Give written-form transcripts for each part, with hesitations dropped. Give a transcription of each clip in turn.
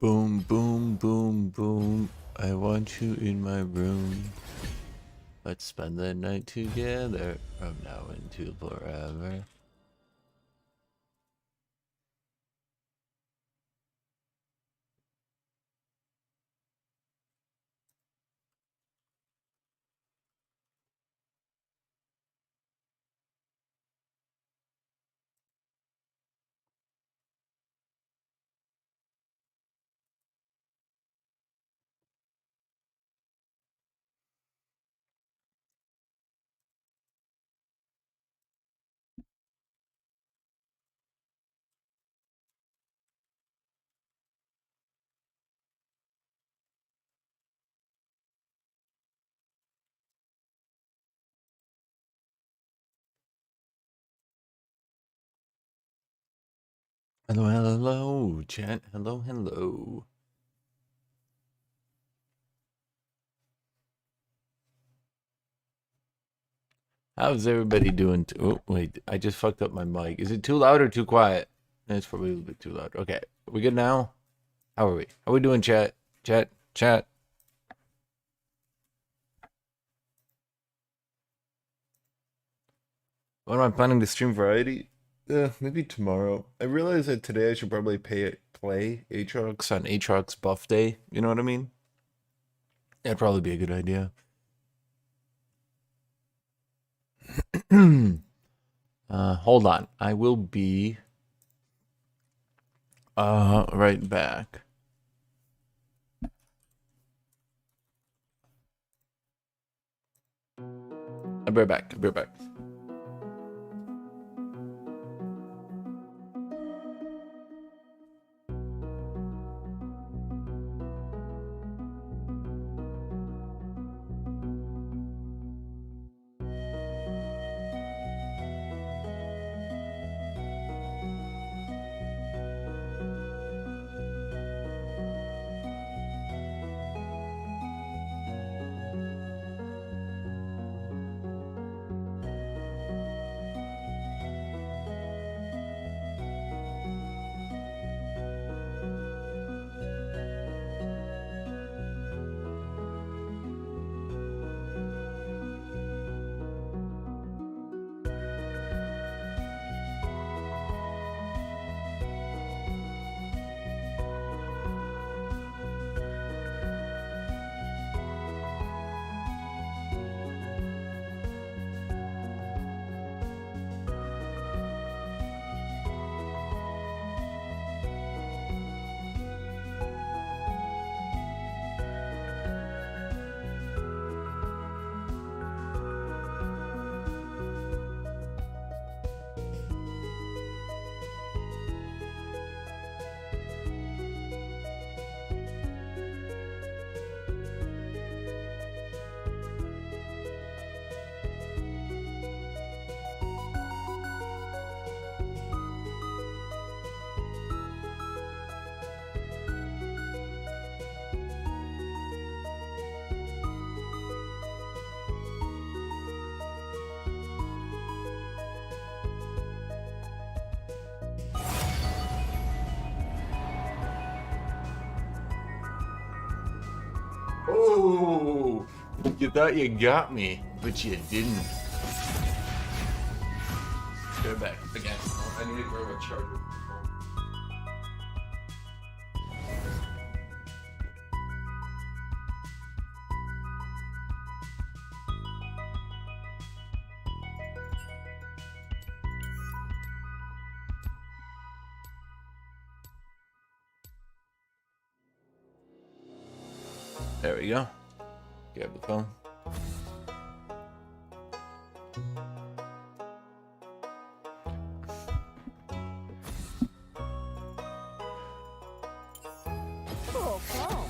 Boom, boom, boom, boom. I want you in my room. Let's spend the night together from now until forever. Hello, hello, chat. Hello, hello. How's everybody doing? Oh, wait, I just fucked up my mic. Is it too loud or too quiet? It's probably a little bit too loud. Okay, are we good now? How are we? How are we doing, chat? Chat. When am I planning to stream variety? Maybe tomorrow. I realized that today I should probably play AATROX on AATROX Buff Day. You know what I mean? That'd probably be a good idea. Hold on. I will be right back. I'll be right back. I'll be right back. Oh, you thought you got me, but you didn't. Go back again. I need to grab a charger. There we go. Grab the phone. Cool foam.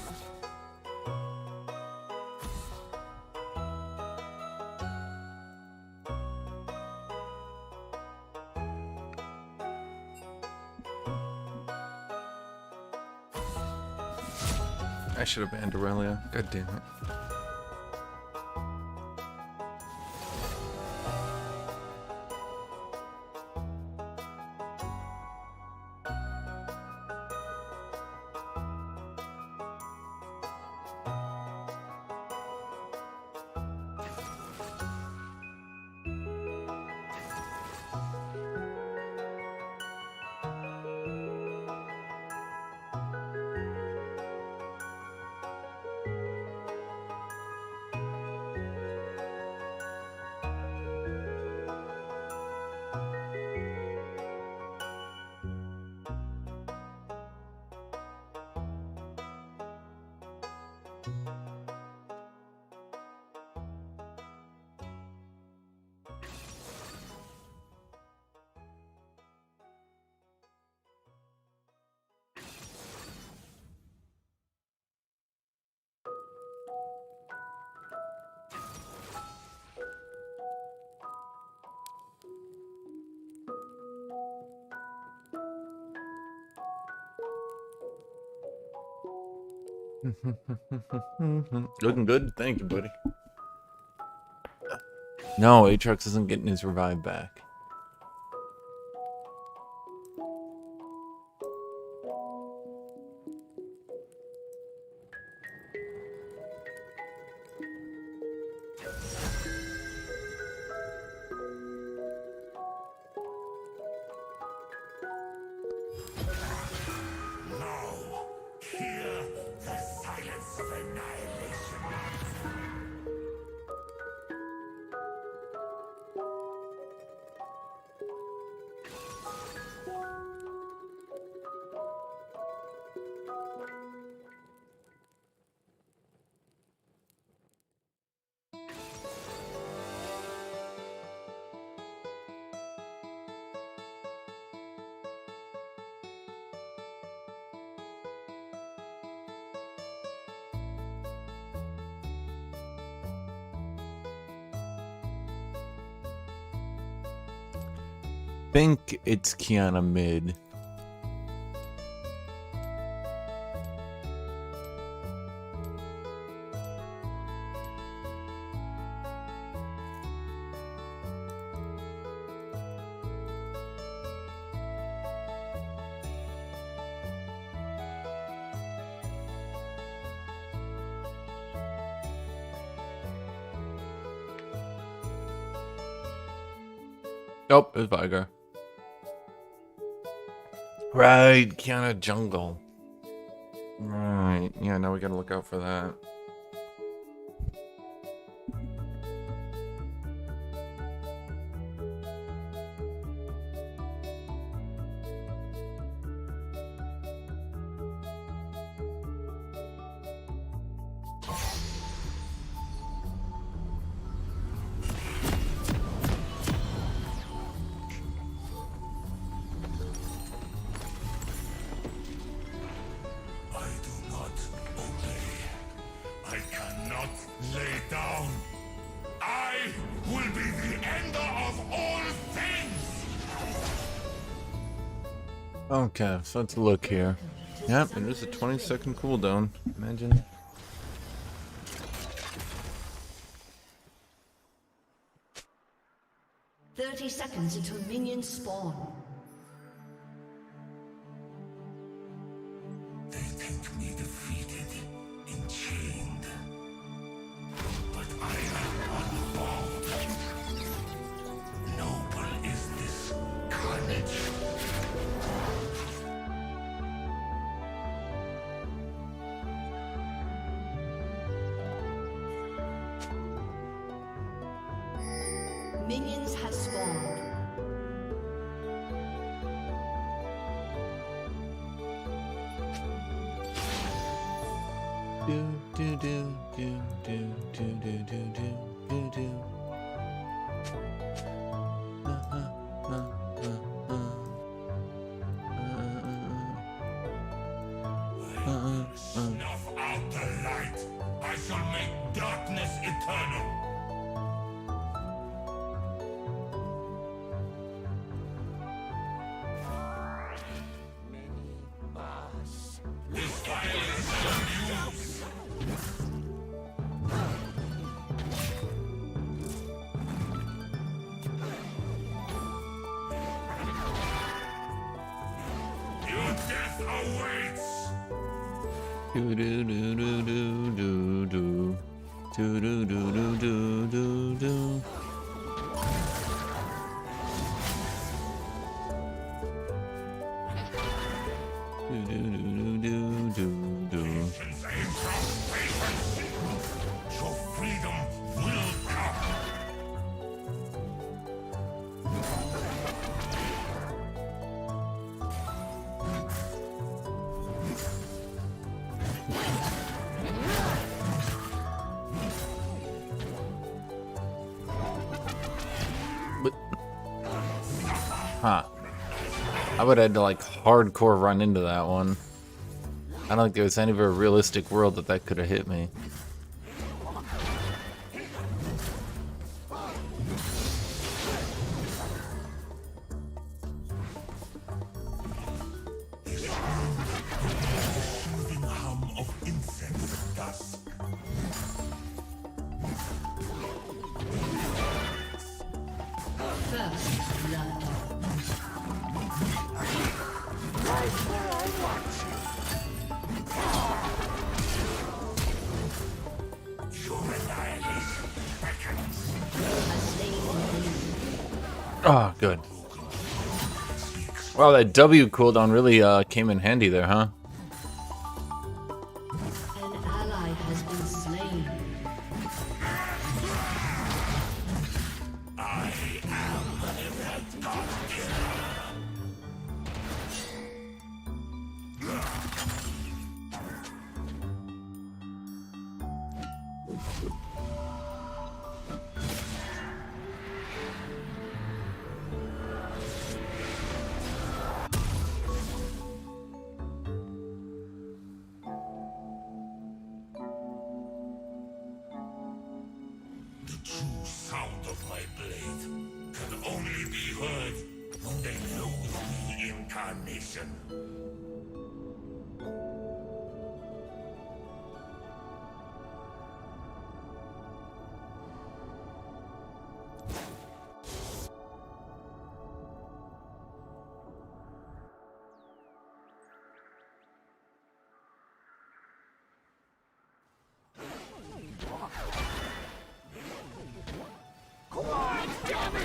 I should have banned Aurelia. God damn it. Looking good. Thank you, buddy. No, Aatrox isn't getting his revive back. Think it's Kiana mid. Nope, it's Vigar. Right, Kiana jungle. Right, yeah, now we gotta look out for that. Okay, so let's look here. Yep, it is a 20-second cooldown. Imagine. Seconds until minions spawn. They think me defeated, enchained. But I am unbound. Noble is this carnage. Minions have spawned. Snuff out the light. I shall make darkness eternal. This violence shall use. Your death awaits. Do do do do do do do. Do do do do do do do. Do do do do do do. Patience aims from patience. Your freedom will come. But, huh. I would have had to like hardcore run into that one. I don't think there was any of a realistic world that that could have hit me. Soothing hum of incense. Oh, good. Wow, that W cooldown really came in handy there, huh? An ally has been slain. I am the God Killer. The true sound of my blade can only be heard from the loathly incarnation.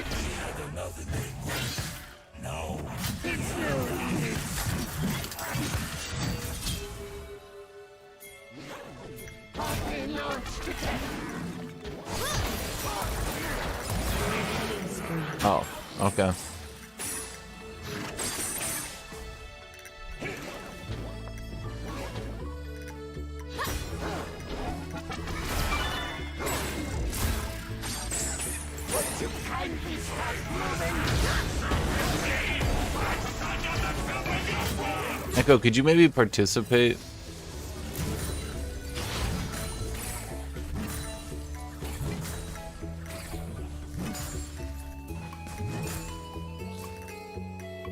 Had another name. No. Oh, okay. Echo, could you maybe participate?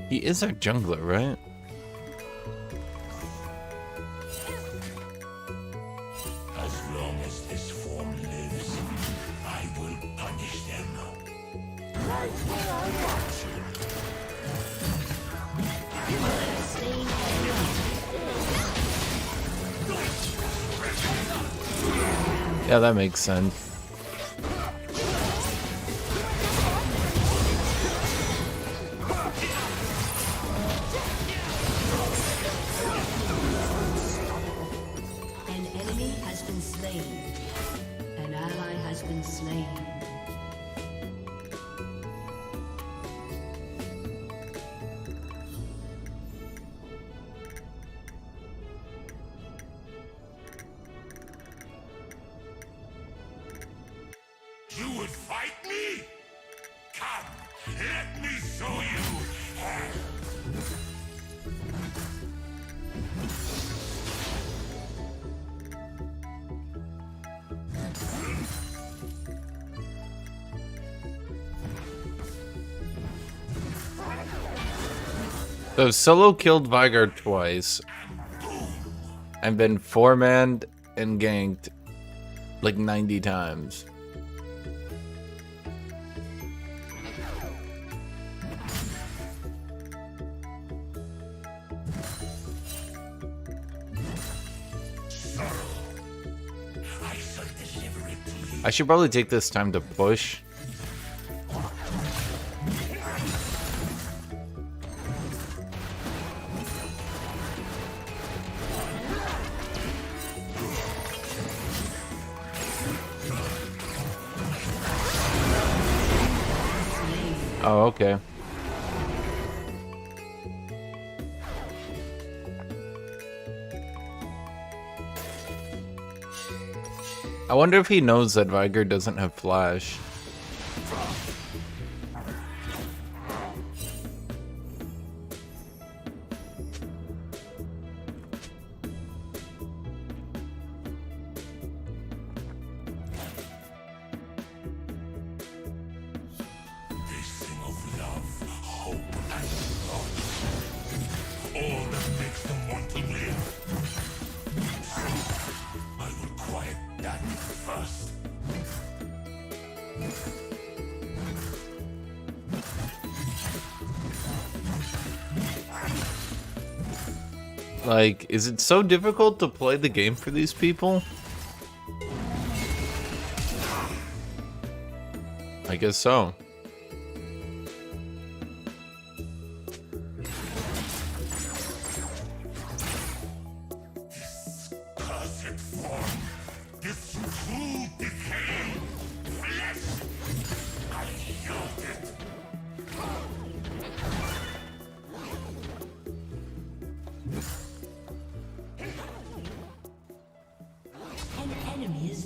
He is our jungler, right? As long as this form lives, I will punish them. Yeah, that makes sense. An enemy has been slain. An ally has been slain. You would fight me? Come, let me show you hell. So solo killed Vigor twice. And been four-manned and ganked like 90 times. I shall deliver it to you. I should probably take this time to push. Oh, okay. I wonder if he knows that Vigor doesn't have flash. They sing of love, hope, and love. All that makes them want to live. So, I will quiet that first. Like, is it so difficult to play the game for these people? I guess so.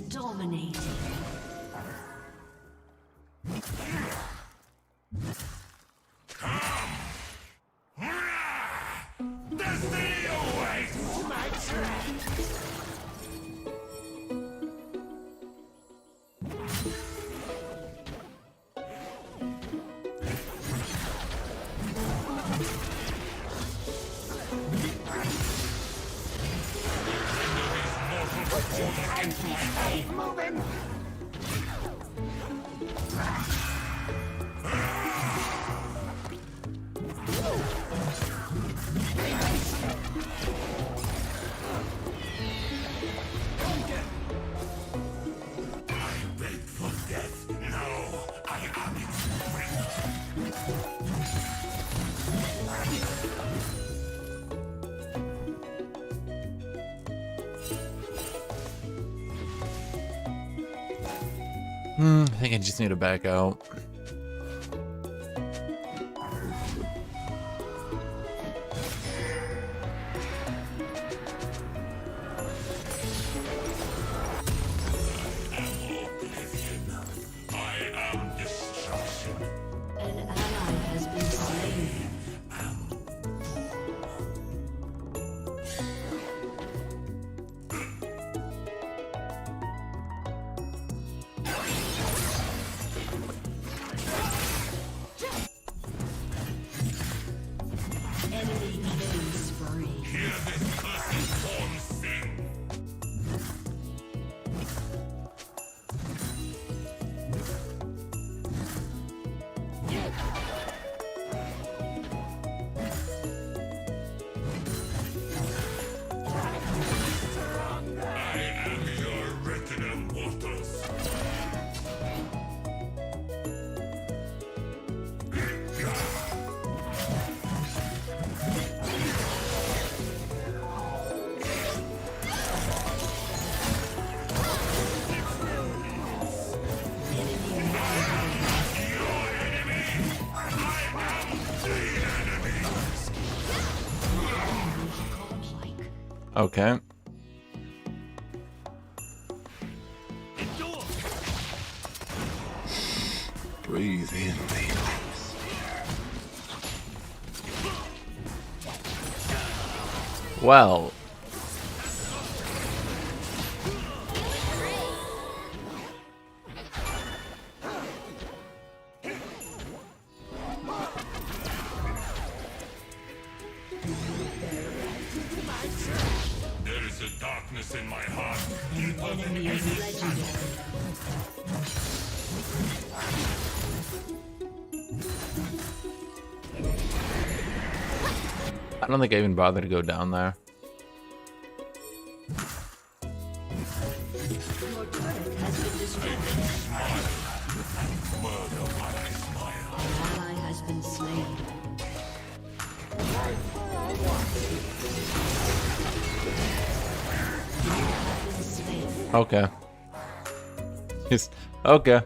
Dominating. Destiny awaits my track! Moving. Wait for death. No, I am its friend. I think I just need to back out. I am destruction. An ally has been slain. Enemy killing spree. Hear this cursed horn sing. I am your retina mortals. Okay. Breathe in, baby. Well. There is a darkness in my heart, deeper than Enemy any is legendary. I don't think I even bothered to go down there. Your turret has been destroyed. murder while I smile. An ally has been slain. Okay. Just okay.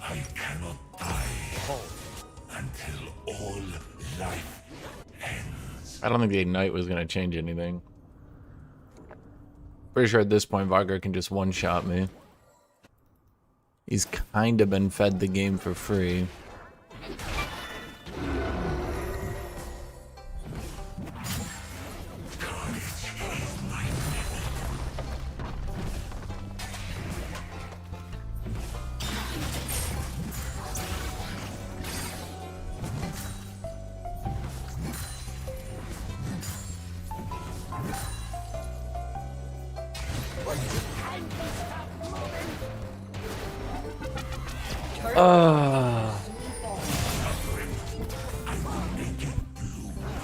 I cannot die until all life ends. I don't think the ignite was gonna change anything. Pretty sure at this point Vargar can just one-shot me. He's kinda been fed the game for free.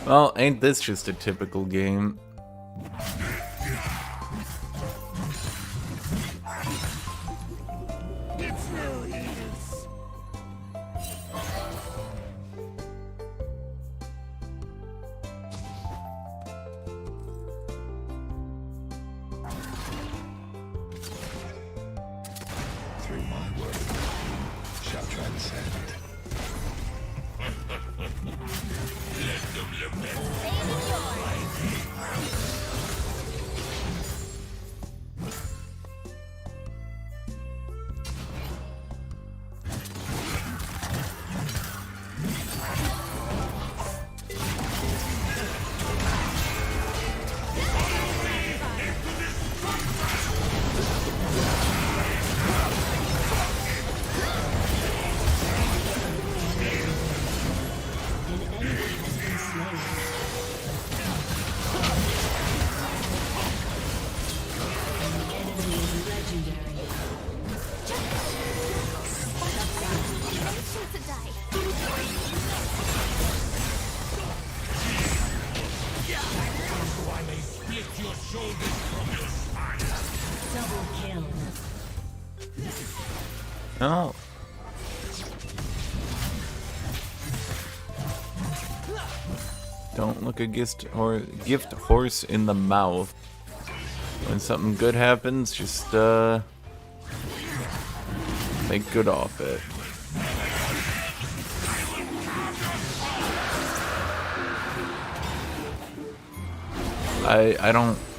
Well, ain't this just a typical game? It's no use. through my work shall transcend. Oh. Don't look a gift horse in the mouth. When something good happens, just make good off it.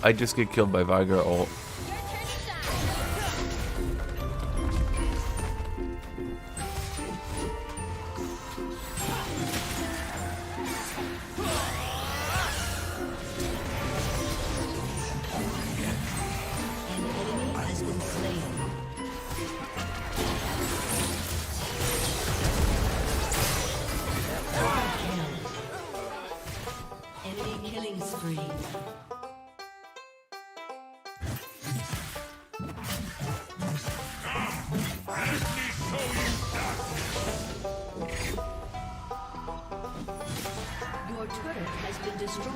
I just get killed by Viger ult. Enemy killing spree. Your turret has been destroyed.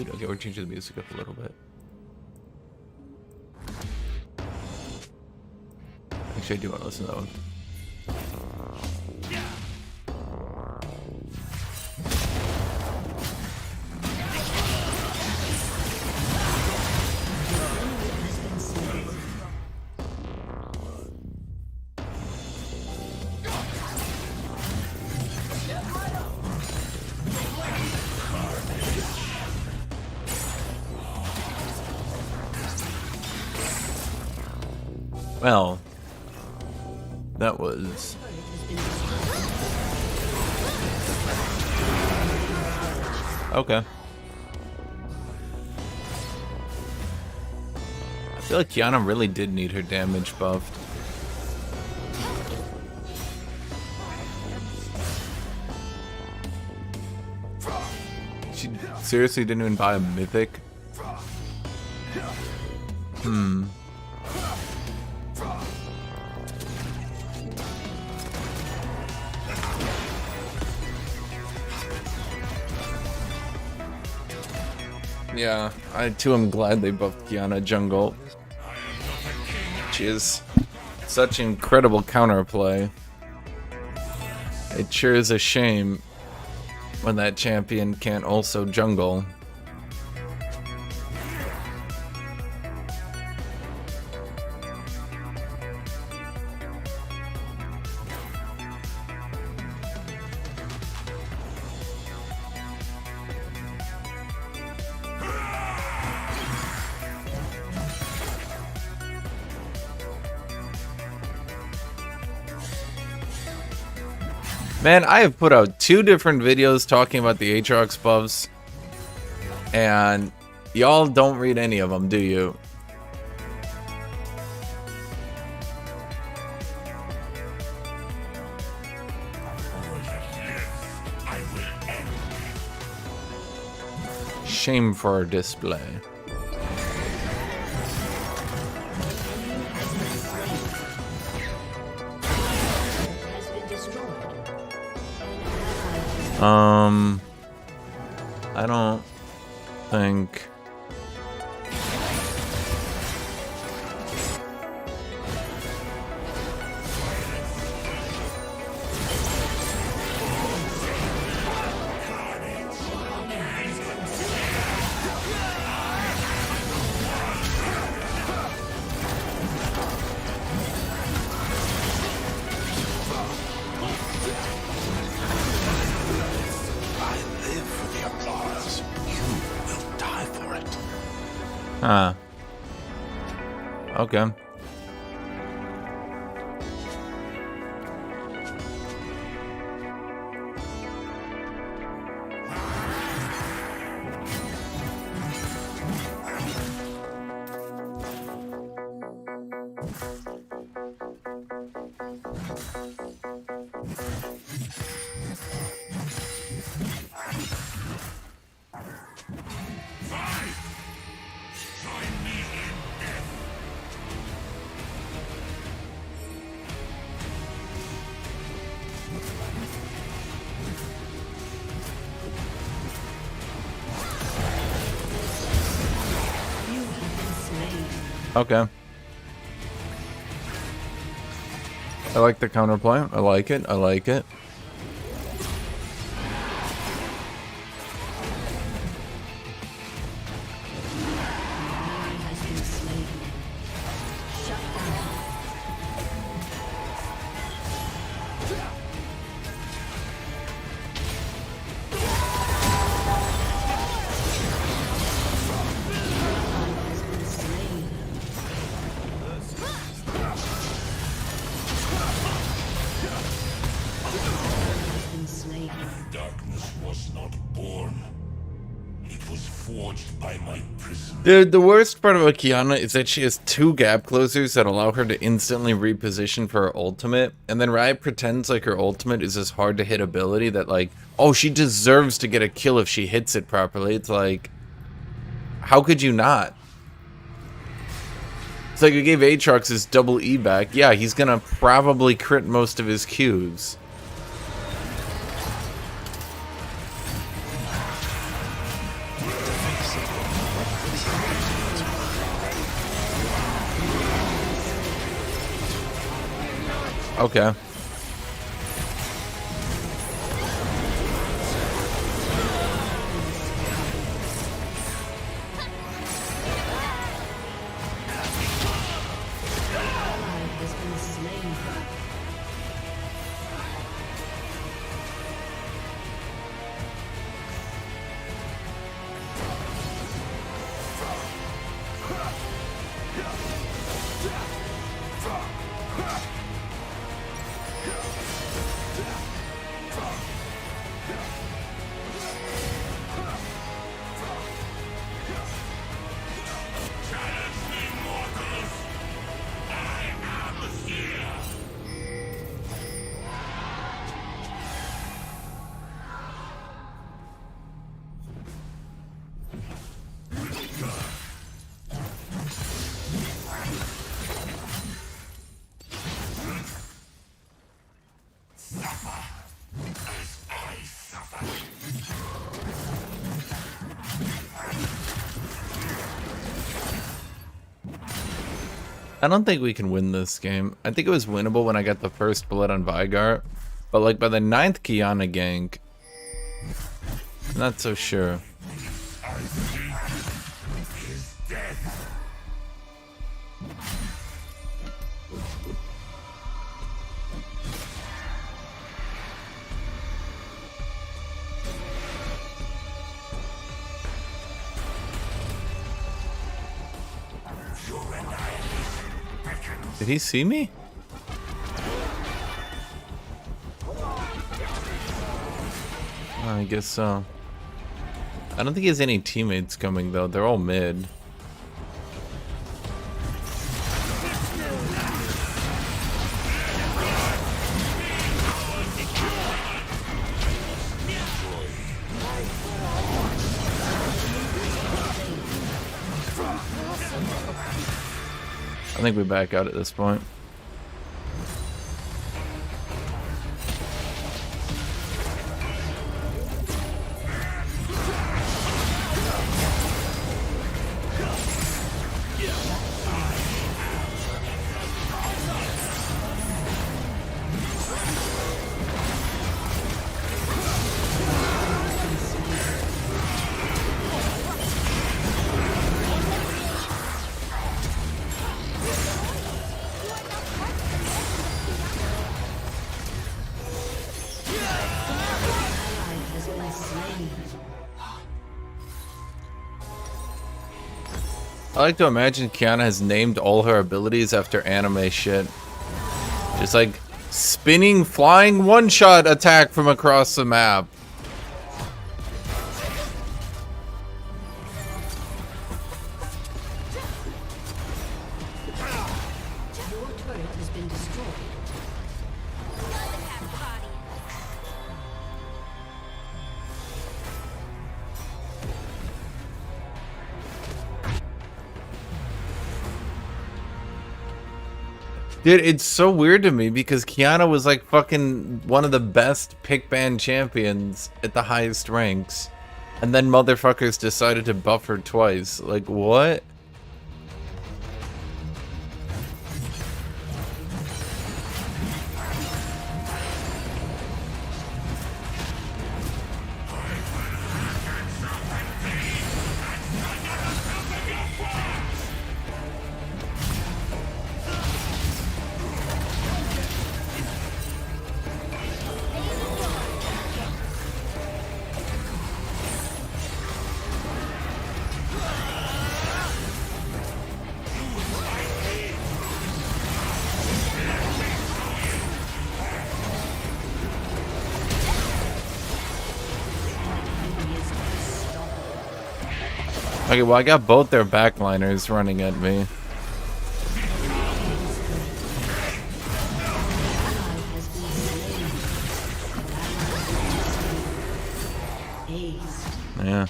Okay, we're changing the music up a little bit. Actually, I do want to listen to that one. Well, that was... Okay. I feel like Kiana really did need her damage buffed. She seriously didn't even buy a mythic? Yeah, I too am glad they buffed Kiana jungle. She is such incredible counterplay. It sure is a shame when that champion can't also jungle. Man, I have put out 2 different videos talking about the AATROX buffs, and y'all don't read any of them, do you? Shame for our display. I don't think... Huh. Okay. Okay. I like the counterplay. I like it. I like it. Darkness was not born. It was forged by my prison. Dude, the worst part about Kiana is that she has 2 gap closers that allow her to instantly reposition for her ultimate, and then Riot pretends like her ultimate is this hard to hit ability that like, oh, she deserves to get a kill if she hits it properly. It's like, how could you not? It's like we gave AATROX his double E back. Yeah, he's gonna probably crit most of his Qs. Okay. I don't think we can win this game. I think it was winnable when I got the first bullet on Vigart, but like by the 9th Kiana gank, not so sure. Did he see me? I guess so. I don't think he has any teammates coming though. They're all mid. I think we back out at this point. I like to imagine Kiana has named all her abilities after anime shit. Just like spinning, flying, one-shot attack from across the map. Your turret has been destroyed. Dude, it's so weird to me because Kiana was like fucking one of the best pick ban champions at the highest ranks. And then motherfuckers decided to buff her twice. Like, what? Okay, well, I got both their backliners running at me. Yeah.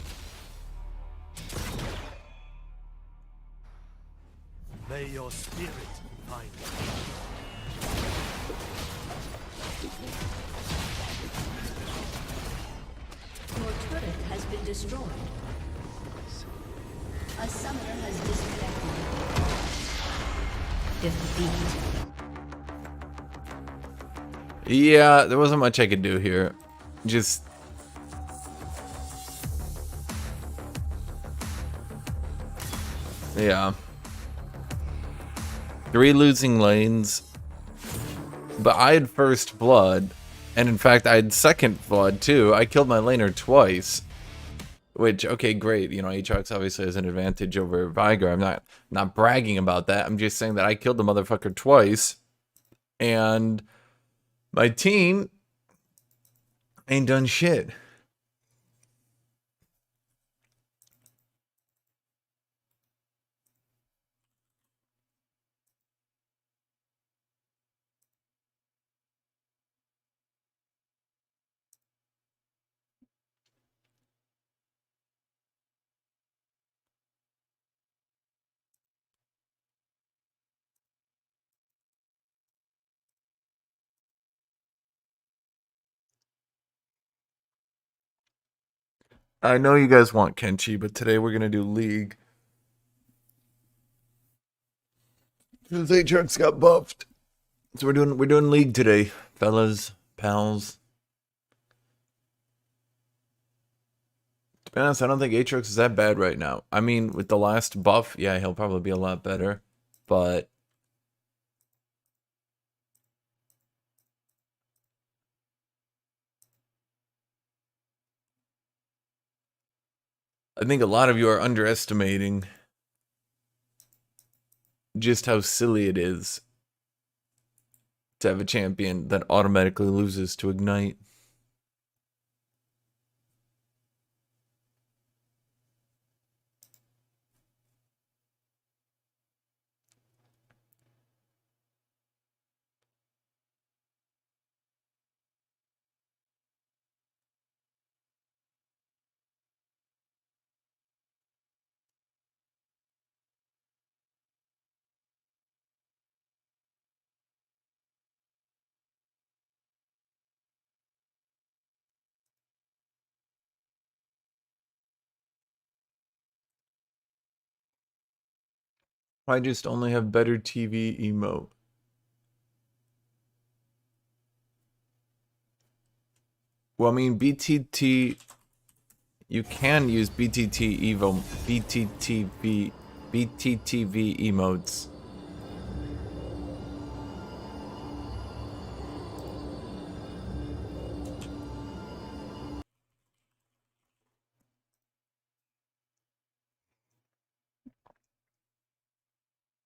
May your spirit find you. Your turret has been destroyed. A summoner has disconnected. Defeat. Yeah, there wasn't much I could do here. Just... yeah. 3 losing lanes. But I had first blood. And in fact, I had second blood too. I killed my laner twice. Which, okay, great. You know, AATROX obviously has an advantage over Viger. I'm not bragging about that. I'm just saying that I killed the motherfucker twice. And my team ain't done shit. I know you guys want Kenchi, but today we're gonna do League. Because AATROX got buffed. So we're doing League today, fellas, pals. To be honest, I don't think AATROX is that bad right now. I mean, with the last buff, yeah, he'll probably be a lot better. But I think a lot of you are underestimating just how silly it is to have a champion that automatically loses to Ignite. I just only have better TV emote. Well, I mean, BTT, you can use BTTV emotes.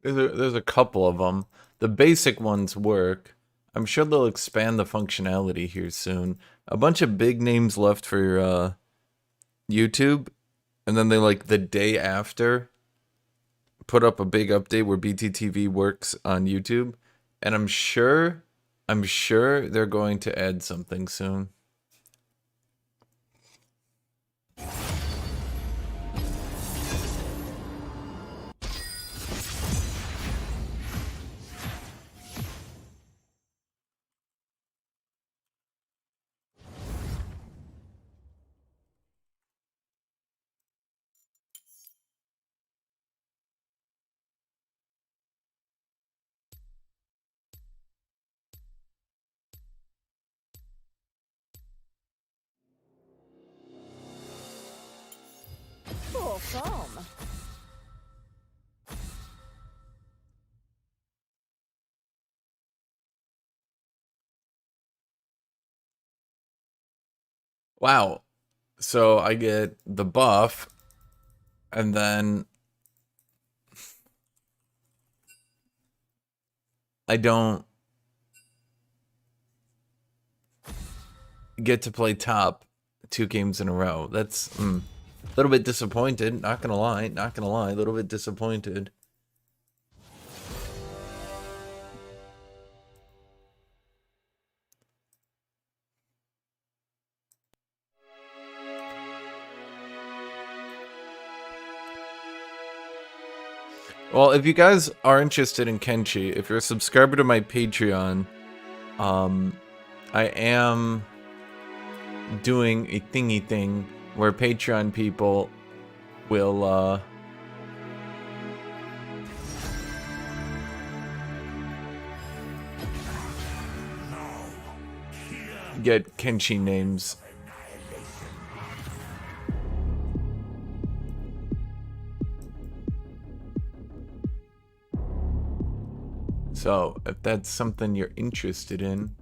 There's a couple of them. The basic ones work. I'm sure they'll expand the functionality here soon. A bunch of big names left for YouTube, and then they like the day after put up a big update where BTTV works on YouTube, and I'm sure they're going to add something soon. Full foam. Wow. So I get the buff, and then I don't get to play top 2 games in a row. That's a little bit disappointed, not gonna lie, a little bit disappointed. Well, if you guys are interested in Kenshi, if you're a subscriber to my Patreon, I am doing a thingy thing where Patreon people will get Kenshi names. So, if that's something you're interested in.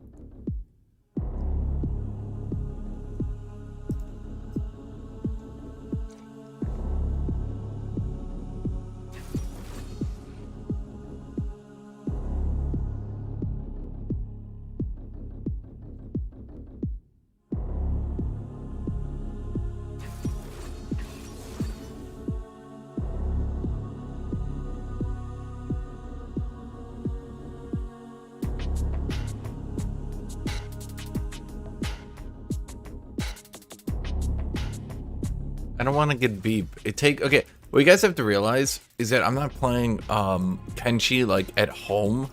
I don't want to get beep. Okay, what you guys have to realize is that I'm not playing Kenshi like at home,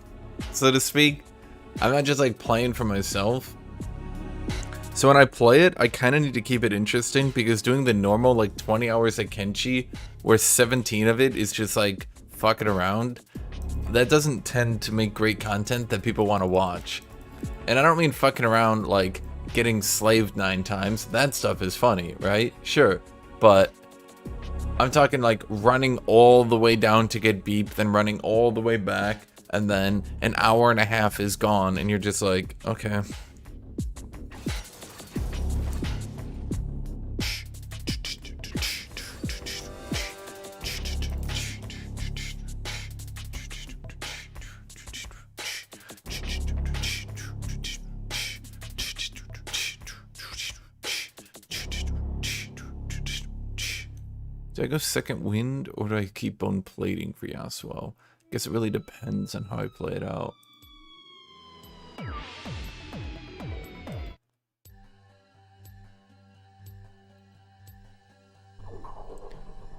so to speak. I'm not just like playing for myself. So when I play it, I kind of need to keep it interesting, because doing the normal like 20 hours at Kenshi, where 17 of it is just like fucking around, that doesn't tend to make great content that people want to watch. And I don't mean fucking around like getting slaved 9 times. That stuff is funny, right? Sure. But I'm talking like running all the way down to get beeped, then running all the way back, and then an hour and a half is gone, and you're just like, okay. Do I go second wind, or do I keep on plating for Yasuo? I guess it really depends on how I play it out.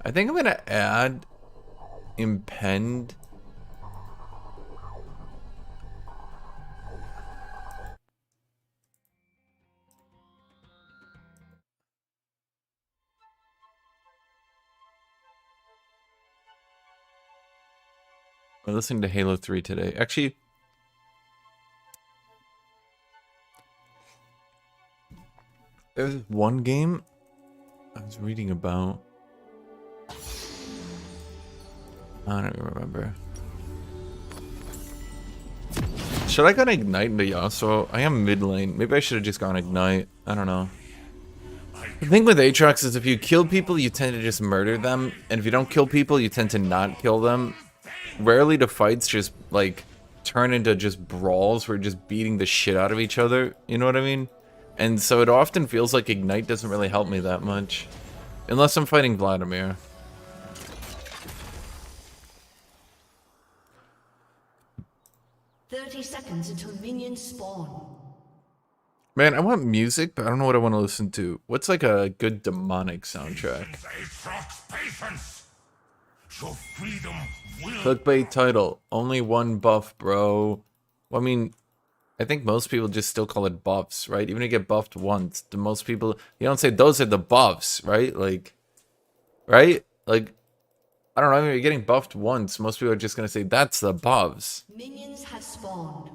I think I'm gonna add Impend. I'm listening to Halo 3 today. Actually, there's one game I was reading about. I don't even remember. Should I go to Ignite into Yasuo? I am mid lane. Maybe I should have just gone Ignite. I don't know. The thing with AATROX is if you kill people, you tend to just murder them. And if you don't kill people, you tend to not kill them. rarely do fights just like turn into just brawls where we're just beating the shit out of each other, you know what I mean? And so it often feels like Ignite doesn't really help me that much. Unless I'm fighting Vladimir. 30 seconds until minions spawn. Man, I want music, but I don't know what I want to listen to. What's like a good demonic soundtrack? AATROX patience. So freedom will. Clickbait title. Only one buff, bro. Well, I mean, I think most people just still call it buffs, right? Even if you get buffed once, the most people, you don't say those are the buffs, right? Like, right? Like, I don't know, I mean, you're getting buffed once, most people are just gonna say that's the buffs. Minions have spawned.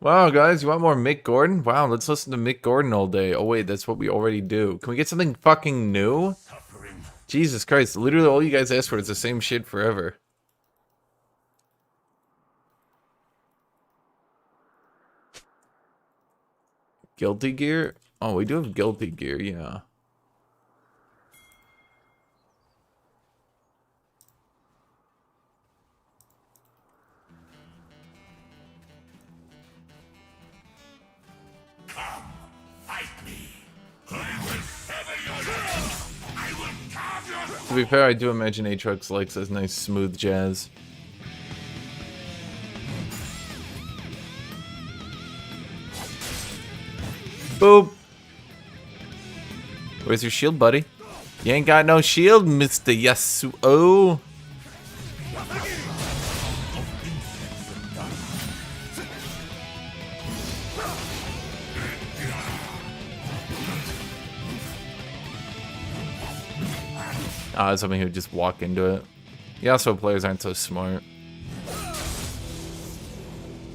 Wow, guys, you want more Mick Gordon? Wow, let's listen to Mick Gordon all day. Oh wait, that's what we already do. Can we get something fucking new? Suffering. Jesus Christ, literally all you guys ask for is the same shit forever. Guilty Gear? Oh, we do have Guilty Gear, yeah. Come, fight me. I will sever your head. I will carve your. To be fair, I do imagine AATROX likes this nice smooth jazz. Boop! Where's your shield, buddy? You ain't got no shield, Mr. Yasuo. Ah, somebody who would just walk into it. Yasuo players aren't so smart.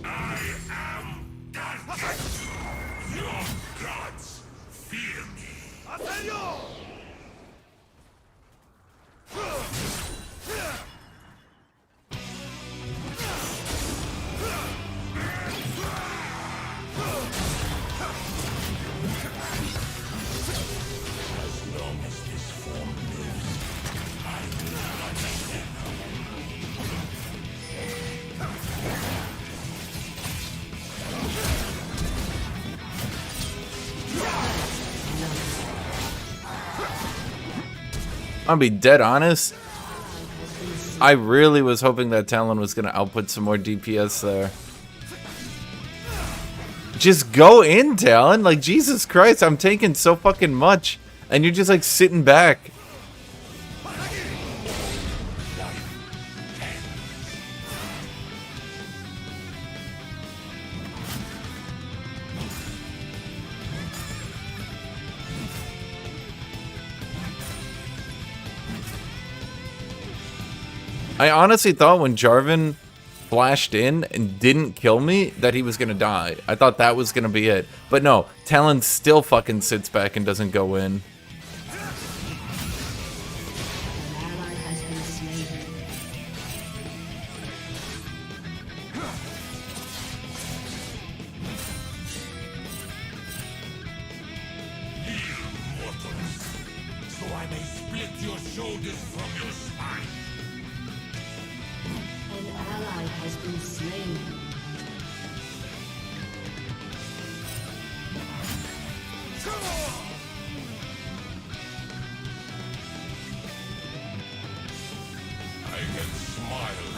I am God. Your gods fear me. As long as this form lives, I will not let them. I'll be dead honest. I really was hoping that Talon was going to output some more DPS there. Just go in, Talon. Like, Jesus Christ, I'm taking so fucking much. And you're just, like, sitting back. I honestly thought when Jarvan flashed in and didn't kill me that he was gonna die. I thought that was gonna be it. But no, Talon still fucking sits back and doesn't go in. An ally has been slain. Kneel, mortals, so I may split your shoulders from your spine. An ally has been slain. I can smile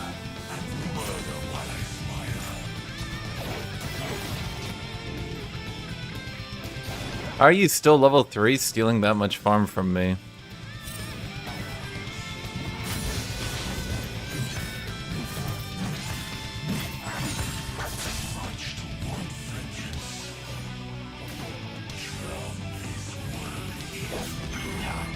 and murder while I smile. Are you still level 3 stealing that much farm from me? Much to want vengeance. Drown this world in blood.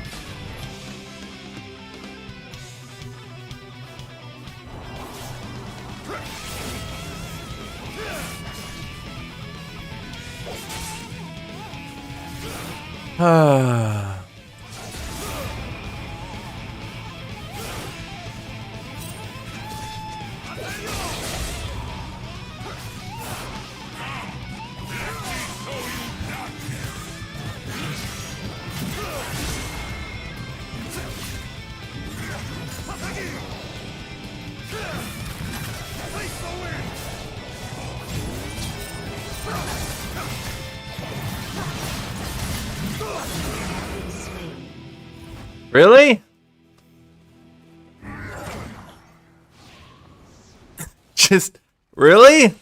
Ah. Really? Just really?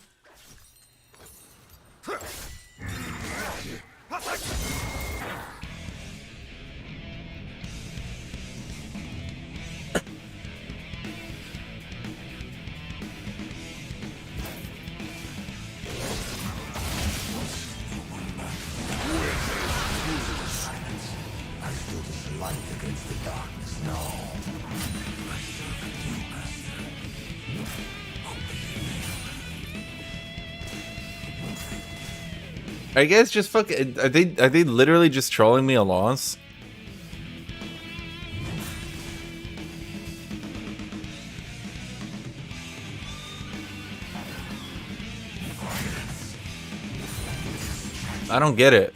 Are you guys just fucking? Are they literally just trolling me a loss? I don't get it.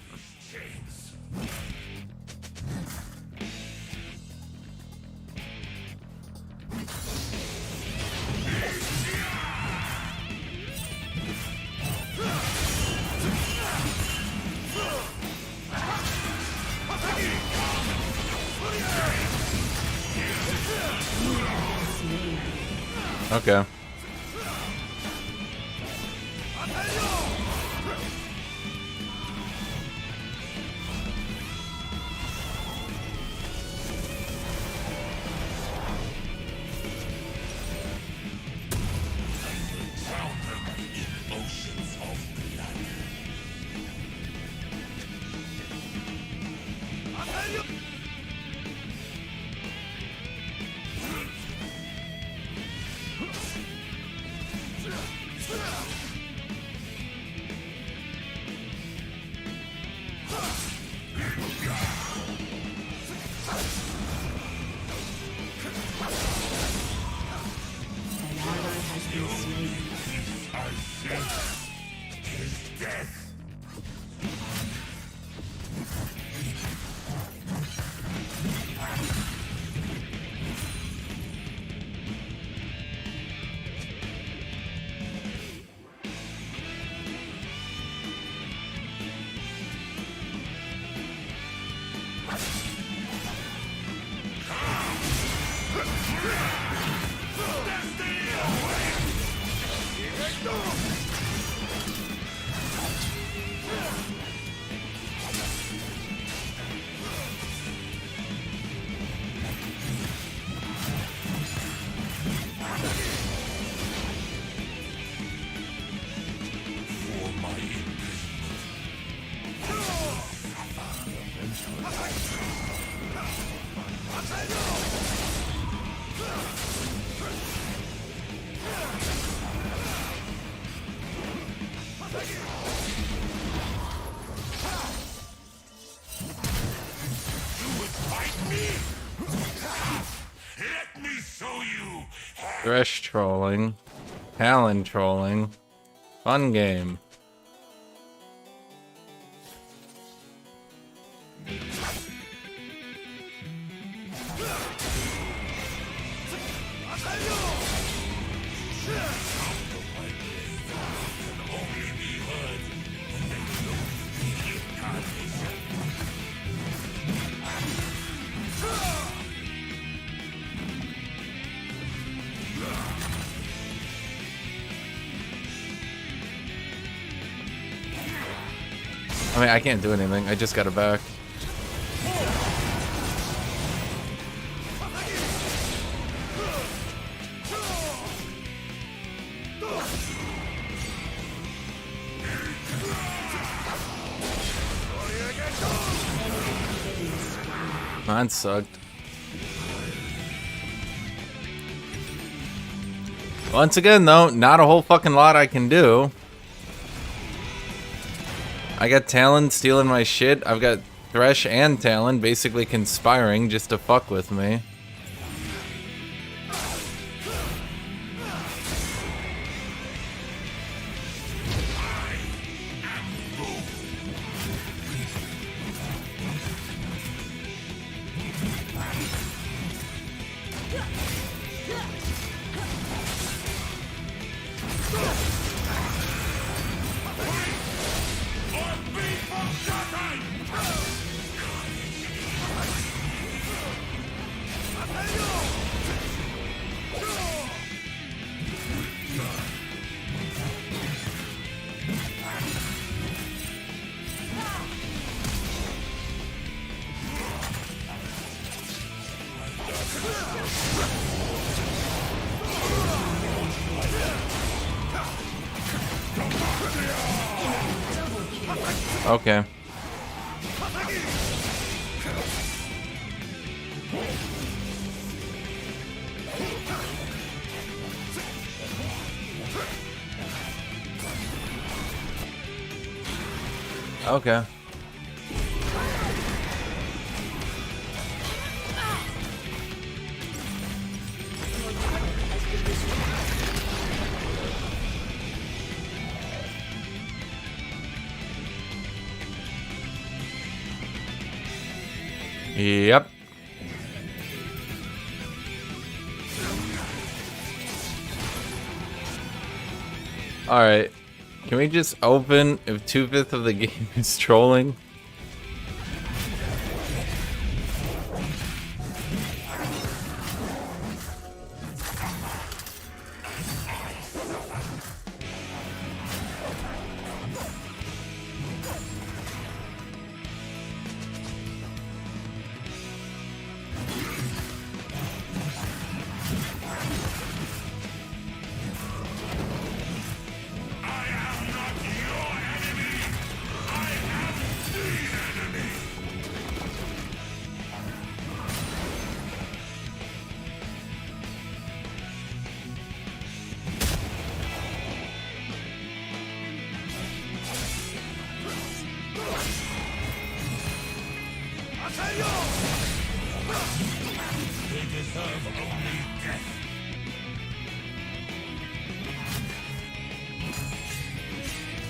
Okay. Thresh trolling. Talon trolling. Fun game. I mean, I can't do anything. I just got it back. That sucked. Once again, though, not a whole fucking lot I can do. I got Talon stealing my shit. I've got Thresh and Talon basically conspiring just to fuck with me. Okay. Okay. Yep. Alright. Can we just open if 2/5 of the game is trolling?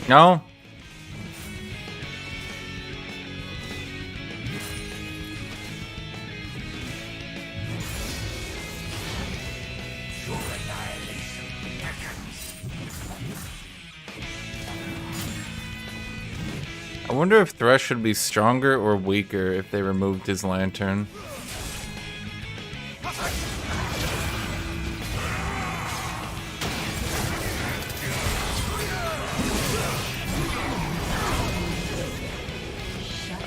No? I wonder if Thresh would be stronger or weaker if they removed his lantern.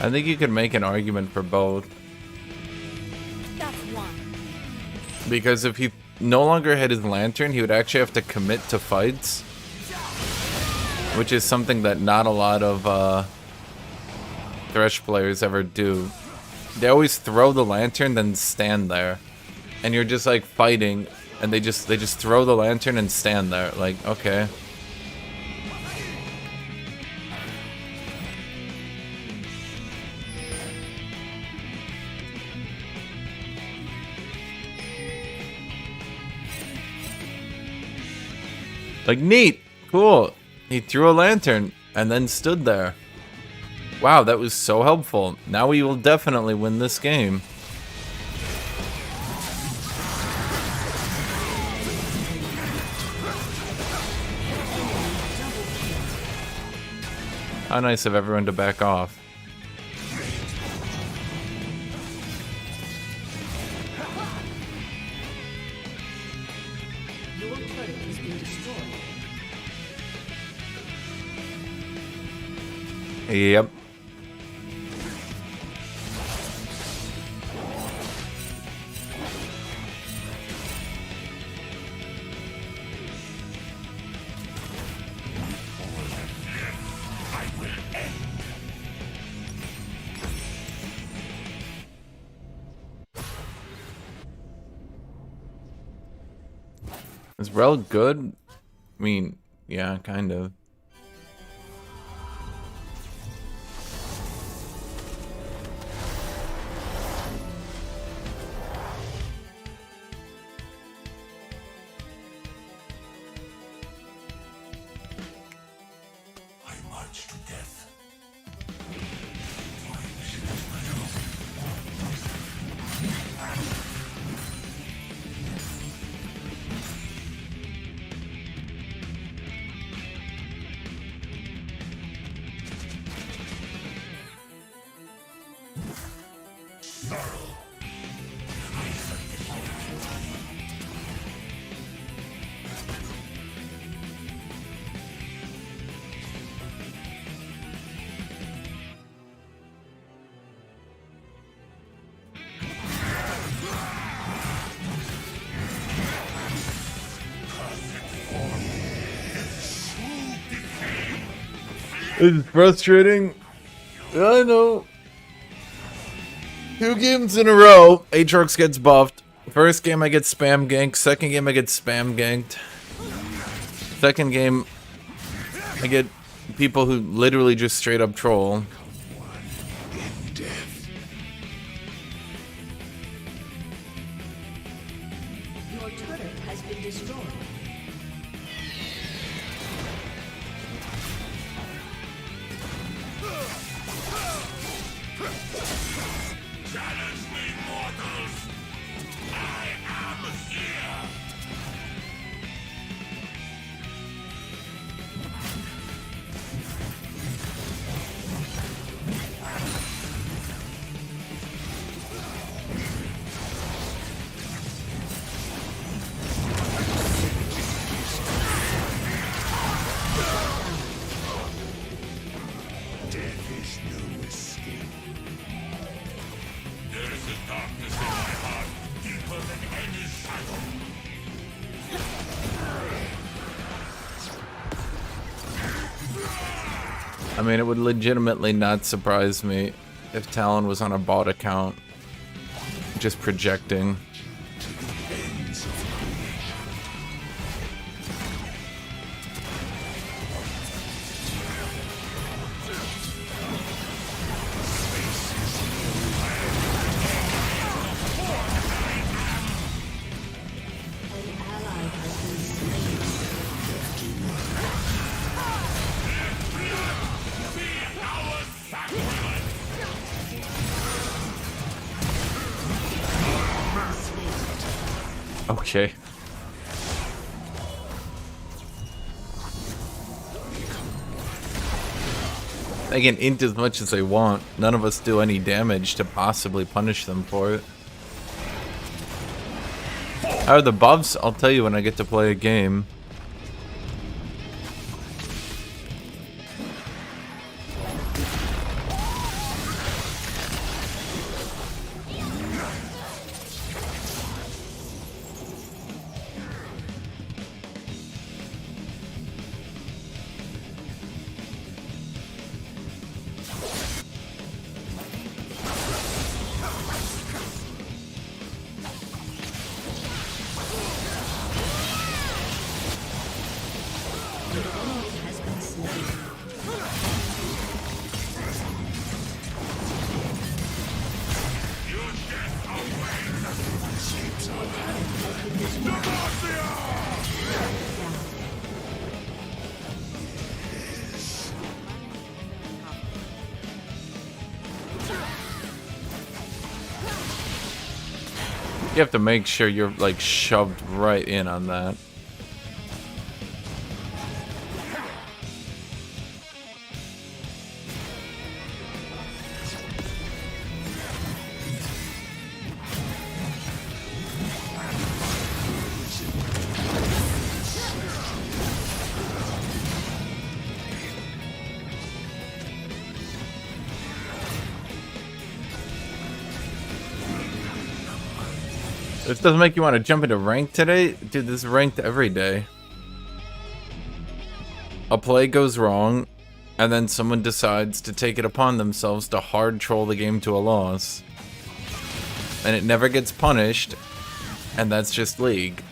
I think you could make an argument for both. That's one. Because if he no longer had his lantern, he would actually have to commit to fights. Which is something that not a lot of Thresh players ever do. They always throw the lantern, then stand there. And you're just like fighting, and they just throw the lantern and stand there. Like, okay. Like, neat, cool. He threw a lantern and then stood there. Wow, that was so helpful. Now we will definitely win this game. How nice of everyone to back off. Your turret has been destroyed. Yep. Is Rel good? I mean, yeah, kind of. I march to death. It's frustrating Yeah, I know. 2 games in a row, AATROX gets buffed. First game I get spam ganked. Second game I get spam ganked. Second game I get people who literally just straight up troll. Your turret has been destroyed. Challenge me, mortals! I am here! Death is no escape. There is a darkness in my heart, deeper than any shadow. I mean, it would legitimately not surprise me if Talon was on a bot account, just projecting. An ally has been slain. Okay. They can int as much as they want. None of us do any damage to possibly punish them for it. How are the buffs? I'll tell you when I get to play a game. Has been slain. You have to make sure you're like shoved right in on that. This doesn't make you want to jump into rank today? Dude, this is ranked every day. A play goes wrong, and then someone decides to take it upon themselves to hard troll the game to a loss. And it never gets punished, and that's just League.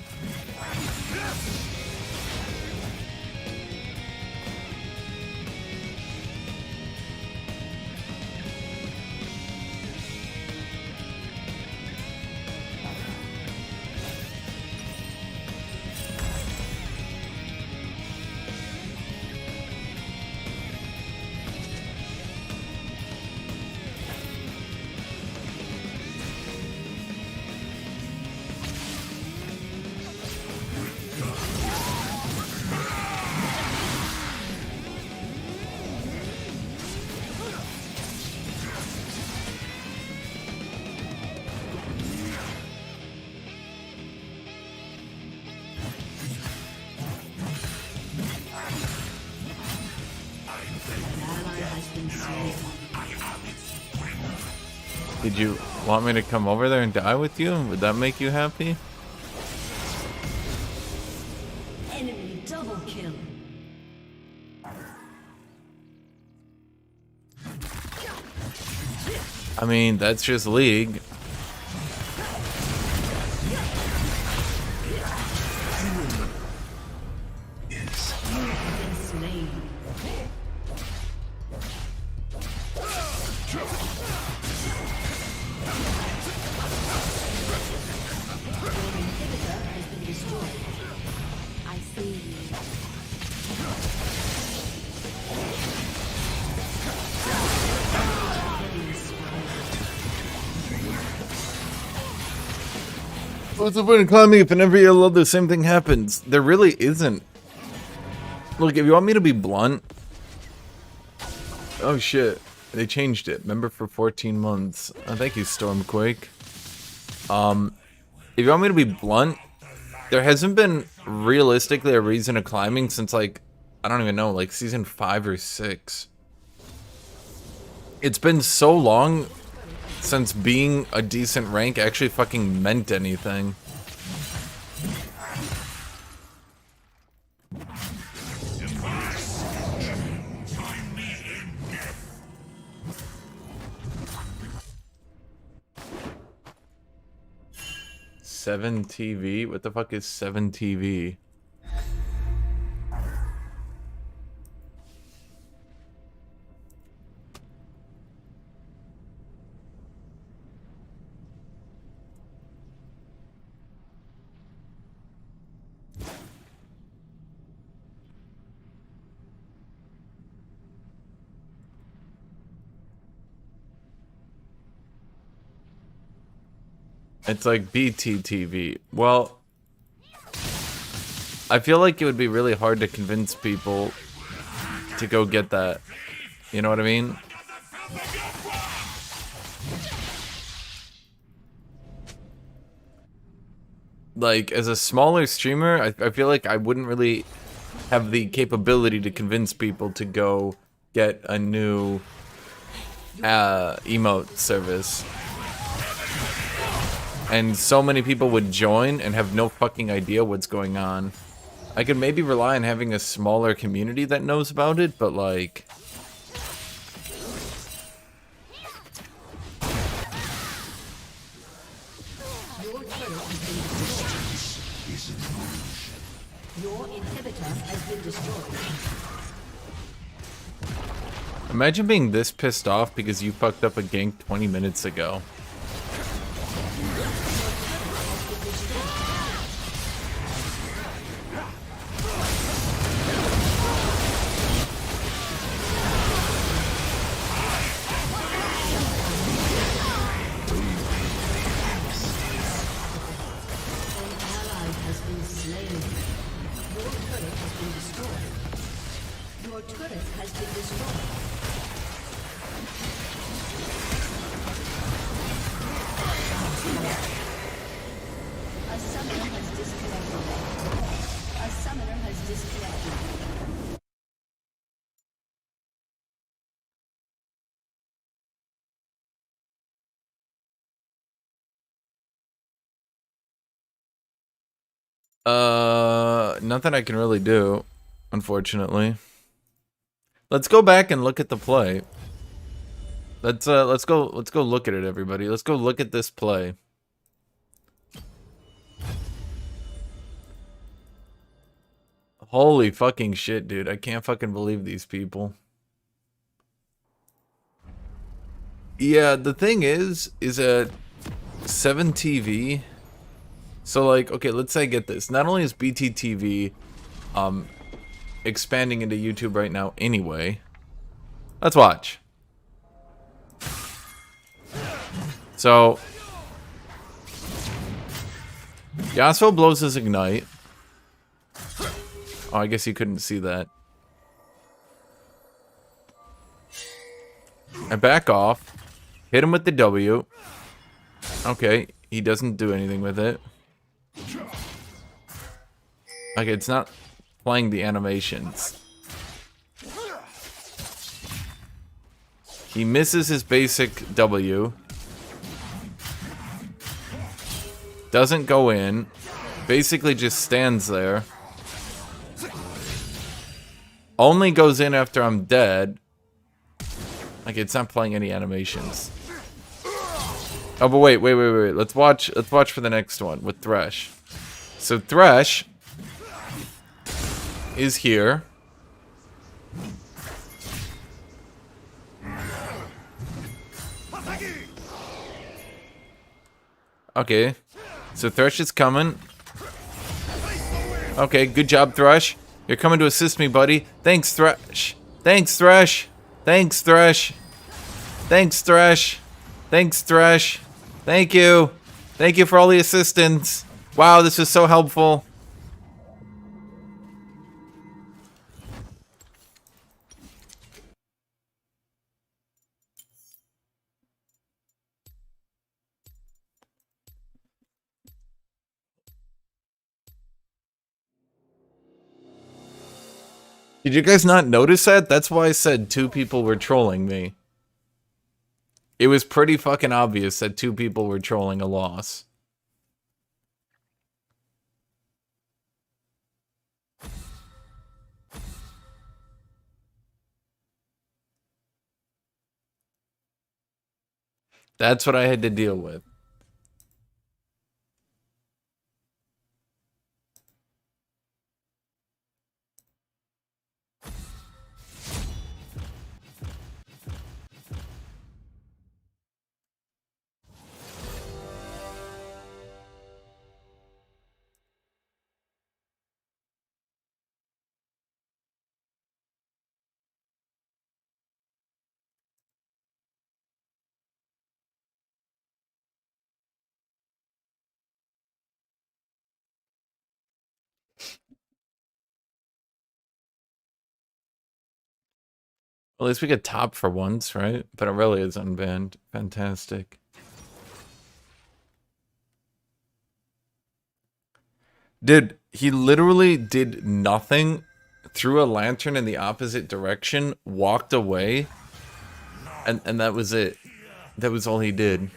Did you want me to come over there and die with you? Would that make you happy? Enemy double kill. I mean, that's just League. Slain. I see. What's the point of climbing if in every year load the same thing happens? There really isn't. Look, if you want me to be blunt... Oh shit. They changed it. Remember for 14 months. Oh, thank you, Stormquake. If you want me to be blunt, there hasn't been realistically a reason of climbing since, like, I don't even know, like season 5 or 6. It's been so long since being a decent rank actually fucking meant anything. Seven TV? What the fuck is 7 TV? It's like BTTV. Well, I feel like it would be really hard to convince people to go get that. You know what I mean? Like, as a smaller streamer, I feel like I wouldn't really have the capability to convince people to go get a new emote service. And so many people would join and have no fucking idea what's going on. I could maybe rely on having a smaller community that knows about it, but like... Your inhibitor has been destroyed. Imagine being this pissed off because you fucked up a gank 20 minutes ago. Nothing I can really do, unfortunately. Let's go back and look at the play. Let's go look at it, everybody. Let's go look at this play. Holy fucking shit, dude. I can't fucking believe these people. Yeah, the thing is that 7 TV. So, like, okay, let's say I get this. Not only is BTTV expanding into YouTube right now anyway. Let's watch. So, Yasuo blows his ignite. Oh, I guess you couldn't see that. I back off. Hit him with the W. Okay, he doesn't do anything with it. Okay, it's not playing the animations. He misses his basic W. Doesn't go in. Basically just stands there. Only goes in after I'm dead. Like, it's not playing any animations. Oh, but wait. Let's watch for the next one with Thresh. So Thresh is here. Okay. So Thresh is coming. Okay, good job, Thresh. You're coming to assist me, buddy. Thanks, Thresh. Thanks, Thresh. Thanks, Thresh. Thanks, Thresh. Thanks, Thresh. Thank you. Thank you for all the assistance. Wow, this is so helpful. Did you guys not notice that? That's why I said 2 people were trolling me. It was pretty fucking obvious that 2 people were trolling a loss. That's what I had to deal with. At least we get top for once, right? But Aurelia is unbanned. Fantastic. Dude, he literally did nothing, threw a lantern in the opposite direction, walked away, and that was it. That was all he did.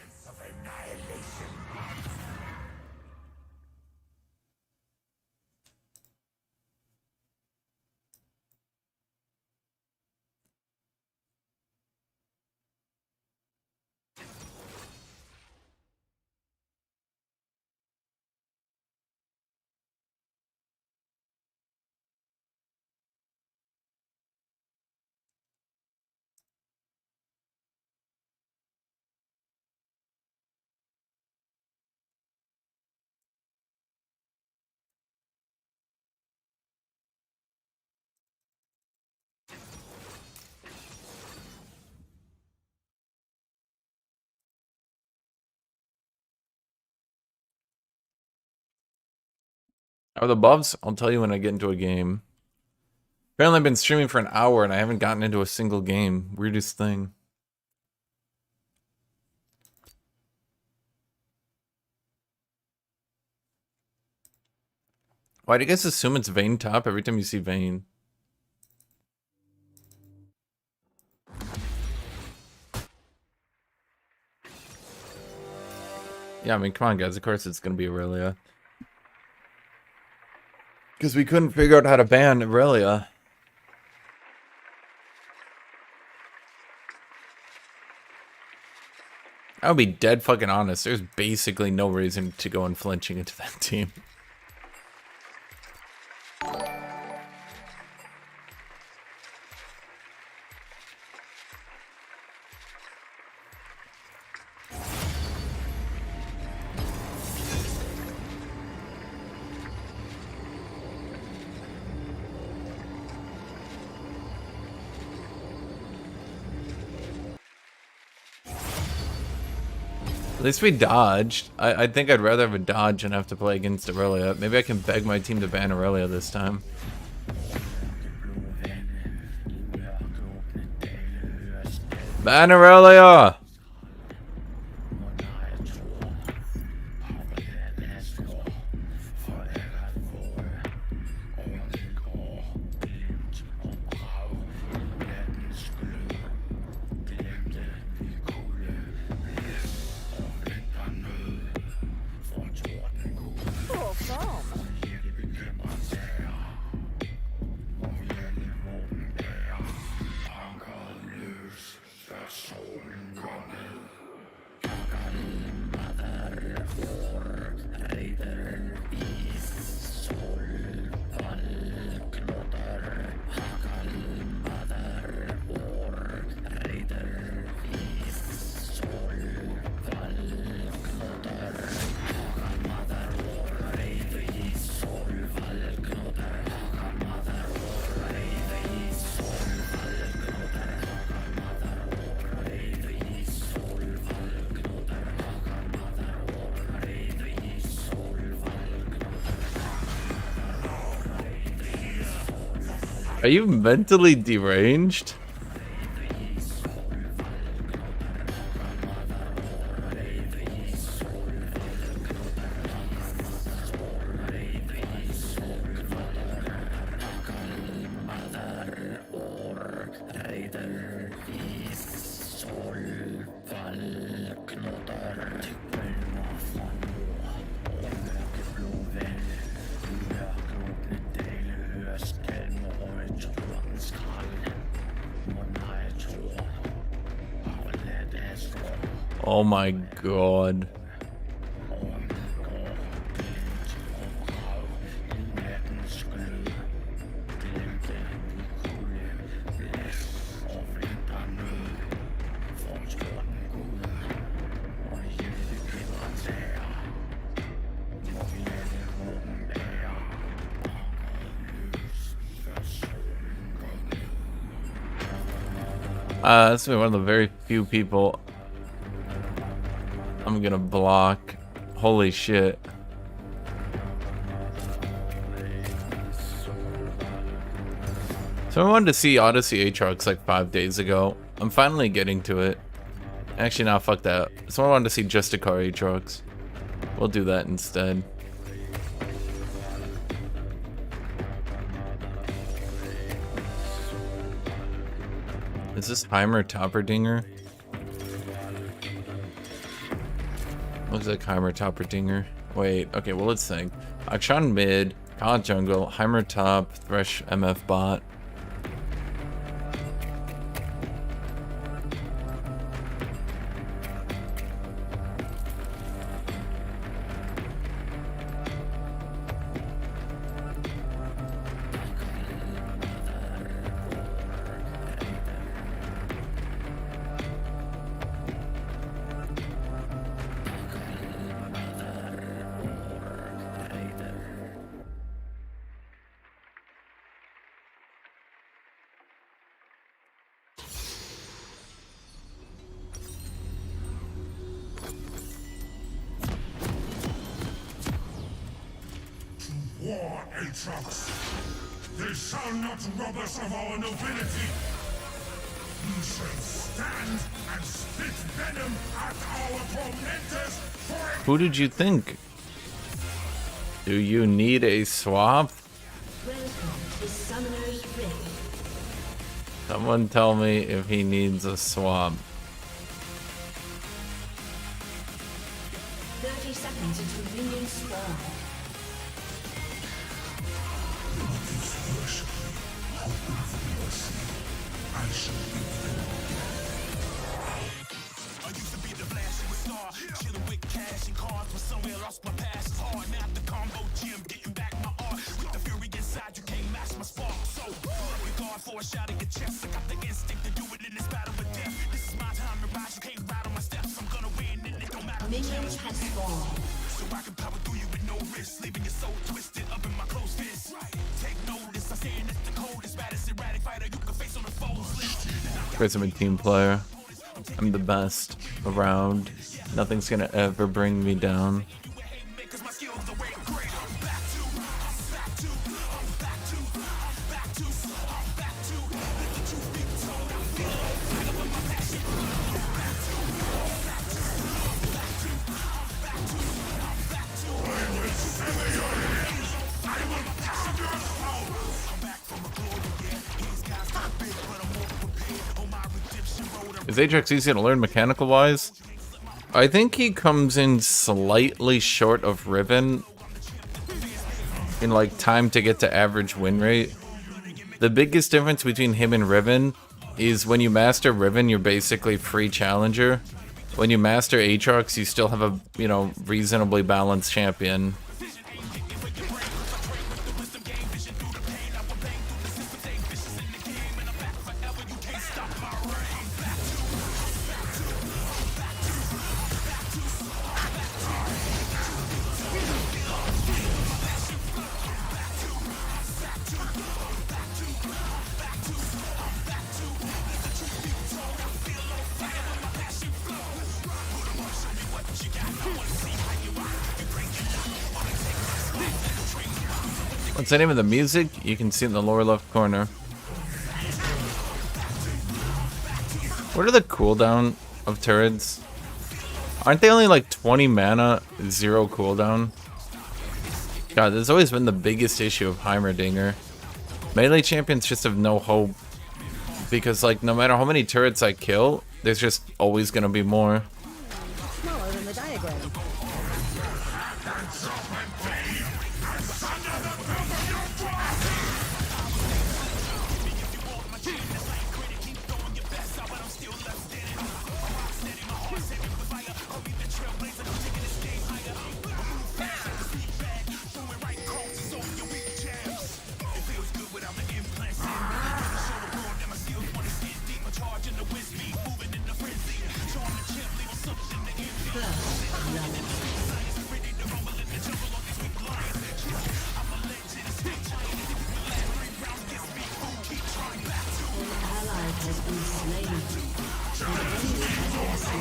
How are the buffs? I'll tell you when I get into a game. Apparently I've been streaming for an hour and I haven't gotten into a single game. Weirdest thing. Why do you guys assume it's Vayne top every time you see Vayne? Yeah, I mean, come on, guys. Of course it's going to be Aurelia. Because we couldn't figure out how to ban Aurelia. I would be dead fucking honest. There's basically no reason to go unflinching into that team. At least we dodged. I think I'd rather have a dodge than have to play against Aurelia. Maybe I can beg my team to ban Aurelia this time. Ban Aurelia! Are you mentally deranged? Oh my god. This is one of the very few people I'm gonna block. Holy shit. So I wanted to see Odyssey AATROX like 5 days ago. I'm finally getting to it. Actually, nah, fuck that. Someone wanted to see Justicar AATROX. We'll do that instead. Is this Heimer Topperdinger? Looks like Heimer Topperdinger. Wait, okay, well let's think. Akshan mid, God jungle, Heimer top, Thresh MF bot. War, AATROX! They shall not rob us of our nobility! We shall stand and spit venom at our tormentors forever! Who did you think? Do you need a swap? Welcome to Summoner's Rift. Someone tell me if he needs a swap. 30 seconds until minions spawn. Minions has spawned. So I can power through you with no risk, leaving your soul twisted up in my close fist. Take notice, I'm saying it's the coldest, baddest erratic fighter you can face on the foes list. Because I'm a team player. I'm the best around. Nothing's gonna ever bring me down. Is AATROX easy to learn mechanical wise? I think he comes in slightly short of Riven in like time to get to average win rate. The biggest difference between him and Riven is when you master Riven, you're basically free challenger. when you master Aatrox, you still have a, you know, reasonably balanced champion. What's the name of the music? You can see it in the lower left corner. What are the cooldown of turrets? Aren't they only like 20 mana, 0 cooldown? God, this has always been the biggest issue of Heimerdinger. Melee champions just have no hope. Because like no matter how many turrets I kill, there's just always gonna be more. Smaller than the diagram.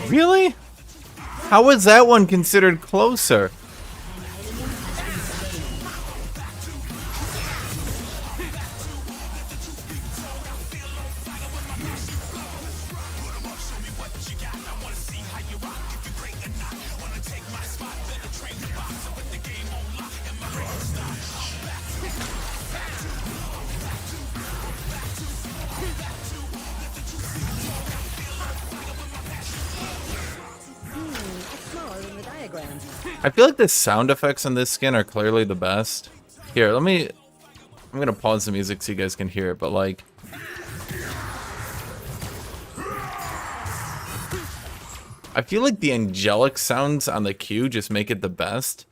Really? How was that one considered closer? I feel like the sound effects on this skin are clearly the best. Here, I'm gonna pause the music so you guys can hear it, but like... I feel like the angelic sounds on the Q just make it the best.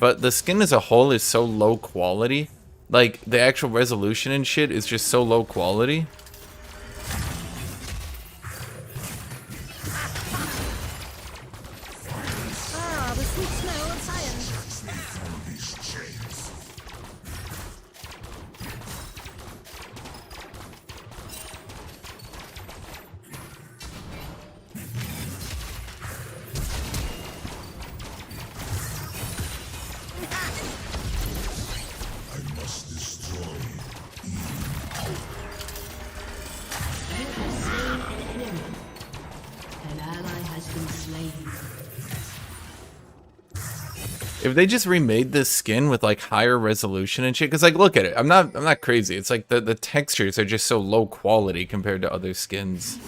But the skin as a whole is so low quality. Like, the actual resolution and shit is just so low quality. If they just remade this skin with like higher resolution and shit, because like look at it, I'm not crazy. It's like the textures are just so low quality compared to other skins.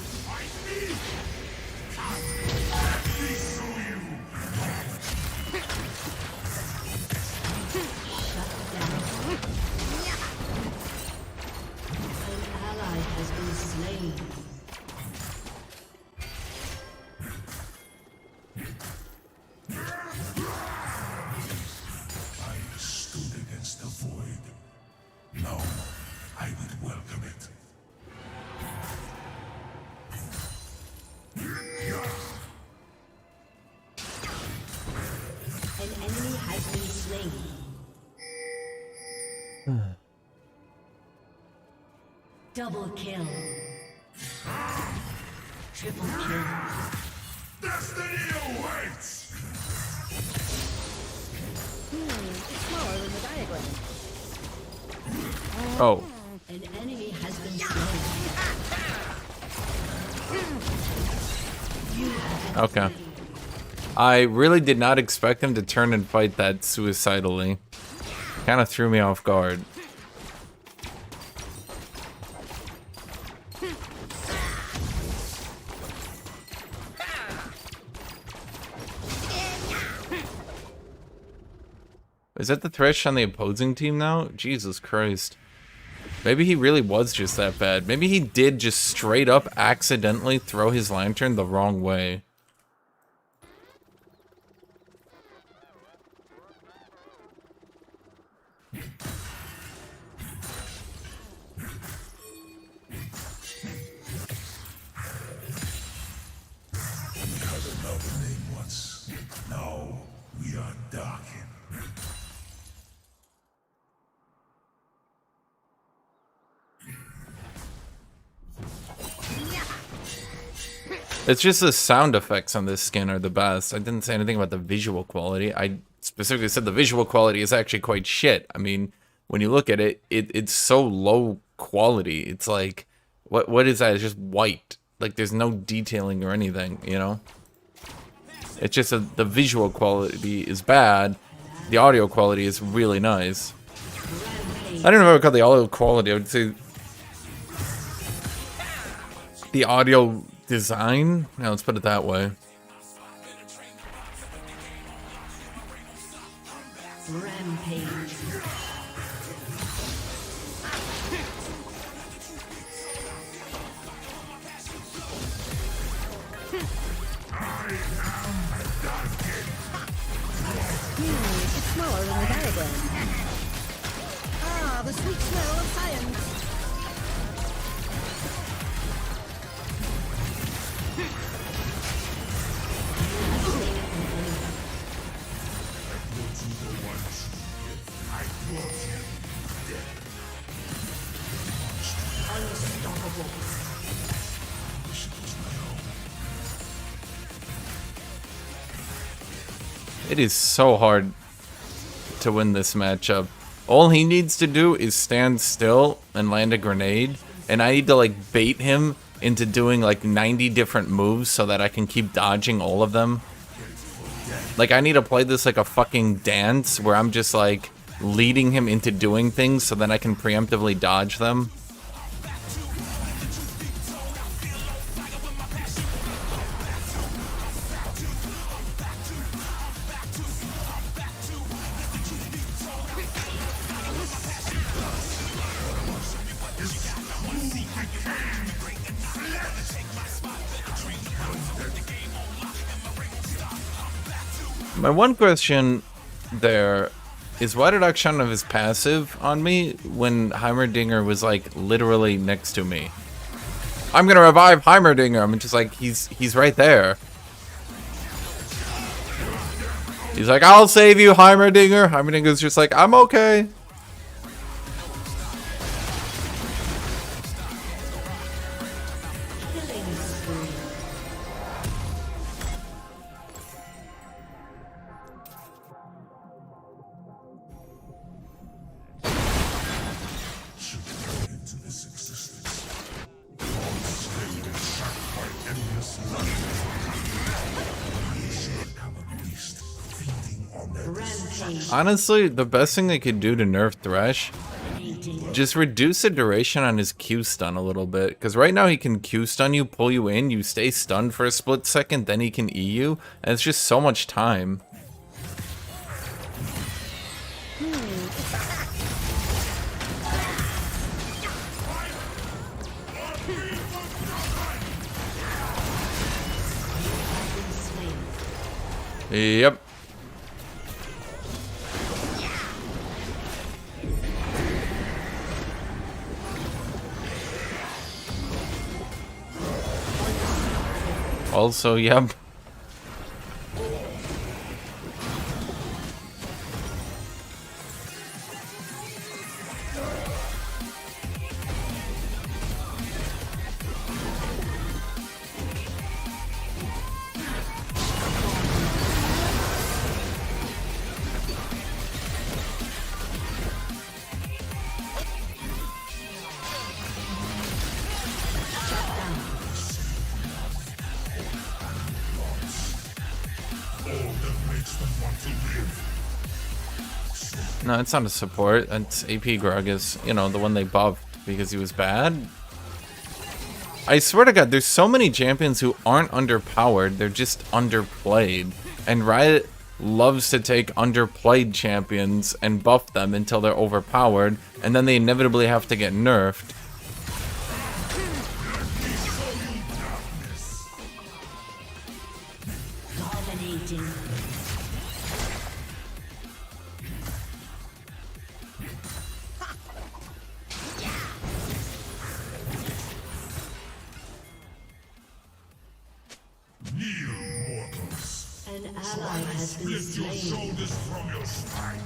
Double kill. Triple kill. Destiny awaits! It's smaller than the diagram. Oh. An enemy has been slain. Okay. I really did not expect him to turn and fight that suicidally. Kind of threw me off guard. Is that the Thresh on the opposing team now? Jesus Christ. Maybe he really was just that bad. Maybe he did just straight up accidentally throw his lantern the wrong way. The flame once. Now we are darkened. It's just the sound effects on this skin are the best. I didn't say anything about the visual quality. I specifically said the visual quality is actually quite shit. I mean, when you look at it, it's so low quality. It's like, what is that? It's just white. Like, there's no detailing or anything, you know? It's just the visual quality is bad. The audio quality is really nice. I don't know if I would call the audio quality. I would say the audio design? Yeah, let's put it that way. Rampage. It's smaller than the diagram. Ah, the sweet smell of science. It is so hard to win this matchup. All he needs to do is stand still and land a grenade, and I need to like bait him into doing like 90 different moves so that I can keep dodging all of them. Like, I need to play this like a fucking dance where I'm just like leading him into doing things so then I can preemptively dodge them. My one question there is, why did Akshan have his passive on me when Heimerdinger was like literally next to me? I'm gonna revive Heimerdinger. I'm just like, he's right there. He's like, I'll save you, Heimerdinger. Heimerdinger's just like, I'm okay. Into this existence. All slain and trapped by endless life. We should become a beast, feeding on their Rampage. Honestly, the best thing they could do to nerf Thresh, just reduce the duration on his Q stun a little bit. Because right now he can Q stun you, pull you in, you stay stunned for a split second, then he can E you. And it's just so much time. Yep. Also, yep. No, it's not a support. It's AP Gragas, you know, the one they buffed because he was bad. I swear to God, there's so many champions who aren't underpowered, they're just underplayed. And Riot loves to take underplayed champions and buff them until they're overpowered, and then they inevitably have to get nerfed. Dominating. kneel, ally has been Split your slain. shoulders from your spine.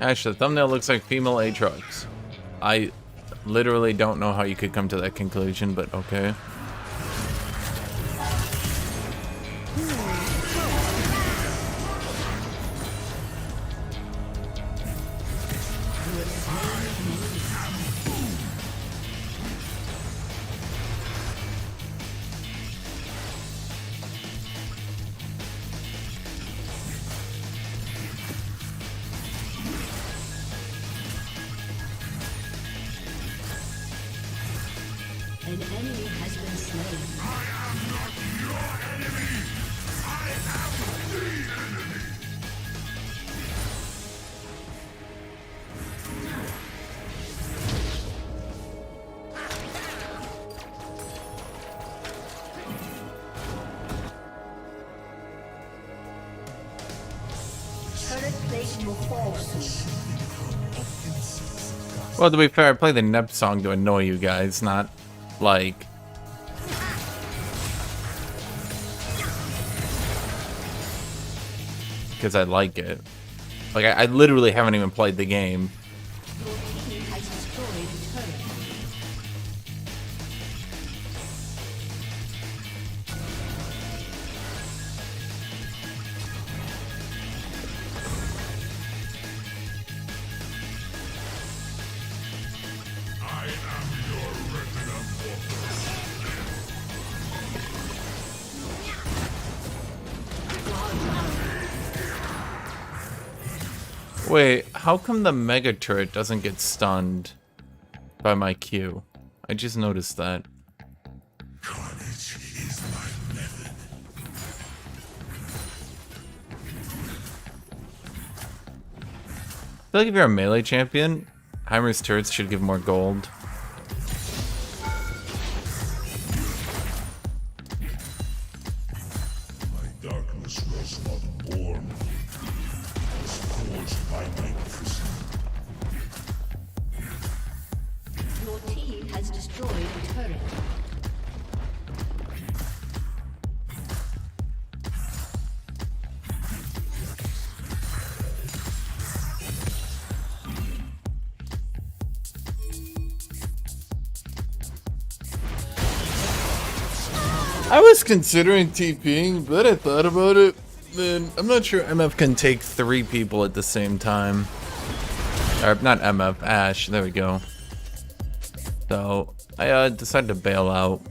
Actually, the thumbnail looks like female Aatrox. I literally don't know how you could come to that conclusion, but okay. An enemy has been slain. Turret plate will fall soon. Well, to be fair, I play the Nep song to annoy you guys, not like... because I like it. Like, I literally haven't even played the game. Your team has destroyed a turret. I am your retina Wait, how come the Mega Turret doesn't get stunned by my Q? I just noticed that. Carnage is my method. I feel like if you're a melee champion, Heimer's turrets should give more gold. My darkness was not born. It was forged by magnificence. Your team has destroyed a turret. I was considering TPing, but I thought about it. Then I'm not sure MF can take 3 people at the same time. Or not MF, Ash. There we go. So I decided to bail out.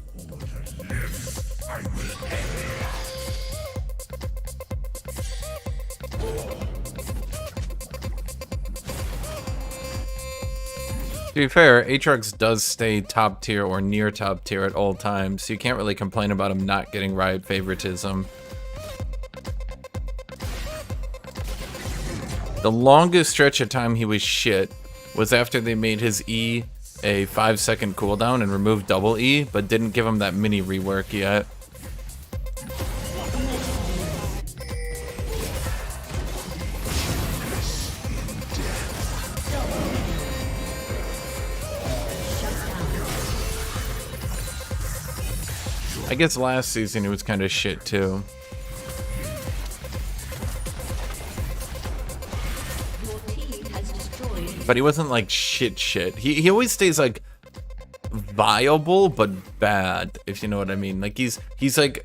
To be fair, Aatrox does stay top tier or near top tier at all times, so you can't really complain about him not getting Riot favoritism. The longest stretch of time he was shit was after they made his E a 5-second cooldown and removed double E, but didn't give him that mini rework yet. I guess last season it was kind of shit too. Your team has destroyed. But he wasn't like shit. He always stays like viable but bad, if you know what I mean. Like he's like,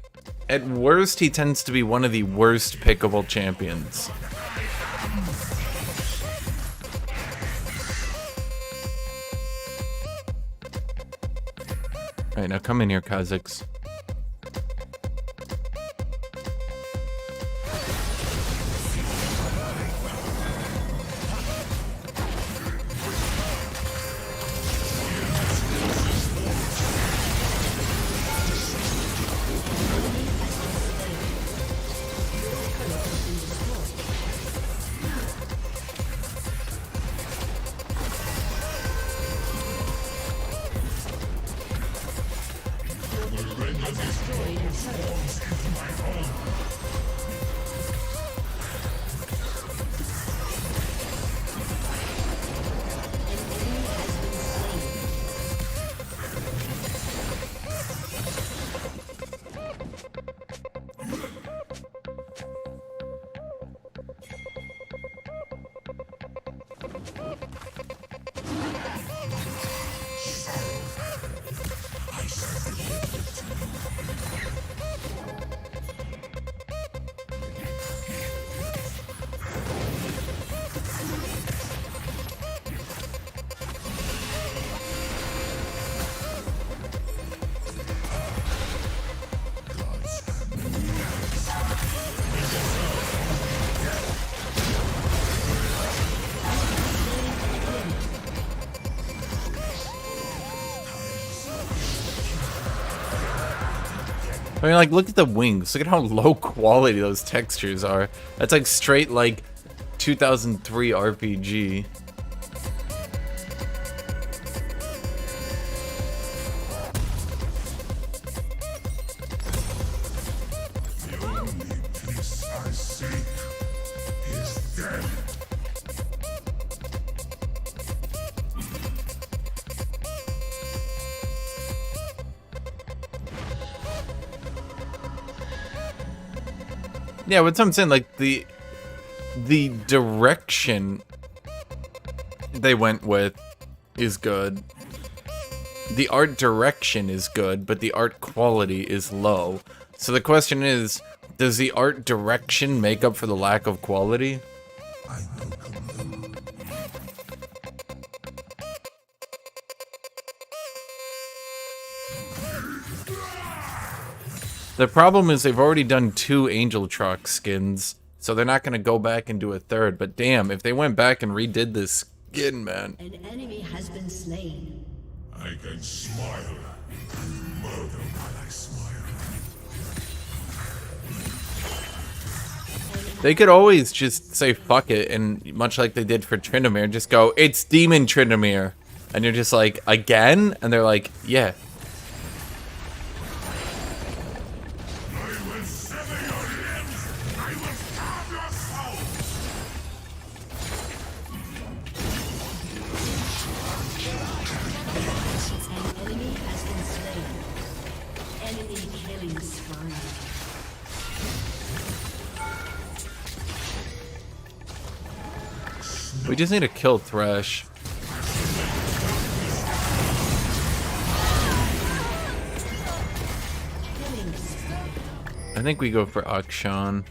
at worst he tends to be one of the worst pickable champions. Alright, now come in here, Kazakhs. I mean, like, look at the wings. Look at how low quality those textures are. That's like straight, like, 2003 RPG. The only peace I seek is death. Yeah, but I'm saying, like, the direction they went with is good. The art direction is good, but the art quality is low. So the question is, does the art direction make up for the lack of quality? I welcome them. The problem is they've already done 2 AATROX skins, so they're not going to go back and do a third. But damn, if they went back and redid this skin, man. An enemy has been slain. I can smile. Murder while I smile. They could always just say fuck it, and much like they did for Tryndamere, just go, it's Demon Tryndamere. And you're just like, again? And they're like, yeah. I will sever your limbs. I will carve your soul. An enemy has been slain. Enemy killing spree. We just need to kill Thresh. Killing spree. I think we go for Akshan.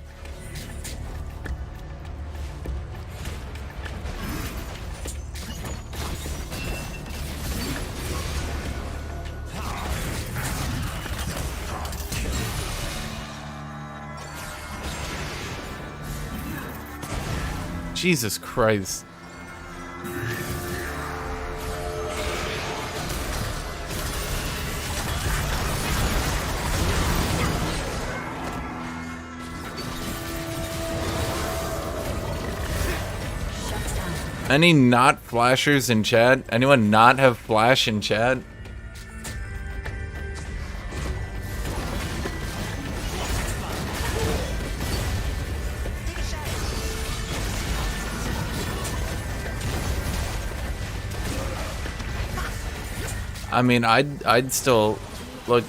Jesus Christ. Any not flashers in chat? Anyone not have flash in chat? I mean, I'd still look.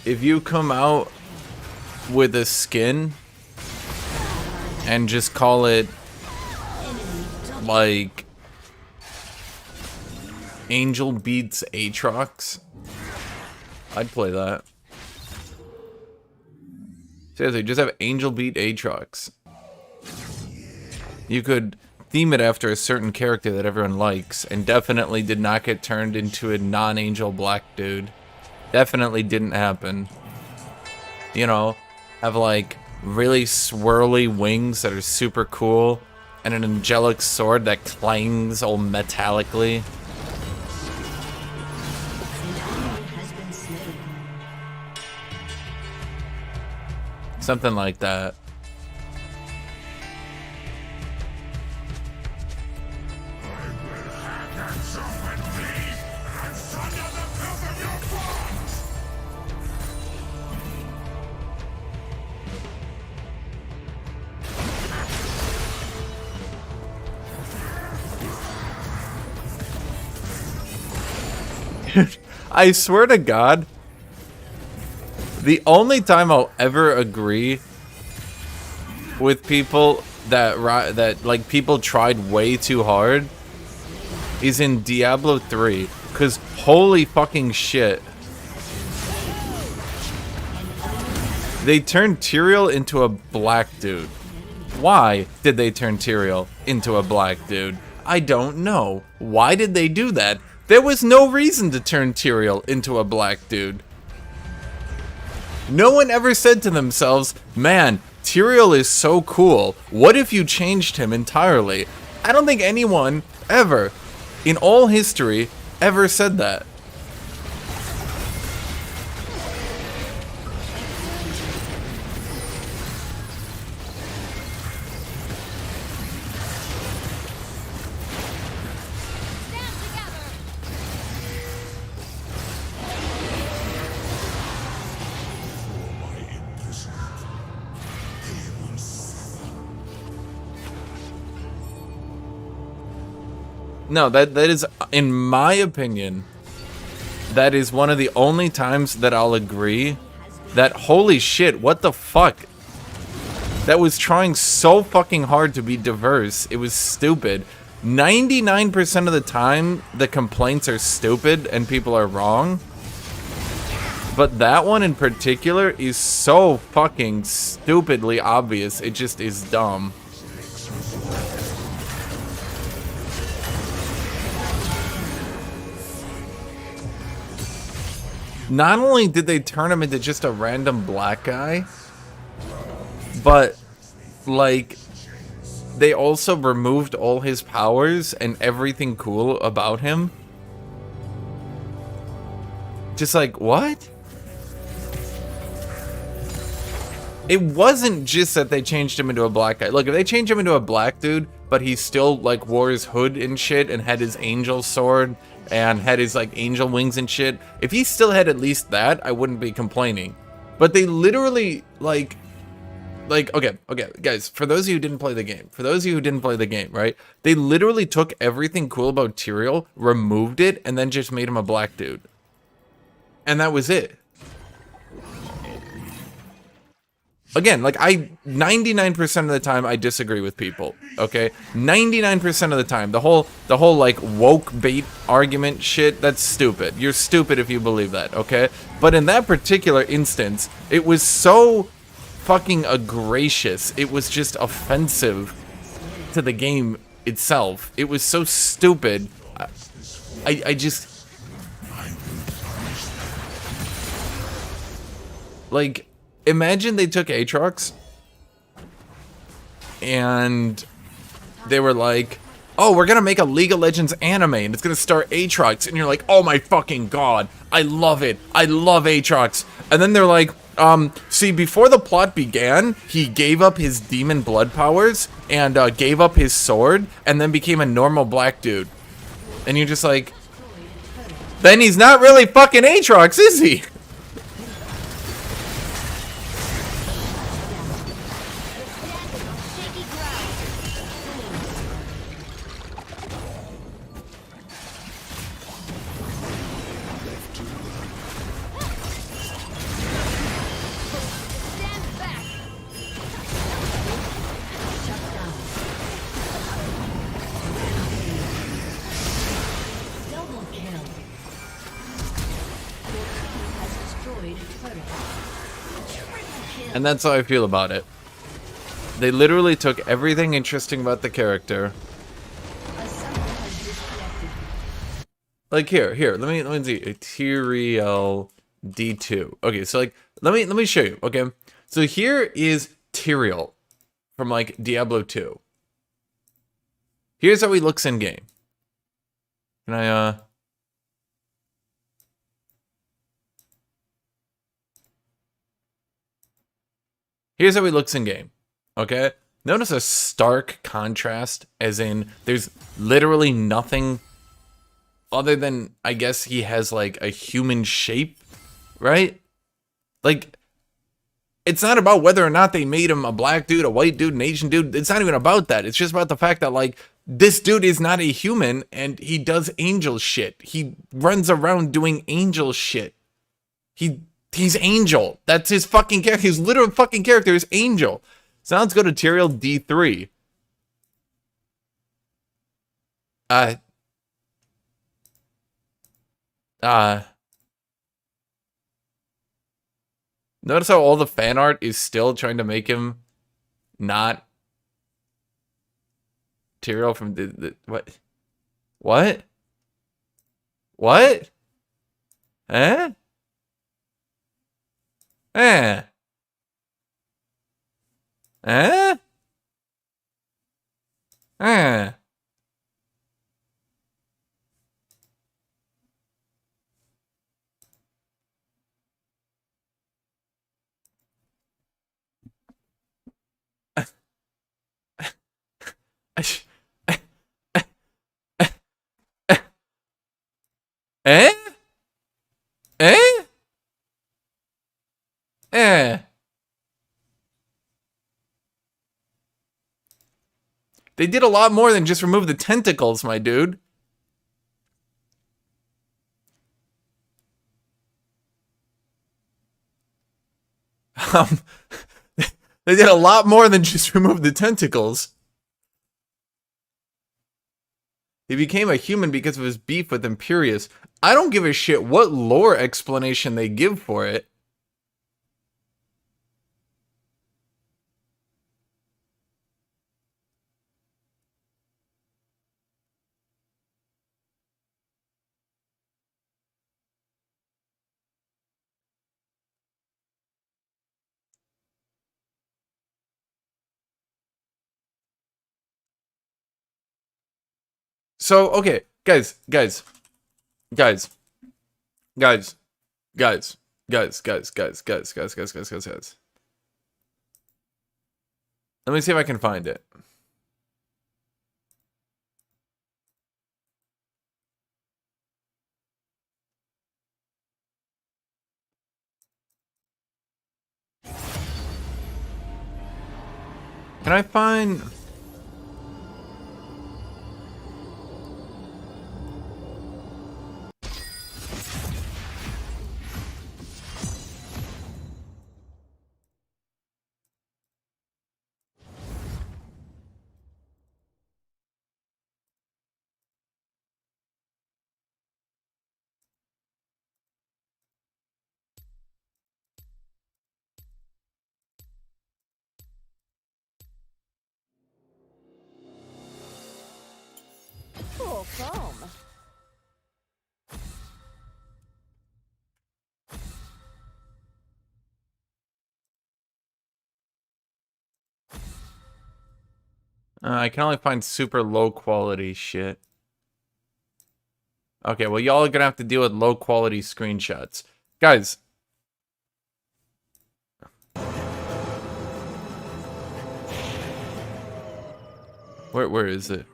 If you come out with a skin and just call it like Angel beats Aatrox, I'd play that. Seriously, just have Angel beat Aatrox. You could theme it after a certain character that everyone likes, and definitely did not get turned into a non-Angel black dude. Definitely didn't happen. You know, have like really swirly wings that are super cool, and an angelic sword that clangs all metallically. An enemy has been slain. Something like that. I swear to God, the only time I'll ever agree with people that like people tried way too hard is in Diablo 3, because holy fucking shit, they turned Tyrael into a black dude. Why did they turn Tyrael into a black dude? I don't know. Why did they do that? There was no reason to turn Tyrael into a black dude. No one ever said to themselves, man, Tyrael is so cool. What if you changed him entirely? I don't think anyone ever, in all history, ever said that. No, that is, in my opinion, that is one of the only times that I'll agree that, holy shit, what the fuck? That was trying so fucking hard to be diverse. It was stupid. 99% of the time, the complaints are stupid and people are wrong. But that one in particular is so fucking stupidly obvious. It just is dumb. Not only did they turn him into just a random black guy, but, like, they also removed all his powers and everything cool about him. Just like, what? It wasn't just that they changed him into a black guy. Look, if they changed him into a black dude, but he still, like, wore his hood and shit and had his angel sword and had his, like, angel wings and shit, if he still had at least that, I wouldn't be complaining. But they literally, like, okay, guys, for those of you who didn't play the game, right? They literally took everything cool about Tyrael, removed it, and then just made him a black dude. And that was it. Again, like, 99% of the time, I disagree with people, okay? 99% of the time, the whole, like, woke bait argument shit, that's stupid. You're stupid if you believe that, okay? But in that particular instance, it was so fucking egregious. It was just offensive to the game itself. It was so stupid. I just... Like... Imagine they took AATROX and they were like, oh, we're gonna make a League of Legends anime and it's gonna star AATROX, and you're like, oh my fucking god, I love it, I love AATROX. And then they're like, see, before the plot began, he gave up his demon blood powers and gave up his sword and then became a normal black dude. And you're just like, then he's not really fucking AATROX, is he? And that's how I feel about it. They literally took everything interesting about the character. Like here, let me see. Tyrael D2. Okay, so like let me show you, okay? So here is Tyrael from like Diablo 2. Here's how he looks in game. Can I Here's how he looks in game, okay? Notice a stark contrast, as in there's literally nothing other than, I guess he has like a human shape, right? Like, it's not about whether or not they made him a black dude, a white dude, an Asian dude. It's not even about that. It's just about the fact that, like, this dude is not a human and he does angel shit. He runs around doing angel shit. He's Angel. That's his fucking character. His literal fucking character is Angel. So now let's go to Tyrael D3. Notice how all the fan art is still trying to make him not Tyrael from the what? What? What? Eh? Eh? Eh? Eh? Eh? Eh? Eh? They did a lot more than just remove the tentacles, my dude. Um, they did a lot more than just remove the tentacles. He became a human because of his beef with Imperius. I don't give a shit what lore explanation they give for it. So, okay, guys. Guys. Let me see if I can find it. Can I find... Cool foam. I can only find super low quality shit. Okay, well, y'all are gonna have to deal with low quality screenshots. Guys. Where is it?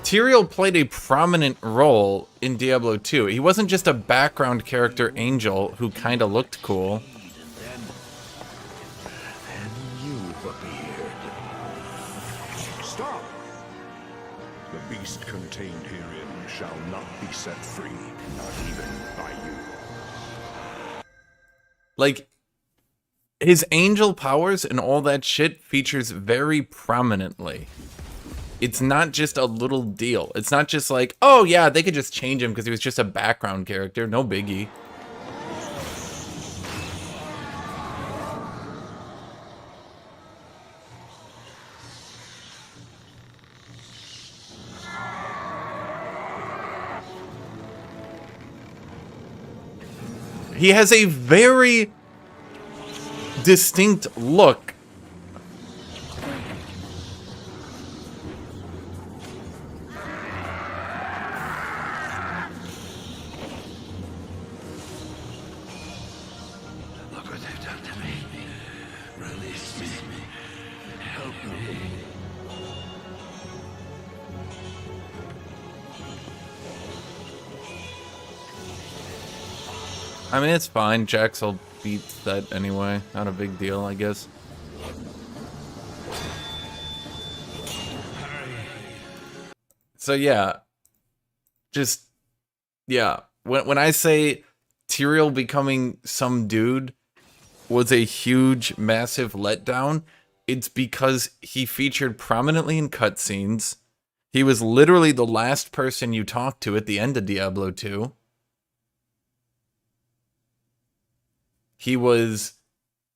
Tyrael played a prominent role in Diablo 2. He wasn't just a background character angel who kinda looked cool. Then you appeared. Stop! The beast contained herein shall not be set free, not even by you. Like, his angel powers and all that shit features very prominently. It's not just a little deal. It's not just like, oh yeah, they could just change him because he was just a background character. No biggie. He has a very distinct look. Look what they've done to me. Release me. Help me. I mean, it's fine. Jax will beat that anyway. Not a big deal, I guess. So yeah. Just, yeah. When I say Tyrael becoming some dude was a huge, massive letdown, it's because he featured prominently in cutscenes. He was literally the last person you talked to at the end of Diablo 2. He was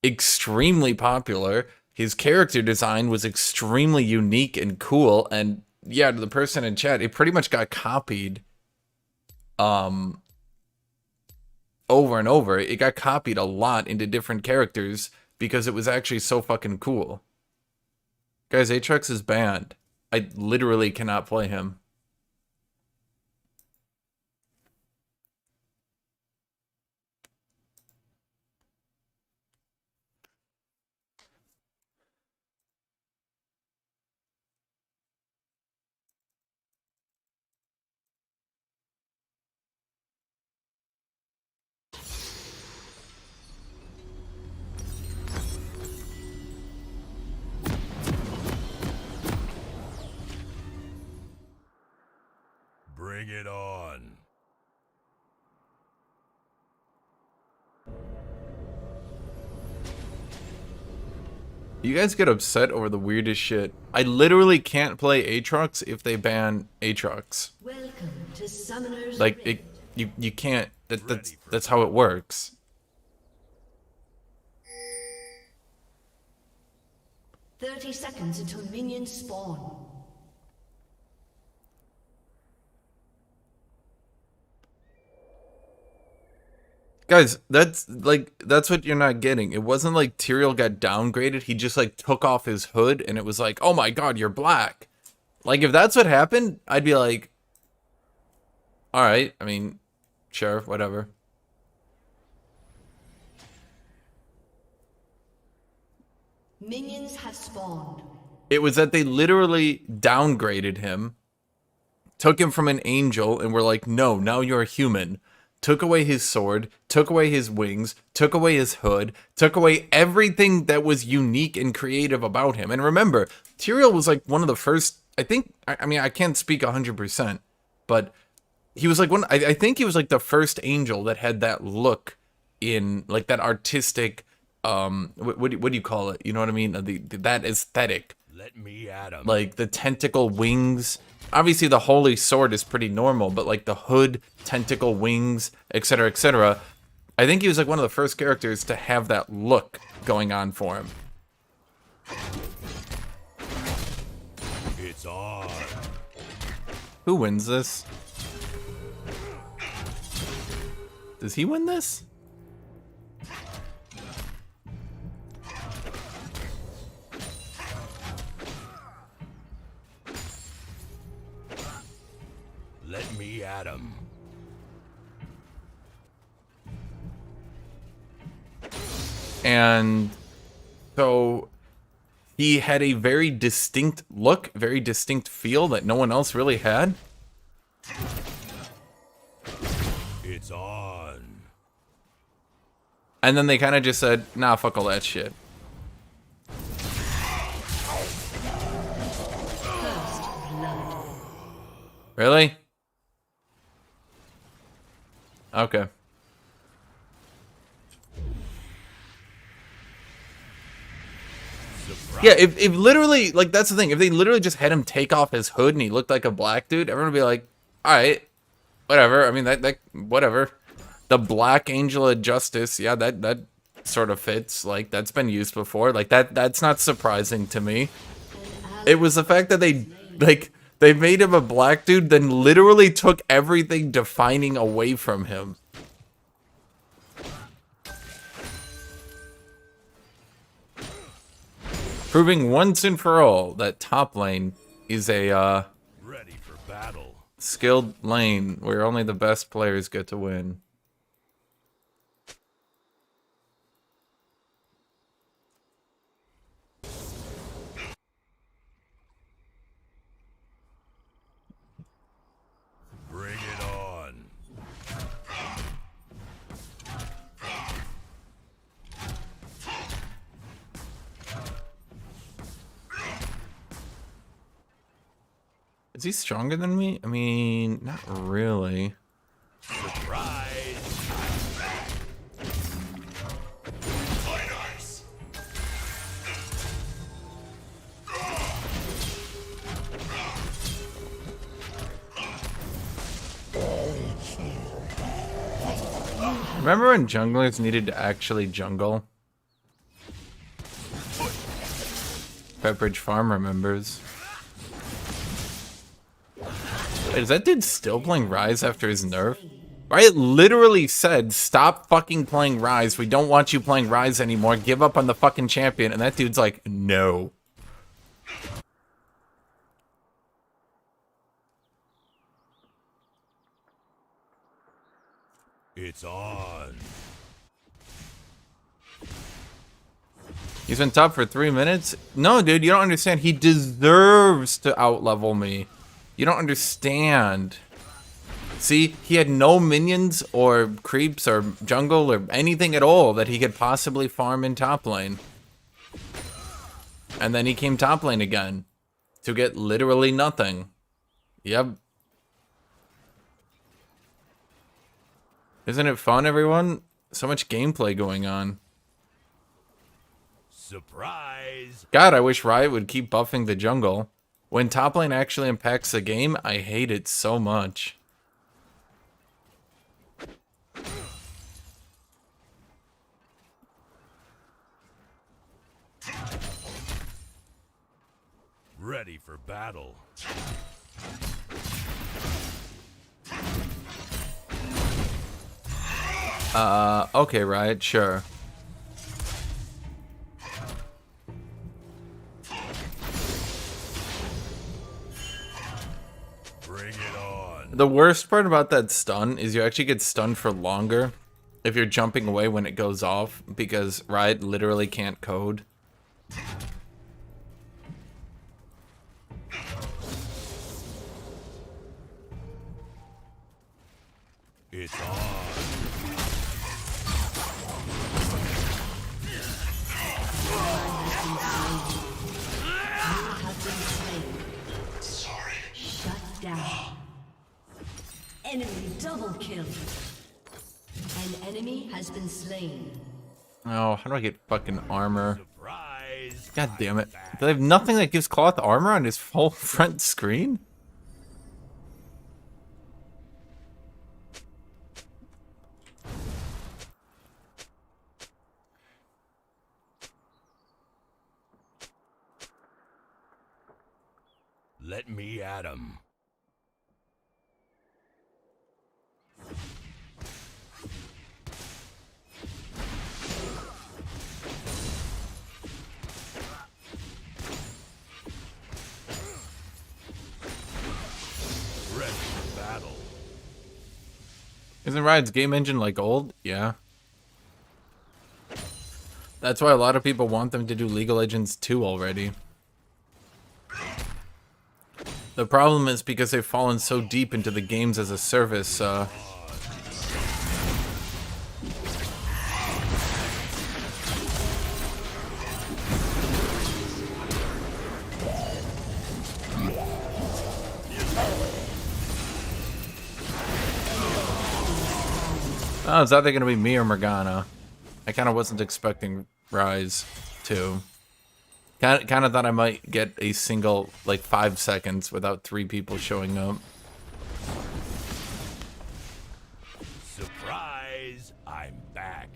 extremely popular. His character design was extremely unique and cool. And yeah, to the person in chat, it pretty much got copied over and over. It got copied a lot into different characters because it was actually so fucking cool. Guys, AATROX is banned. I literally cannot play him. Bring it on. You guys get upset over the weirdest shit. I literally can't play AATROX if they ban AATROX. Welcome to Summoner's Like Rift. you can't. That's how it works. 30 seconds until minions spawn. Guys, that's what you're not getting. It wasn't like Tyrael got downgraded. He just like took off his hood and it was like, "Oh my god, you're black." Like if that's what happened, I'd be like, "All right, I mean, sure, whatever." Minions have spawned. It was that they literally downgraded him, took him from an angel and were like, "No, now you're a human." Took away his sword, took away his wings, took away his hood, took away everything that was unique and creative about him. And remember, Tyrael was like one of the first, I mean, I can't speak 100%, but he was like I think he was like the first angel that had that look in, like that artistic, what do you call it? You know what I mean? That aesthetic. Let me at him. Like the tentacle wings. Obviously the holy sword is pretty normal, but like the hood, tentacle wings, etc., etc. I think he was like one of the first characters to have that look going on for him. It's on. Who wins this? Does he win this? Let me at him. And so he had a very distinct look, very distinct feel that no one else really had. It's on. And then they kind of just said, "Nah, fuck all that shit." Really? Okay. Surprise. Yeah, if literally, like, that's the thing. If they literally just had him take off his hood and he looked like a black dude, everyone would be like, "Alright, whatever." I mean, that whatever. The Black Angel of Justice, yeah, that sort of fits. Like, that's been used before. Like, that's not surprising to me. It was the fact that they made him a black dude, then literally took everything defining away from him. Proving once and for all that top lane is a Ready for battle. skilled lane where only the best players get to win. Bring it on. Is he stronger than me? I mean, not really. Surprise. Remember when junglers needed to actually jungle? Pepperidge Farm remembers. Wait, is that dude still playing Rise after his nerf? Riot literally said, "Stop fucking playing Rise. We don't want you playing Rise anymore. Give up on the fucking champion." And that dude's like, "No." It's on. He's been top for 3 minutes? No, dude, you don't understand. He deserves to outlevel me. You don't understand. See, he had no minions or creeps or jungle or anything at all that he could possibly farm in top lane. And then he came top lane again to get literally nothing. Yep. Isn't it fun, everyone? So much gameplay going on. Surprise! God, I wish Riot would keep buffing the jungle. When top lane actually impacts the game, I hate it so much. Ready for battle. Okay, Riot, sure. Bring it on. The worst part about that stun is you actually get stunned for longer if you're jumping away when it goes off, because Riot literally can't code. It's on. Shut down. Enemy double kill. An enemy has been slain. Oh, how do I get fucking armor? Surprise! God damn it. Do they have nothing that gives cloth armor on his whole front screen? Let me at him. Ready for battle. Isn't Riot's game engine like old? Yeah. That's why a lot of people want them to do League of Legends 2 already. The problem is because they've fallen so deep into the games as a service, oh, it's either gonna be me or Morgana. I kind of wasn't expecting Rise to. Kind of thought I might get a single, like, 5 seconds without 3 people showing up. Surprise! I'm back.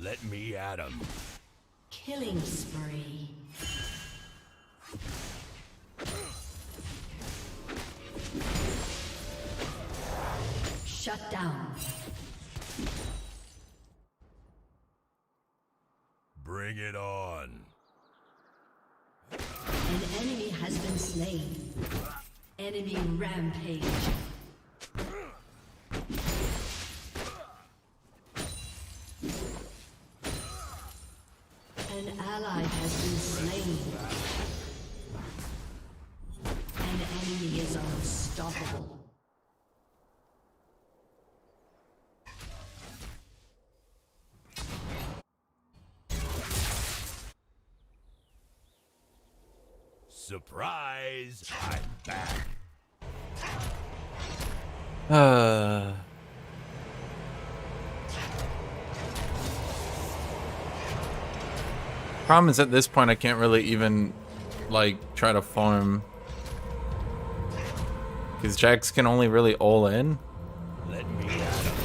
Let me at him. Killing spree. Shut down. Bring it on. An enemy has been slain. Enemy rampage. An ally has been slain. An enemy is unstoppable. Surprise! I'm back. Problem is, at this point, I can't really even, like, try to farm. Because Jax can only really all in. Let me at him.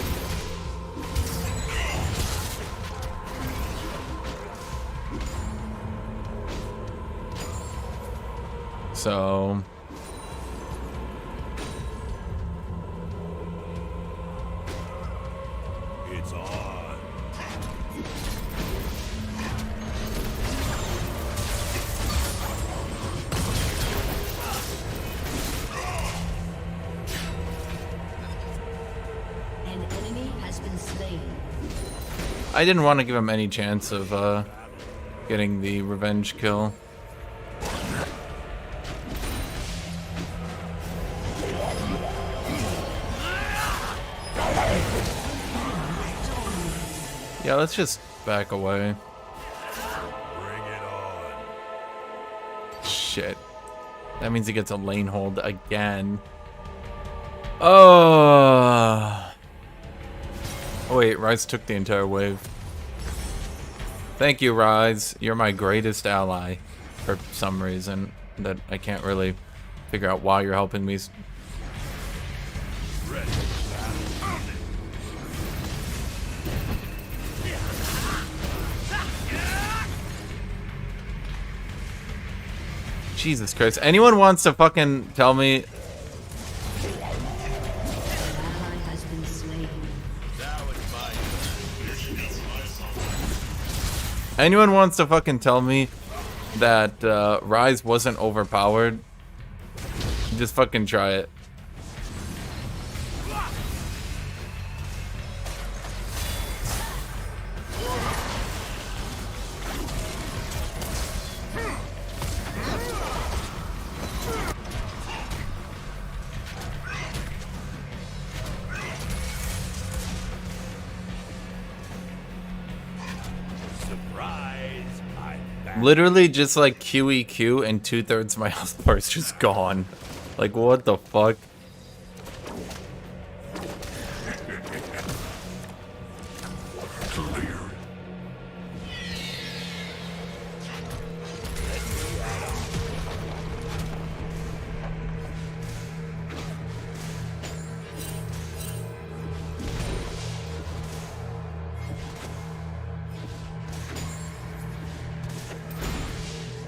So... It's on. An enemy has been slain. I didn't want to give him any chance of, getting the revenge kill. Yeah, let's just back away. shit. That means he gets a lane hold again. Oh. Oh wait, Rise took the entire wave. Thank you, Rise. You're my greatest ally for some reason that I can't really figure out why you're helping me. Jesus Christ. Anyone wants to fucking tell me? Ally has been slain. Anyone wants to fucking tell me that Rise wasn't overpowered? Just fucking try it. Surprise! I'm back. Literally just like QEQ and 2/3 my health bar is just gone. Like what the fuck?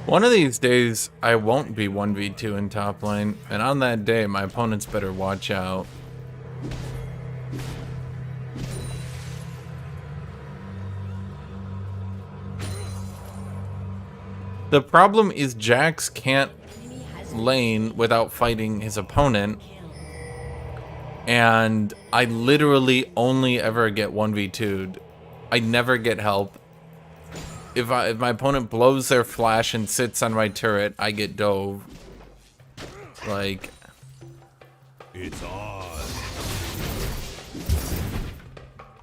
One of these days, I won't be 1v2 in top lane, and on that day, my opponents better watch out. The problem is Jax can't lane without fighting his opponent, and I literally only ever get 1v2'd. I never get help. If my opponent blows their flash and sits on my turret, I get dove. Like, It's on.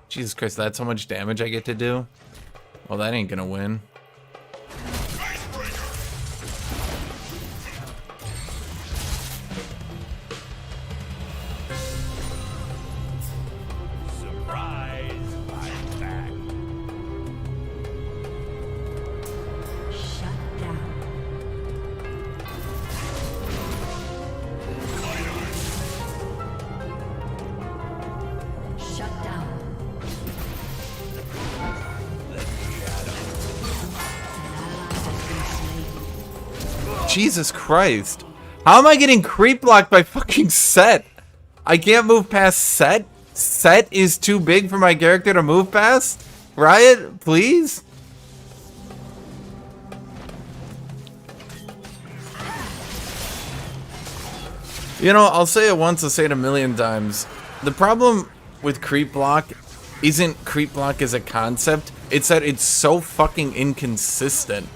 Jesus Christ, that's how much damage I get to do? Well, that ain't gonna win. Surprise! I'm back. Shut down. Shut down. Jesus Christ. How am I getting creep blocked by fucking Set? I can't move past Set? Set is too big for my character to move past? Riot, please? You know, I'll say it once, I'll say it a million times. The problem with creep block isn't creep block as a concept, it's that it's so fucking inconsistent.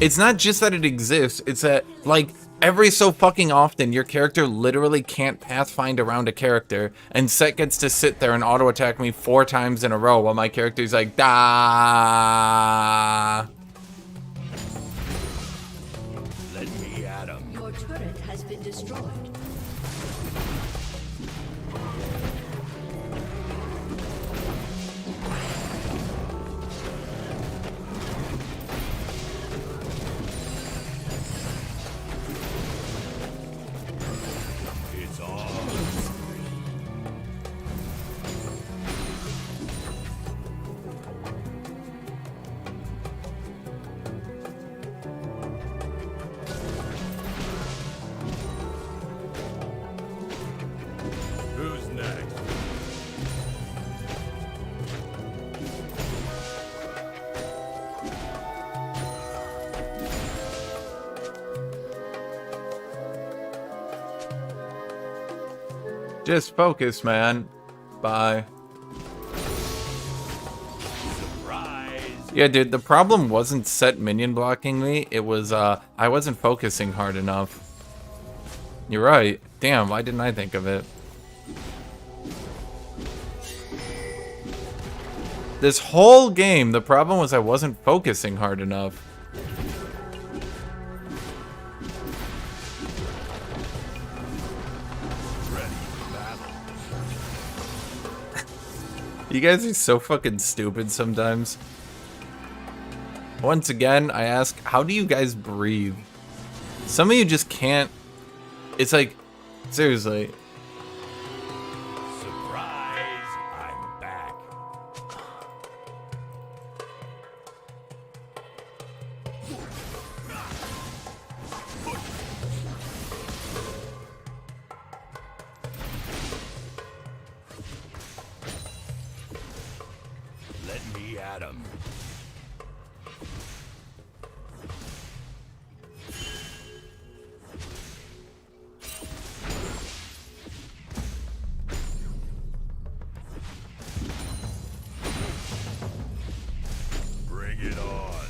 It's not just that it exists, it's that, like, every so fucking often, your character literally can't pathfind around a character, and Set gets to sit there and auto-attack me 4 times in a row while my character's like, da. Let me at 'em. Your turret has been destroyed. It's on. Who's next? Just focus, man. Bye. Surprise! Yeah, dude, the problem wasn't Set minion blocking me. It was, I wasn't focusing hard enough. You're right. Damn, why didn't I think of it? This whole game, the problem was I wasn't focusing hard enough. You guys are so fucking stupid sometimes. Once again, I ask, how do you guys breathe? Some of you just can't. It's like, seriously. Surprise! I'm back. Let me at 'em. Bring it on.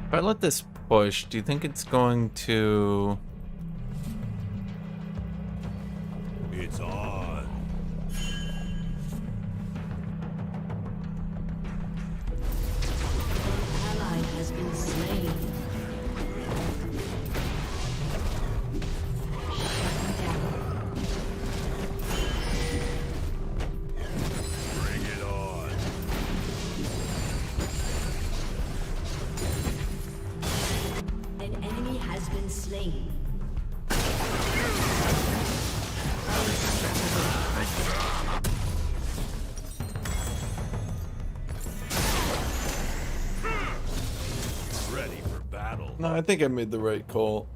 If I let this push, do you think it's going to... It's on. Ally has been slain. Shut down. Bring it on. An enemy has been slain. Ready for battle. No, I think I made the right call.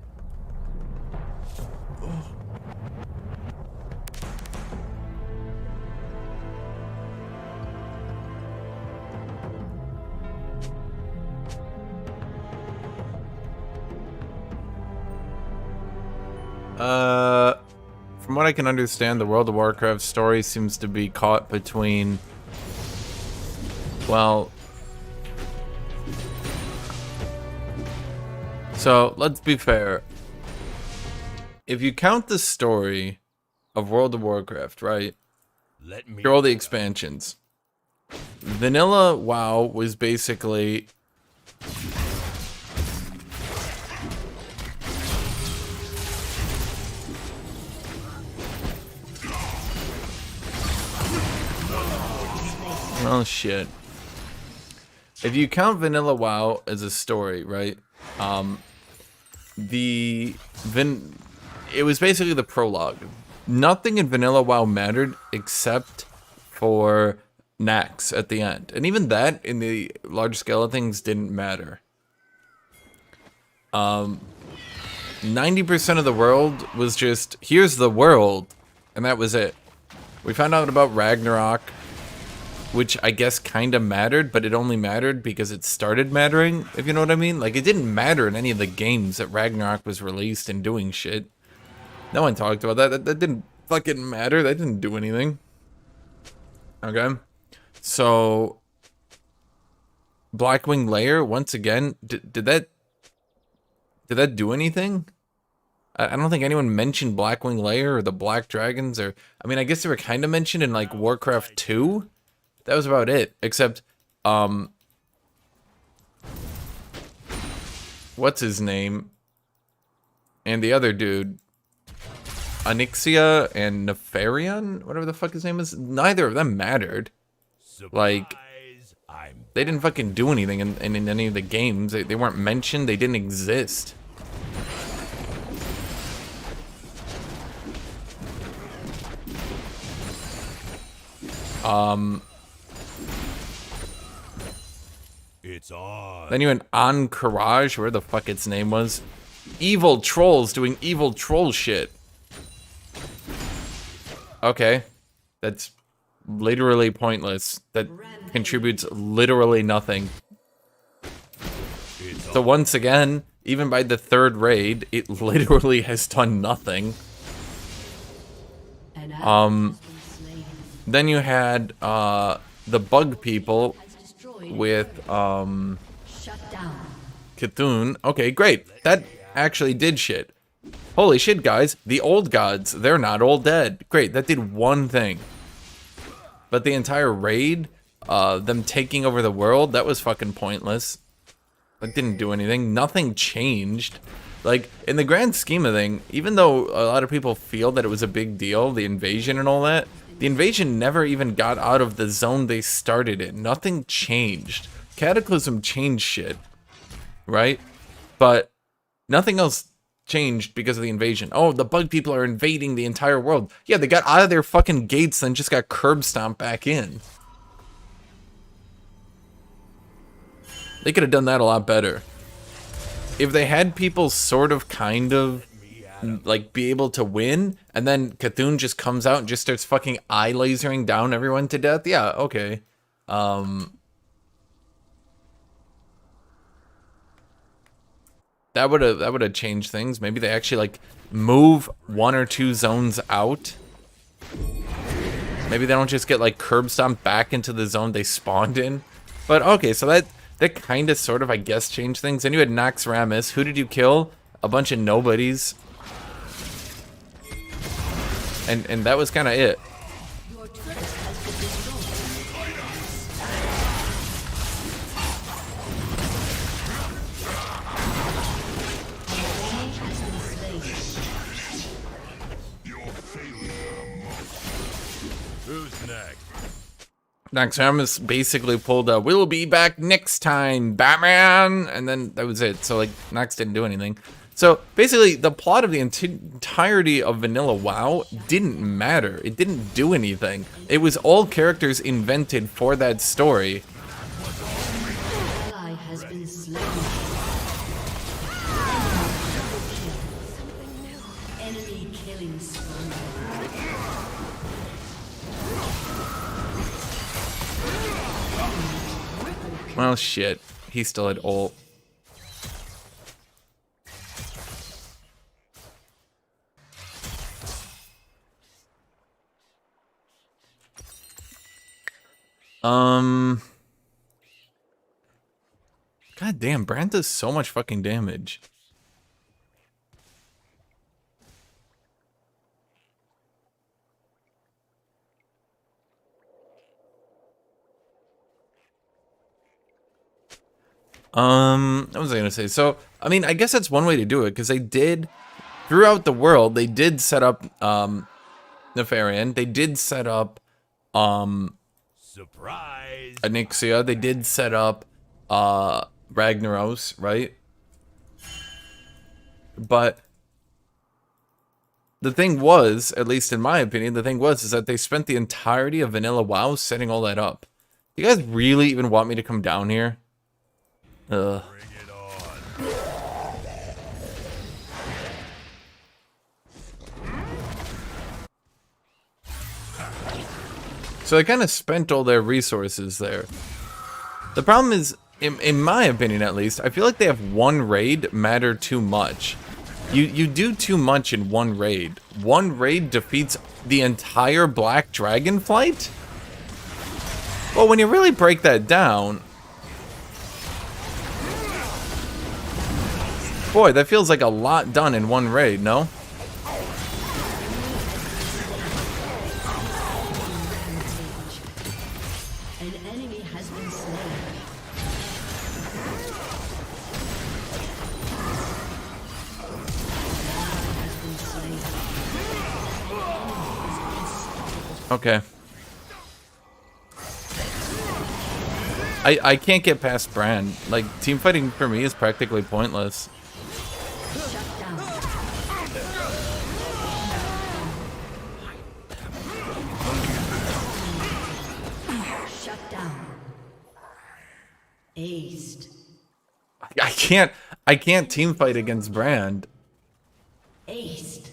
From what I can understand, the World of Warcraft story seems to be caught between, well, so let's be fair. If you count the story of World of Warcraft, right? Let me. Here are all the expansions. Vanilla WoW was basically oh shit. If you count Vanilla WoW as a story, right? It was basically the prologue. Nothing in Vanilla WoW mattered except for Nax at the end. And even that, in the large scale of things, didn't matter. 90% of the world was just, here's the world, and that was it. We found out about Ragnarok, which I guess kind of mattered, but it only mattered because it started mattering, if you know what I mean. Like, it didn't matter in any of the games that Ragnarok was released and doing shit. No one talked about that. That didn't fucking matter. That didn't do anything. Okay? So, Blackwing Lair, once again, did that do anything? I don't think anyone mentioned Blackwing Lair or the Black Dragons, or, I mean, I guess they were kind of mentioned in, like, Warcraft 2. That was about it, except, what's his name? And the other dude, Onyxia and Nefarian, whatever the fuck his name is, neither of them mattered. Like, Surprise! I'm they didn't fucking do anything in any of the games. They weren't mentioned, they didn't exist. It's on. Then you went on Courage, where the fuck its name was. Evil trolls doing evil troll shit. Okay. That's literally pointless. That contributes literally nothing. It's So on. once again, even by the third raid, it literally has done nothing. An ally has been slain. Then you had the bug people Has destroyed. with Shut down. Cthulhu. Okay, great. That actually did shit. Holy shit, guys. The old gods, they're not all dead. Great, that did one thing. But the entire raid, them taking over the world, that was fucking pointless. That didn't do anything. Nothing changed. Like, in the grand scheme of things, even though a lot of people feel that it was a big deal, the invasion and all that, the invasion never even got out of the zone they started in. Nothing changed. Cataclysm changed shit, right? But nothing else changed because of the invasion. Oh, the bug people are invading the entire world. Yeah, they got out of their fucking gates and just got curb stomped back in. They could have done that a lot better. If they had people sort of, kind of, like, be able to win, and then Cthulhu just comes out and just starts fucking eye lasering down everyone to death, yeah, okay. That would have changed things. Maybe they actually, like, move 1 or 2 zones out. Maybe they don't just get, like, curb stomped back into the zone they spawned in. But okay, so that kind of, sort of, I guess, changed things. Then you had Nox Ramus. Who did you kill? A bunch of nobodies. And that was kind of it. Your turret has been destroyed. An enemy has been slain. Who's next? Nox Ramus basically pulled a "we'll be back next time, Batman," and then that was it. So, like, Nox didn't do anything. So basically, the plot of the entirety of Vanilla WoW didn't matter. It didn't do anything. It was all characters invented for that story. Ally has been slain. Enemy killing spree. Well, shit. He still had ult. God damn, Brand does so much fucking damage. What was I gonna say? So, I mean, I guess that's one way to do it, because they did, throughout the world, they did set up, Nefarian. They did set up, Surprise! Onyxia. They did set up, Ragnaros, right? But the thing was, at least in my opinion, the thing was, is that they spent the entirety of Vanilla WoW setting all that up. You guys really even want me to come down here? Ugh. Bring it on. So they kind of spent all their resources there. The problem is, in my opinion at least, I feel like they have one raid matter too much. You do too much in one raid. One raid defeats the entire Black Dragon flight? Well, when you really break that down... Boy, that feels like a lot done in one raid, no? An enemy has been slain. Has been slain. Okay. I can't get past Brand. Like, team fighting for me is practically pointless. Shut down. Shut down. Aced. I can't team fight against Brand. Aced.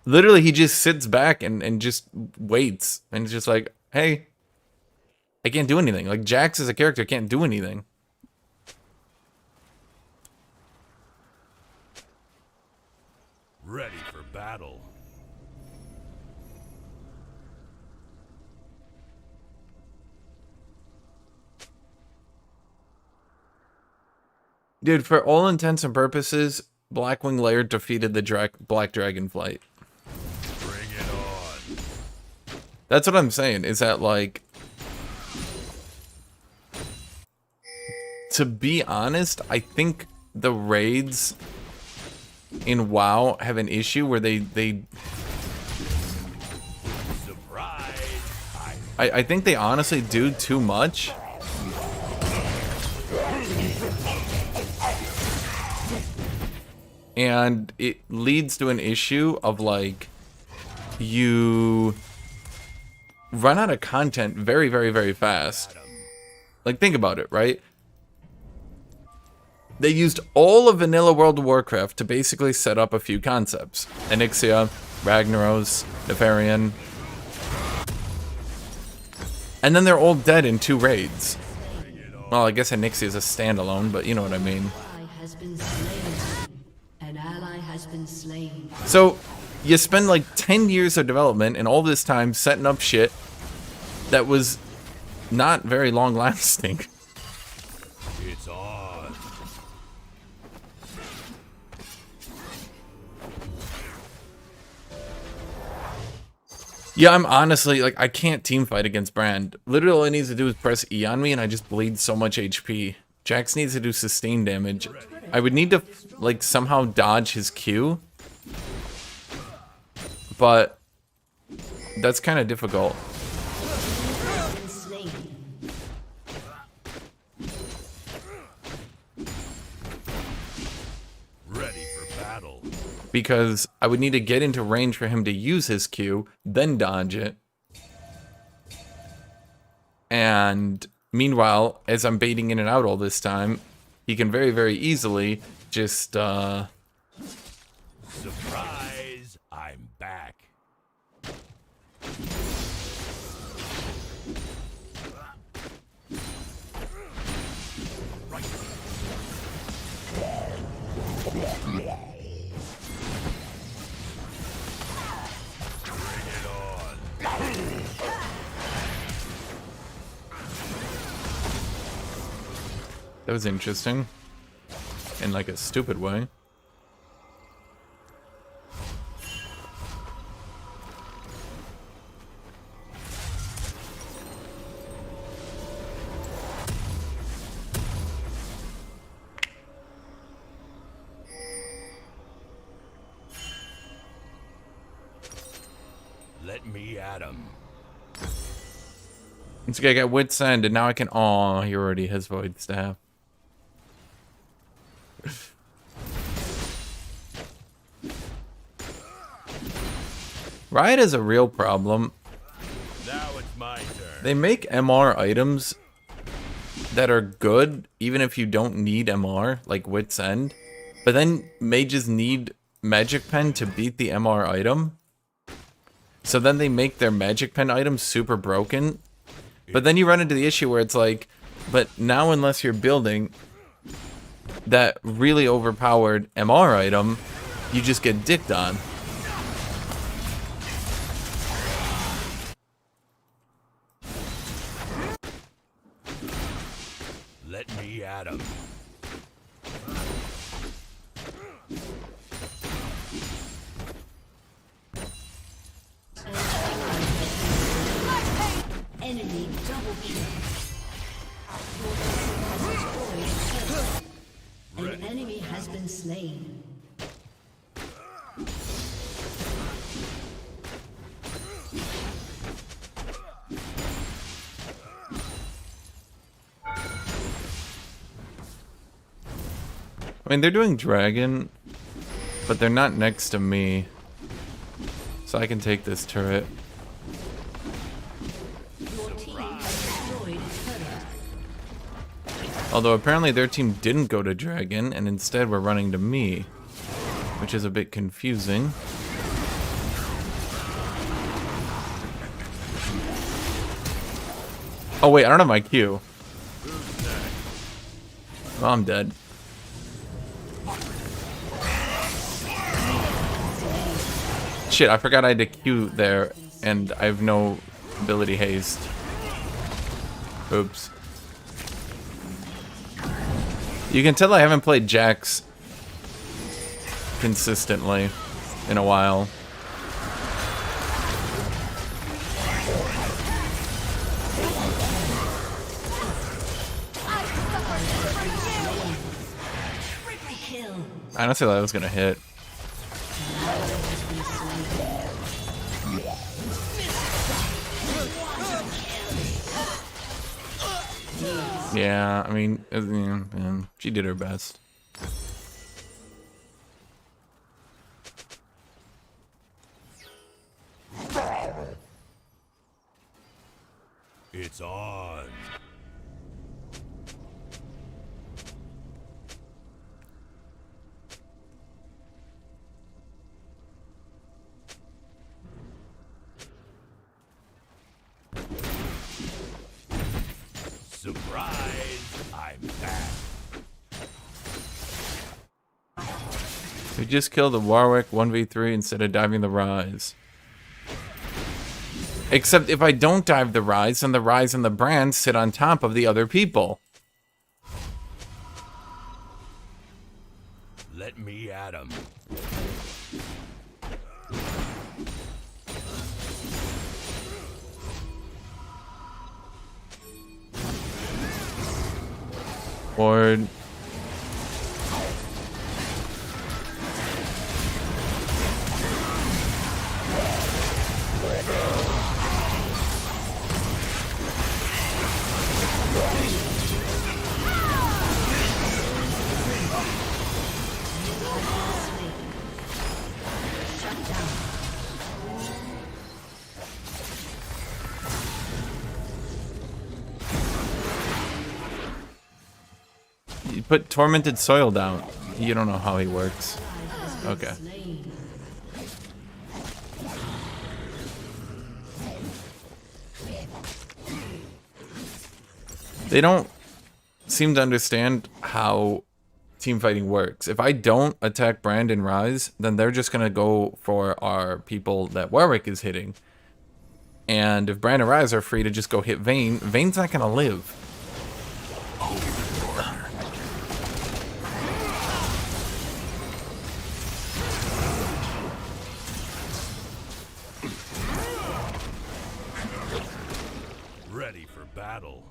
Literally, he just sits back and just waits. And it's just like, hey, I can't do anything. Like, Jax as a character can't do anything. Ready for battle. Dude, for all intents and purposes, Blackwing Lair defeated the Black Dragonflight. Bring it on. That's what I'm saying, is that, like... To be honest, I think the raids in WoW have an issue where they Surprise. I think they honestly do too much. And it leads to an issue of, like, you run out of content very, very, very fast. Like, think about it, right? They used all of vanilla World of Warcraft to basically set up a few concepts. Onyxia, Ragnaros, Nefarian. And then they're all dead in 2 raids. Well, I guess Onyxia is a standalone, but you know what I mean. Has been slain. An ally has been slain. So, you spend like 10 years of development and all this time setting up shit that was not very long lasting. It's on. Yeah, I'm honestly, like, I can't team fight against Brand. Literally all he needs to do is press E on me and I just bleed so much HP. Jax needs to do sustained damage. I would need to, like, somehow dodge his Q. But that's kind of difficult. Ready for battle. Because I would need to get into range for him to use his Q, then dodge it. And meanwhile, as I'm baiting in and out all this time, he can very, very easily just, Surprise. I'm back. That was interesting. In like a stupid way. Let me at him. It's okay, I got Wit's End, and now I can... Aw, he already has Void Staff. Riot is a real problem. Now it's my turn. They make MR items that are good, even if you don't need MR, like Wit's End. But then mages need Magic Pen to beat the MR item. So then they make their Magic Pen items super broken. But then you run into the issue where it's like, but now unless you're building that really overpowered MR item, you just get dicked on. Let me at him. Enemy double kill. An enemy has been slain. I mean, they're doing dragon, but they're not next to me. So I can take this turret. Your team has destroyed a turret. Although apparently their team didn't go to dragon, and instead were running to me. Which is a bit confusing. Oh wait, I don't have my Q. Well, I'm dead. Shit, I forgot I had to Q there, and I have no ability haste. Oops. You can tell I haven't played Jax consistently in a while. Honestly, that was gonna hit. Yeah, I mean, she did her best. It's on. Surprise! I'm back. We just killed the Warwick 1v3 instead of diving the Rise. Except if I don't dive the Rise, then the Rise and the Brand sit on top of the other people. Let me at him. Ward. You put Tormented Soil down. You don't know how he works. Okay. They don't seem to understand how team fighting works. If I don't attack Brand and Rise, then they're just gonna go for our people that Warwick is hitting. And if Brand and Rise are free to just go hit Vayne, Vayne's not gonna live. Ready for battle.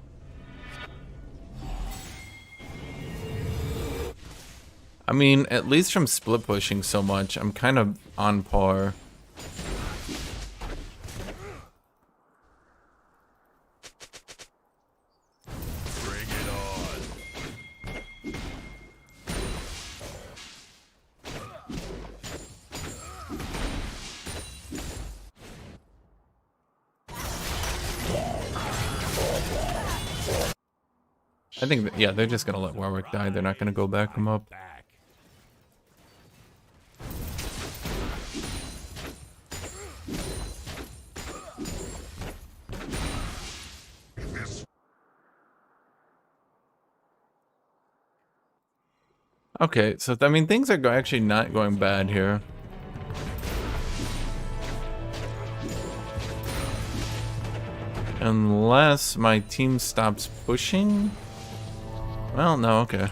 I mean, at least from split pushing so much, I'm kind of on par. Bring it on. I think, yeah, they're just gonna let Warwick die. They're not gonna go back him up. Back. Okay, so I mean, things are actually not going bad here. Unless my team stops pushing? Well, no, okay.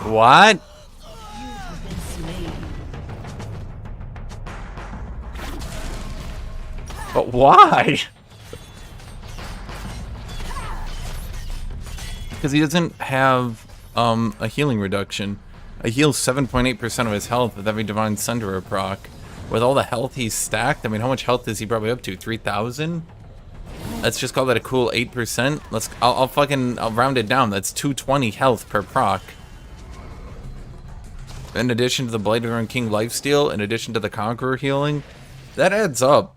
What? But why? Because he doesn't have a healing reduction. I heal 7.8% of his health with every Divine Sunderer proc. With all the health he's stacked, I mean, how much health is he probably up to? 3,000? Let's just call that a cool 8%. I'll round it down. That's 220 health per proc. In addition to the Blade of the Iron King lifesteal, in addition to the Conqueror healing, that adds up.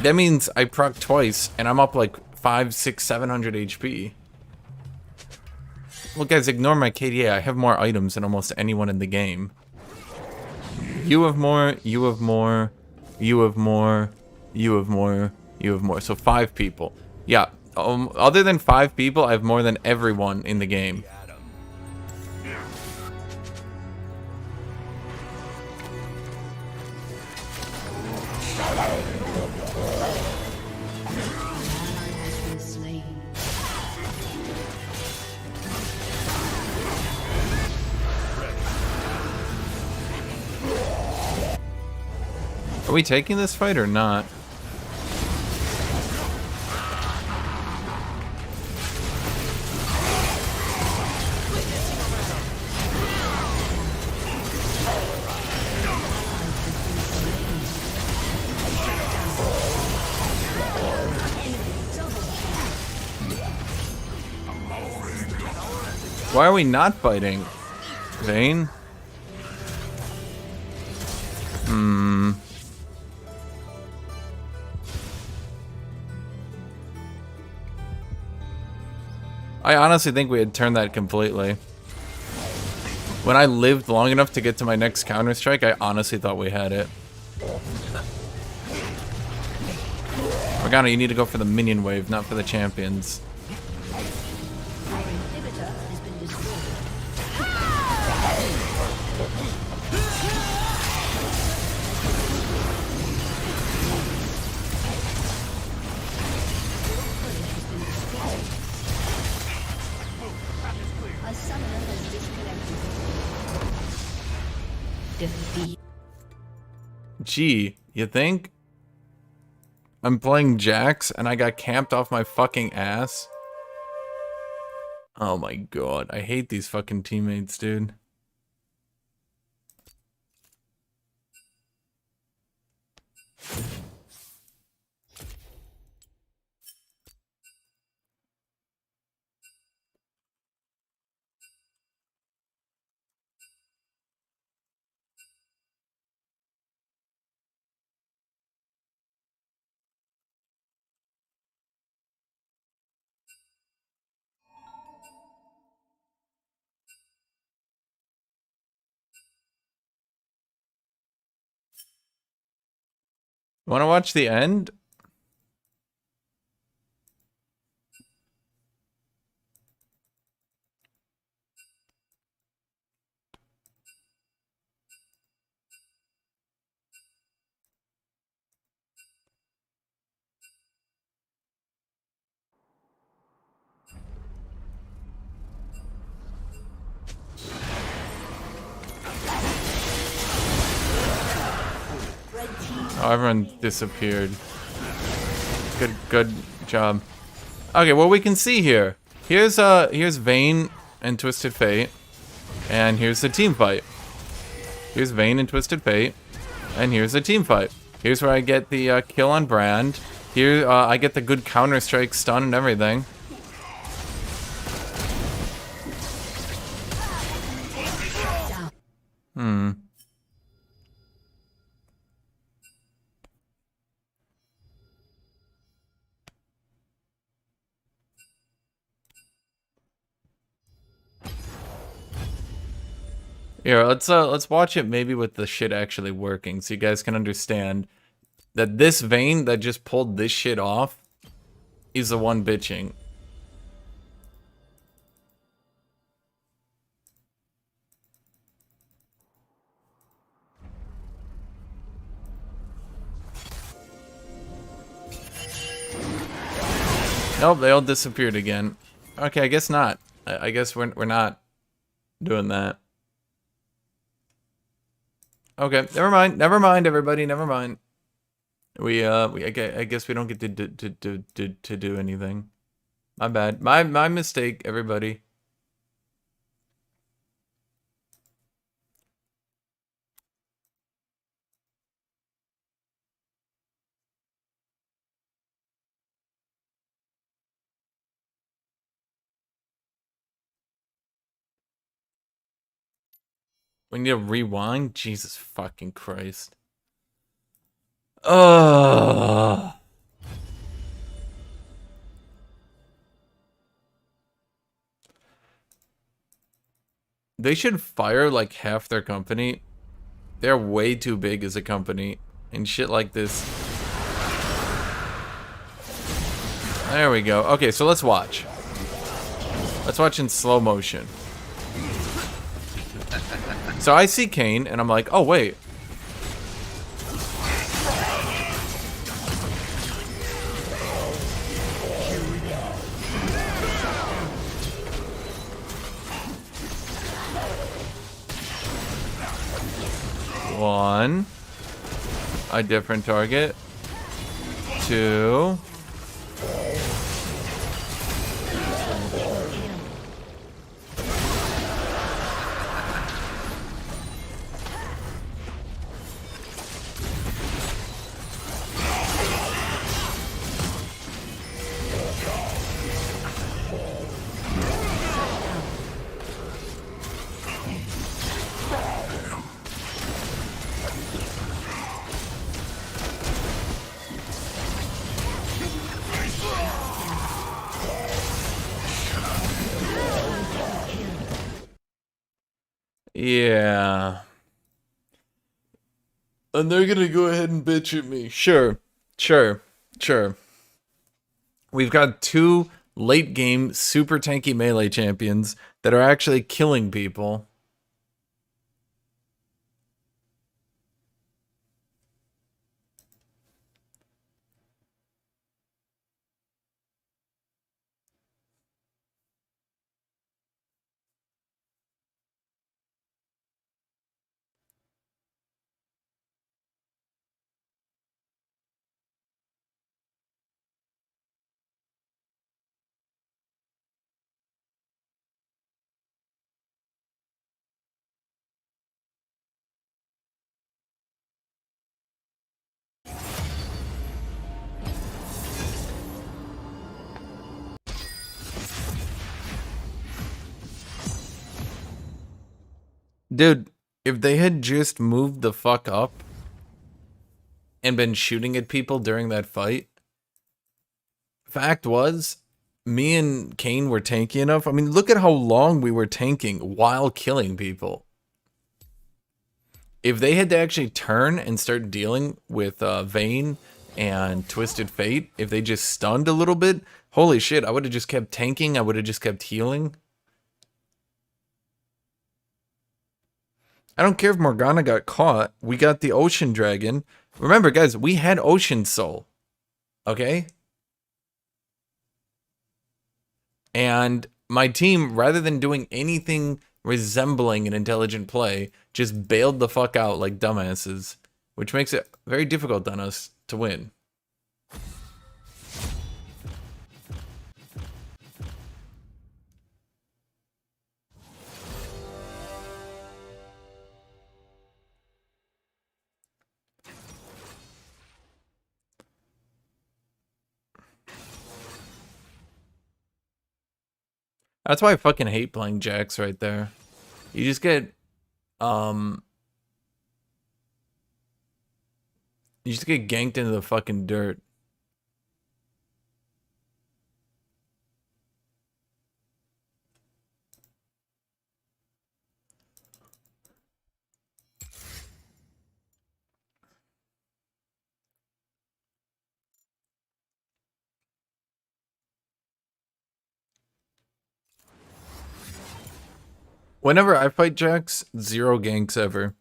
That means I proc twice, and I'm up like 500, 600, 700 HP. Well, guys, ignore my KDA. I have more items than almost anyone in the game. You have more, you have more, you have more, you have more, you have more. So 5 people. Yeah, other than 5 people, I have more than everyone in the game. Are we taking this fight or not? Why are we not fighting? Vayne? I honestly think we had turned that completely. When I lived long enough to get to my next Counter-Strike, I honestly thought we had it. Morgana, you need to go for the minion wave, not for the champions. Gee, you think? I'm playing Jax and I got camped off my fucking ass? Oh my god, I hate these fucking teammates, dude. Wanna watch the end? Oh, everyone disappeared. Good job. Okay, what we can see here. Here's Vayne and Twisted Fate. And here's the team fight. Here's Vayne and Twisted Fate. And here's the team fight. Here's where I get the kill on Brand. Here I get the good Counter-Strike stun and everything. Here, let's watch it maybe with the shit actually working so you guys can understand that this Vayne that just pulled this shit off is the one bitching. Nope, they all disappeared again. Okay, I guess not. I guess we're not doing that. Okay, never mind, everybody, never mind. I guess we don't get to do anything. My bad, my mistake, everybody. We need to rewind? Jesus fucking Christ. Ugh. They should fire like half their company. They're way too big as a company. And shit like this. There we go. Okay, so let's watch. Let's watch in slow motion. So I see Kane, and I'm like, oh, wait. One. a different target. 2. Yeah. And they're gonna go ahead and bitch at me. Sure. We've got 2 late game super tanky melee champions that are actually killing people. Dude, if they had just moved the fuck up and been shooting at people during that fight, fact was, me and Kane were tanky enough. I mean, look at how long we were tanking while killing people. If they had to actually turn and start dealing with Vayne and Twisted Fate, if they just stunned a little bit, holy shit, I would have just kept tanking. I would have just kept healing. I don't care if Morgana got caught. We got the Ocean Dragon. Remember, guys, we had Ocean Soul. Okay? And my team, rather than doing anything resembling an intelligent play, just bailed the fuck out like dumbasses, which makes it very difficult on us to win. That's why I fucking hate playing Jax right there. You just get, you just get ganked into the fucking dirt. Whenever I fight Jax, 0 ganks ever.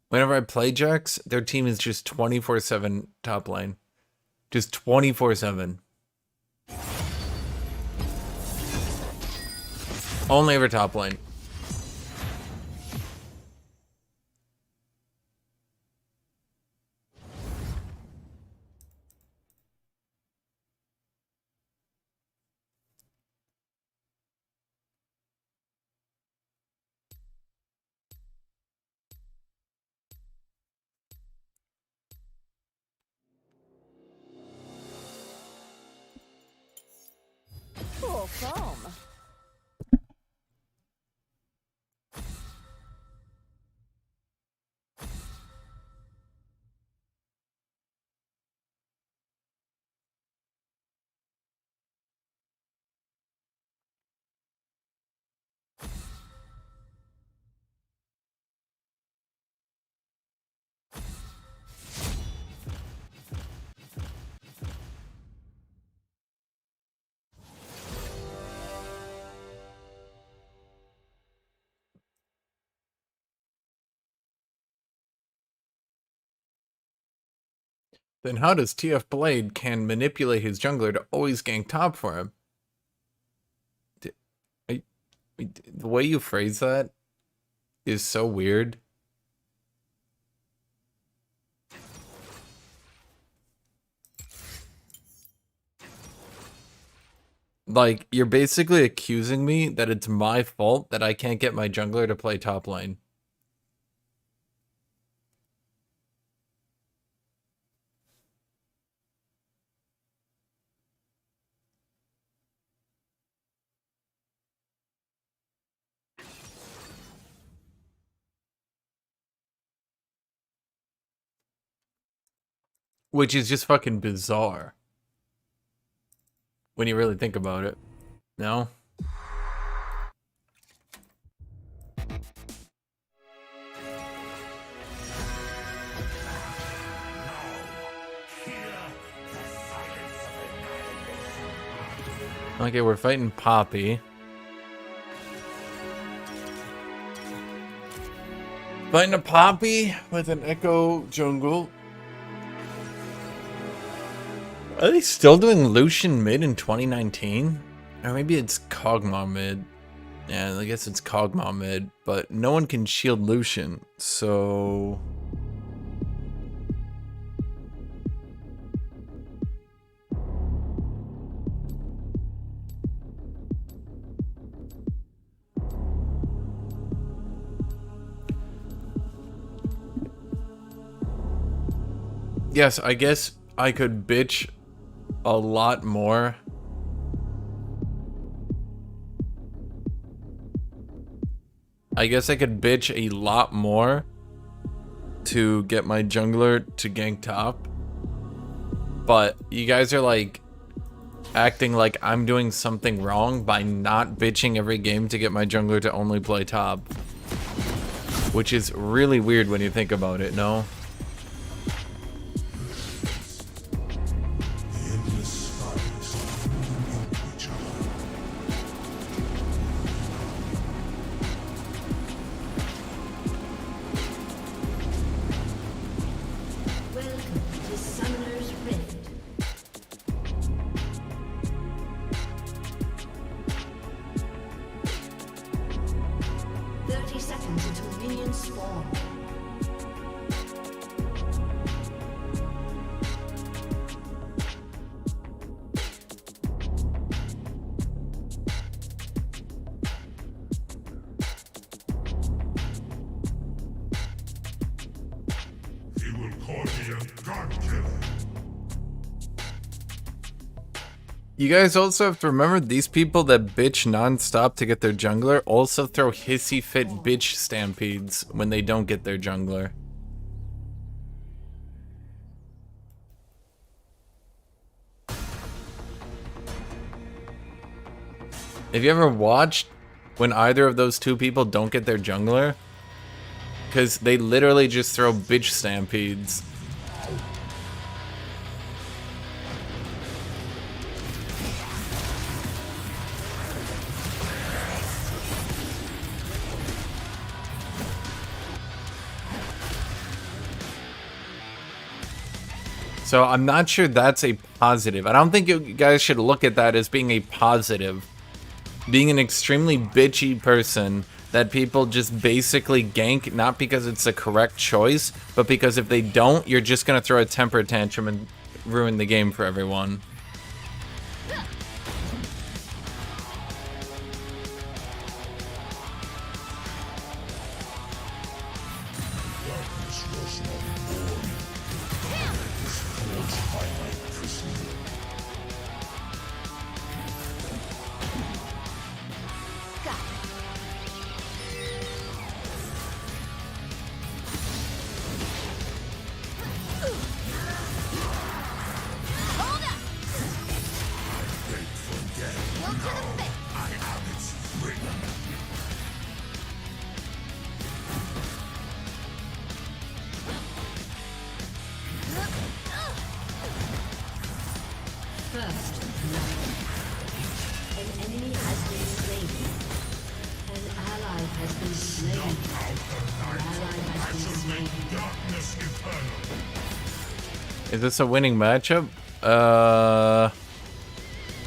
Whenever I play Jax, their team is just 24/7 top lane. Just 24/7. Only ever top lane. Cool foam. Then how does TF Blade can manipulate his jungler to always gank top for him? The way you phrase that is so weird. Like, you're basically accusing me that it's my fault that I can't get my jungler to play top lane. Which is just fucking bizarre. When you really think about it. No? Okay, we're fighting Poppy. Fighting a Poppy with an Echo jungle. Are they still doing Lucian mid in 2019? Or maybe it's Kog'Maw mid. Yeah, I guess it's Kog'Maw mid, but no one can shield Lucian, so... Yes, I guess I could bitch a lot more. I guess I could bitch a lot more to get my jungler to gank top. But you guys are like acting like I'm doing something wrong by not bitching every game to get my jungler to only play top. Which is really weird when you think about it, no? Welcome to Summoner's Rift. Seconds until minions spawn. He will call me a god killer. You guys also have to remember these people that bitch non-stop to get their jungler also throw hissy fit bitch stampedes when they don't get their jungler. Have you ever watched when either of those two people don't get their jungler? Because they literally just throw bitch stampedes. So I'm not sure that's a positive. I don't think you guys should look at that as being a positive. Being an extremely bitchy person that people just basically gank, not because it's the correct choice, but because if they don't, you're just gonna throw a temper tantrum and ruin the game for everyone. First blood. An enemy has been slain. An ally has been slain. An ally has been slain. Darkness eternal. Is this a winning matchup?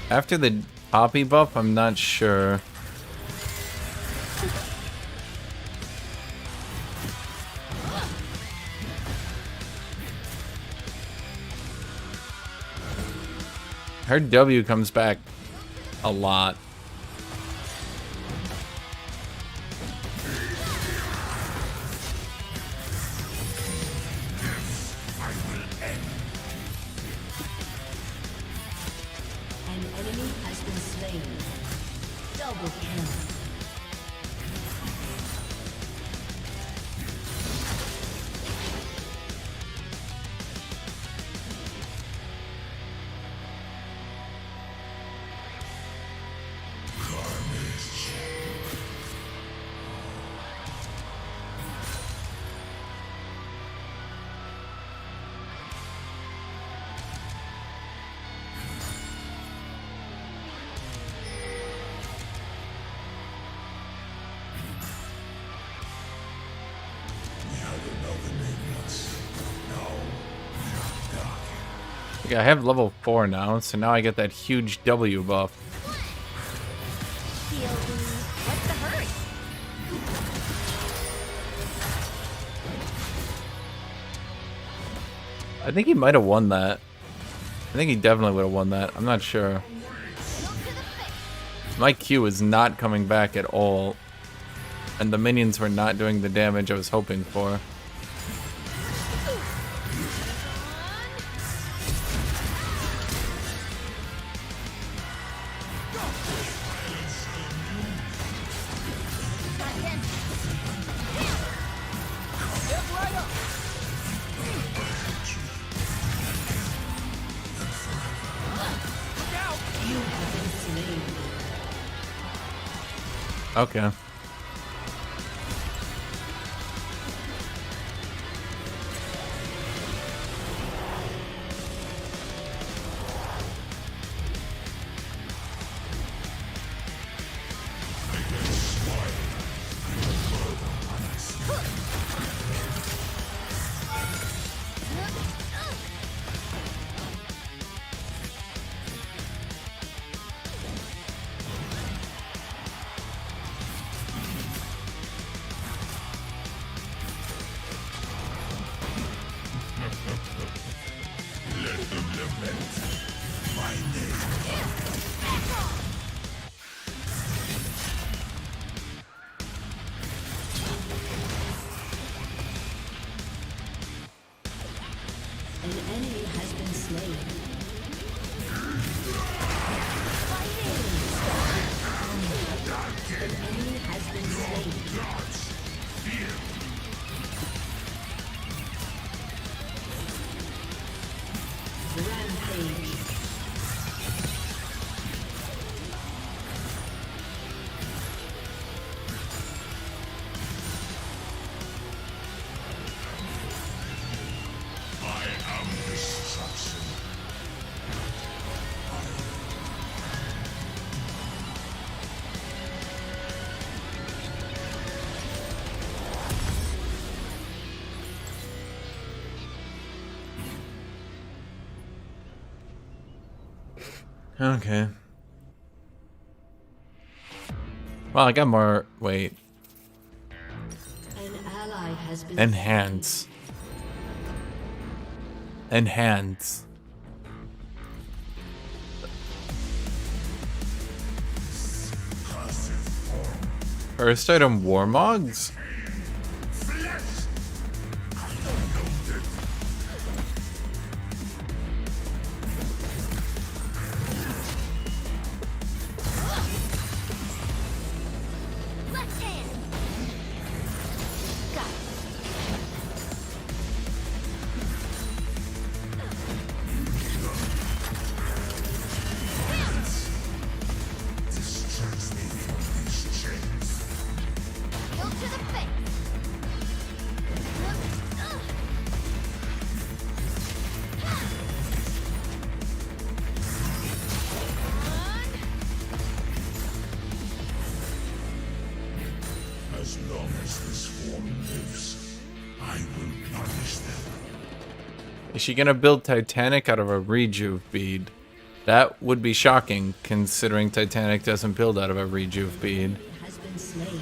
After the Poppy buff, I'm not sure. Her W comes back a lot. An enemy has been slain. Double kill. Yeah, I have level 4 now, so now I get that huge W buff. What's the hurry? I think he might have won that. I think he definitely would have won that. I'm not sure. My Q is not coming back at all. And the minions were not doing the damage I was hoping for. Okay. An enemy has been slain. An enemy has been slain. Rampage. I am destruction. Okay. Well, I got more. Wait. An ally has been Enhance. Enhance. First item Warmogs? Left hand. Got it. Distract me from these chains. Go to the face. As long as this form lives, I will punish them. Is she gonna build Titanic out of a rejuve bead? That would be shocking, considering Titanic doesn't build out of a rejuve bead. has been slain.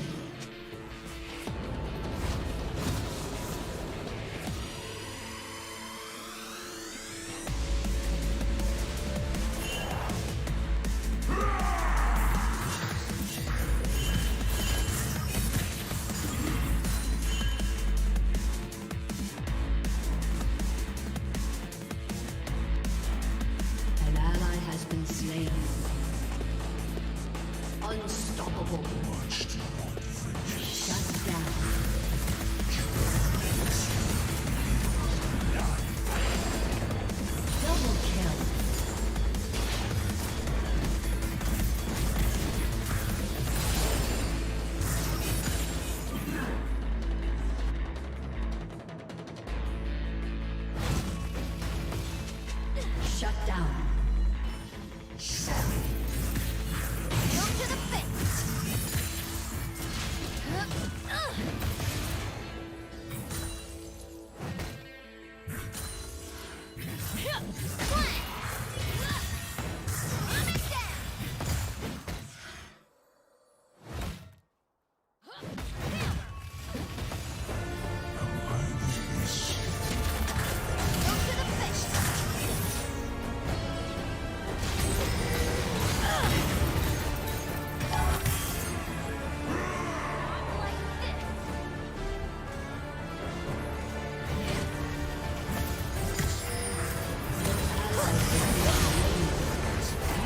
You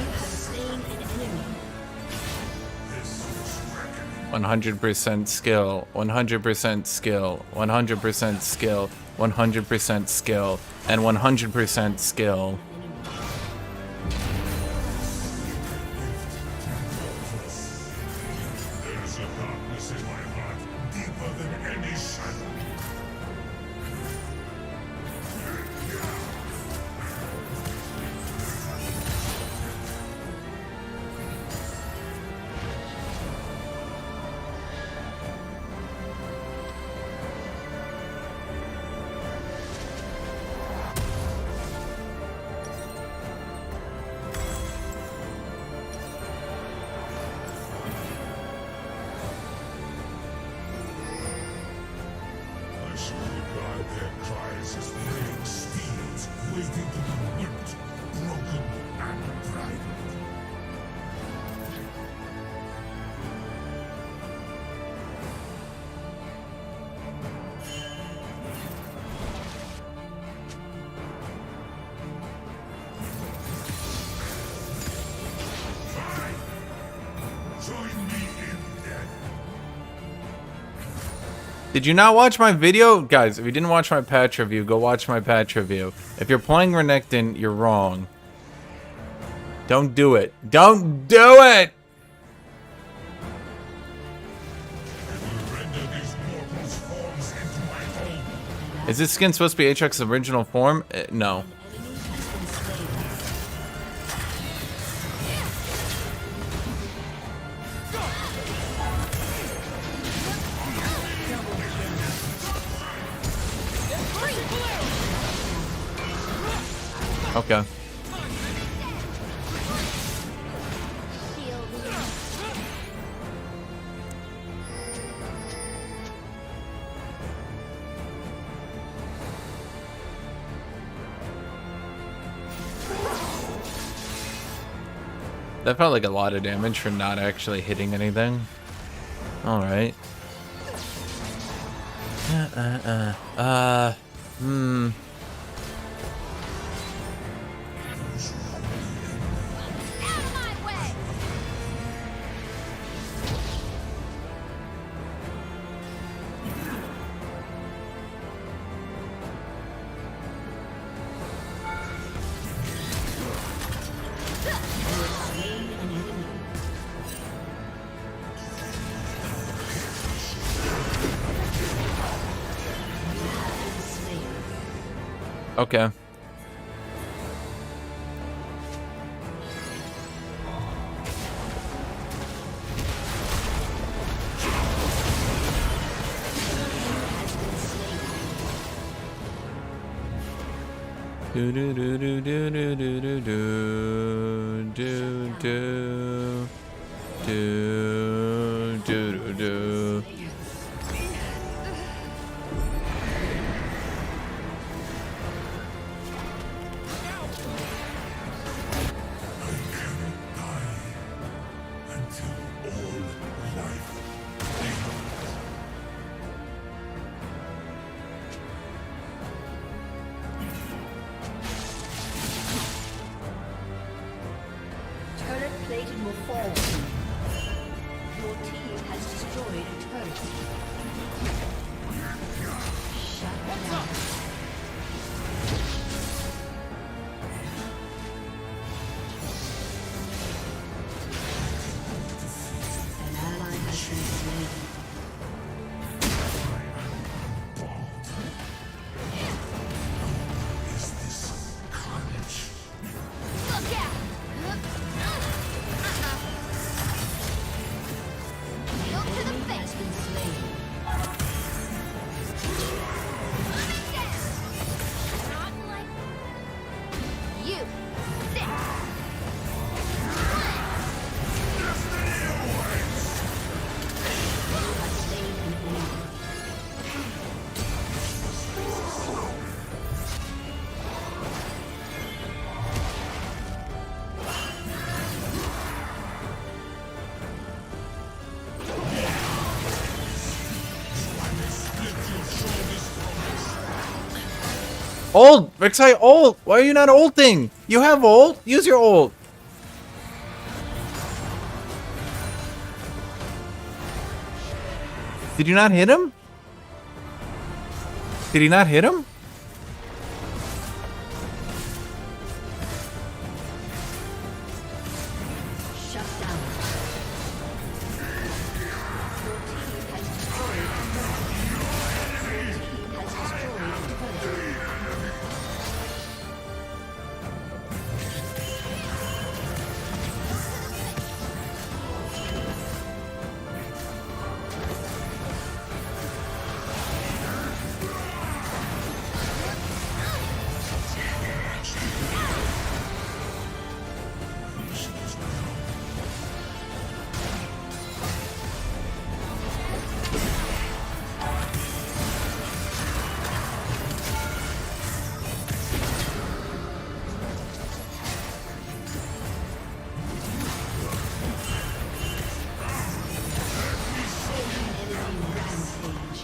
have slain an enemy. 100% skill, 100% skill, 100% skill, 100% skill, and 100% skill. There's a darkness in my heart, deeper than any shadow. I shall regard their cries as brave steeds waiting to be whipped, broken, and bridled. Fine. Join me in death. Did you not watch my video? Guys, if you didn't watch my patch review, go watch my patch review. If you're playing Renekton, you're wrong. Don't do it. Don't do it! Render these mortals' forms into my home. Is this skin supposed to be Aatrox's original form? No. Enemy has been slain. Okay. Shield. That felt like a lot of damage for not actually hitting anything. Alright. Out of my way! Slain an enemy. You have been slain. Okay. Has been slain. Do do do do do do do do do do do do do do. Until all life Turret plating will fall soon. Ult! Rek'Sai, ult! Why are you not ulting? You have ult? Use your ult. Did you not hit him? Did he not hit him? Shut down. Your team has destroyed a turret. Your team has destroyed a turret. Enemy rampage.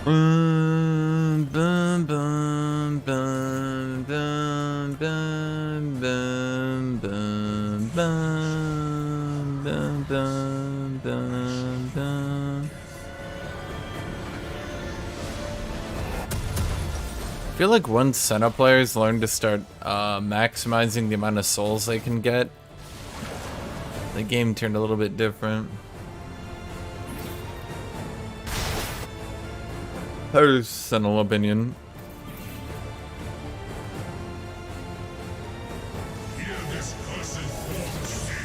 Bum, bum, bum, bum, bum, bum, bum, bum, bum, bum, bum, bum, bum. I feel like once Senna players learn to start maximizing the amount of souls they can get, the game turned a little bit different. Personal opinion. Hear this cursed form sing.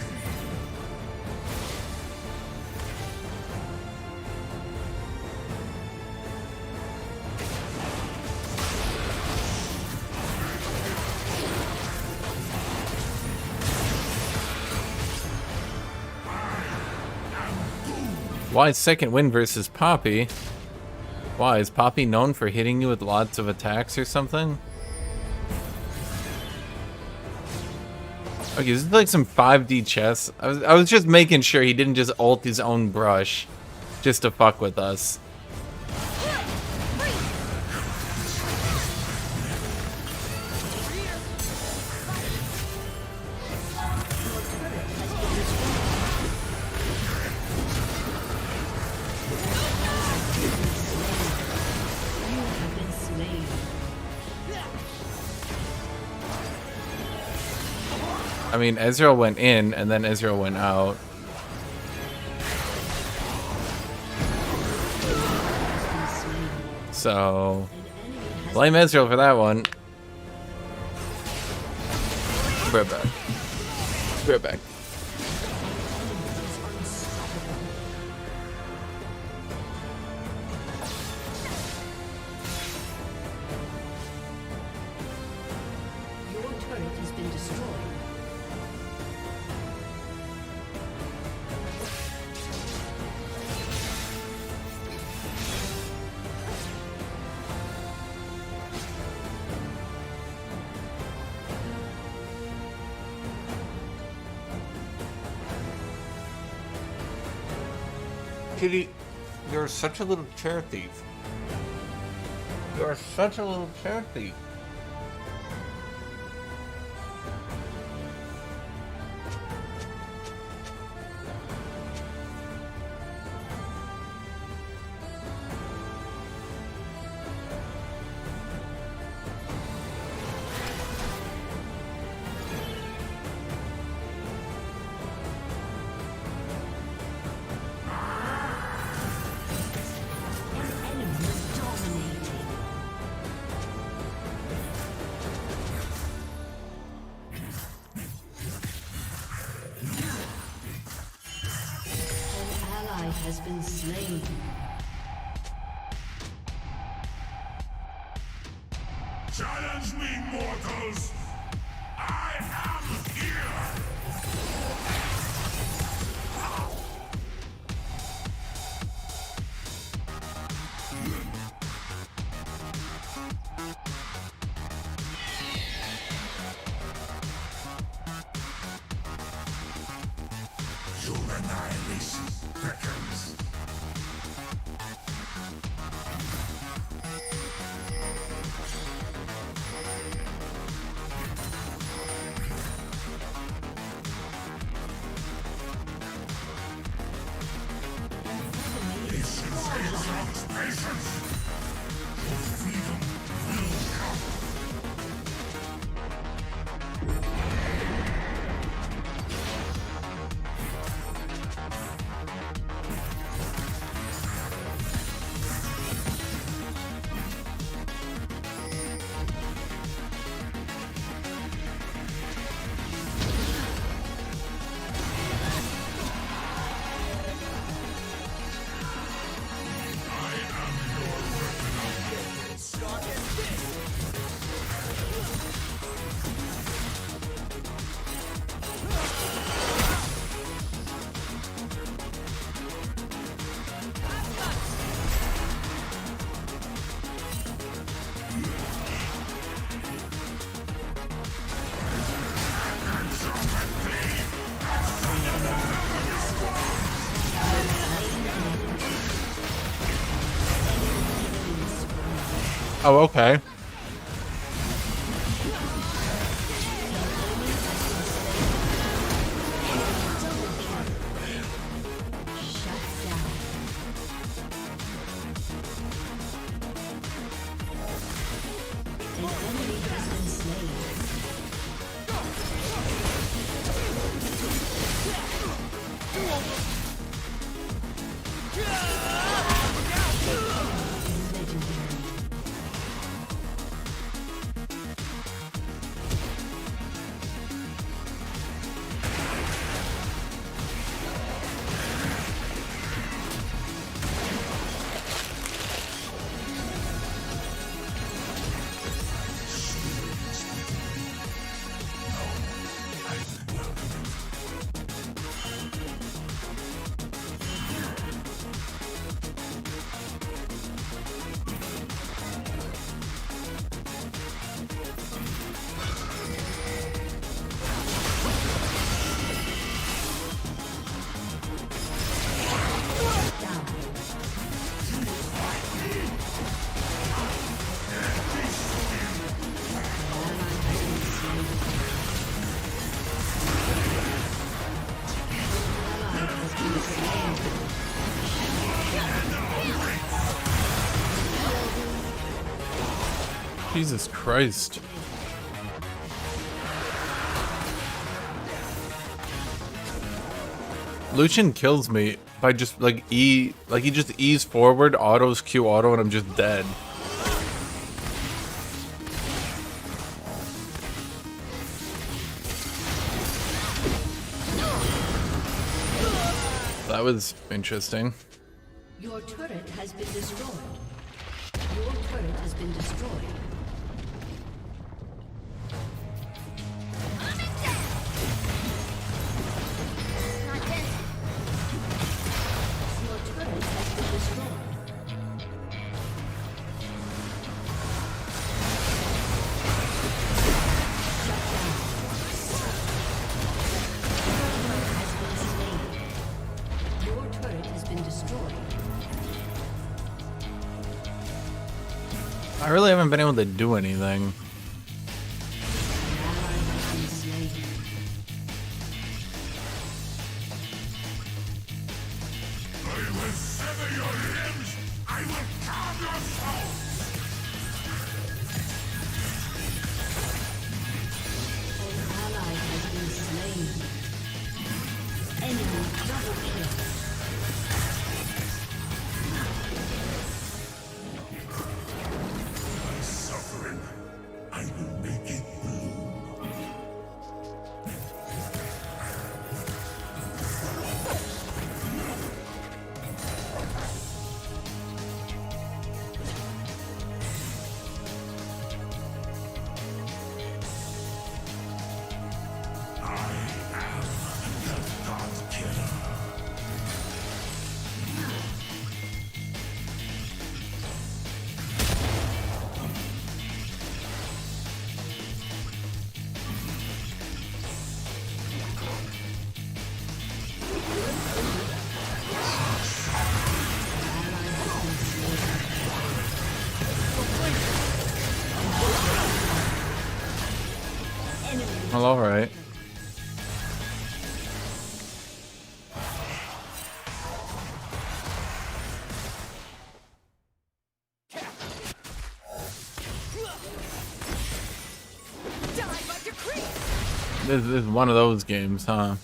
Why second win versus Poppy? Why, is Poppy known for hitting you with lots of attacks or something? Okay, this is like some 5D chess. I was just making sure he didn't just ult his own brush just to fuck with us. You have been slain. I mean, Ezreal went in and then Ezreal went out. So, blame Ezreal for that one. Be right back. Be right back. Your turret has been destroyed. Kitty, you're such a little chair thief. You're such a little chair thief. Enemy dominating. An ally has been slain. Challenge me, mortals! I am here! Total annihilation beckons. Patience! Your freedom will come. Oh, okay. Jesus Christ. Lucian kills me by just like he just E's forward, autos Q auto, and I'm just dead. That was interesting. Your turret has been destroyed. Your turret has been destroyed. Not dead. Your turret has been destroyed. Your turret has been destroyed. I really haven't been able to do anything. I will sever your limbs! I will carve your souls! An ally has been slain. Enemy double kill. Suffering Well, alright. This is one of those games, huh?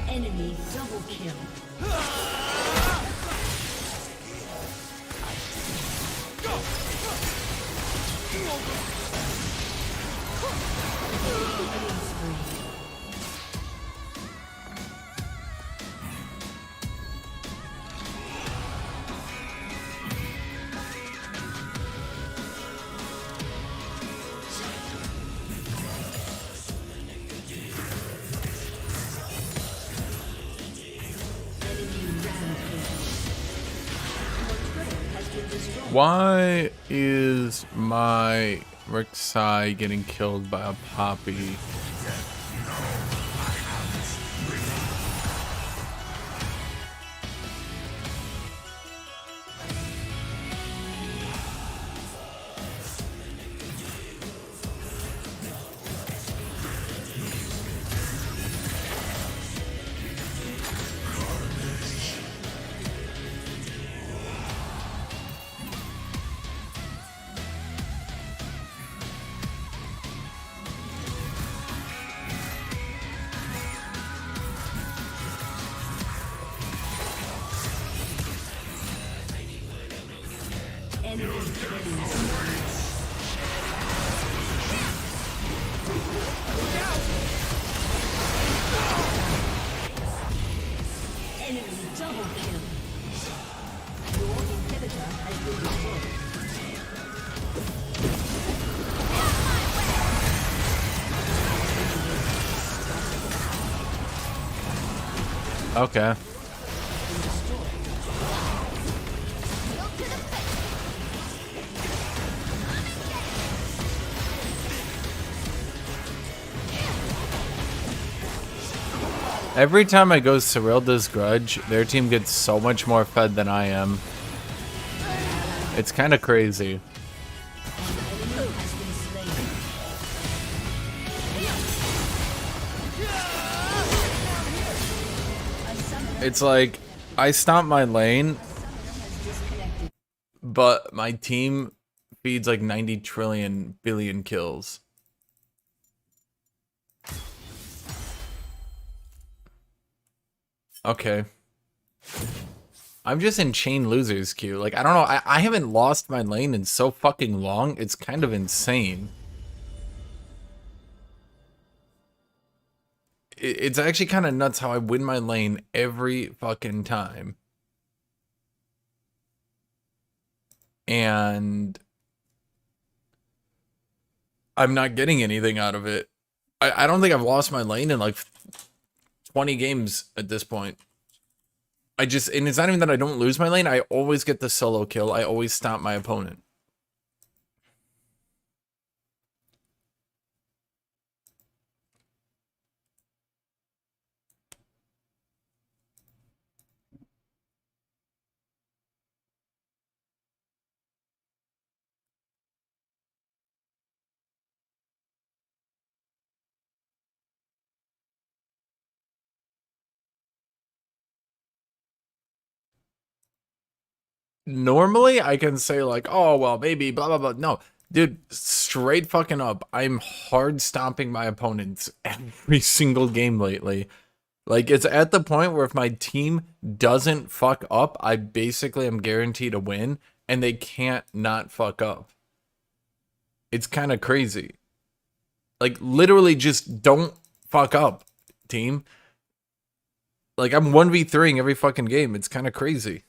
Enemy double kill. Why is my Rek'Sai getting killed by a Poppy? Enemy double kill. Your inhibitor has been destroyed. Okay. Every time I go Cyrilda's Grudge, their team gets so much more fed than I am. It's kind of crazy. It's like, I stomp my lane, but my team feeds like 90 trillion billion kills. Okay. I'm just in chain losers queue. Like, I don't know. I haven't lost my lane in so fucking long. It's kind of insane. It's actually kind of nuts how I win my lane every fucking time. And I'm not getting anything out of it. I don't think I've lost my lane in like 20 games at this point. And it's not even that I don't lose my lane. I always get the solo kill. I always stomp my opponent. Normally, I can say like, oh, well, maybe, blah, blah, blah. No, dude, straight fucking up. I'm hard stomping my opponents every single game lately. Like, it's at the point where if my team doesn't fuck up, I basically am guaranteed a win, and they can't not fuck up. It's kind of crazy. Like, literally just don't fuck up, team. Like, I'm 1v3ing every fucking game. It's kind of crazy.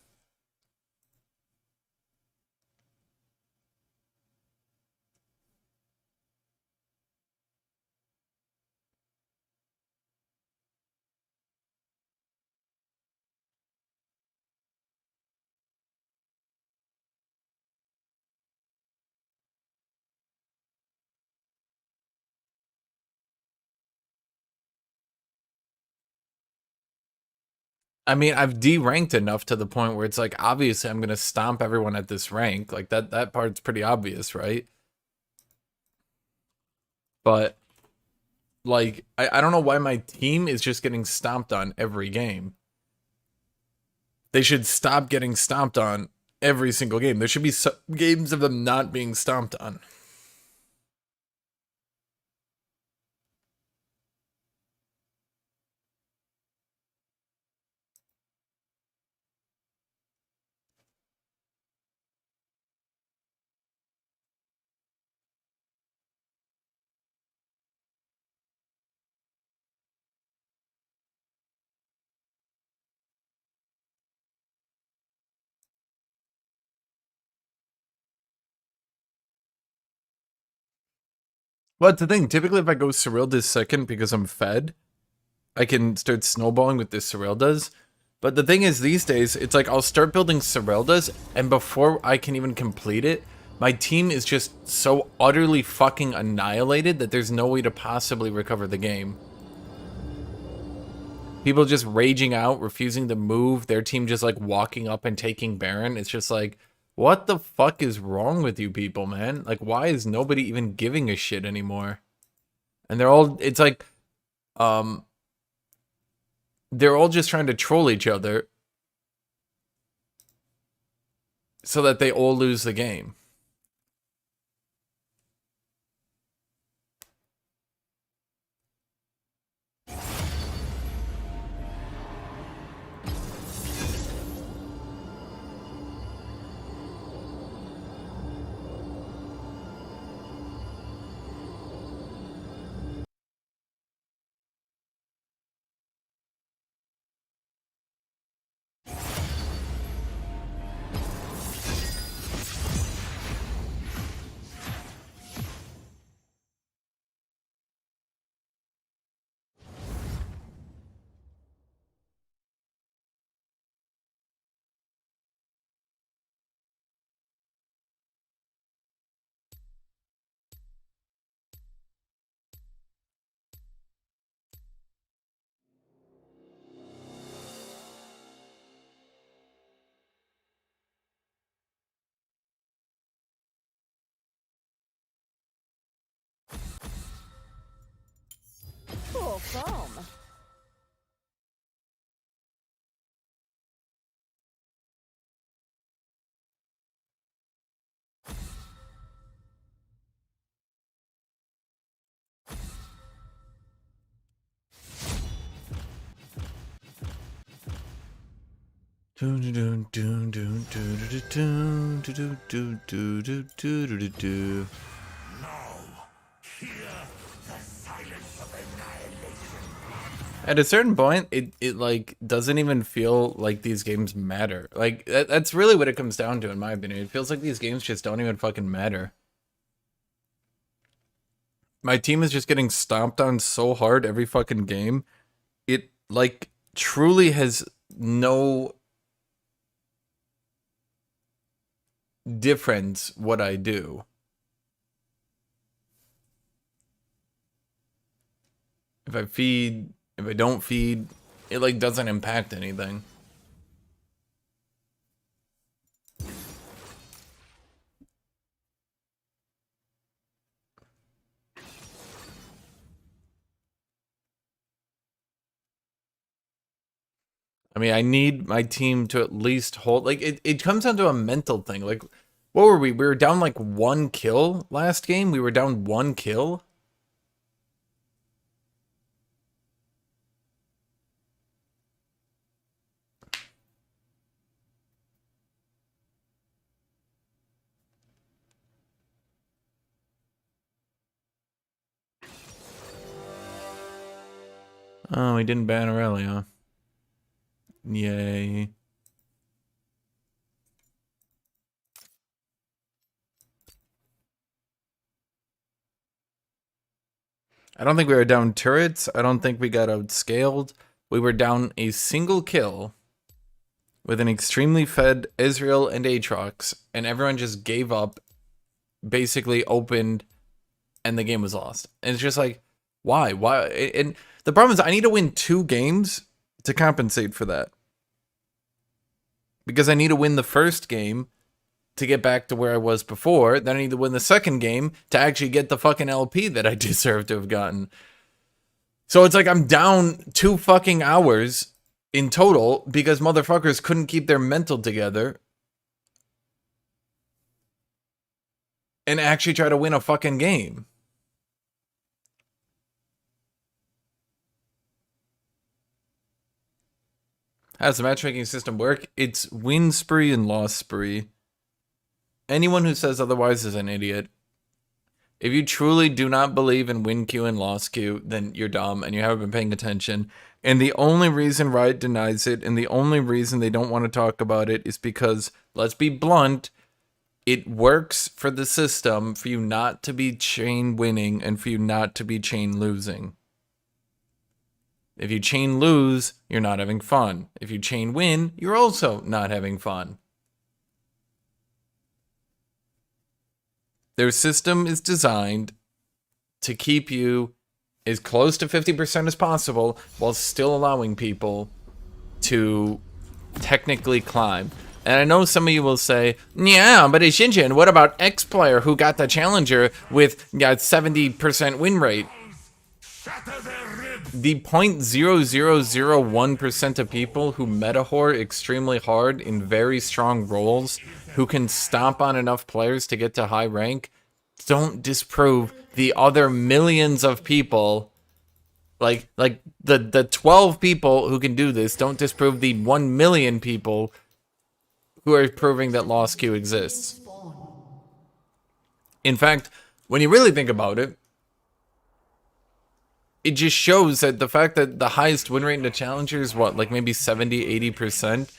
I mean, I've D-ranked enough to the point where it's like, obviously I'm going to stomp everyone at this rank. Like, that part's pretty obvious, right? But, like, I don't know why my team is just getting stomped on every game. They should stop getting stomped on every single game. There should be some games of them not being stomped on. But the thing, typically if I go Surreal second because I'm fed, I can start snowballing with this Sereldas. But the thing is, these days, it's like I'll start building Sereldas, and before I can even complete it, my team is just so utterly fucking annihilated that there's no way to possibly recover the game. People just raging out, refusing to move, their team just like walking up and taking Baron. It's just like, what the fuck is wrong with you people, man? Like, why is nobody even giving a shit anymore? And they're all, it's like, they're all just trying to troll each other so that they all lose the game. Cool foam. At a certain point, it like doesn't even feel like these games matter. Like that's really what it comes down to, in my opinion. It feels like these games just don't even fucking matter. My team is just getting stomped on so hard every fucking game. It like truly has no difference what I do. If I feed, if I don't feed, it like doesn't impact anything. I mean, I need my team to at least hold, like it comes down to a mental thing. Like, what were we? We were down like 1 kill last game. We were down 1 kill. Oh, he didn't ban Aurelia. Yay. I don't think we were down turrets. I don't think we got outscaled. We were down a single kill with an extremely fed Israel and AATROX, and everyone just gave up, basically opened, and the game was lost. And it's just like, why? Why? And the problem is I need to win 2 games to compensate for that. because I need to win the first game to get back to where I was before. Then I need to win the second game to actually get the fucking LP that I deserve to have gotten. So it's like I'm down 2 fucking hours in total because motherfuckers couldn't keep their mental together and actually try to win a fucking game. How does the matchmaking system work? It's win spree and loss spree. Anyone who says otherwise is an idiot. If you truly do not believe in win queue and loss queue, then you're dumb and you haven't been paying attention. And the only reason Riot denies it, and the only reason they don't want to talk about it, is because, let's be blunt, it works for the system for you not to be chain winning and for you not to be chain losing. If you chain lose, you're not having fun. If you chain win, you're also not having fun. Their system is designed to keep you as close to 50% as possible while still allowing people to technically climb. And I know some of you will say, yeah, but Hashinshin, what about X player who got the challenger with 70% win rate? The 0.0001% of people who meta whore extremely hard in very strong roles, who can stomp on enough players to get to high rank, don't disprove the other millions of people. Like the 12 people who can do this don't disprove the 1 million people who are proving that lost queue exists. In fact, when you really think about it, it just shows that the fact that the highest win rate in the challenger is what, like maybe 70-80%.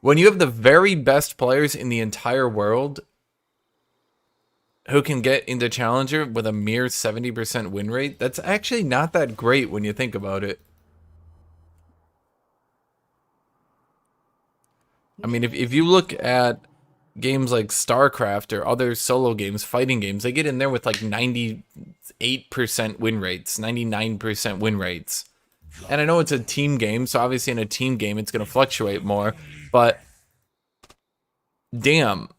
When you have the very best players in the entire world who can get into challenger with a mere 70% win rate, that's actually not that great when you think about it. I mean, if you look at games like StarCraft or other solo games, fighting games, they get in there with like 98% win rates, 99% win rates. And I know it's a team game, so obviously in a team game it's going to fluctuate more, but damn.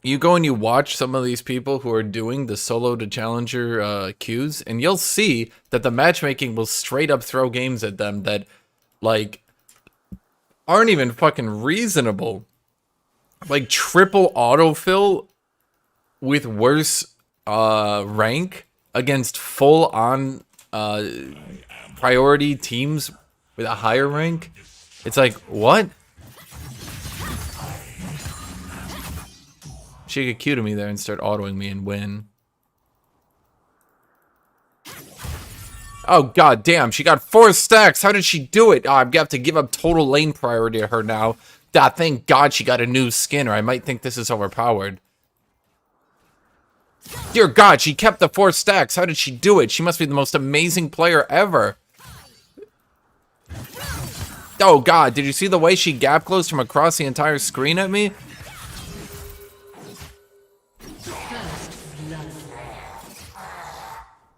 You go and you watch some of these people who are doing the solo to challenger queues, and you'll see that the matchmaking will straight up throw games at them that, like, aren't even fucking reasonable. Like, triple autofill with worse rank against full-on priority teams with a higher rank. It's like, what? She could Q to me there and start autoing me and win. Oh, god damn, she got 4 stacks. How did she do it? Oh, I'm gonna have to give up total lane priority to her now. Thank god she got a new skin, or I might think this is overpowered. Dear god, she kept the 4 stacks. How did she do it? She must be the most amazing player ever. Oh god, did you see the way she gap closed from across the entire screen at me?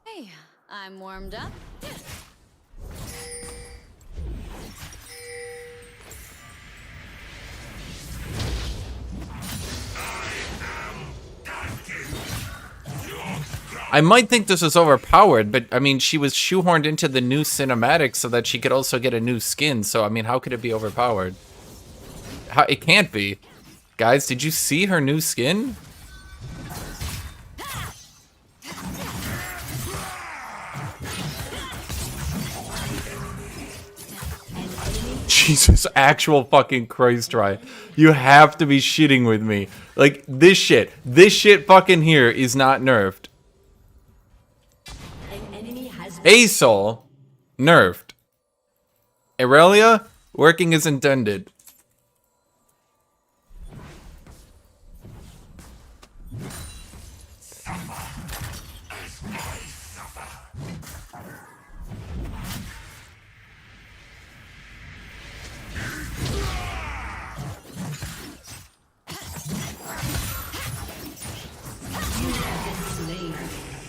Hey, I'm warmed up. I might think this is overpowered, but I mean, she was shoehorned into the new cinematic so that she could also get a new skin. So, I mean, how could it be overpowered? It can't be. Guys, did you see her new skin? Jesus, actual fucking Christ, right? You have to be shitting with me. Like, this shit fucking here is not nerfed. Asol, nerfed. Aurelia, working as intended.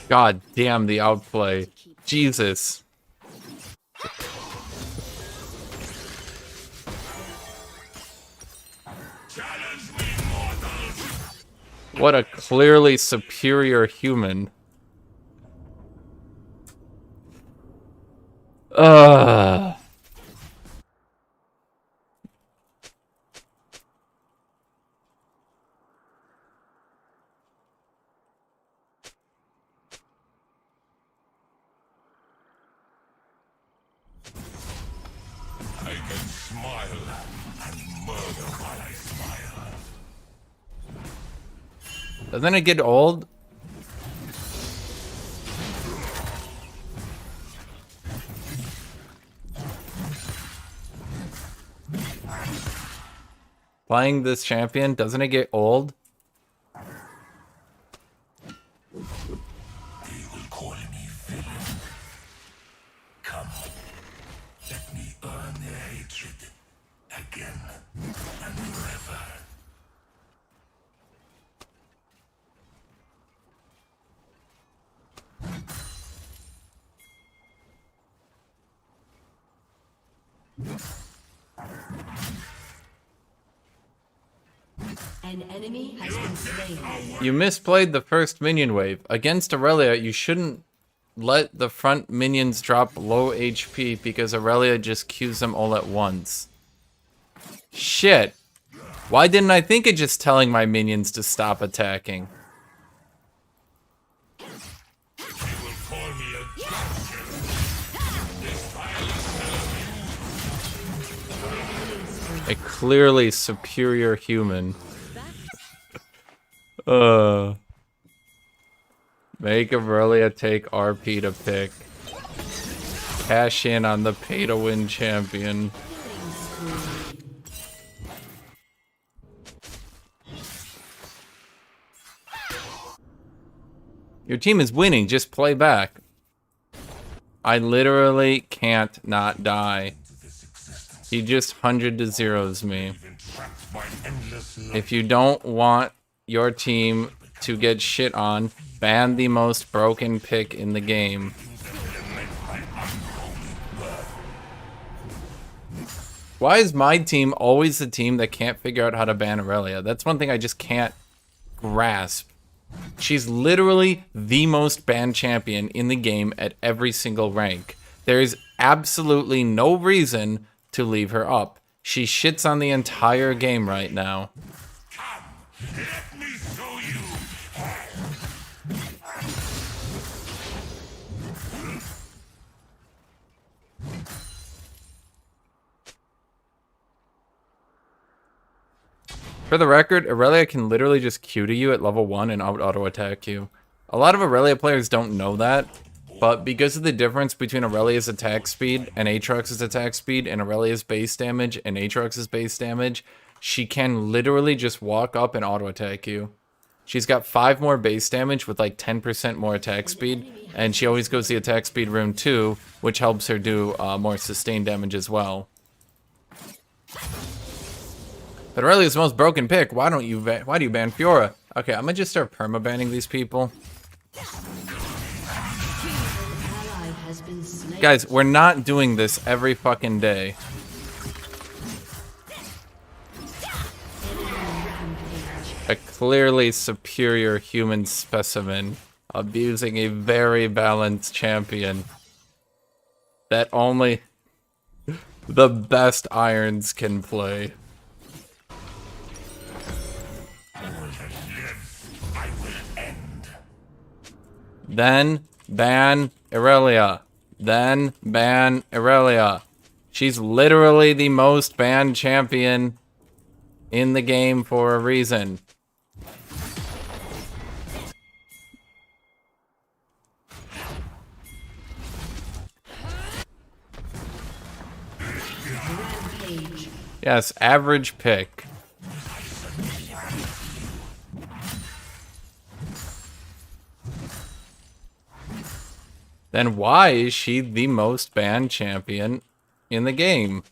God damn the outplay. Jesus. What a clearly superior human. Ugh. I can smile and murder while I smile. Doesn't it get old? Playing this champion, doesn't it get old? They will call me villain. Come, let me earn their hatred again and forever. An enemy has been slain. You misplayed the first minion wave. Against Aurelia, you shouldn't let the front minions drop low HP because Aurelia just queues them all at once. Shit. Why didn't I think of just telling my minions to stop attacking? They will call me a junction. This violence A clearly superior human. Make Aurelia take RP to pick. Cash in on the pay to win champion. Your team is winning, just play back. I literally can't not die. He just 100 to zeros me. trapped by endless life. If you don't want your team to get shit on, ban the most broken pick in the game. Why is my team always the team that can't figure out how to ban Aurelia? That's one thing I just can't grasp. She's literally the most banned champion in the game at every single rank. There's absolutely no reason to leave her up. She shits on the entire game right now. Come, let me show you. For the record, Aurelia can literally just Q to you at level 1 and auto attack you. A lot of Aurelia players don't know that, but because of the difference between Aurelia's attack speed and Aatrox's attack speed and Aurelia's base damage and Aatrox's base damage, she can literally just walk up and auto attack you. She's got 5 more base damage with like 10% more attack speed, and she always goes the attack speed room too, which helps her do more sustained damage as well. But Aurelia's the most broken pick. Why do you ban Fiora? Okay, I'm gonna just start permabanning these people. Ally has been slain. Guys, we're not doing this every fucking day. A clearly superior human specimen abusing a very balanced champion that only the best irons can play. Then ban Aurelia. Then ban Aurelia. She's literally the most banned champion in the game for a reason. Rampage. Yes, average pick. Then why is she the most banned champion in the game?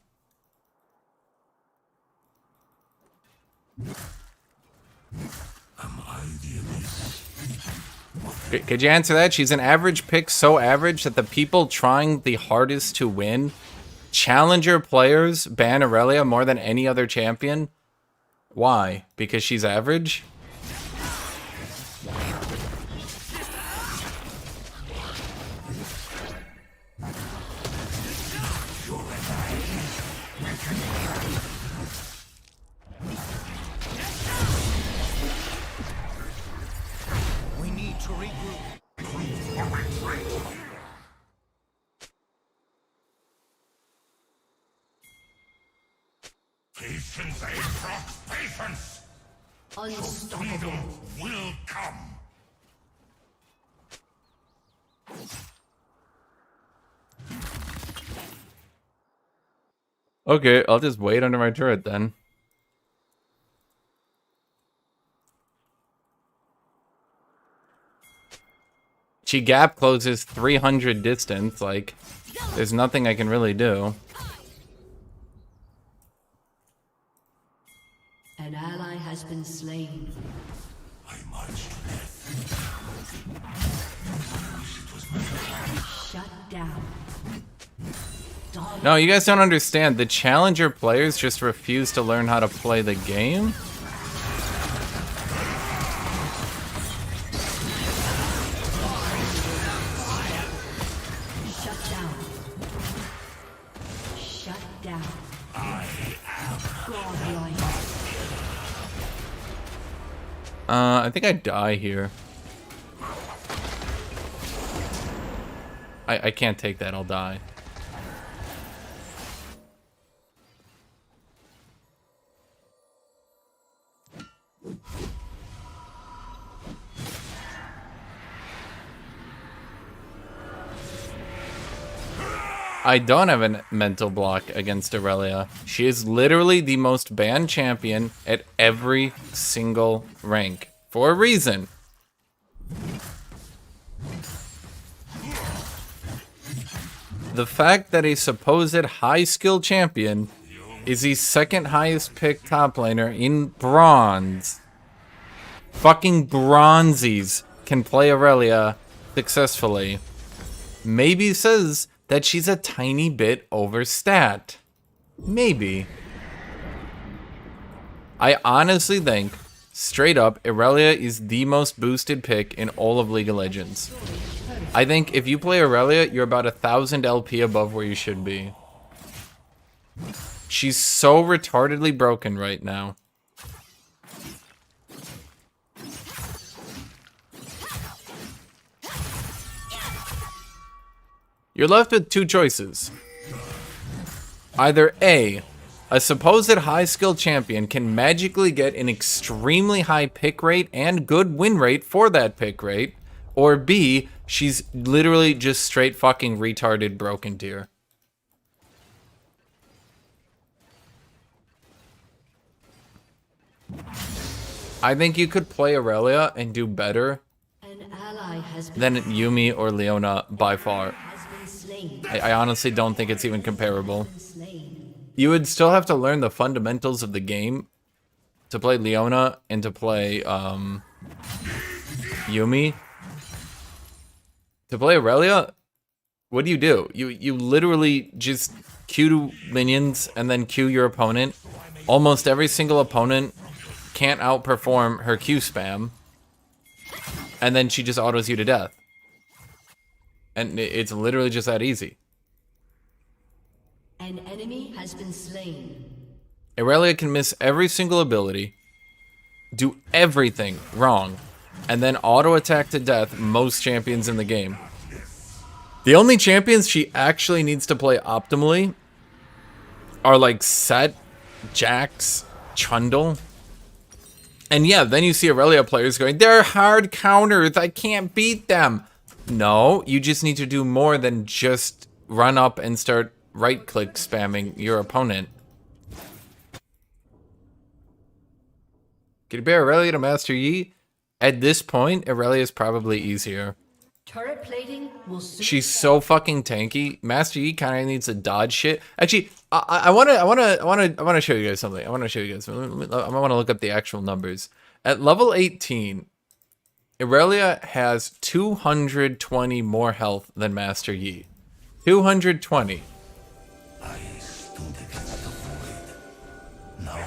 Could you answer that? She's an average pick, so average that the people trying the hardest to win, challenger players, ban Aurelia more than any other champion. Why? Because she's average? We need to regroup. Patience, AATROX, patience! Unstoppable. Freedom will come! Okay, I'll just wait under my turret then. She gap closes 300 distance, like, there's nothing I can really do. An ally has been slain. I march to death. Shut down. No, you guys don't understand. The challenger players just refuse to learn how to play the game. Shut down. Shut down. I am godlike. I think I die here. I can't take that, I'll die. I don't have a mental block against Aurelia. She is literally the most banned champion at every single rank. For a reason. The fact that a supposed high-skill champion is the second highest picked top laner in bronze. Fucking bronzies can play Aurelia successfully. Maybe says that she's a tiny bit overstat. Maybe. I honestly think, straight up, Aurelia is the most boosted pick in all of League of Legends. I think if you play Aurelia, you're about 1,000 LP above where you should be. She's so retardedly broken right now. You're left with two choices. Either A, a supposed high-skill champion can magically get an extremely high pick rate and good win rate for that pick rate, or B, she's literally just straight fucking retarded broken tier. I think you could play Aurelia and do better An ally has been than Yumi or Leona by far. slain. I honestly don't think it's even comparable. Slain. You would still have to learn the fundamentals of the game to play Leona and to play Yumi. To play Aurelia, what do? You literally just Q minions and then Q your opponent. Almost every single opponent can't outperform her Q spam. And then she just autos you to death. And it's literally just that easy. An enemy has been slain. Aurelia can miss every single ability, do everything wrong, and then auto-attack to death most champions in the game. The only champions she actually needs to play optimally are like Set, Jax, Trundle. And yeah, then you see Aurelia players going, they're hard counters, I can't beat them. No, you just need to do more than just run up and start right-click spamming your opponent. Can you bear Aurelia to Master Yi? At this point, Aurelia is probably easier. Turret plating will soon She's so fucking tanky. Master Yi kind of needs to dodge shit. Actually, I wanna show you guys something. I want to look up the actual numbers. At level 18, Aurelia has 220 more health than Master Yi. 220. I stood against the void. Now I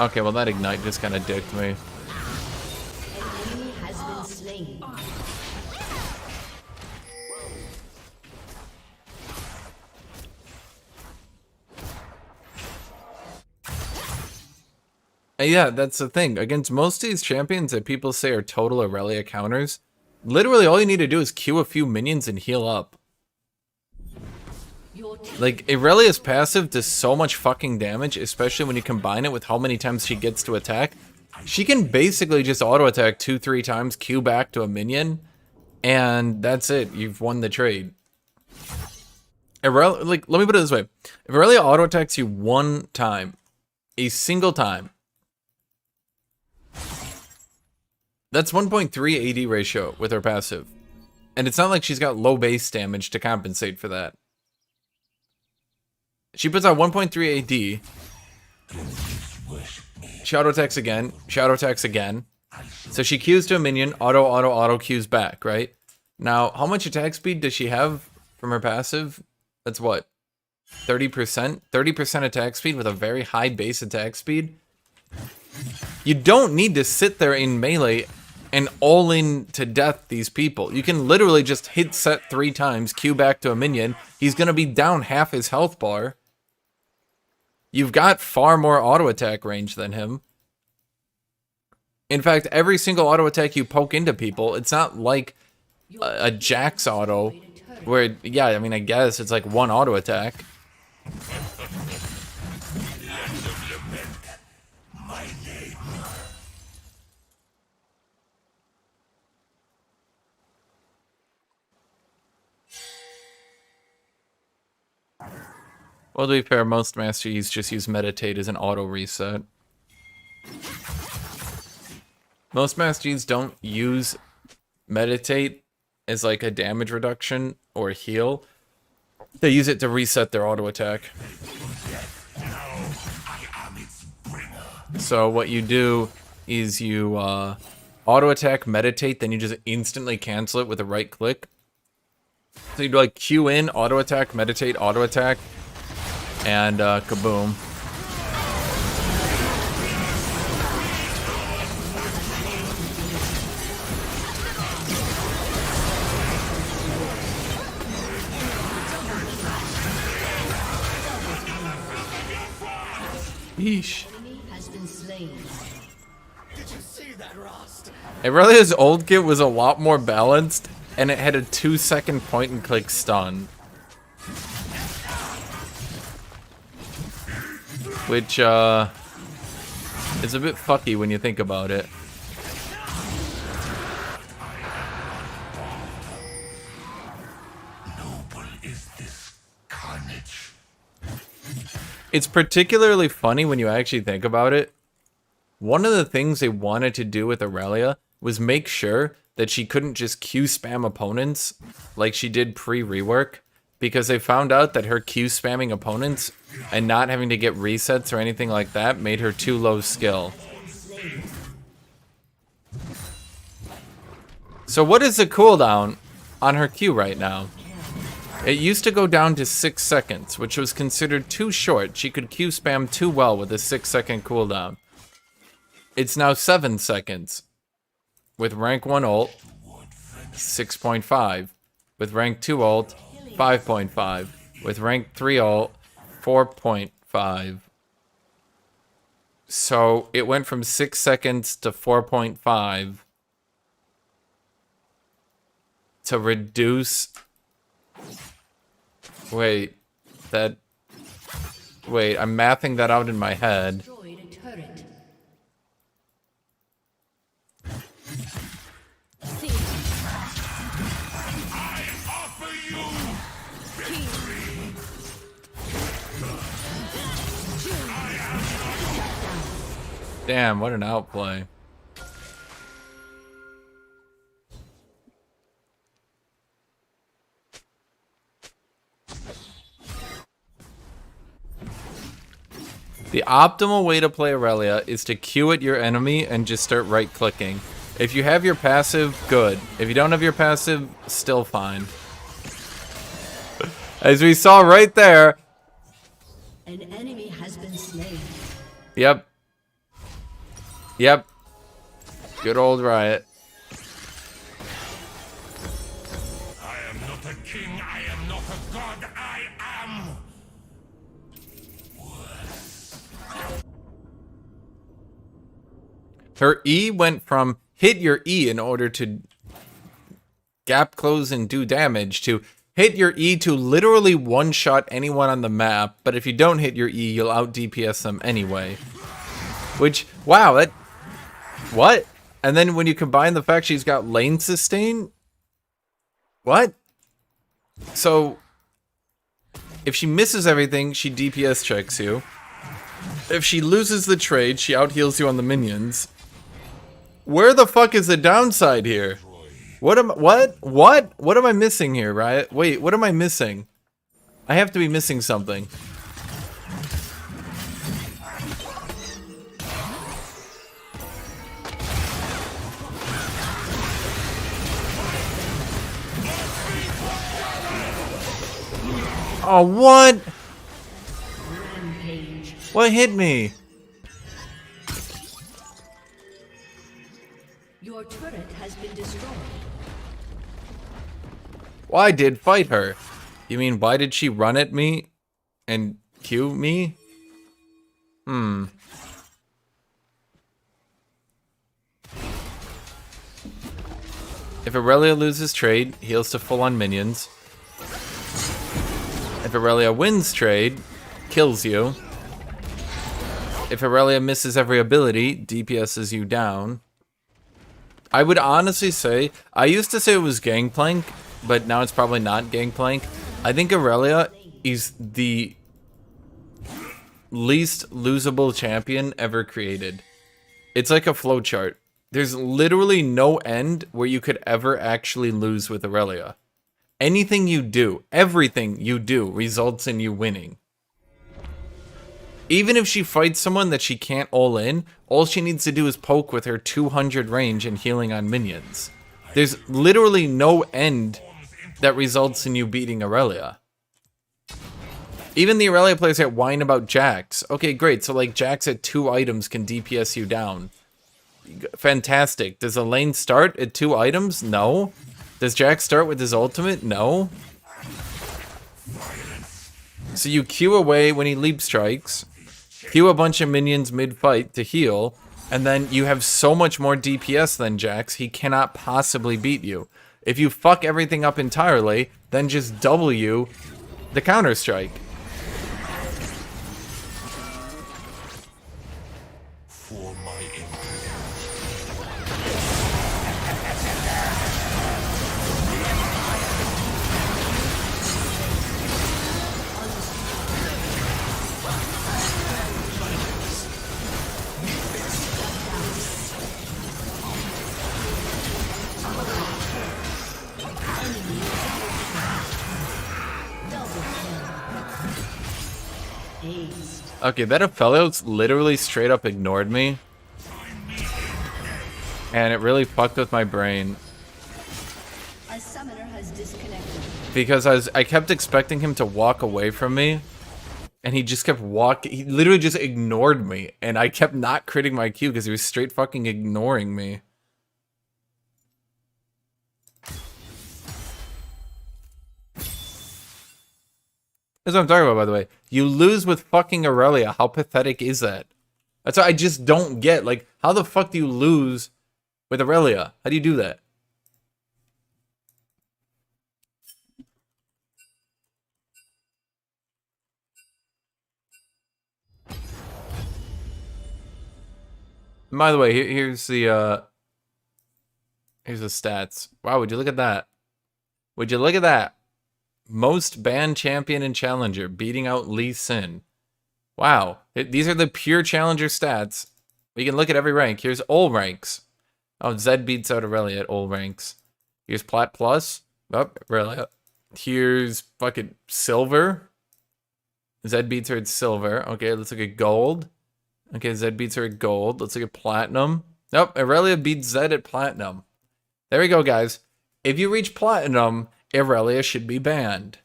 Okay, well that ignite just kind of dicked me. An enemy has been slain. And yeah, that's the thing. Against most of these champions that people say are total Aurelia counters, literally all you need to do is queue a few minions and heal up. Your team Like, Aurelia's passive does so much fucking damage, especially when you combine it with how many times she gets to attack. She can basically just auto-attack 2-3 times, Q back to a minion, and that's it. You've won the trade. Aurelia, like, let me put it this way. If Aurelia auto-attacks you one time, a single time, that's 1.3 AD ratio with her passive. And it's not like she's got low base damage to compensate for that. She puts out 1.3 AD. She auto-attacks again. She auto-attacks again. So she Qs to a minion, auto Qs back, right? Now, how much attack speed does she have from her passive? That's what? 30%? 30% attack speed with a very high base attack speed? You don't need to sit there in melee and all in to death these people. You can literally just hit set 3 times, Q back to a minion. He's going to be down half his health bar. You've got far more auto attack range than him. In fact, every single auto attack you poke into people, it's not like a Jax auto where, yeah, I mean, I guess it's like one auto attack. Well, to be fair, most Master Yi's just use Meditate as an auto reset. Most Master Yi's don't use Meditate as like a damage reduction or heal. They use it to reset their auto attack. So what you do is you auto attack, meditate, then you just instantly cancel it with a right click. So you do like Q in, auto attack, meditate, auto attack, and kaboom. Yeesh. has been slain. Aurelia's old kit was a lot more balanced, and it had a 2-second point and click stun. Which, is a bit fucky when you think about it. Noble is this carnage. It's particularly funny when you actually think about it. One of the things they wanted to do with Aurelia was make sure that she couldn't just Q spam opponents like she did pre-rework, because they found out that her Q spamming opponents and not having to get resets or anything like that made her too low skill. So what is the cooldown on her Q right now? It used to go down to 6 seconds, which was considered too short. She could Q spam too well with a 6-second cooldown. It's now 7 seconds. With rank 1 ult, 6.5. With rank 2 ult, 5.5. With rank 3 ult, 4.5. So it went from 6 seconds to 4.5 to reduce... Wait, I'm mathing that out in my head. Destroyed a turret. Damn, what an outplay. The optimal way to play Aurelia is to Q at your enemy and just start right-clicking. If you have your passive, good. If you don't have your passive, still fine. As we saw right there. An enemy has been slain. Yep. Yep. Good old Riot. I am not a king, I am not a god, I am... Her E went from hit your E in order to gap close and do damage to hit your E to literally one-shot anyone on the map, but if you don't hit your E, you'll out-DPS them anyway. Which, wow, that... What? And then when you combine the fact she's got lane sustain... What? So, if she misses everything, she DPS checks you. If she loses the trade, she out-heals you on the minions. Where the fuck is the downside here? What am I missing here, Riot? Wait, what am I missing? I have to be missing something. Oh, what? Rampage. What hit me? Your turret has been destroyed. Well, I did fight her. You mean, why did she run at me and Q me? If Aurelia loses trade, heals to full-on minions. If Aurelia wins trade, kills you. If Aurelia misses every ability, DPSs you down. I would honestly say, I used to say it was Gangplank, but now it's probably not Gangplank. I think Aurelia is the least losable champion ever created. It's like a flowchart. There's literally no end where you could ever actually lose with Aurelia. Anything you do, everything you do, results in you winning. Even if she fights someone that she can't all she needs to do is poke with her 200 range and healing on minions. There's literally no end that results in you beating Aurelia. Even the Aurelia players that whine about Jax. Okay, great, so like Jax at 2 items can DPS you down. Fantastic. Does a lane start at 2 items? No. Does Jax start with his ultimate? No. So you Q away when he leap strikes, Q a bunch of minions mid-fight to heal, and then you have so much more DPS than Jax, he cannot possibly beat you. If you fuck everything up entirely, then just W the counter-strike. For my Okay, that Aphelios literally straight up ignored me. And it really fucked with my brain. A summoner has disconnected. Because I kept expecting him to walk away from me. And he just kept walking. He literally just ignored me. And I kept not critting my Q because he was straight fucking ignoring me. That's what I'm talking about, by the way. You lose with fucking Aurelia. How pathetic is that? That's what I just don't get. Like, how the fuck do you lose with Aurelia? How do you do that? And by the way, here's the stats. Wow, would you look at that? Would you look at that? Most banned champion and challenger, beating out Lee Sin. Wow, these are the pure challenger stats. We can look at every rank. Here's all ranks. Oh, Zed beats out Aurelia at all ranks. Here's Plat Plus. Oh, Aurelia. Here's fucking Silver. Zed beats her at Silver. Okay, let's look at Gold. Okay, Zed beats her at Gold. Let's look at Platinum. Nope, Aurelia beats Zed at Platinum. There we go, guys. If you reach Platinum, Aurelia should be banned.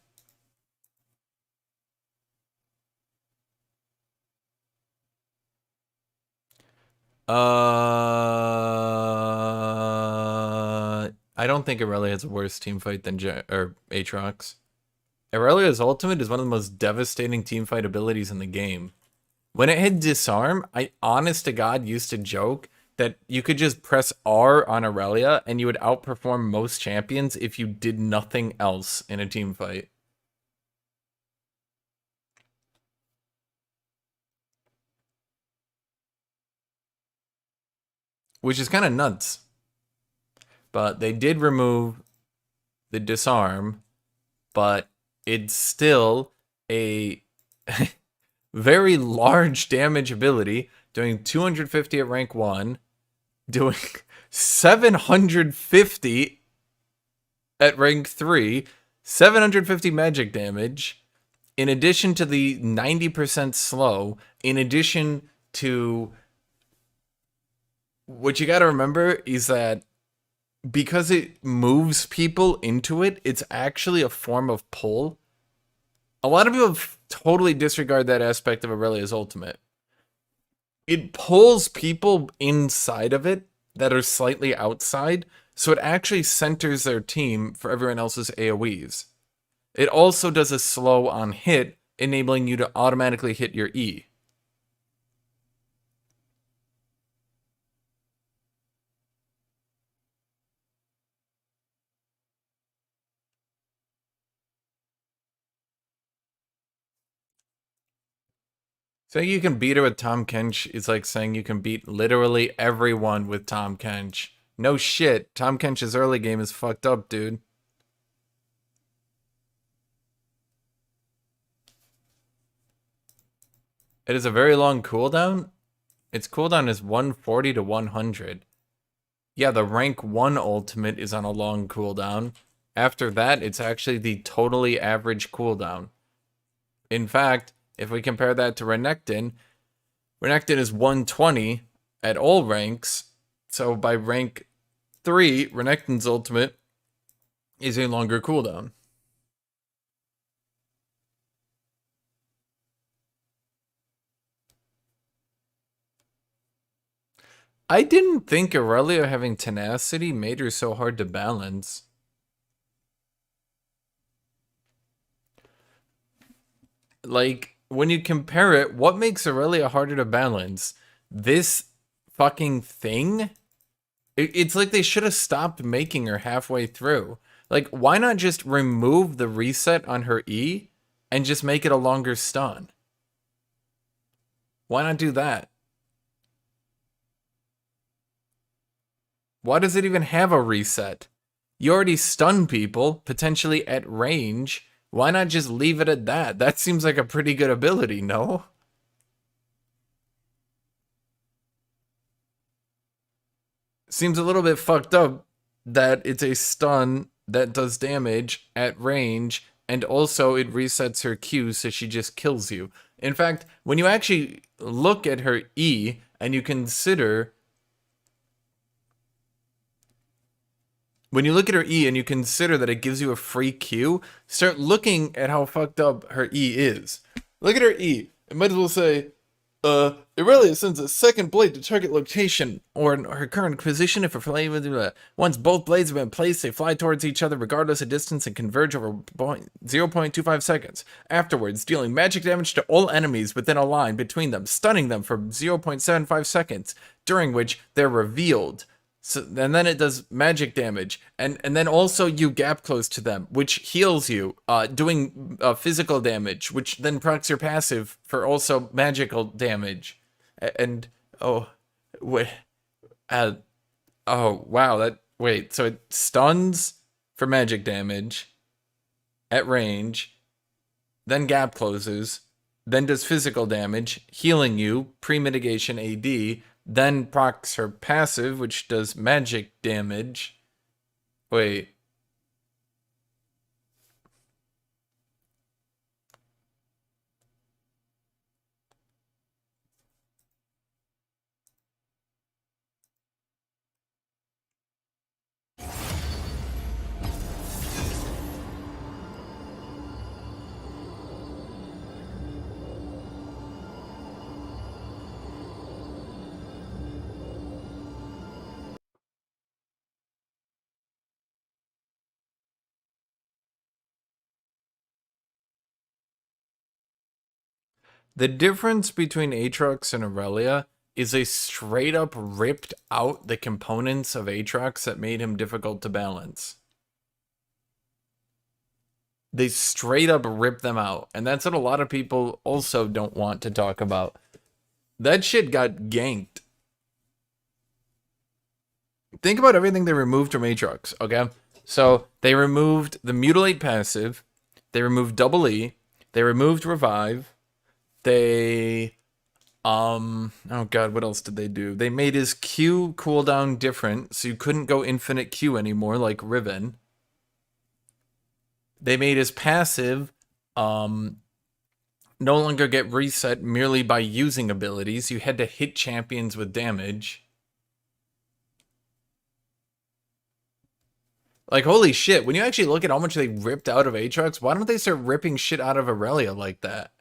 I don't think Aurelia has a worse team fight than Aatrox. Aurelia's ultimate is one of the most devastating team fight abilities in the game. When it had disarm, I honest to God used to joke that you could just press R on Aurelia and you would outperform most champions if you did nothing else in a team fight. Which is kind of nuts. But they did remove the disarm, but it's still a very large damage ability, doing 250 at rank 1, doing 750 at rank 3, 750 magic damage, in addition to the 90% slow, in addition to... What you gotta remember is that because it moves people into it, it's actually a form of pull. A lot of people totally disregard that aspect of Aurelia's ultimate. It pulls people inside of it that are slightly outside, so it actually centers their team for everyone else's AoEs. It also does a slow on hit, enabling you to automatically hit your E. Saying you can beat her with Tahm Kench is like saying you can beat literally everyone with Tahm Kench. No shit, Tahm Kench's early game is fucked up, dude. It is a very long cooldown. Its cooldown is 140 to 100. Yeah, the rank 1 ultimate is on a long cooldown. After that, it's actually the totally average cooldown. In fact, if we compare that to Renekton, Renekton is 120 at all ranks. So by rank 3, Renekton's ultimate is a longer cooldown. I didn't think Aurelia having tenacity made her so hard to balance. Like, when you compare it, what makes Aurelia harder to balance? This fucking thing? It's like they should have stopped making her halfway through. Like, why not just remove the reset on her E and just make it a longer stun? Why not do that? Why does it even have a reset? You already stun people, potentially at range. Why not just leave it at that? That seems like a pretty good ability, no? Seems a little bit fucked up that it's a stun that does damage at range, and also it resets her Q so she just kills you. In fact, when you actually look at her E and you consider... When you look at her E and you consider that it gives you a free Q, start looking at how fucked up her E is. Look at her E. It might as well say, Aurelia sends a second blade to target location or her current position if a flame. Once both blades have been placed, they fly towards each other regardless of distance and converge over 0.25 seconds. Afterwards, dealing magic damage to all enemies within a line between them, stunning them for 0.75 seconds, during which they're revealed. So, and then it does magic damage, and then also you gap close to them, which heals you, doing physical damage, which then procs your passive for also magical damage, and oh, wait, oh wow, so it stuns for magic damage at range, then gap closes, then does physical damage, healing you, pre-mitigation AD. Then procs her passive, which does magic damage. Wait. The difference between Aatrox and Aurelia is they straight up ripped out the components of Aatrox that made him difficult to balance. They straight up ripped them out. And that's what a lot of people also don't want to talk about. That shit got ganked. Think about everything they removed from Aatrox, okay? So they removed the Mutilate passive. They removed Double E. They removed Revive. They... oh god, what else did they do? They made his Q cooldown different, so you couldn't go infinite Q anymore like Riven. They made his passive no longer get reset merely by using abilities. You had to hit champions with damage. Like, holy shit, when you actually look at how much they ripped out of Aatrox, why don't they start ripping shit out of Aurelia like that?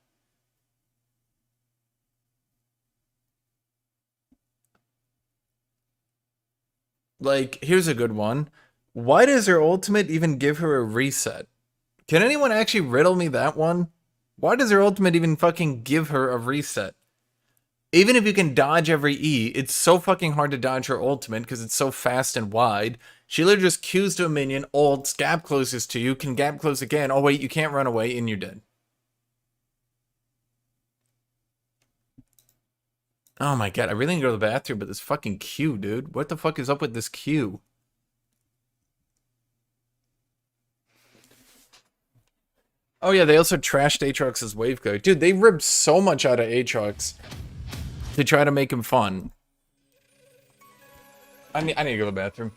Like, here's a good one. Why does her ultimate even give her a reset? Can anyone actually riddle me that one? Why does her ultimate even fucking give her a reset? Even if you can dodge every E, it's so fucking hard to dodge her ultimate because it's so fast and wide. She literally just Qs to a minion, ults, gap closes to you, can gap close again. Oh wait, you can't run away and you're dead. Oh my god, I really need to go to the bathroom, but this fucking Q, dude. What the fuck is up with this Q? Oh yeah, they also trashed Aatrox's wave code. Dude, they ripped so much out of Aatrox to try to make him fun. I need to go to the bathroom.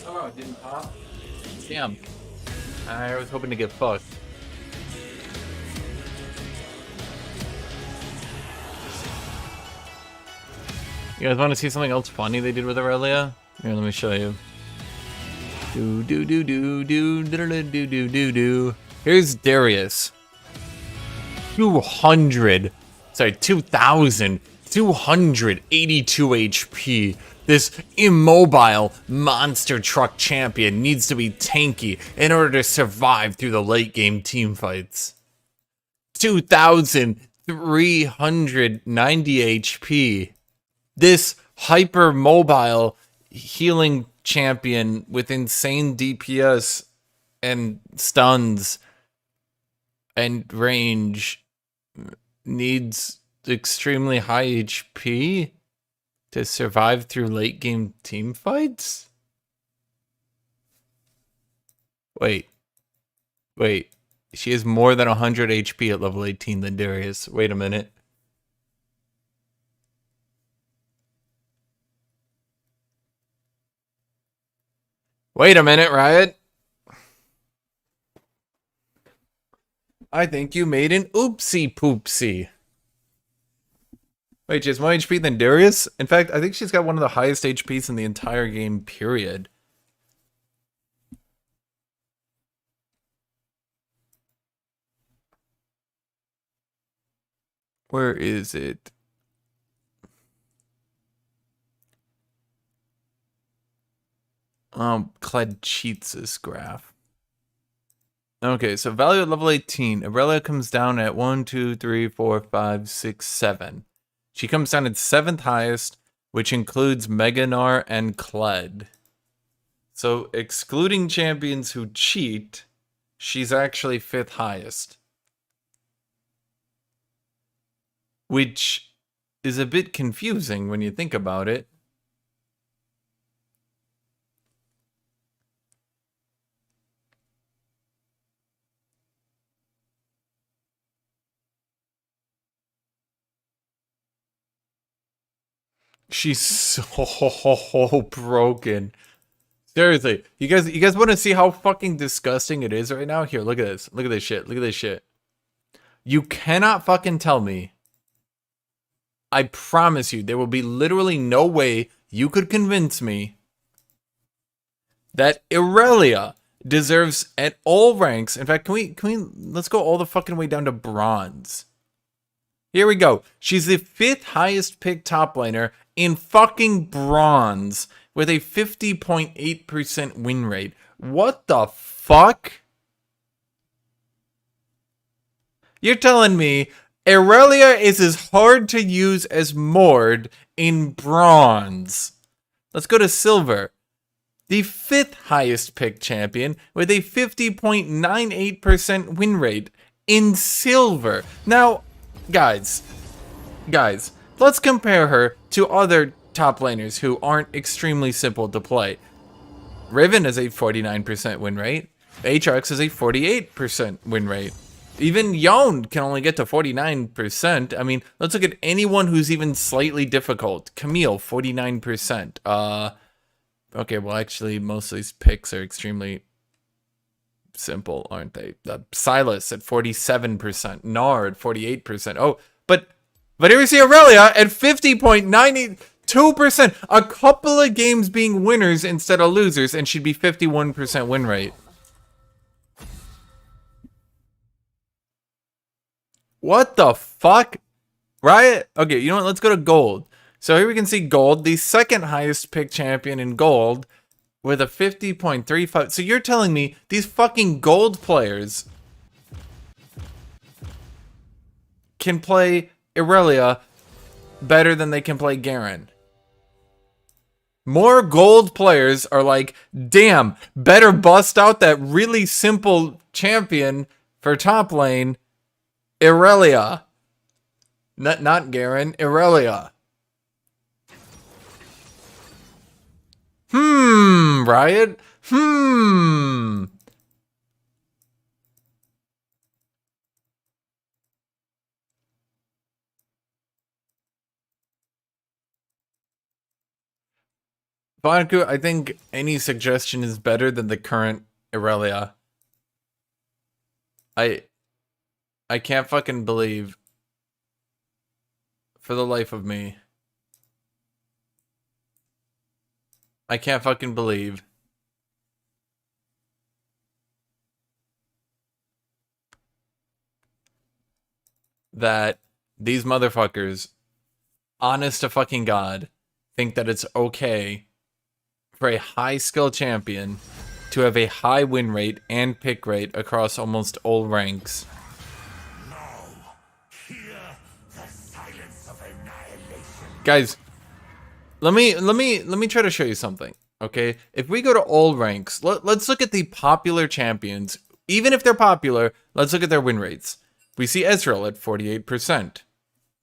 Oh, it didn't pop? Damn. I was hoping to get fucked. You guys want to see something else funny they did with Aurelia? Here, let me show you. Do do do do do do do do do do do. Here's Darius. 2,282 HP. This immobile monster truck champion needs to be tanky in order to survive through the late game team fights. 2,390 HP. This hyper mobile healing champion with insane DPS and stuns and range needs extremely high HP to survive through late game team fights? Wait. She has more than 100 HP at level 18 than Darius. Wait a minute. Wait a minute, Riot. I think you made an oopsie poopsie. Wait, she has more HP than Darius? In fact, I think she's got one of the highest HPs in the entire game, period. Where is it? Kled cheats this graph. Okay, so value at level 18. Aurelia comes down at 1, 2, 3, 4, 5, 6, 7. She comes down at 7th highest, which includes Meganar and Kled. So, excluding champions who cheat, she's actually 5th highest. Which is a bit confusing when you think about it. She's so broken. Seriously, you guys want to see how fucking disgusting it is right now? Here, look at this. Look at this shit. Look at this shit. You cannot fucking tell me. I promise you, there will be literally no way you could convince me that Irelia deserves at all ranks. In fact, can we let's go all the fucking way down to bronze. Here we go. She's the 5th highest picked top laner in fucking bronze with a 50.8% win rate. What the fuck? You're telling me Irelia is as hard to use as Mord in bronze. Let's go to silver. The 5th highest picked champion with a 50.98% win rate in silver. Now, guys, let's compare her to other top laners who aren't extremely simple to play. Riven has a 49% win rate. AATROX has a 48% win rate. Even Yon can only get to 49%. I mean, let's look at anyone who's even slightly difficult. Camille, 49%. Okay, well, actually, most of these picks are extremely simple, aren't they? Silas at 47%. Gnar at 48%. Oh, but here we see Irelia at 50.92%. A couple of games being winners instead of losers, and she'd be 51% win rate. What the fuck? Riot? Okay, you know what? Let's go to gold. So here we can see gold, the 2nd highest picked champion in gold with a 50.35. So you're telling me these fucking gold players can play Irelia better than they can play Garen. More gold players are like, damn, better bust out that really simple champion for top lane, Irelia. Not Garen, Irelia. Riot? Bonaku, I think any suggestion is better than the current Irelia. I can't fucking believe, for the life of me, I can't fucking believe that these motherfuckers, honest to fucking God, think that it's okay for a high skill champion to have a high win rate and pick rate across almost all ranks. Guys, let me try to show you something, okay? If we go to all ranks, let's look at the popular champions. Even if they're popular, let's look at their win rates. We see Ezreal at 48%.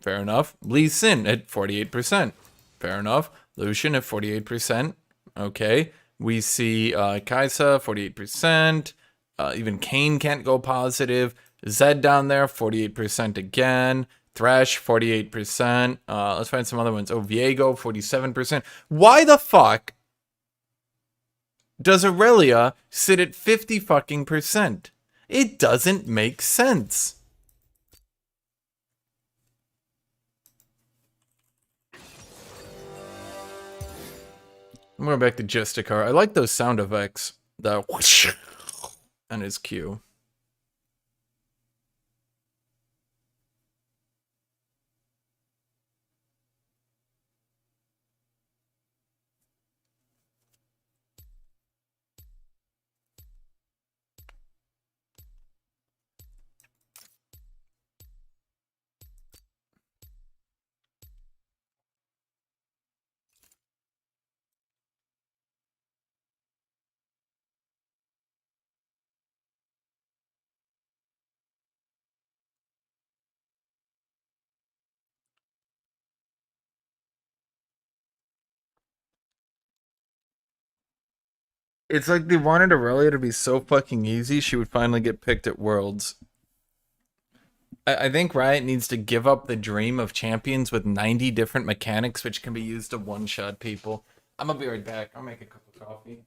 Fair enough. Lee Sin at 48%. Fair enough. Lucian at 48%. Okay. We see Kaisa, 48%. Even Kane can't go positive. Zed down there, 48% again. Thresh, 48%. Let's find some other ones. Oh, Viego, 47%. Why the fuck does Irelia sit at 50 fucking percent? It doesn't make sense. I'm going back to Justicar. I like those sound effects. The whoosh and his Q. It's like they wanted Aurelia to be so fucking easy, she would finally get picked at Worlds. I think Riot needs to give up the dream of champions with 90 different mechanics which can be used to one-shot people. I'm gonna be right back. I'll make a cup of coffee.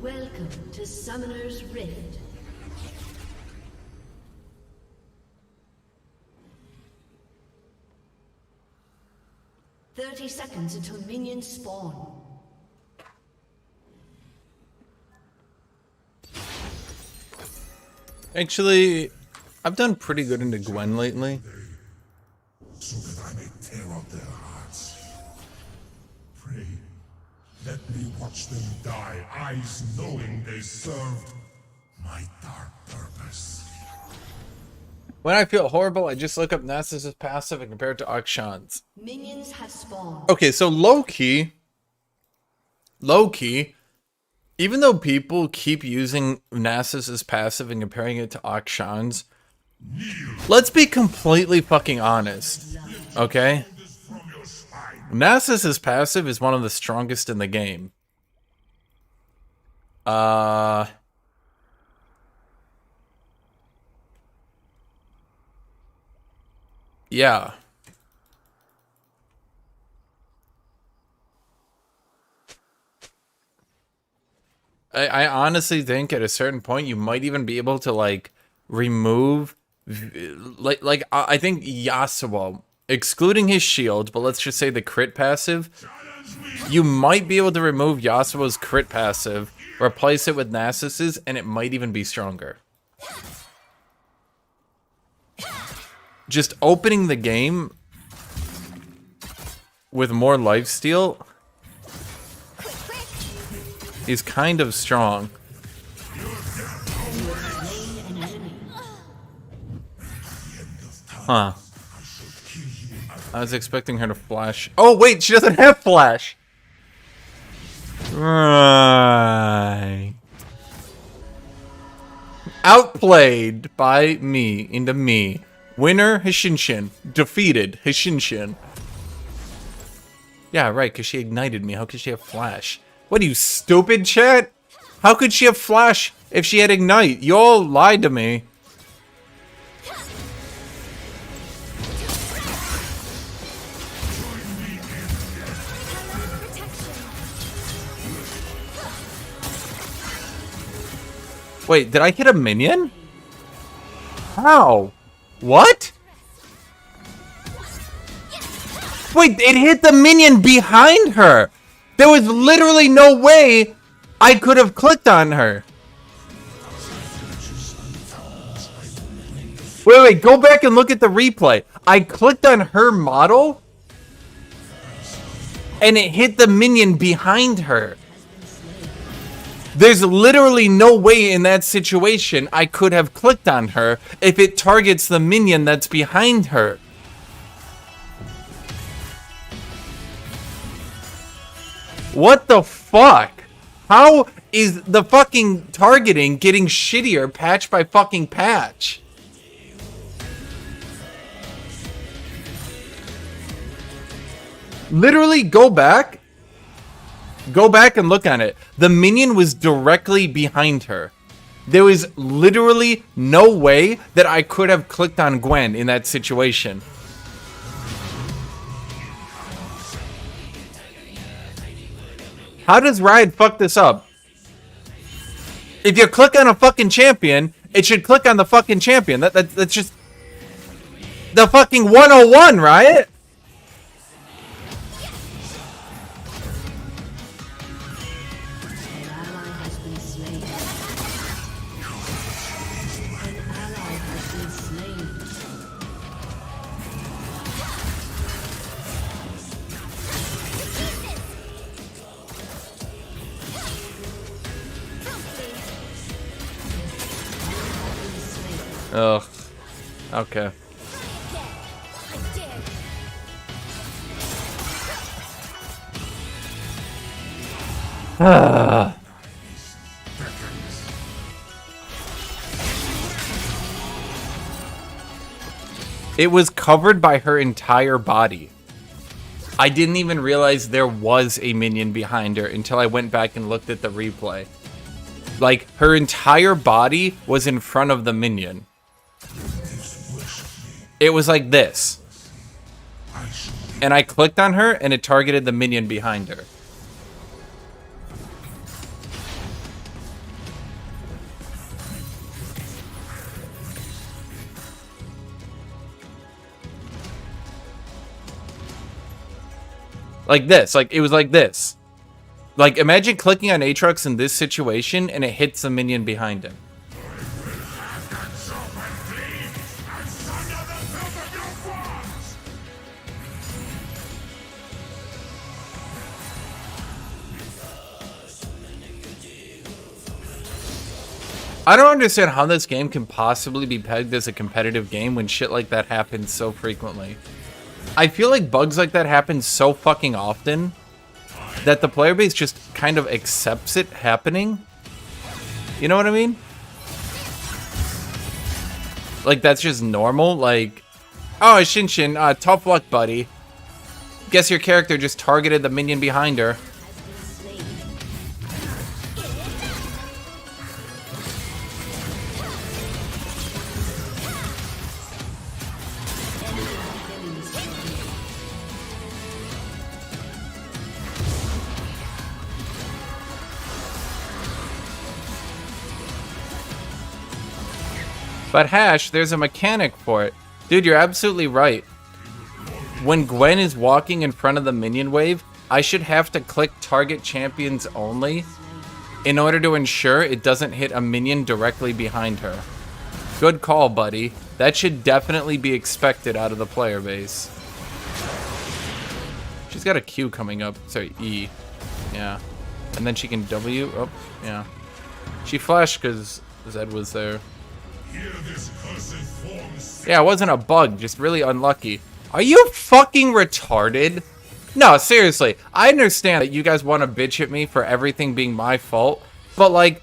Welcome to Summoner's Rift. "30 seconds until minions spawn." Actually, I've done pretty good into Gwen lately. So that I may tear out their hearts. Pray, let me watch them die, eyes knowing they served my dark purpose. When I feel horrible, I just look up Nasus' passive and compare it to Akshan's. Minions have spawned. Okay, so low-key, even though people keep using Nasus' passive and comparing it to Akshan's, let's be completely fucking honest, okay? Nasus' passive is one of the strongest in the game. Yeah. I honestly think at a certain point you might even be able to like remove I think Yasuo, excluding his shield, but let's just say the crit passive, you might be able to remove Yasuo's crit passive, replace it with Nasus's, and it might even be stronger. Just opening the game with more lifesteal is kind of strong. Huh. I was expecting her to flash. Oh, wait, she doesn't have flash. Right. Outplayed by me into me. Winner, Hashinshin. Defeated, Hashinshin. Yeah, right, because she ignited me. How could she have flash? What are you, stupid, chat? How could she have flash if she had ignite? You all lied to me. Wait, did I hit a minion? How? What? Wait, it hit the minion behind her. There was literally no way I could have clicked on her. Wait, go back and look at the replay. I clicked on her model, and it hit the minion behind her. There's literally no way in that situation I could have clicked on her if it targets the minion that's behind her. What the fuck? How is the fucking targeting getting shittier patch by fucking patch? Literally go back and look at it. The minion was directly behind her. There was literally no way that I could have clicked on Gwen in that situation. How does Riot fuck this up? If you click on a fucking champion, it should click on the fucking champion. That's just the fucking 101, Riot. Ugh. Okay. It was covered by her entire body. I didn't even realize there was a minion behind her until I went back and looked at the replay. Like, her entire body was in front of the minion. It was like this. And I clicked on her, and it targeted the minion behind her. Like this. Like, it was like this. Like, imagine clicking on AATROX in this situation, and it hits the minion behind him. I don't understand how this game can possibly be pegged as a competitive game when shit like that happens so frequently. I feel like bugs like that happen so fucking often that the player base just kind of accepts it happening. You know what I mean? Like, that's just normal. Like, oh, Hashinshin, tough luck, buddy. Guess your character just targeted the minion behind her. But Hash, there's a mechanic for it. Dude, you're absolutely right. When Gwen is walking in front of the minion wave, I should have to click target champions only in order to ensure it doesn't hit a minion directly behind her. Good call, buddy. That should definitely be expected out of the player base. She's got a Q coming up. Sorry, E. Yeah. And then she can W. Oh, yeah. She flashed because Zed was there. Yeah, it wasn't a bug, just really unlucky. Are you fucking retarded? No, seriously. I understand that you guys want to bitch at me for everything being my fault, but like,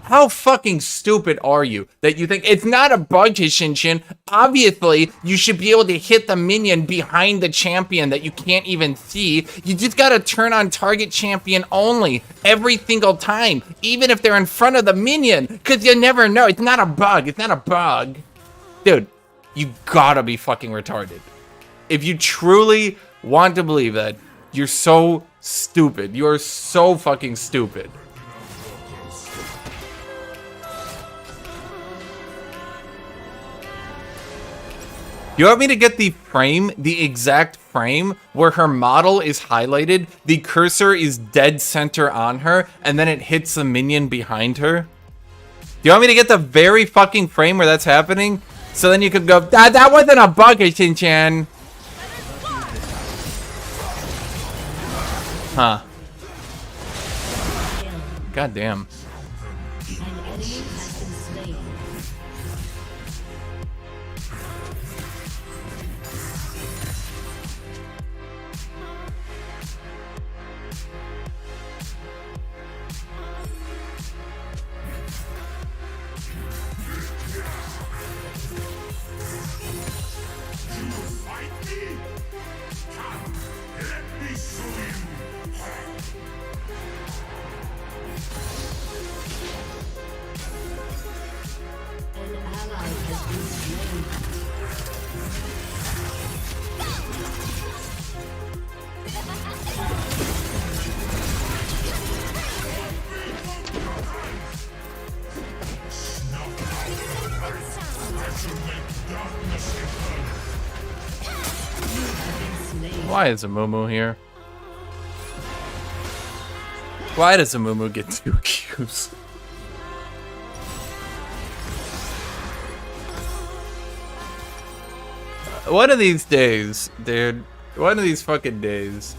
how fucking stupid are you that you think it's not a bug, Hashinshin? Obviously, you should be able to hit the minion behind the champion that you can't even see. You just gotta turn on target champion only every single time, even if they're in front of the minion, because you never know. It's not a bug. It's not a bug. Dude, you gotta be fucking retarded. If you truly want to believe that, you're so stupid. You are so fucking stupid. You want me to get the frame, the exact frame, where her model is highlighted, the cursor is dead center on her, and then it hits the minion behind her? Do you want me to get the very fucking frame where that's happening? So then you could go, that wasn't a bug, Hashinshin. Huh. God damn. Why is a Mumu here? Why does a Mumu get 2 Qs? One of these days, dude. One of these fucking days.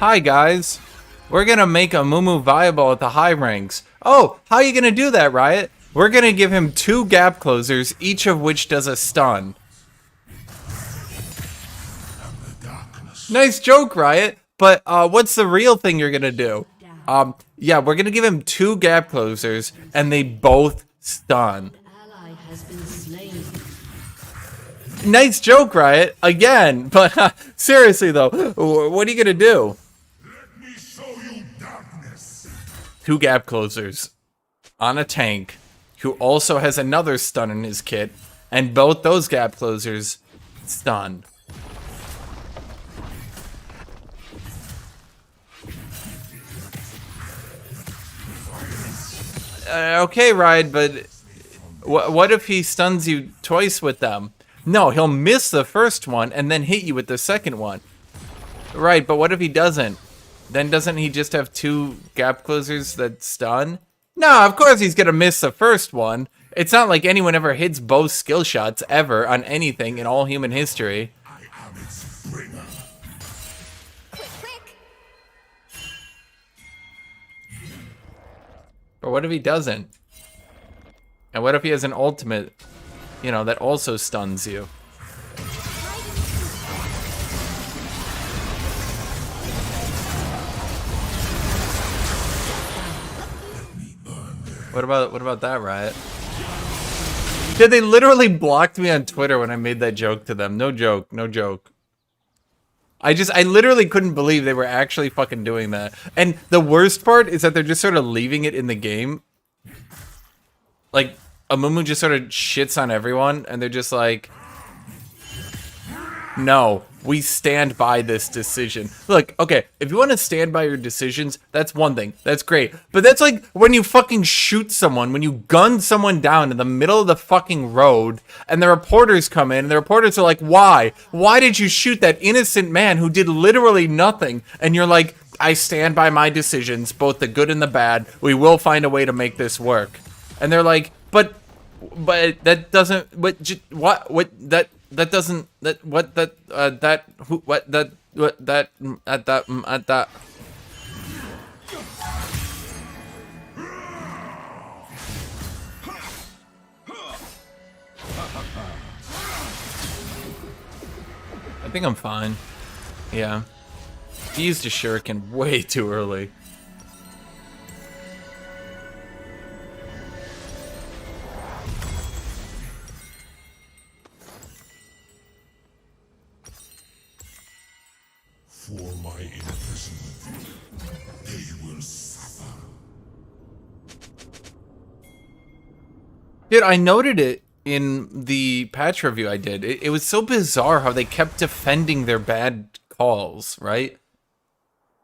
Hi guys, we're gonna make a Mumu viable at the high ranks. Oh, how are you gonna do that, Riot? We're gonna give him 2 gap closers, each of which does a stun. Nice joke, Riot. But what's the real thing you're gonna do? Yeah, we're gonna give him 2 gap closers, and they both stun. Ally has been slain. Nice joke, Riot. Again, but seriously though, what are you gonna do? Let me show you darkness. 2 gap closers on a tank who also has another stun in his kit, and both those gap closers stun. Okay, Riot, but what if he stuns you twice with them? No, he'll miss the first one and then hit you with the second one. Right, but what if he doesn't? Then doesn't he just have 2 gap closers that stun? No, of course he's gonna miss the first one. It's not like anyone ever hits both skill shots ever on anything in all human history. I am its bringer. But what if he doesn't? And what if he has an ultimate, you know, that also stuns you? What about that, Riot? Dude, they literally blocked me on Twitter when I made that joke to them. No joke, no joke. I literally couldn't believe they were actually fucking doing that. And the worst part is that they're just sort of leaving it in the game. Like, Amumu just sort of shits on everyone, and they're just like, no, we stand by this decision. Look, okay, if you want to stand by your decisions, that's one thing. That's great. But that's like when you fucking shoot someone, when you gun someone down in the middle of the fucking road, and the reporters come in, and the reporters are like, why? Why did you shoot that innocent man who did literally nothing? And you're like, I stand by my decisions, both the good and the bad. We will find a way to make this work. And they're like, but that doesn't, that doesn't, that, what, that, that, who, what, that, what, that, at that. I think I'm fine. Yeah. He used a shuriken way too early. For my imprisonment, they will suffer. Dude, I noted it in the patch review I did. It was so bizarre how they kept defending their bad calls, right?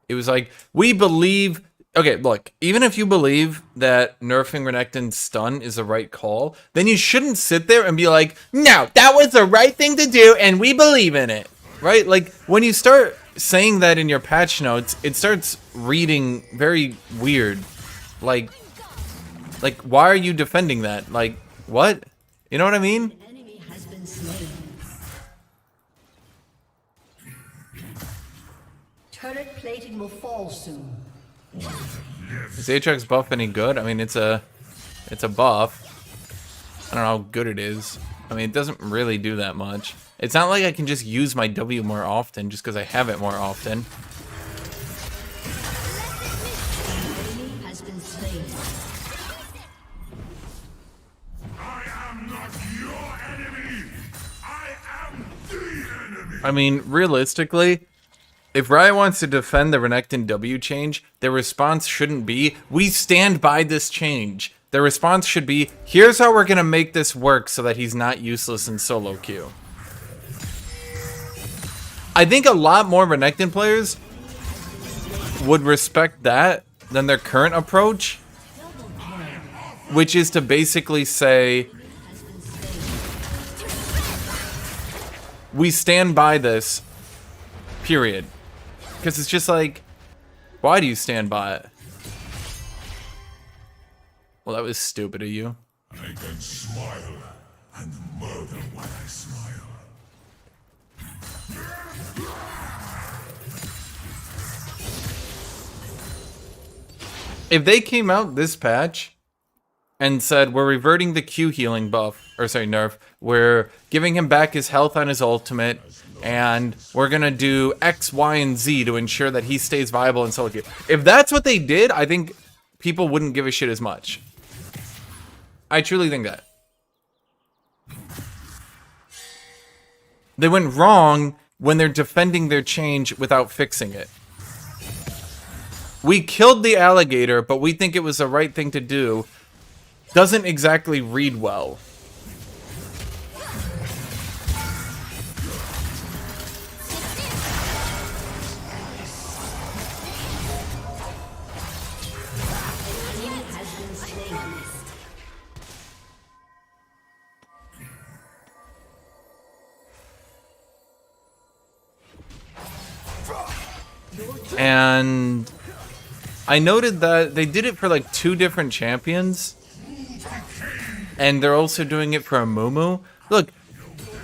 It was like, we believe... Okay, look, even if you believe that nerfing Renekton's stun is the right call, then you shouldn't sit there and be like, no, that was the right thing to do and we believe in it, right? Like, when you start saying that in your patch notes, it starts reading very weird. Like, why are you defending that? Like, what? You know what I mean? An enemy has been slain. Turret plating will fall soon. Is AATROX buff any good? I mean, it's a buff. I don't know how good it is. I mean, it doesn't really do that much. It's not like I can just use my W more often just because I have it more often. An enemy has been slain. I am not your enemy. I am the enemy. I mean, realistically, if Riot wants to defend the Renekton W change, their response shouldn't be, we stand by this change. Their response should be, here's how we're going to make this work so that he's not useless in solo queue. I think a lot more Renekton players would respect that than their current approach, which is to basically say, we stand by this, period. Because it's just like, why do you stand by it? Well, that was stupid of you. I can smile and murder while I smile. If they came out this patch and said, we're reverting the Q healing buff, or sorry, nerf, we're giving him back his health on his ultimate, and we're gonna do X, Y, and Z to ensure that he stays viable in solo queue. If that's what they did, I think people wouldn't give a shit as much. I truly think that. They went wrong when they're defending their change without fixing it. We killed the alligator, but we think it was the right thing to do. Doesn't exactly read well. And I noted that they did it for like 2 different champions. And they're also doing it for a Mumu. Look,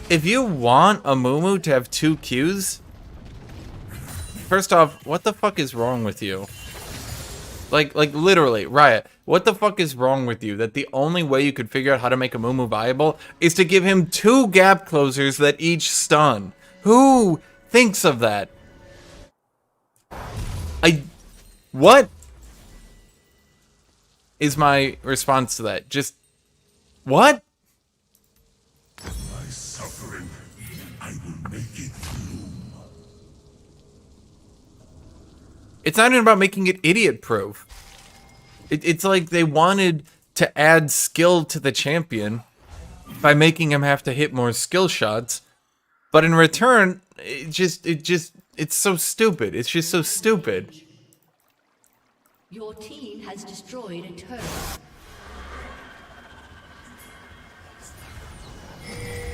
if you want a Mumu to have 2 Qs, first off, what the fuck is wrong with you? Like literally, Riot, what the fuck is wrong with you that the only way you could figure out how to make a Mumu viable is to give him 2 gap closers that each stun? Who thinks of that? What is my response to that? Just, what? My suffering, I will make it bloom. It's not even about making it idiot-proof. It's like they wanted to add skill to the champion by making him have to hit more skill shots, but in return, it's so stupid. It's just so stupid. Your team has destroyed a turret.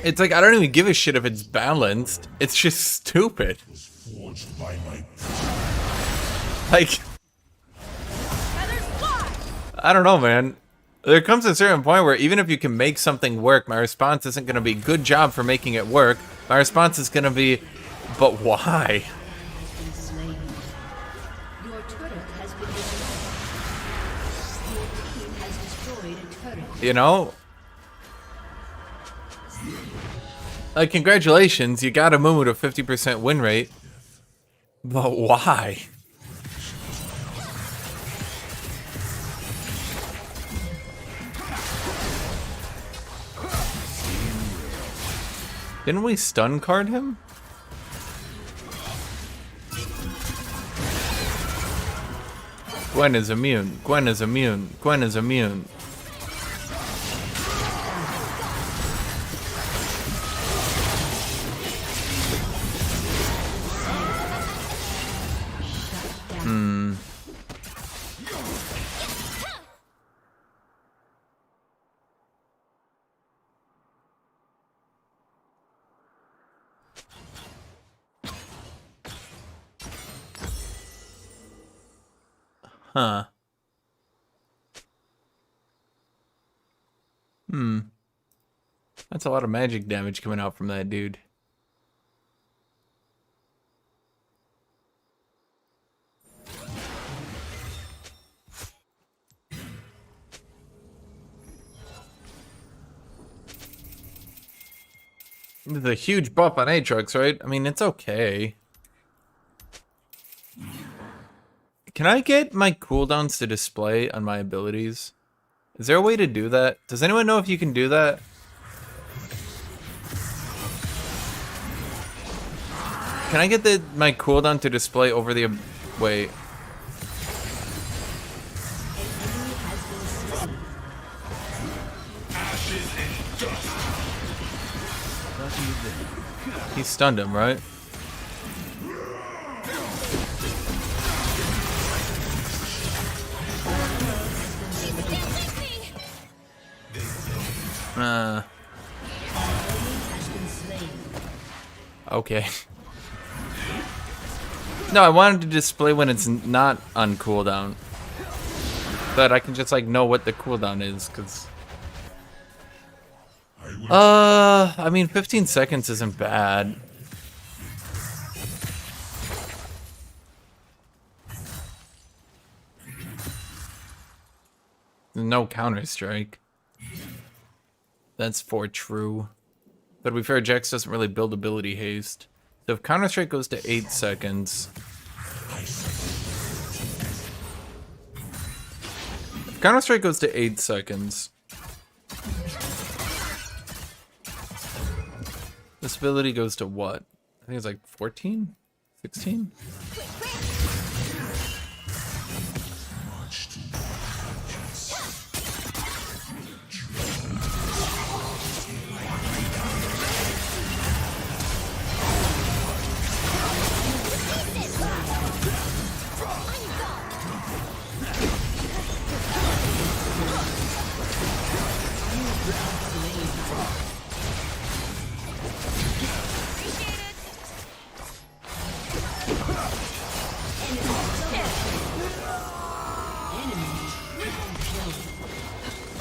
It's like, I don't even give a shit if it's balanced. It's just stupid. Forged by my Like, I don't know, man. There comes a certain point where even if you can make something work, my response isn't going to be, good job for making it work. My response is going to be, but why? Your turret has been destroyed. Your team has destroyed a turret. You know? Like, congratulations, you got a Mumu to 50% win rate. But why? Didn't we stun card him? Gwen is immune. Gwen is immune. Gwen is immune. Huh. That's a lot of magic damage coming out from that dude. There's a huge buff on AATROX, right? I mean, it's okay. Can I get my cooldowns to display on my abilities? Is there a way to do that? Does anyone know if you can do that? Can I get my cooldown to display over the... Wait. He stunned him, right? Okay. No, I wanted to display when it's not on cooldown. But I can just like know what the cooldown is, cause I mean 15 seconds isn't bad. No counter strike. That's for true. But to be fair, Jax doesn't really build ability haste. So if counter strike goes to 8 seconds. If counter strike goes to 8 seconds. This ability goes to what? I think it's like 14? 16?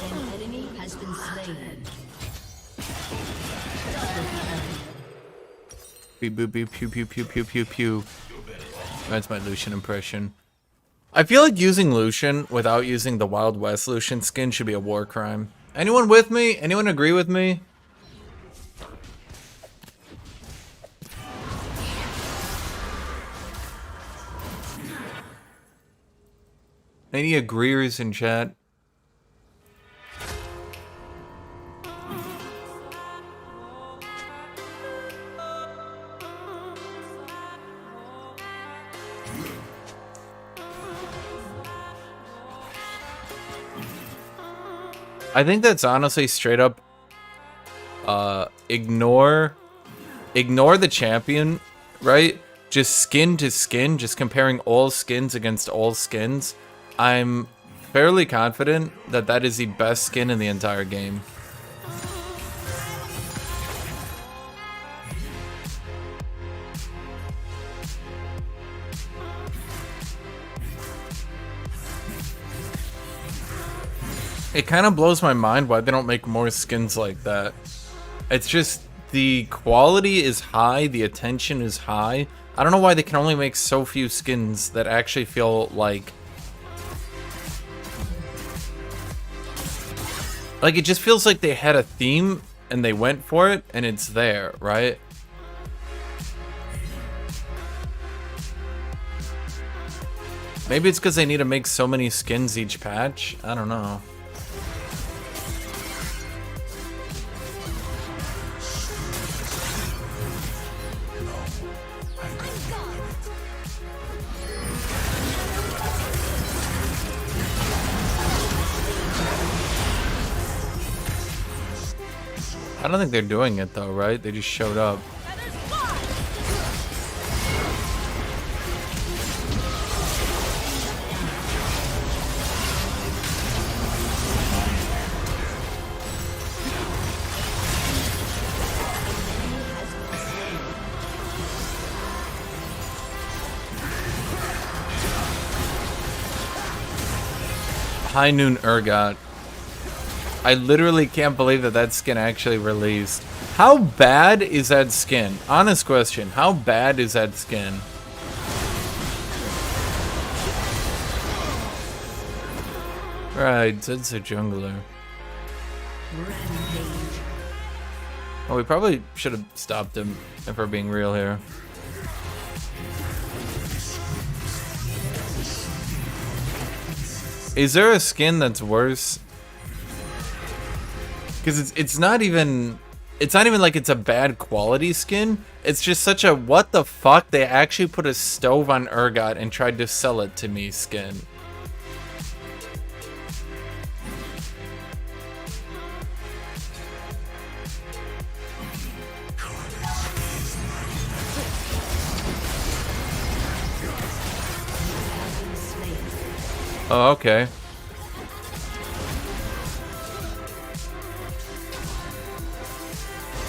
An enemy has been slain. Beep boop beep pew pew pew pew pew pew. That's my Lucian impression. I feel like using Lucian without using the Wild West Lucian skin should be a war crime. Anyone with me? Anyone agree with me? Any agreeers in chat? I think that's honestly straight up ignore the champion, right? Just skin to skin, just comparing all skins against all skins. I'm fairly confident that that is the best skin in the entire game. It kind of blows my mind why they don't make more skins like that. It's just the quality is high, the attention is high. I don't know why they can only make so few skins that actually feel like it just feels like they had a theme and they went for it and it's there, right? Maybe it's because they need to make so many skins each patch. I don't know. I don't think they're doing it though, right? They just showed up. High Noon Urgot. I literally can't believe that that skin actually released. How bad is that skin? Honest question. How bad is that skin? Right, Zed's a jungler. Rampage. Oh, we probably should have stopped him if we're being real here. Is there a skin that's worse? Because it's not even like it's a bad quality skin. It's just such a what the fuck, they actually put a stove on Urgot and tried to sell it to me skin. Oh, okay.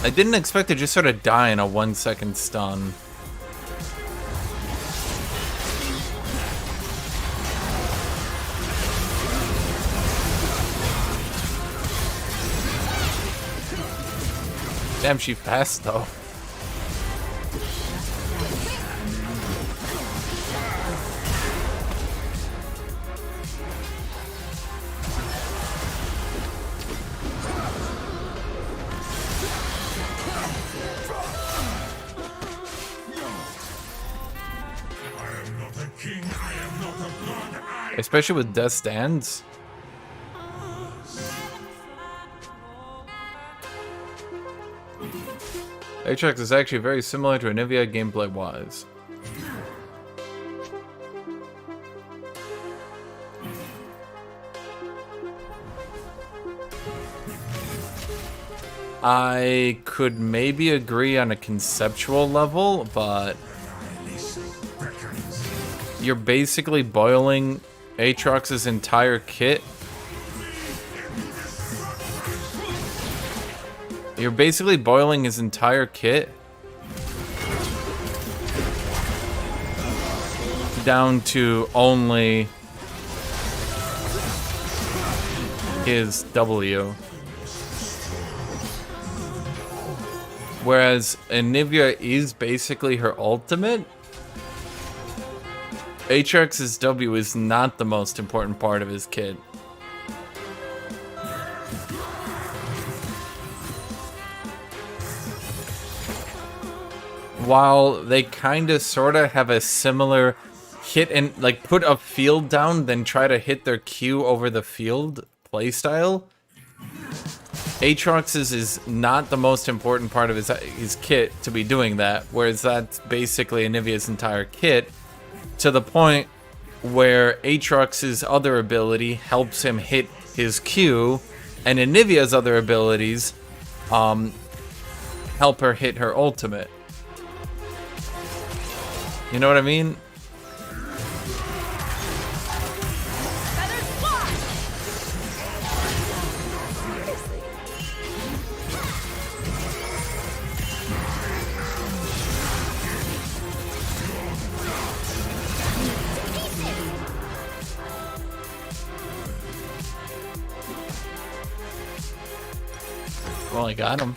I didn't expect to just sort of die in a 1-second stun. Damn, she fast though. especially with Death Stands. Aatrox is actually very similar to Anivia gameplay-wise. I could maybe agree on a conceptual level, but you're basically boiling Aatrox's entire kit. You're basically boiling his entire kit down to only his W. Whereas Anivia is basically her ultimate, Aatrox's W is not the most important part of his kit. While they kinda sorta have a similar hit and like put a field down, then try to hit their Q over the field playstyle, Aatrox's is not the most important part of his kit to be doing that, whereas that's basically Anivia's entire kit, to the point where Aatrox's other ability helps him hit his Q, and Anivia's other abilities help her hit her ultimate. You know what I mean? Well, I got him.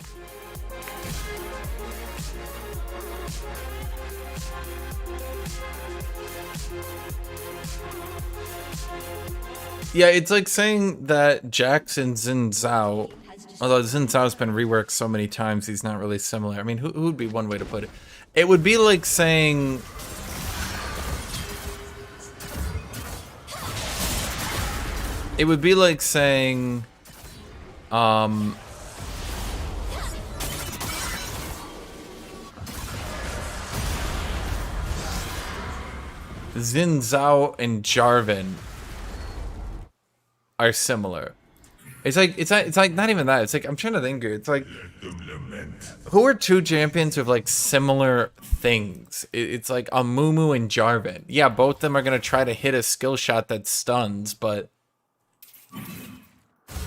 Yeah, it's like saying that Jackson Xin Zhao, although Xin Zhao's been reworked so many times, he's not really similar. I mean, who would be one way to put it? It would be like saying... It would be like saying... Xin Zhao and Jarvan are similar. It's like not even that. It's like, I'm trying to think here. It's like, who are two champions with like similar things? It's like a Mumu and Jarvan. Yeah, both of them are gonna try to hit a skill shot that stuns, but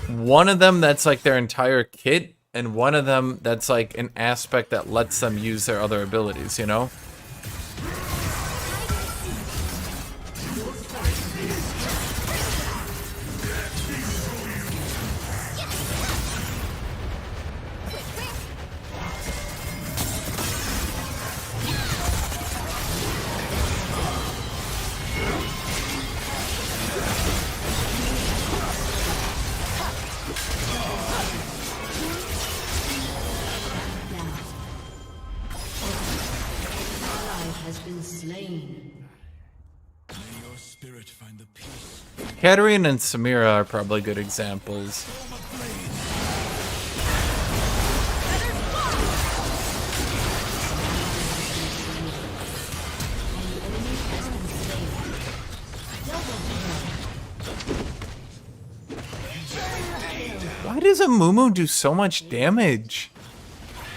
one of them that's like their entire kit, and one of them that's like an aspect that lets them use their other abilities, you know? Katarina and Samira are probably good examples. Why does a Mumu do so much damage?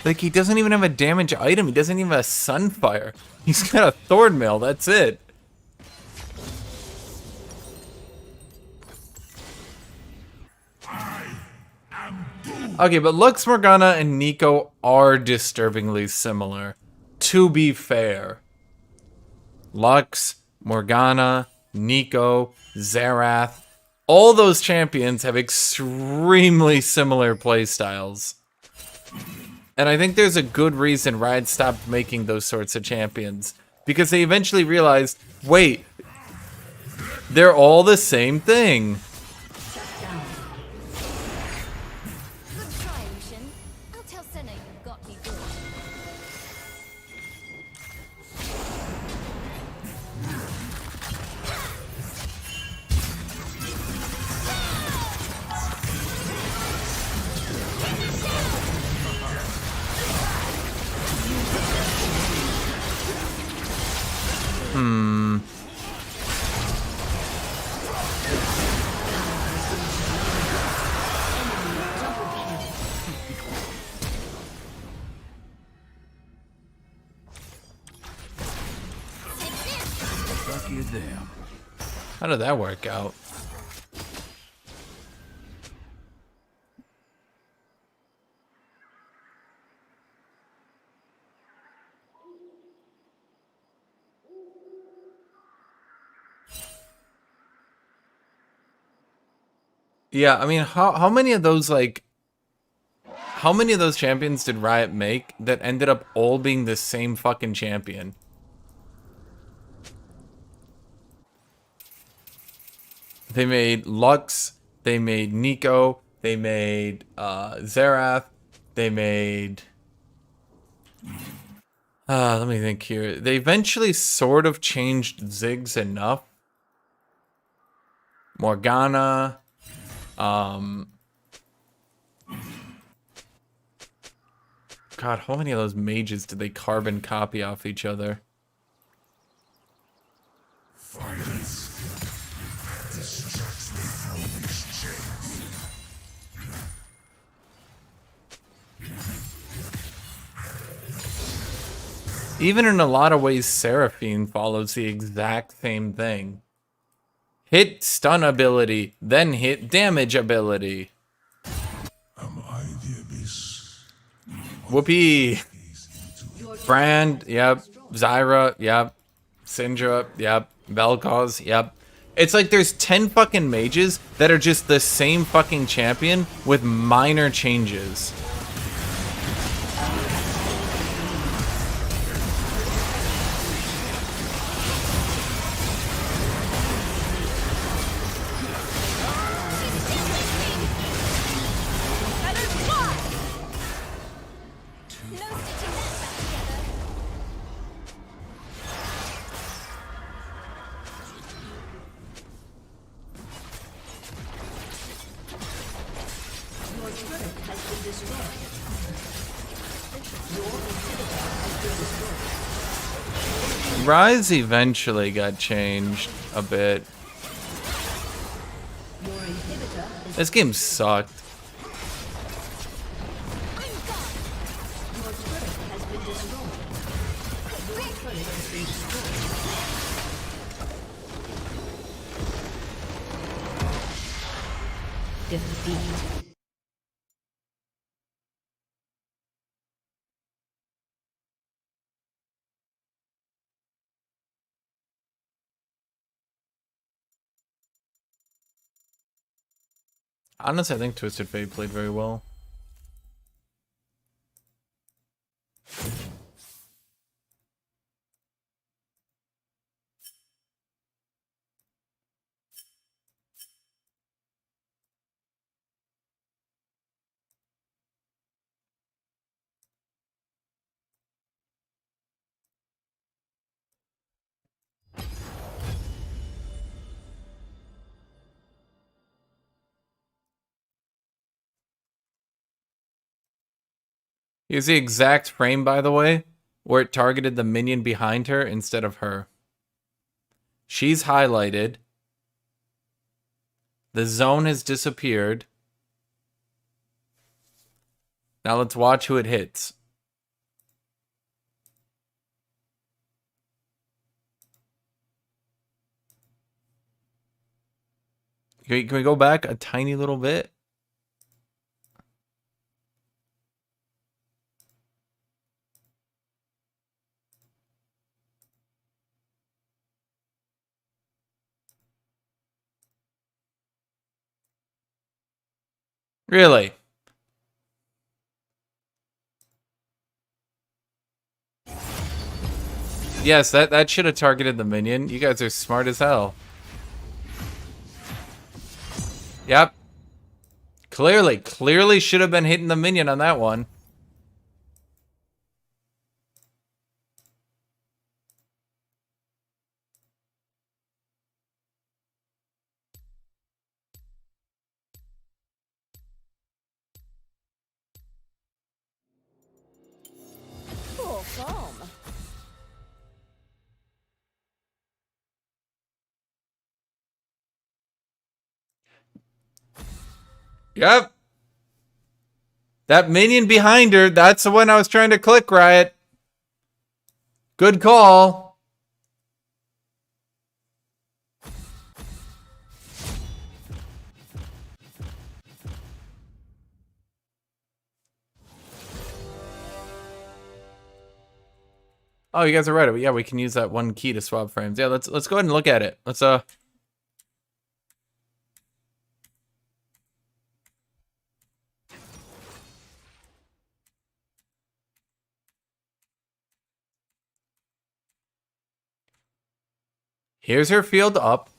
Like, he doesn't even have a damage item. He doesn't even have a Sunfire. He's got a Thornmail, that's it. Okay, but Lux, Morgana, and Nico are disturbingly similar. To be fair. Lux, Morgana, Nico, Xerath, all those champions have extremely similar playstyles. And I think there's a good reason Riot stopped making those sorts of champions. Because they eventually realized, wait, they're all the same thing. How did that work out? Yeah, I mean, how many of those, like, how many of those champions did Riot make that ended up all being the same fucking champion? They made Lux, they made Nico, they made Xerath, they made... let me think here. They eventually sort of changed Ziggs enough. Morgana. God, how many of those mages did they carbon copy off each other? Violence. Distracts me from these chains. Even in a lot of ways, Seraphine follows the exact same thing. Hit stun ability, then hit damage ability. Am I the abyss? Whoopee. Brand, yep. Zyra, yep. Syndra, yep. Vel'Koz, yep. It's like there's 10 fucking mages that are just the same fucking champion with minor changes. Rise eventually got changed a bit. This game sucked. Defeat. Honestly, I think Twisted Fate played very well. Here's the exact frame, by the way, where it targeted the minion behind her instead of her. She's highlighted. The zone has disappeared. Now let's watch who it hits. Can we go back a tiny little bit? Really? Yes, that should have targeted the minion. You guys are smart as hell. Yep. Clearly should have been hitting the minion on that one. Cool foam. Yep. That minion behind her, that's the one I was trying to click, Riot. Good call. Oh, you guys are right. Yeah, we can use that one key to swap frames. Yeah, let's go ahead and look at it. Let's Here's her field up.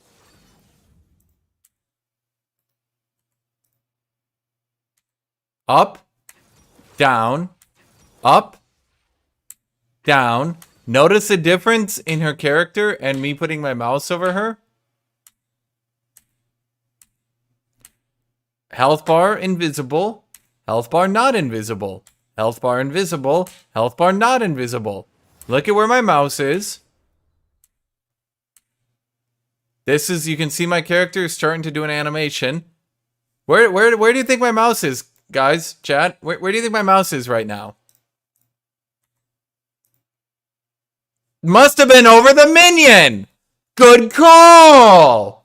Up, down, up, down. Notice the difference in her character and me putting my mouse over her? Health bar invisible, health bar not invisible, health bar invisible, health bar not invisible. Look at where my mouse is. This is, you can see my character is starting to do an animation. Where do you think my mouse is, guys? Chat, where do you think my mouse is right now? Must have been over the minion. Good call.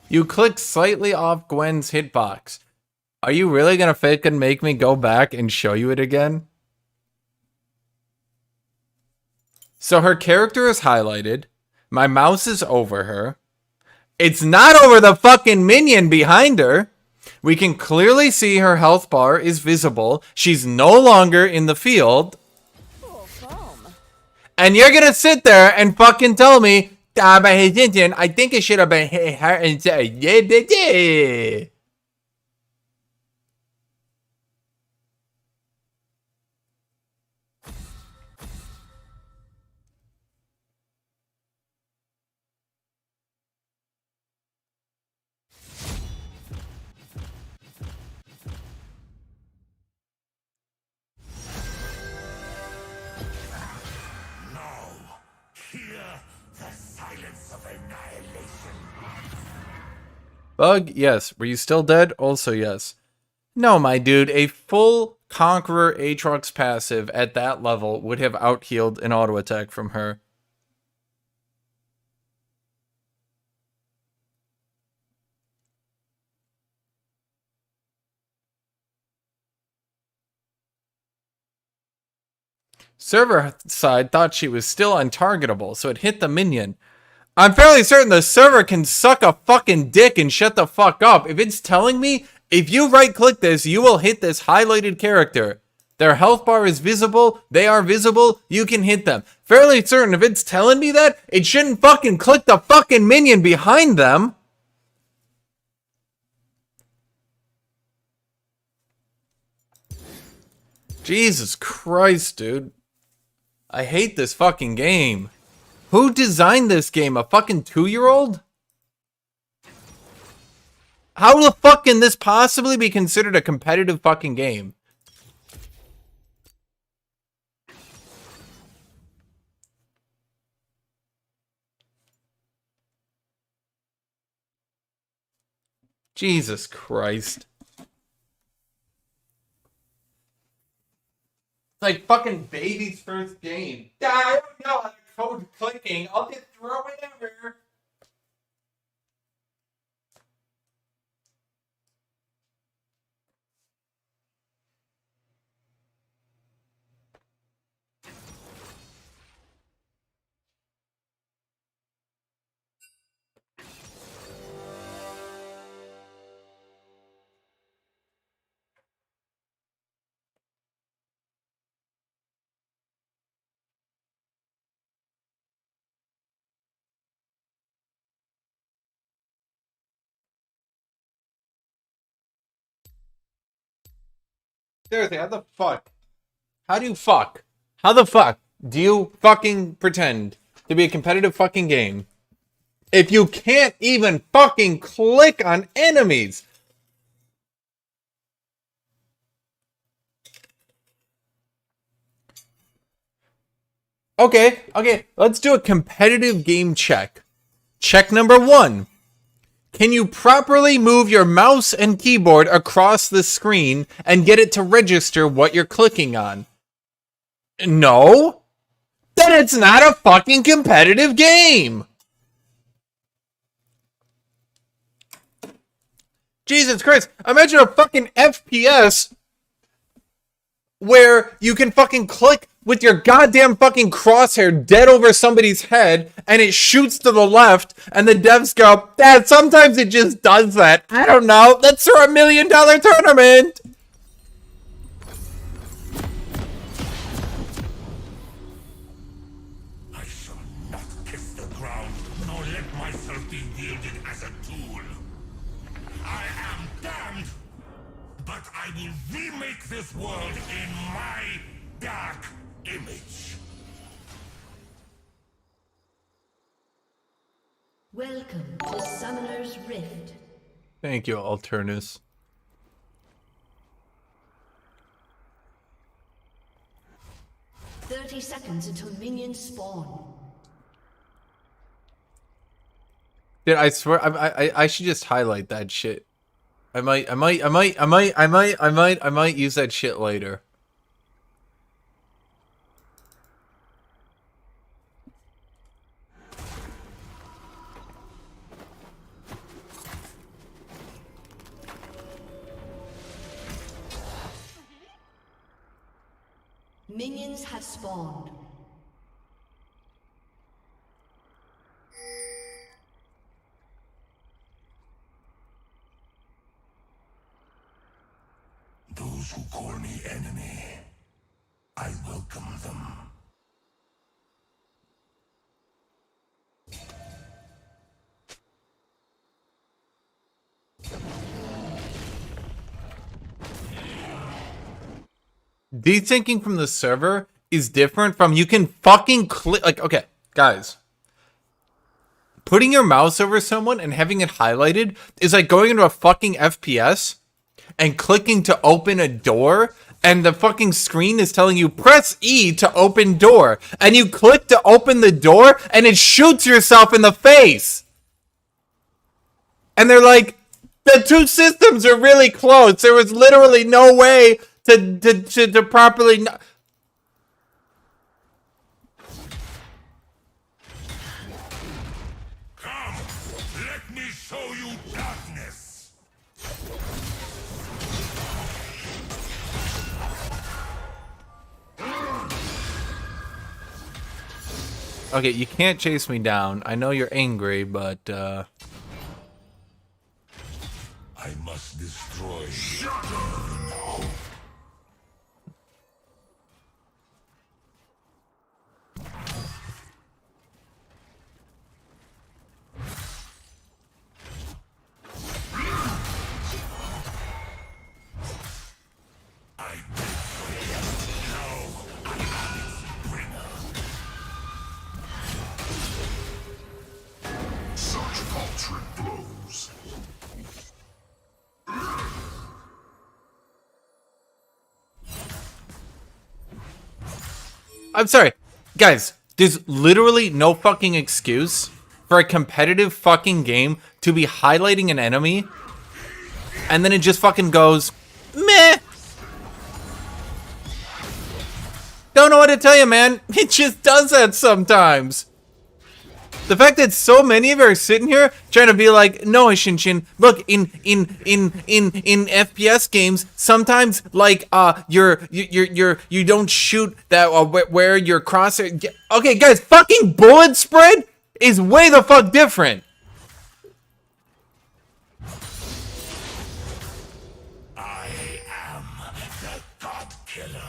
You click slightly off Gwen's hitbox. Are you really gonna fake and make me go back and show you it again? So her character is highlighted. My mouse is over her. It's not over the fucking minion behind her. We can clearly see her health bar is visible. She's no longer in the field. Cool foam. And you're gonna sit there and fucking tell me, "Ah, but Hashinshin, I think it should have been her and say, yeah. Bug, yes. Were you still dead? Also, yes. No, my dude, a full Conqueror AATROX passive at that level would have out-healed an auto attack from her. Server side thought she was still untargetable, so it hit the minion. I'm fairly certain the server can suck a fucking dick and shut the fuck up. If it's telling me, if you right-click this, you will hit this highlighted character. Their health bar is visible, they are visible, you can hit them. Fairly certain if it's telling me that, it shouldn't fucking click the fucking minion behind them. Jesus Christ, dude. I hate this fucking game. Who designed this game? A fucking 2-year-old? How the fuck can this possibly be considered a competitive fucking game? Jesus Christ. It's like fucking baby's first game. I don't know how to code clicking. I'll get through whatever. Seriously, how the fuck? How do you fuck? How the fuck do you fucking pretend to be a competitive fucking game if you can't even fucking click on enemies? Okay, let's do a competitive game check. Check number 1. Can you properly move your mouse and keyboard across the screen and get it to register what you're clicking on? No? Then it's not a fucking competitive game! Jesus Christ, imagine a fucking FPS where you can fucking click with your goddamn fucking crosshair dead over somebody's head and it shoots to the left and the devs go, Dad, sometimes it just does that. I don't know. Let's throw $1 million tournament. I shall not kiss the ground, nor let myself be wielded as a tool. I am damned, but I will remake this world in my dark image. Welcome to Summoner's Rift. Thank you, Alternus. "30 seconds until minions spawn." Dude, I swear, I should just highlight that shit. I might use that shit later. Minions have spawned. Those who call me enemy, I welcome them. Desyncing from the server is different from you can fucking click, like, okay, guys. Putting your mouse over someone and having it highlighted is like going into a fucking FPS and clicking to open a door and the fucking screen is telling you press E to open door and you click to open the door and it shoots yourself in the face. And they're like, the two systems are really close. There was literally no way to properly. Come, let me show you darkness. Okay, you can't chase me down. I know you're angry, but I must destroy. I'm sorry, guys, there's literally no fucking excuse for a competitive fucking game to be highlighting an enemy and then it just fucking goes, meh. Don't know what to tell you, man. It just does that sometimes. The fact that so many of you are sitting here trying to be like, no, Hashinshin, look, in FPS games, sometimes like you don't shoot that where your crosshair. Okay, guys, fucking bullet spread is way the fuck different. I am the God Killer.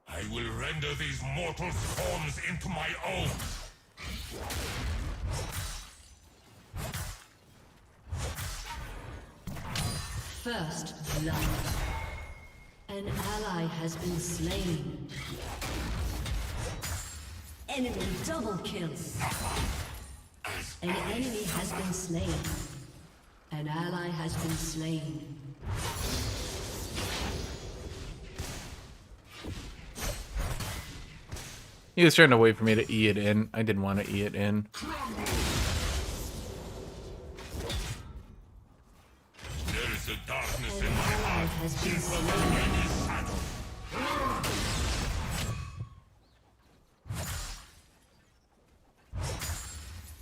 I will render these mortal forms into my own. First blood. An ally has been slain. Enemy double kill. An enemy has been slain. An ally has been slain. He was trying to wait for me to E it in. I didn't want to E it in. There is a darkness An in my ally heart. has been slain.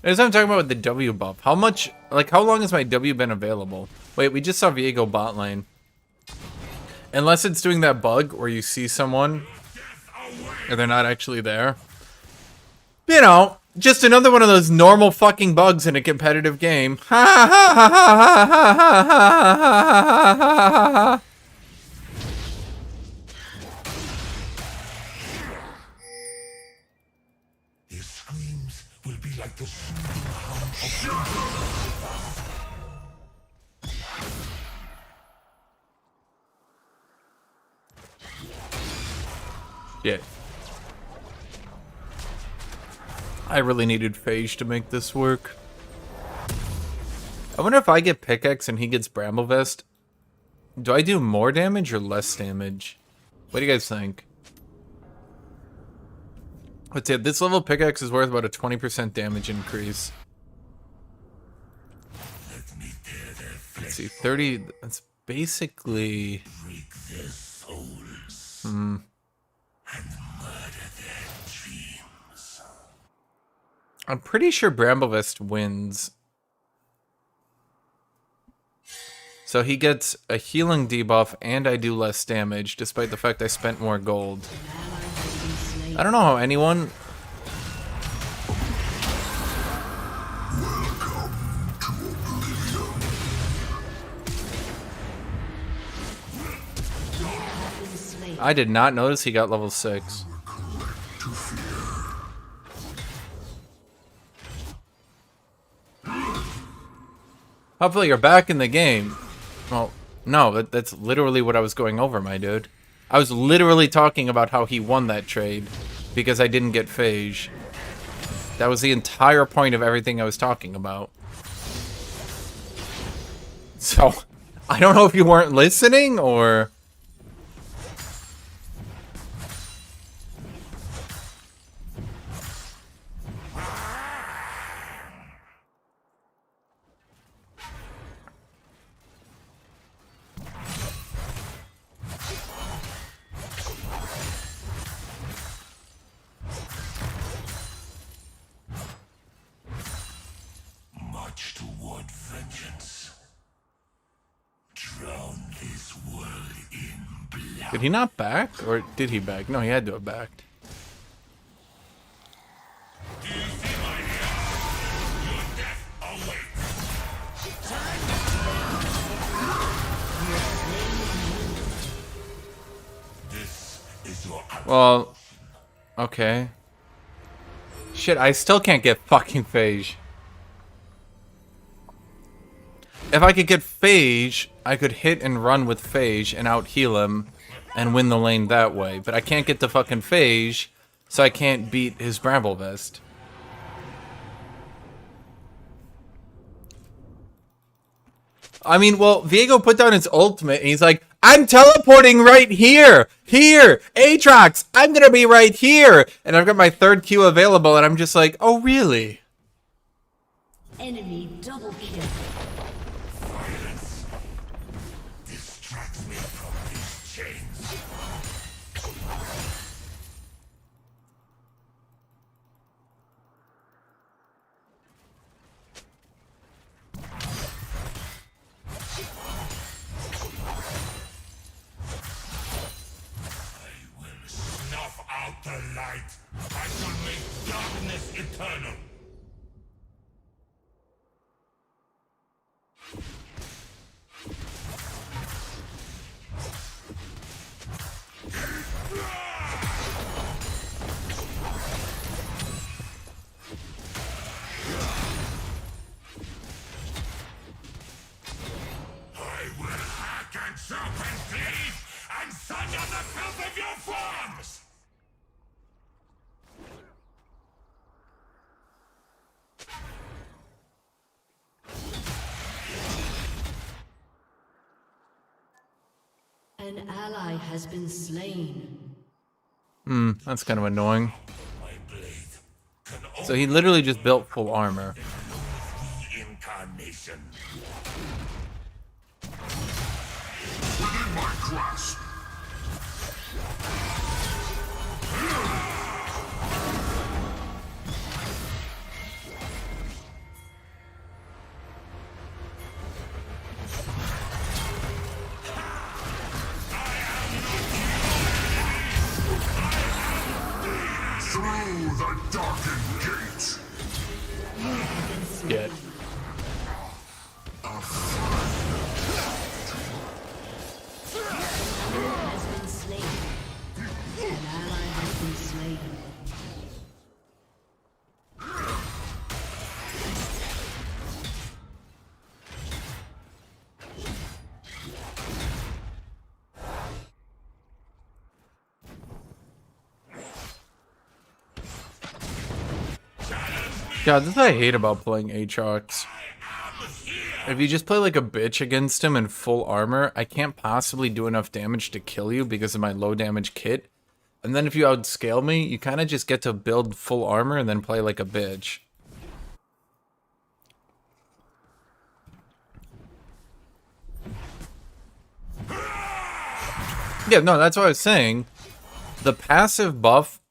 As I'm talking about with the W buff, how much, like, how long has my W been available? Wait, we just saw Viego bot lane. Unless it's doing that bug where you see someone and they're not actually there. You know, just another one of those normal fucking bugs in a competitive game. Ha ha ha ha ha ha ha ha ha ha. His screams will be like the soothing hum of Yeah. I really needed Phage to make this work. I wonder if I get Pickaxe and he gets Bramble Vest. Do I do more damage or less damage? What do you guys think? Let's see, at this level, Pickaxe is worth about a 20% damage increase. Let me tear their flesh, Let's see, 30, that's basically... break their souls, Hmm. and murder their dreams. I'm pretty sure Bramble Vest wins. So he gets a healing debuff and I do less damage, despite the fact I spent more gold. I don't know how anyone... I did not notice he got level 6. Hopefully you're back in the game. Well, no, that's literally what I was going over, my dude. I was literally talking about how he won that trade because I didn't get Phage. That was the entire point of everything I was talking about. So, I don't know if you weren't listening or... March toward vengeance. Drown this world in blood. Did he not back? Or did he back? No, he had to have backed. This is your Well, okay. Shit, I still can't get fucking Phage. If I could get Phage, I could hit and run with Phage and out-heal him and win the lane that way. But I can't get the fucking Phage, so I can't beat his Bramble Vest. I mean, well, Viego put down his ultimate, and he's like, I'm teleporting right here! Here! AATROX! I'm gonna be right here! And I've got my third Q available, and I'm just like, oh, really? Enemy double kill. violence. Distract me from these chains. I will snuff out the light. I shall make darkness eternal. I will have Revive your forms! An ally has been slain. That's kind of annoying. My blade can So he literally just built full armor. only incarnation. Within my grasp. Through the darkened gate. Get. Has been slain. An ally has been slain. God, this is what I hate about playing AATROX. If you just play like a bitch against him in full armor, I can't possibly do enough damage to kill you because of my low damage kit. And then if you outscale me, you kind of just get to build full armor and then play like a bitch. Yeah, no, that's what I was saying. The passive buff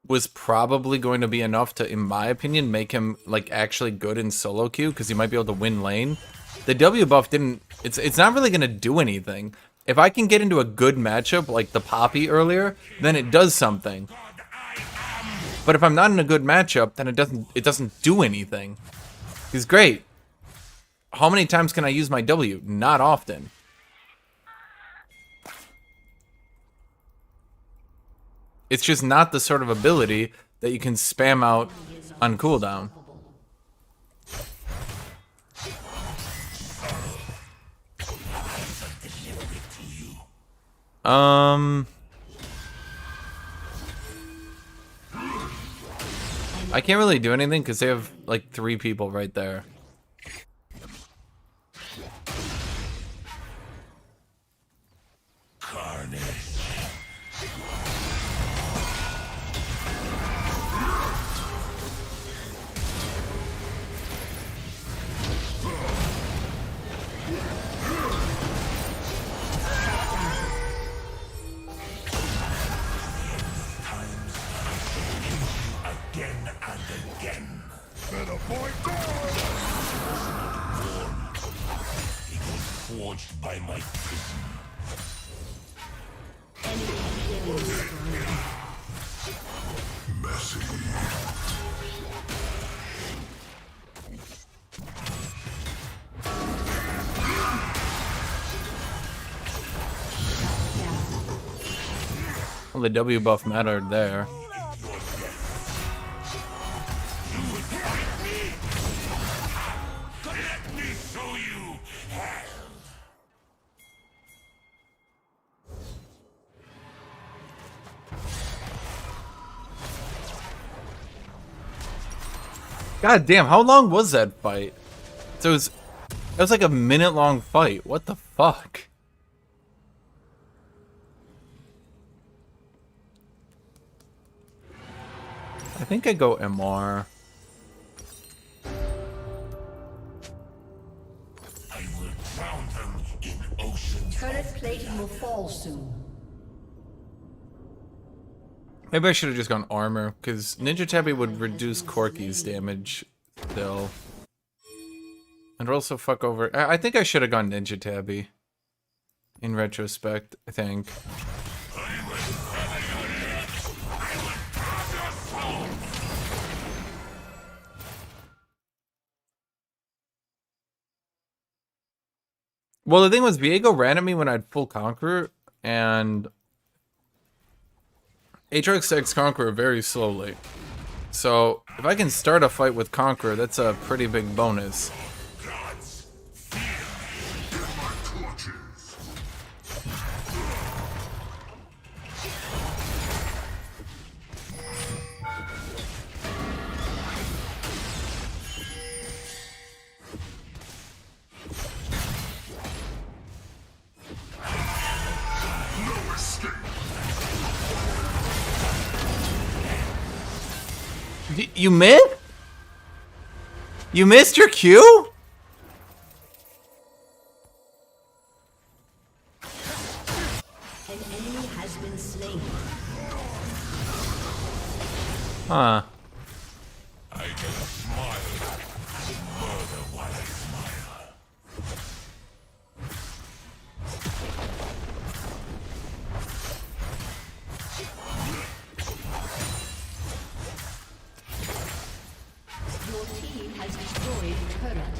was probably going to be enough to, in my opinion, make him like actually good in solo queue because he might be able to win lane. The W buff didn't. It's not really going to do anything. If I can get into a good matchup like the Poppy earlier, then it does something. But if I'm not in a good matchup, then it doesn't do anything. He's great. How many times can I use my W? Not often. It's just not the sort of ability that you can spam out on cooldown. I can't really do anything because they have like 3 people right there. Carnage. Again and again. Better point down. It was forged by my prison. Messy. Well, the W buff mattered there. Let me show you hell. God damn, how long was that fight? So it was like a minute-long fight. What the fuck? I think I go MR. I will drown them in oceans. Turret plating will fall soon. Maybe I should have just gone armor, because Ninja Tabby would reduce Corky's damage still. And also fuck over... I think I should have gone Ninja Tabby. In retrospect, I think. Well, the thing was, Viego ran at me when I had full Conqueror, and AATROX stacks Conqueror very slowly. So, if I can start a fight with Conqueror, that's a pretty big bonus. Gods, In my clutches. You missed? You missed your cue? An enemy has been slain. Huh. I get a smile. Murder while I smile. Your team has destroyed a turret.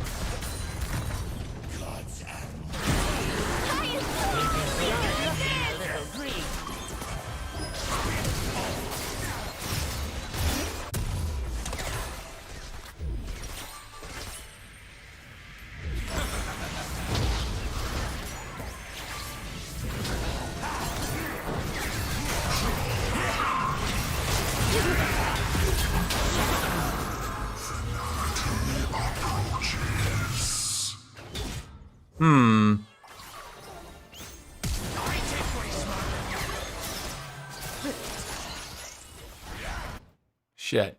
Shit.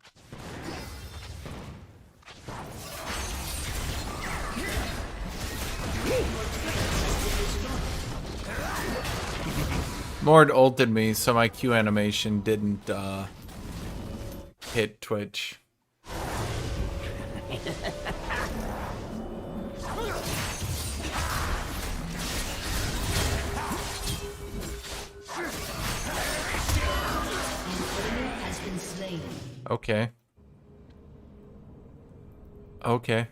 Mord ulted me, so my Q animation didn't hit Twitch. Has been slain. Okay. Okay.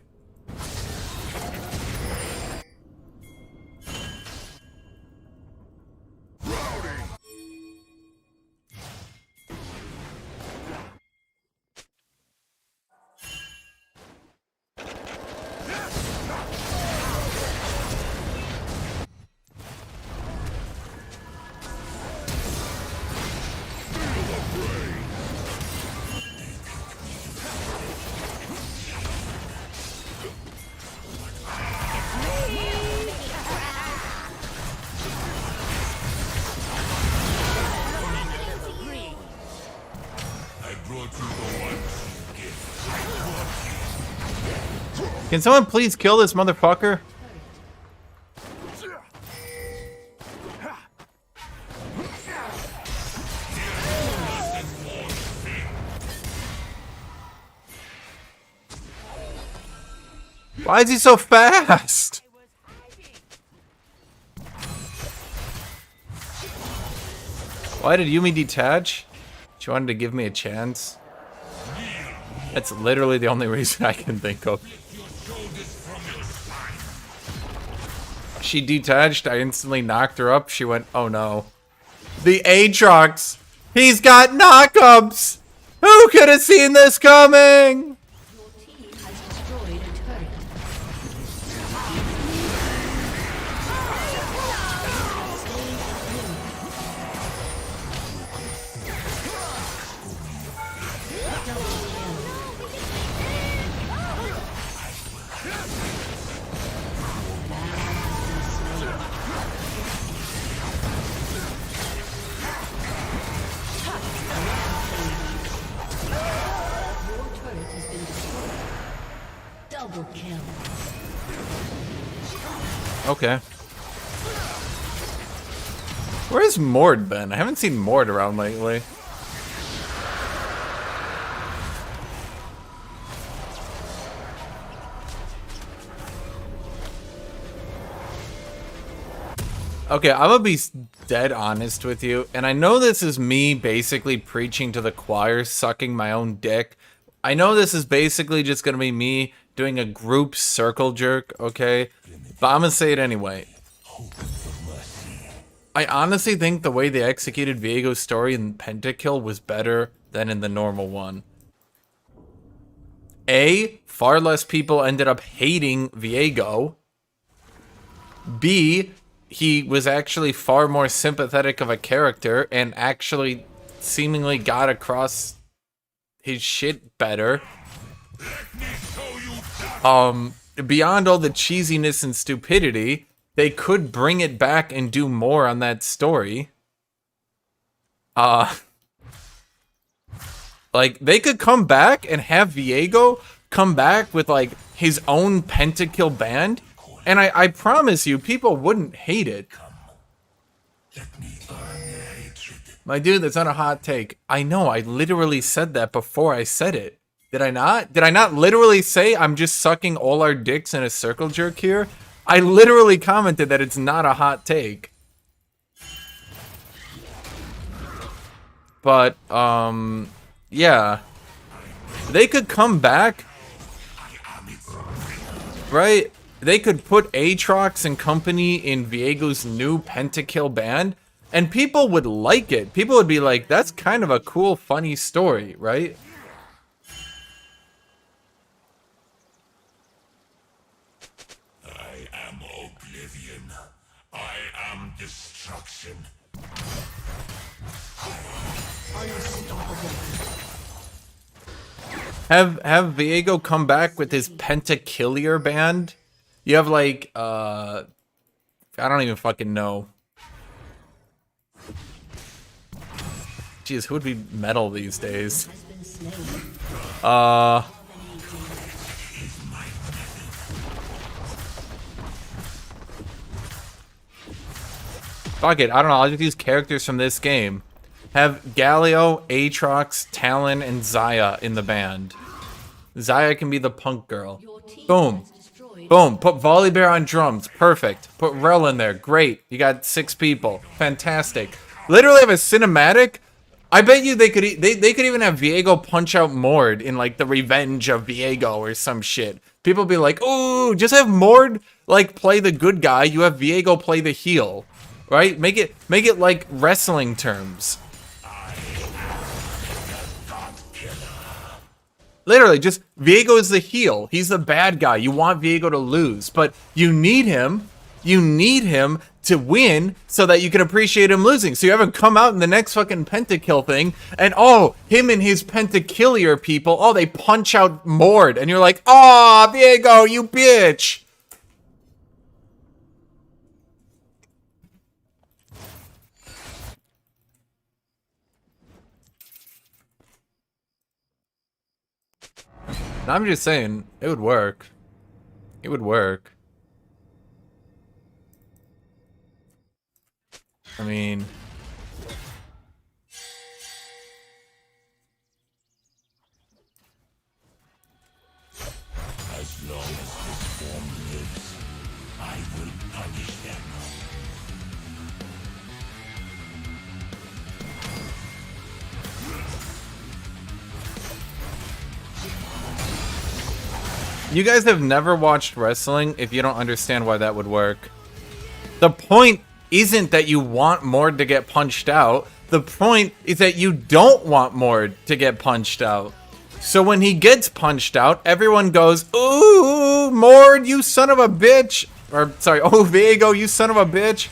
I brought you the one gift. Can someone please kill this motherfucker? Why is he so fast? Why did Yumi detach? She wanted to give me a chance. That's literally the only reason I can think of. She detached, I instantly knocked her up. She went, oh no. The AATROX! He's got knockups! Who could have seen this coming? Your team has destroyed a turret. Your turret has been destroyed. Double kill. Okay. Where's Mord been? I haven't seen Mord around lately. Okay, I'm gonna be dead honest with you, and I know this is me basically preaching to the choir, sucking my own dick. I know this is basically just gonna be me doing a group circle jerk, okay? But I'm gonna say it anyway. I honestly think the way they executed Viego's story in Pentakill was better than in the normal one. A, far less people ended up hating Viego. B, he was actually far more sympathetic of a character and actually seemingly got across his shit better. Beyond all the cheesiness and stupidity, they could bring it back and do more on that story. Like, Like, they could come back and have Viego come back with, like, his own pentakill band, and I promise you, people wouldn't hate it. My dude, that's not a hot take. I know, I literally said that before I said it. Did I not? Did I not literally say I'm just sucking all our dicks in a circle jerk here? I literally commented that it's not a hot take. But, yeah. They could come back, right? They could put AATROX and company in Viego's new pentakill band, and people would like it. People would be like, that's kind of a cool, funny story, right? I am oblivion. I am destruction. Have Viego come back with his pentakillier band. You have like I don't even fucking know. Jeez, who would be metal these days? Fuck it, I don't know, I'll just use characters from this game. Have Galio, AATROX, Talon, and Xayah in the band. Xayah can be the punk girl. Boom. Boom. Put Volibear on drums. Perfect. Put Rel in there. Great. You got 6 people. Fantastic. Literally have a cinematic. I bet you they could even have Viego punch out Mord in like the Revenge of Viego or some shit. People be like, ooh, just have Mord like play the good guy. You have Viego play the heel. Right? Make it like wrestling terms. Literally, just Viego is the heel. He's the bad guy. You want Viego to lose, but you need him. You need him to win so that you can appreciate him losing. So you have him come out in the next fucking pentakill thing, and oh, him and his pentakillier people, oh, they punch out Mord, and you're like, oh, Viego, you bitch. I'm just saying, it would work. It would work. I mean... As long as this form lives, I will punish them. You guys have never watched wrestling if you don't understand why that would work. The point isn't that you want Mord to get punched out. The point is that you don't want Mord to get punched out. So when he gets punched out, everyone goes, ooh, Mord, you son of a bitch. Or, sorry, oh, Viego, you son of a bitch.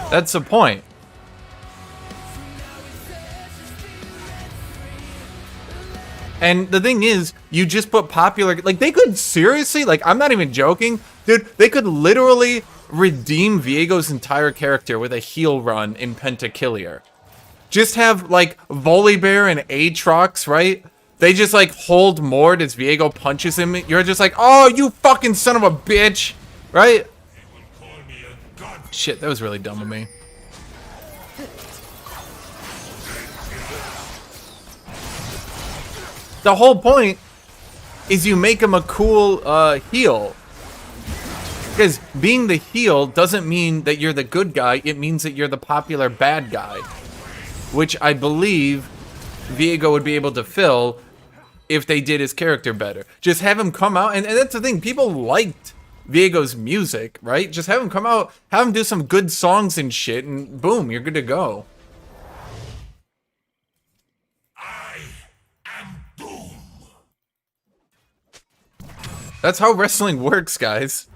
That's the point. And the thing is, you just put popular, like they could seriously, like I'm not even joking, dude, they could literally redeem Viego's entire character with a heel run in Pentakillier. Just have like Volibear and AATROX, right? They just like hold Mord as Viego punches him. You're just like, oh, you fucking son of a bitch, right? Shit, that was really dumb of me. The whole point is you make him a cool heel. Because being the heel doesn't mean that you're the good guy, it means that you're the popular bad guy. Which I believe Viego would be able to fill if they did his character better. Just have him come out, and that's the thing, people liked Viego's music, right? Just have him come out, have him do some good songs and shit, and boom, you're good to go. I am doom. That's how wrestling works, guys.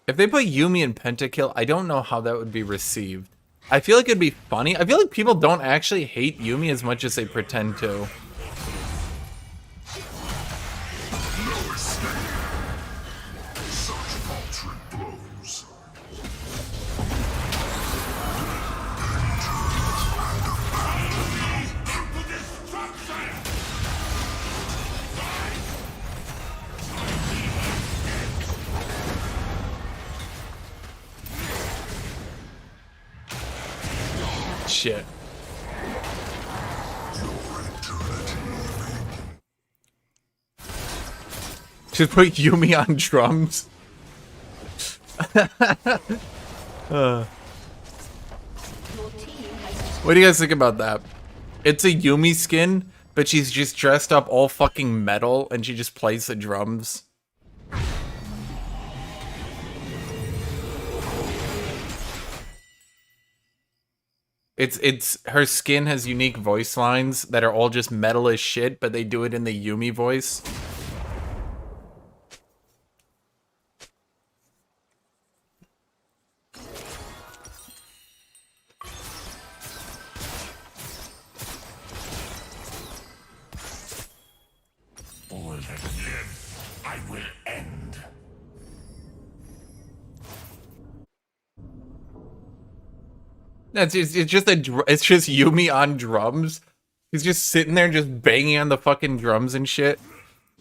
If they put Yumi in Pentakill, I don't know how that would be received. I feel like it'd be funny. I feel like people don't actually hate Yumi as much as they pretend to. Shit. Just put Yumi on drums. What do you guys think about that? It's a Yumi skin, but she's just dressed up all fucking metal and she just plays the drums. It's her skin has unique voice lines that are all just metal as shit, but they do it in the Yumi voice. All that live, I will end. It's just it's just Yumi on drums. He's just sitting there just banging on the fucking drums and shit.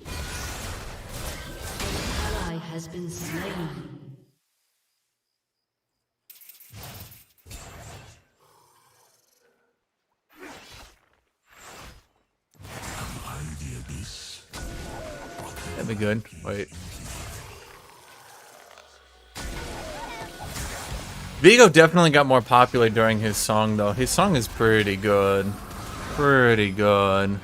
Ally has been slain. That'd be good. Wait. Vigo definitely got more popular during his song, though. His song is pretty good. Pretty good.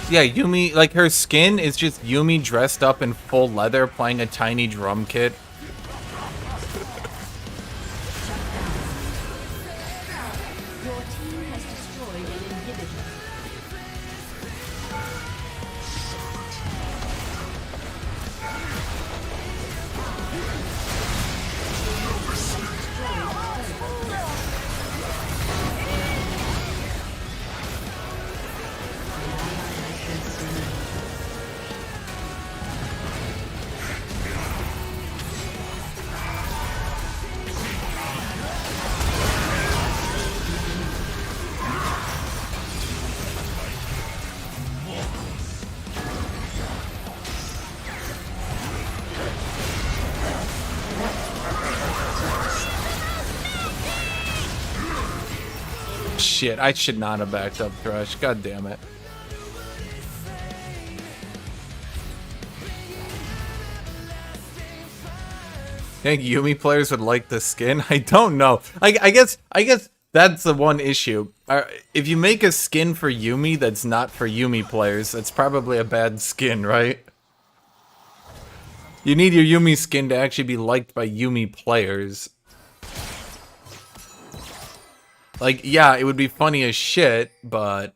Yeah, Yumi, like, her skin is just Yumi dressed up in full leather playing a tiny drum kit. Your team has destroyed an inhibitor. Shit, I should not have backed up Thresh. God damn it. Think Yumi players would like the skin? I don't know. I guess that's the one issue. If you make a skin for Yumi that's not for Yumi players, that's probably a bad skin, right? You need your Yumi skin to actually be liked by Yumi players. Like, yeah, it would be funny as shit, but...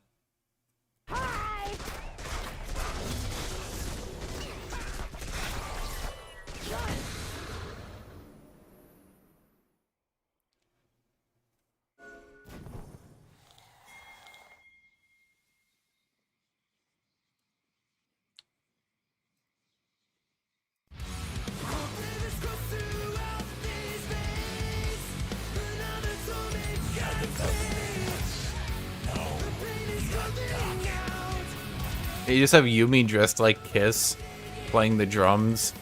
You just have Yumi dressed like Kiss, playing the drums.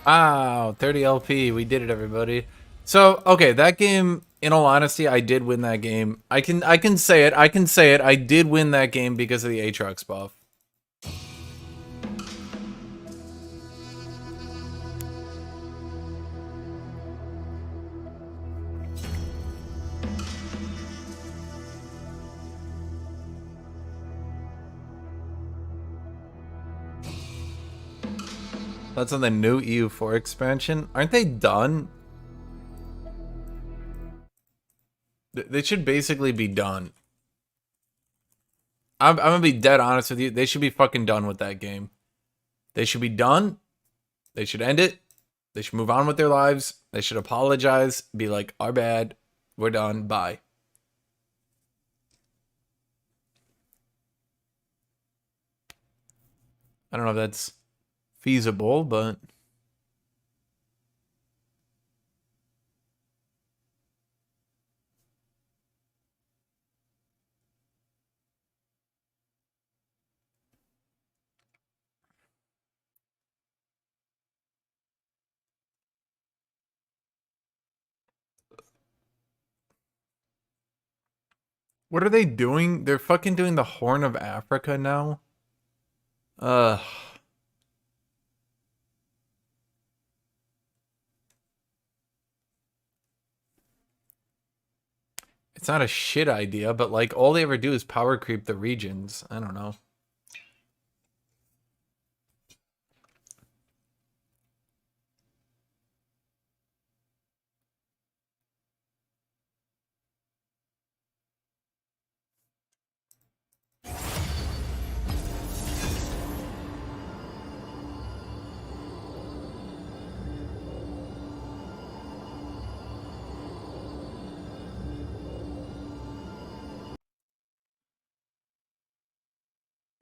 Wow, 30 LP. We did it, everybody. So, okay, that game, in all honesty, I did win that game. I can say it. I can say it. I did win that game because of the AATROX buff. That's on the new EU4 expansion. Aren't they done? They should basically be done. I'm gonna be dead honest with you. They should be fucking done with that game. They should be done. They should end it. They should move on with their lives. They should apologize. Be like, our bad. We're done. Bye. I don't know if that's feasible, but... What are they doing? They're fucking doing the Horn of Africa now? Ugh. It's not a shit idea, but like all they ever do is power creep the regions. I don't know.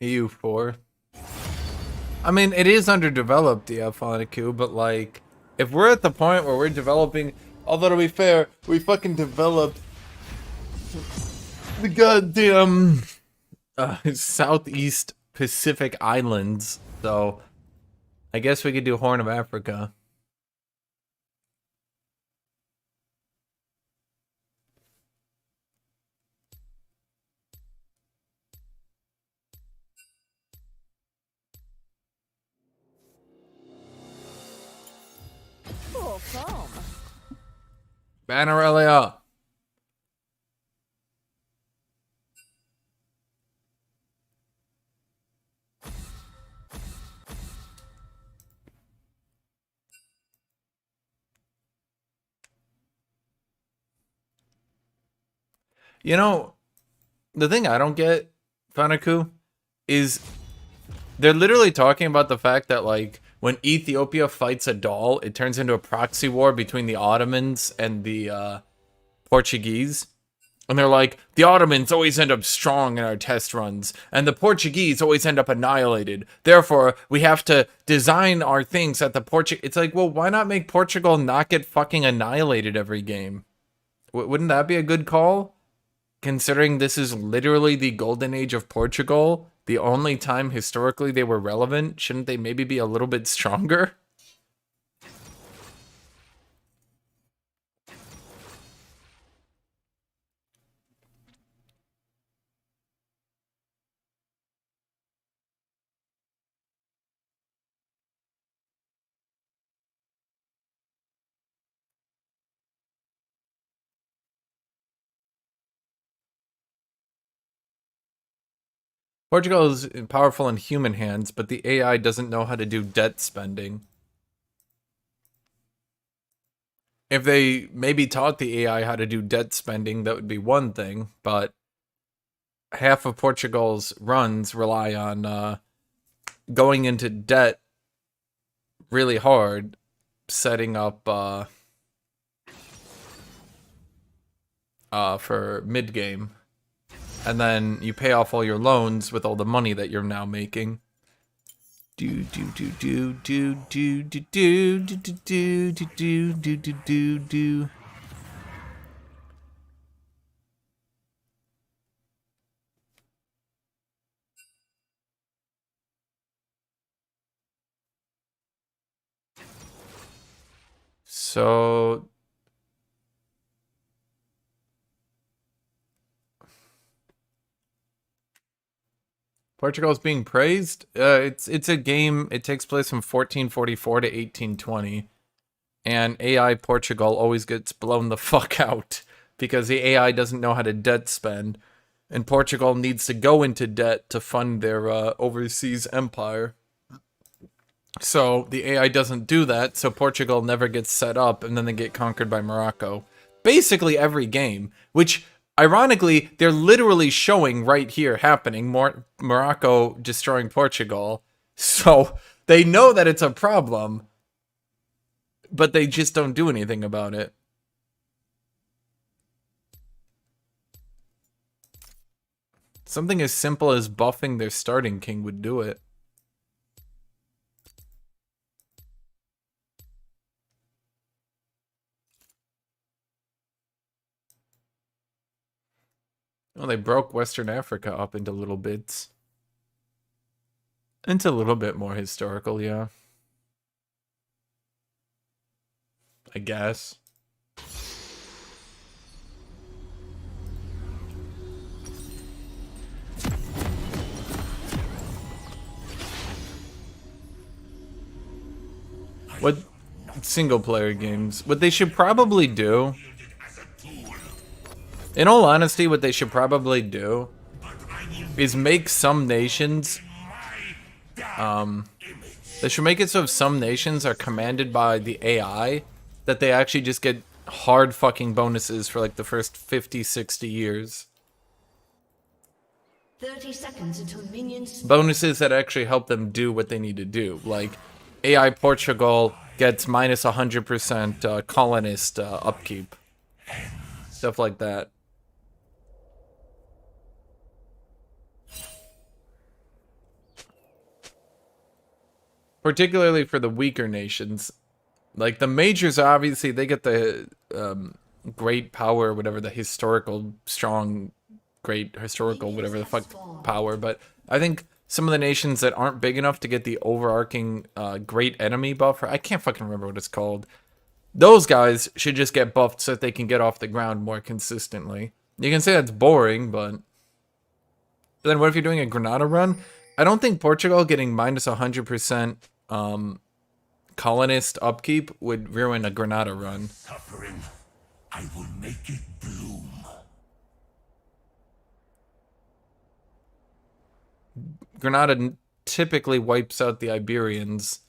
EU4. I mean, it is underdeveloped, the Phonicu, but like, if we're at the point where we're developing, although to be fair, we fucking developed the goddamn Southeast Pacific Islands, so I guess we could do Horn of Africa. Full foam. Bannerelia. You know, the thing I don't get, Fanaku, is they're literally talking about the fact that, like, when Ethiopia fights a doll, it turns into a proxy war between the Ottomans and the Portuguese. And they're like, the Ottomans always end up strong in our test runs, and the Portuguese always end up annihilated. Therefore, we have to design our things at the Portuguese. It's like, well, why not make Portugal not get fucking annihilated every game? Wouldn't that be a good call? Considering this is literally the golden age of Portugal, the only time historically they were relevant, shouldn't they maybe be a little bit stronger? Portugal is powerful in human hands, but the AI doesn't know how to do debt spending. If they maybe taught the AI how to do debt spending, that would be one thing, but half of Portugal's runs rely on going into debt really hard, setting up for mid-game. And then you pay off all your loans with all the money that you're now making. Do do do do do do do do do do do do do do do do. So Portugal's being praised. It's a game. It takes place from 1444 to 1820, and AI Portugal always gets blown the fuck out because the AI doesn't know how to debt spend, and Portugal needs to go into debt to fund their overseas empire. So the AI doesn't do that, so Portugal never gets set up, and then they get conquered by Morocco. Basically every game, which ironically they're literally showing right here happening, Morocco destroying Portugal. So they know that it's a problem, but they just don't do anything about it. Something as simple as buffing their starting king would do it. Oh, they broke Western Africa up into little bits. Into a little bit more historical, yeah. I guess. What single player games? What they should probably do, in all honesty, what they should probably do is make some nations, they should make it so if some nations are commanded by the AI, that they actually just get hard fucking bonuses for like the first 50, 60 years. 30 seconds until minions. Bonuses that actually help them do what they need to do. Like, AI Portugal gets minus 100% colonist upkeep. Stuff like that. Particularly for the weaker nations. Like, the majors, obviously, they get the great power, whatever, the historical, strong, great historical, whatever the fuck power. But I think some of the nations that aren't big enough to get the overarching great enemy buff, I can't fucking remember what it's called. Those guys should just get buffed so that they can get off the ground more consistently. You can say that's boring, but then what if you're doing a Granada run? I don't think Portugal getting minus 100% colonist upkeep would ruin a Granada run. Suffering, I will make it bloom. Granada typically wipes out the Iberians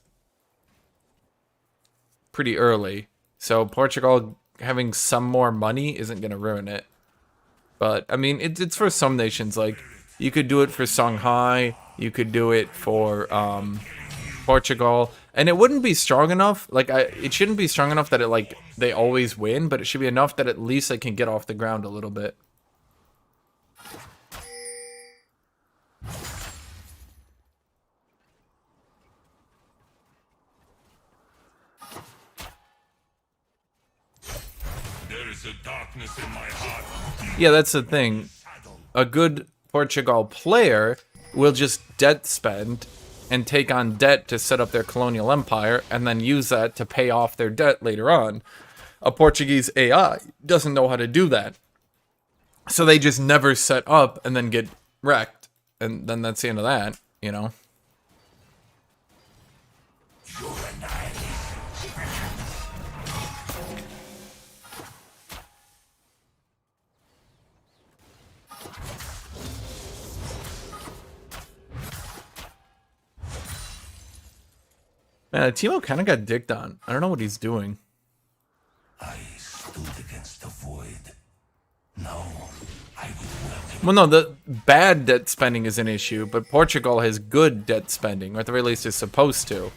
pretty early. So Portugal having some more money isn't going to ruin it. But, I mean, it's for some nations. Like, you could do it for Shanghai. You could do it for Portugal. And it wouldn't be strong enough. Like, it shouldn't be strong enough that it, like, they always win. But it should be enough that at least they can get off the ground a little bit. There is a darkness in my heart. Yeah, that's the thing. A good Portugal player will just debt spend and take on debt to set up their colonial empire and then use that to pay off their debt later on. A Portuguese AI doesn't know how to do that. So they just never set up and then get wrecked. And then that's the end of that, you know? Man, Timo kind of got dicked on. I don't know what he's doing. I stood against the void. No, I will welcome. Well, no, the bad debt spending is an issue, but Portugal has good debt spending, or at the very least is supposed to.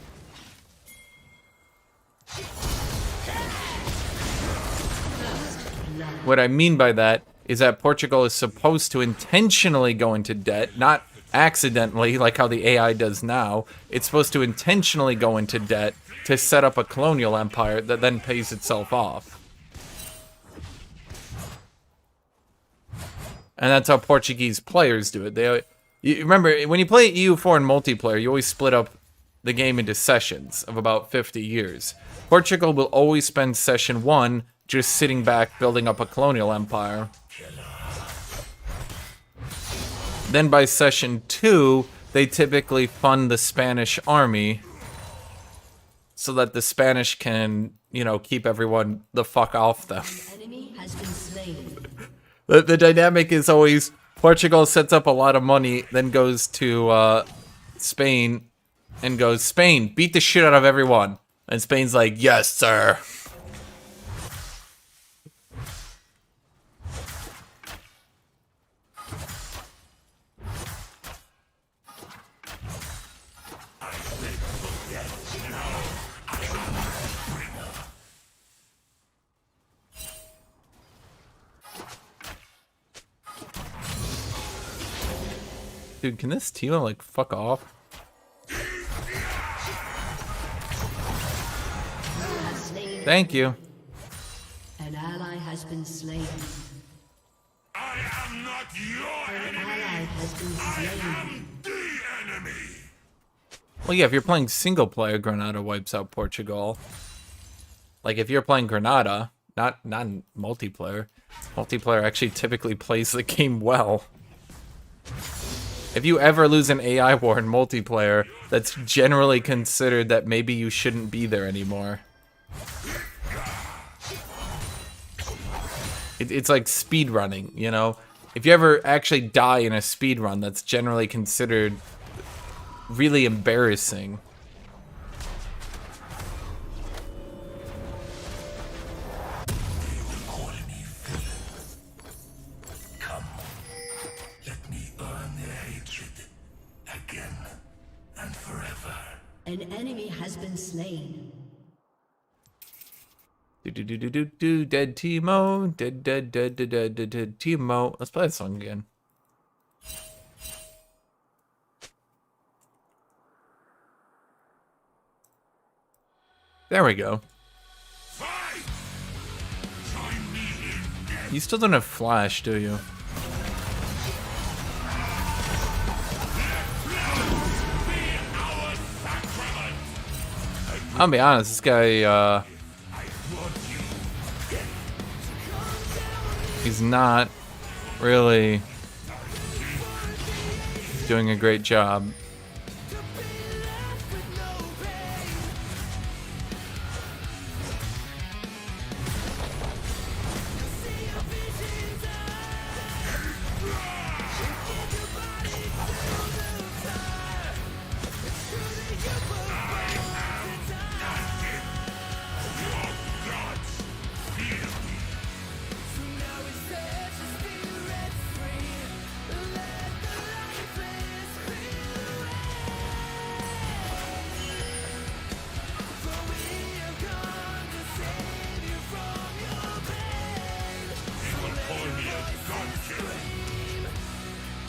What I mean by that is that Portugal is supposed to intentionally go into debt, not accidentally, like how the AI does now. It's supposed to intentionally go into debt to set up a colonial empire that then pays itself off. And that's how Portuguese players do it. You remember, when you play EU4 in multiplayer, you always split up the game into sessions of about 50 years. Portugal will always spend session 1 just sitting back building up a colonial empire. Then by session 2, they typically fund the Spanish army so that the Spanish can, you know, keep everyone the fuck off them. Enemy has been slain. The dynamic is always Portugal sets up a lot of money, then goes to Spain and goes, Spain, beat the shit out of everyone. And Spain's like, yes, sir. Dude, can this Timo like fuck off? Thank you. An ally has been slain. I am not your An enemy. ally has been slain. The enemy. Well, yeah, if you're playing single player, Granada wipes out Portugal. Like if you're playing Granada, not multiplayer. Multiplayer actually typically plays the game well. If you ever lose an AI war in multiplayer, that's generally considered that maybe you shouldn't be there anymore. It's like speed running, you know? If you ever actually die in a speed run, that's generally considered really embarrassing. Come, let me earn their hatred again and forever. An enemy has been slain. Dead Timo, dead Timo. Let's play that song again. There we go. Fight! Join me in death. You still don't have flash, do you? I'll be honest, this guy, he's not really doing a great job.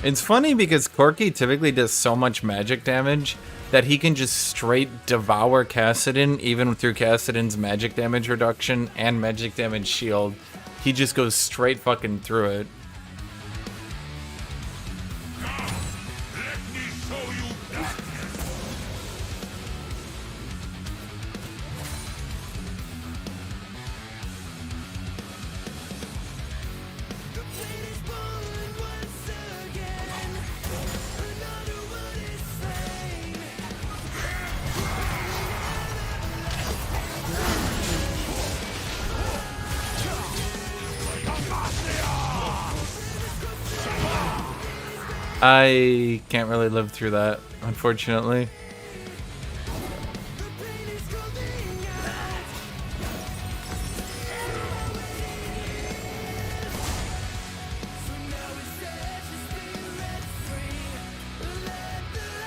It's funny because Corki typically does so much magic damage that he can just straight devour Kassadin even through Kassadin's magic damage reduction and magic damage shield. He just goes straight fucking through it. Let me show you darkness. I can't really live through that, unfortunately.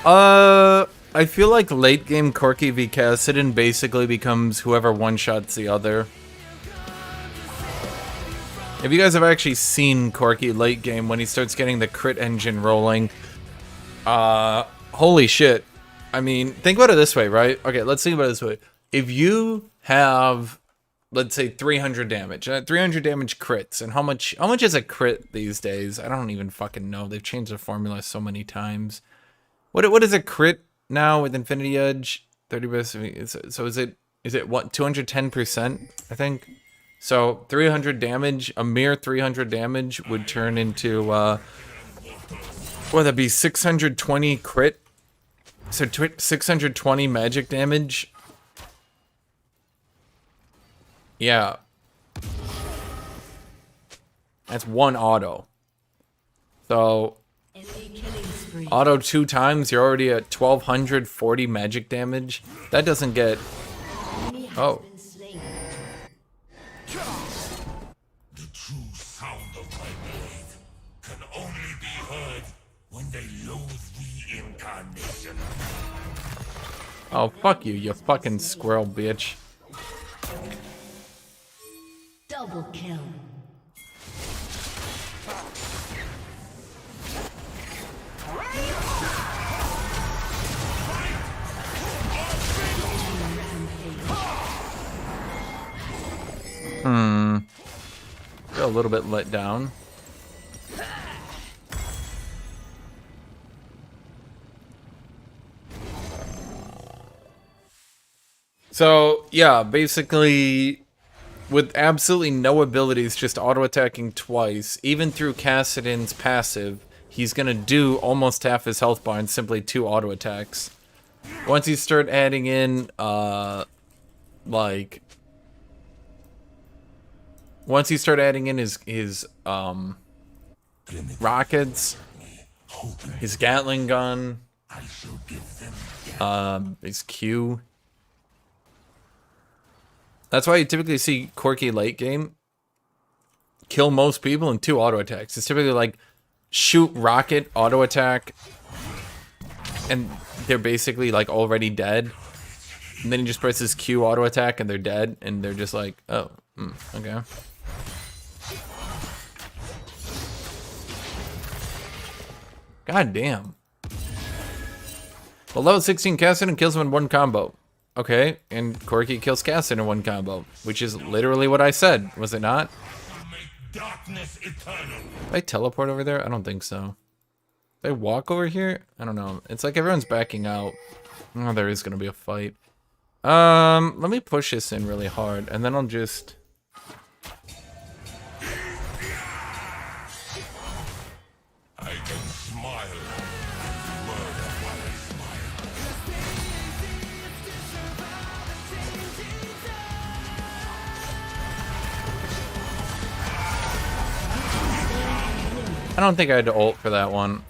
I feel like late game Corki v Kassadin basically becomes whoever one-shots the other. If you guys have actually seen Corki late game when he starts getting the crit engine rolling, holy shit. I mean, think about it this way, right? Okay, let's think about it this way. If you have, let's say 300 damage, 300 damage crits, and how much is a crit these days? I don't even fucking know. They've changed the formula so many times. What is a crit now with Infinity Edge. 30%. So is it what 210%? I think. So 300 damage, a mere 300 damage would turn into what would that be? 620 crit. So 620 magic damage. Yeah. That's one auto. So auto 2 times, you're already at 1240 magic damage. That doesn't get. Oh. The true sound of my blade can only be heard when they loathe reincarnation. Oh, fuck you, you fucking squirrel bitch. Double kill. Feel a little bit let down. So, yeah, basically, with absolutely no abilities, just auto-attacking twice, even through Kassadin's passive, he's gonna do almost half his health bar in simply 2 auto-attacks. Once you start adding in, like... Once you start adding in his rockets, his Gatling gun, his Q... That's why you typically see Corki late game kill most people in 2 auto attacks. It's typically like shoot rocket, auto attack, and they're basically like already dead. And then he just presses Q auto attack and they're dead, and they're just like, oh, okay. God damn. Well, level 16 Kassadin kills him in 1 combo. Okay, and Corki kills Kassadin in 1 combo, which is literally what I said, was it not? Did I teleport over there? I don't think so. Did I walk over here? I don't know. It's like everyone's backing out. Oh, there is gonna be a fight. Let me push this in really hard, and then I'll just... I can smile. I don't think I had to ult for that one.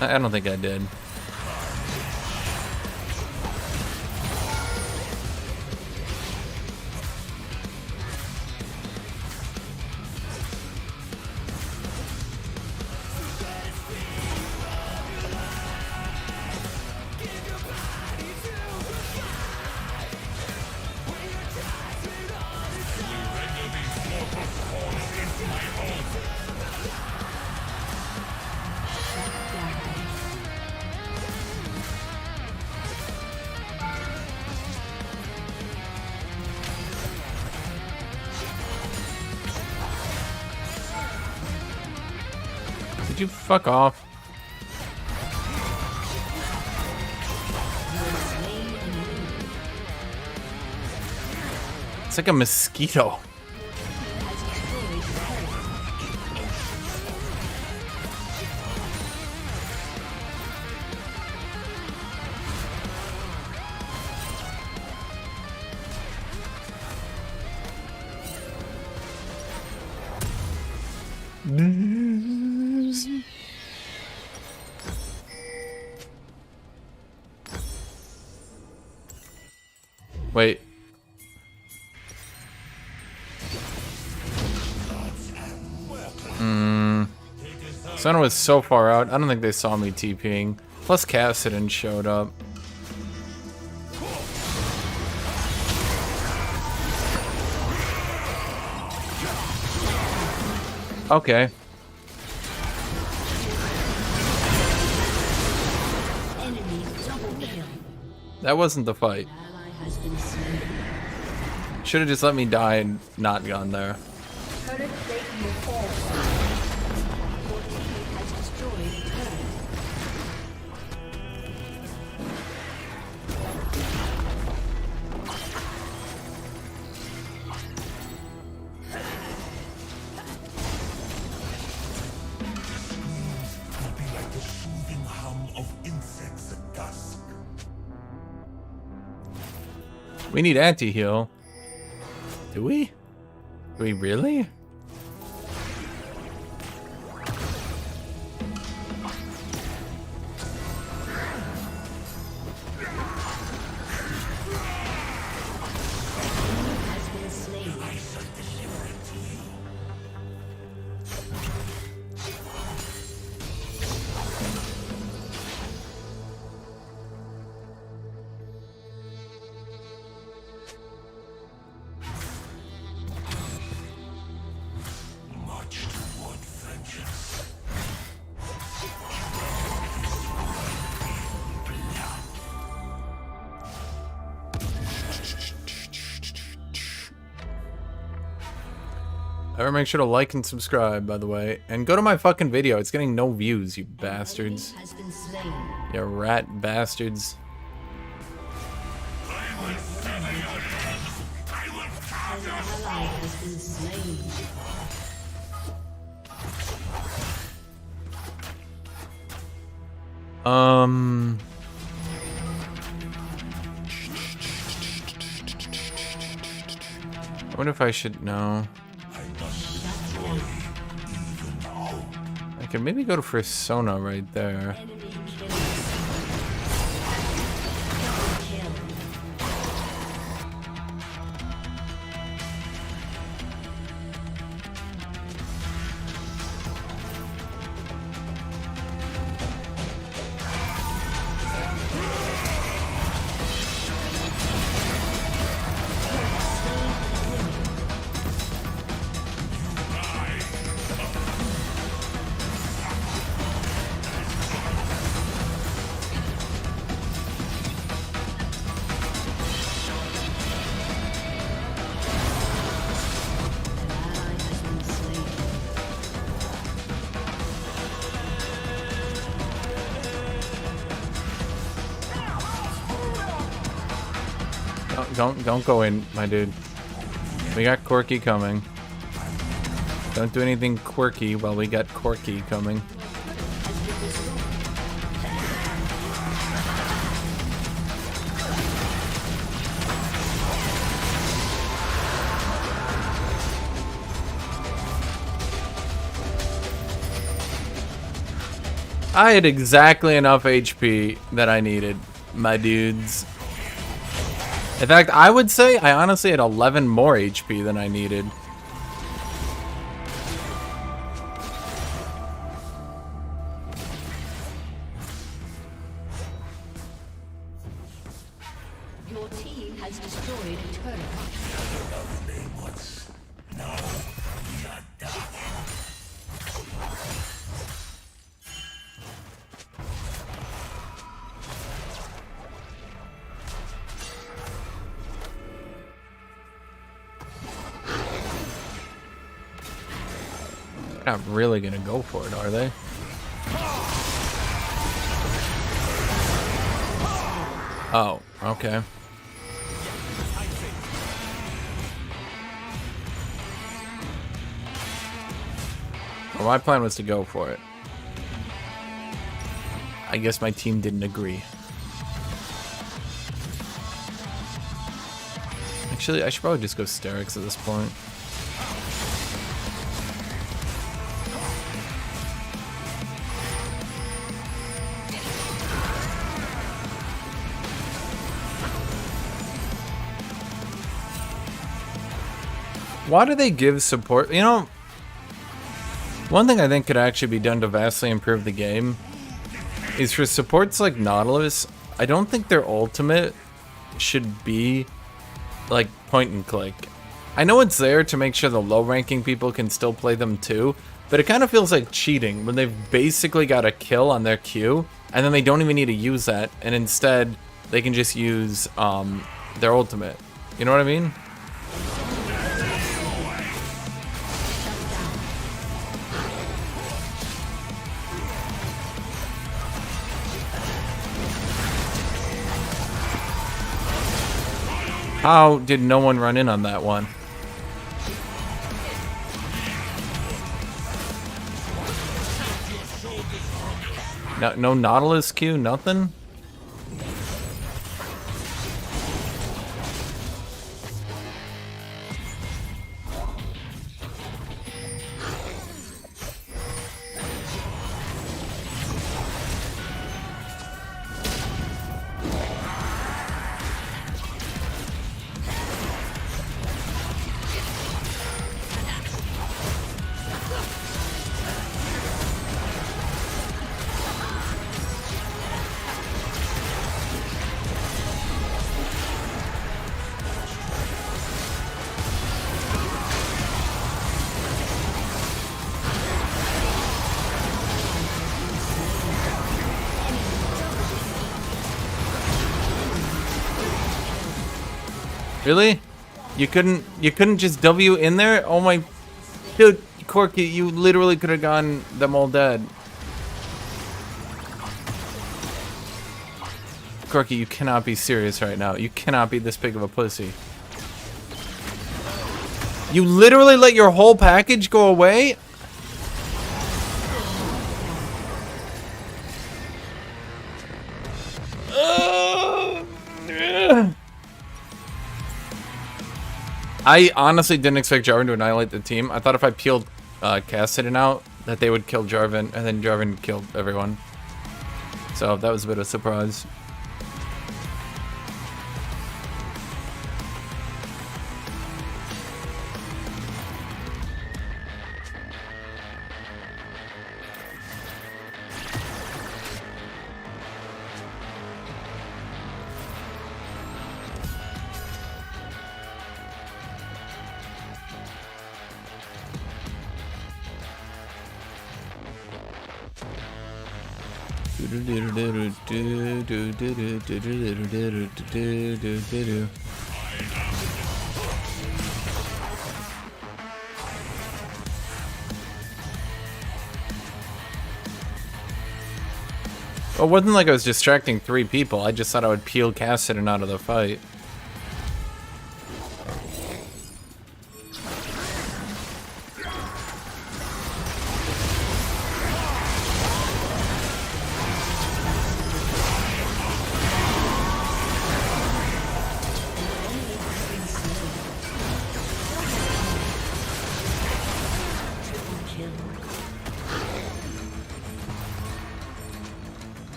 I don't think I did. Did you fuck off? It's like a mosquito. Wait. Sun was so far out, I don't think they saw me TPing. Plus Kassadin showed up. Okay. That wasn't the fight. Should have just let me die and not gone there. We need anti-heal. Do we? Do we really? Has been slain. Much toward vengeance. Ever make sure to like and subscribe, by the way. And go to my fucking video. It's getting no views, you bastards. Has been slain. You rat bastards. An ally has been slain. I wonder if I should know. I could maybe go to Persona right there. Enemy kills. Double kill. Ally has been slain. Don't go in, my dude. We got Corky coming. Don't do anything quirky while we got Corky coming. I had exactly enough HP that I needed, my dudes. In fact, I would say I honestly had 11 more HP than I needed. Your team has destroyed a turret. They're not really gonna go for it, are they? Oh, okay. Well, my plan was to go for it. I guess my team didn't agree. Actually, I should probably just go Sterix at this point. Why do they give support? You know, one thing I think could actually be done to vastly improve the game is for supports like Nautilus, I don't think their ultimate should be like point and click. I know it's there to make sure the low ranking people can still play them too, but it kind of feels like cheating when they've basically got a kill on their Q and then they don't even need to use that, and instead they can just use their ultimate. You know what I mean? How did no one run in on that one? No Nautilus Q, nothing? Really? You couldn't just W in there? Oh my, dude, Corky, you literally could have gotten them all dead. Corky, you cannot be serious right now. You cannot be this big of a pussy. You literally let your whole package go away? I honestly didn't expect Jarvan to annihilate the team. I thought if I peeled Cassidy out, that they would kill Jarvan, and then Jarvan killed everyone. So that was a bit of a surprise. Well, it wasn't like I was distracting 3 people. I just thought I would peel Cassidy out of the fight.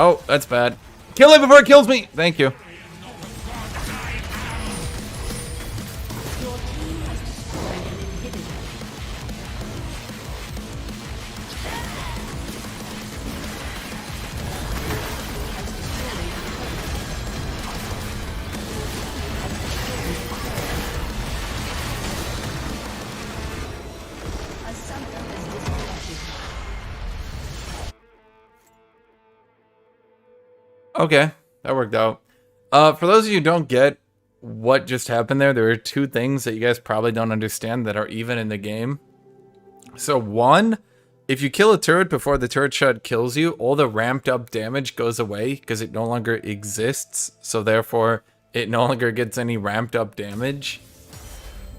Oh, that's bad. Kill it before it kills me! Thank you. Okay, that worked out. For those of you who don't get what just happened there are 2 things that you guys probably don't understand that are even in the game. So 1, if you kill a turret before the turret shot kills you, all the ramped up damage goes away because it no longer exists. So therefore, it no longer gets any ramped up damage.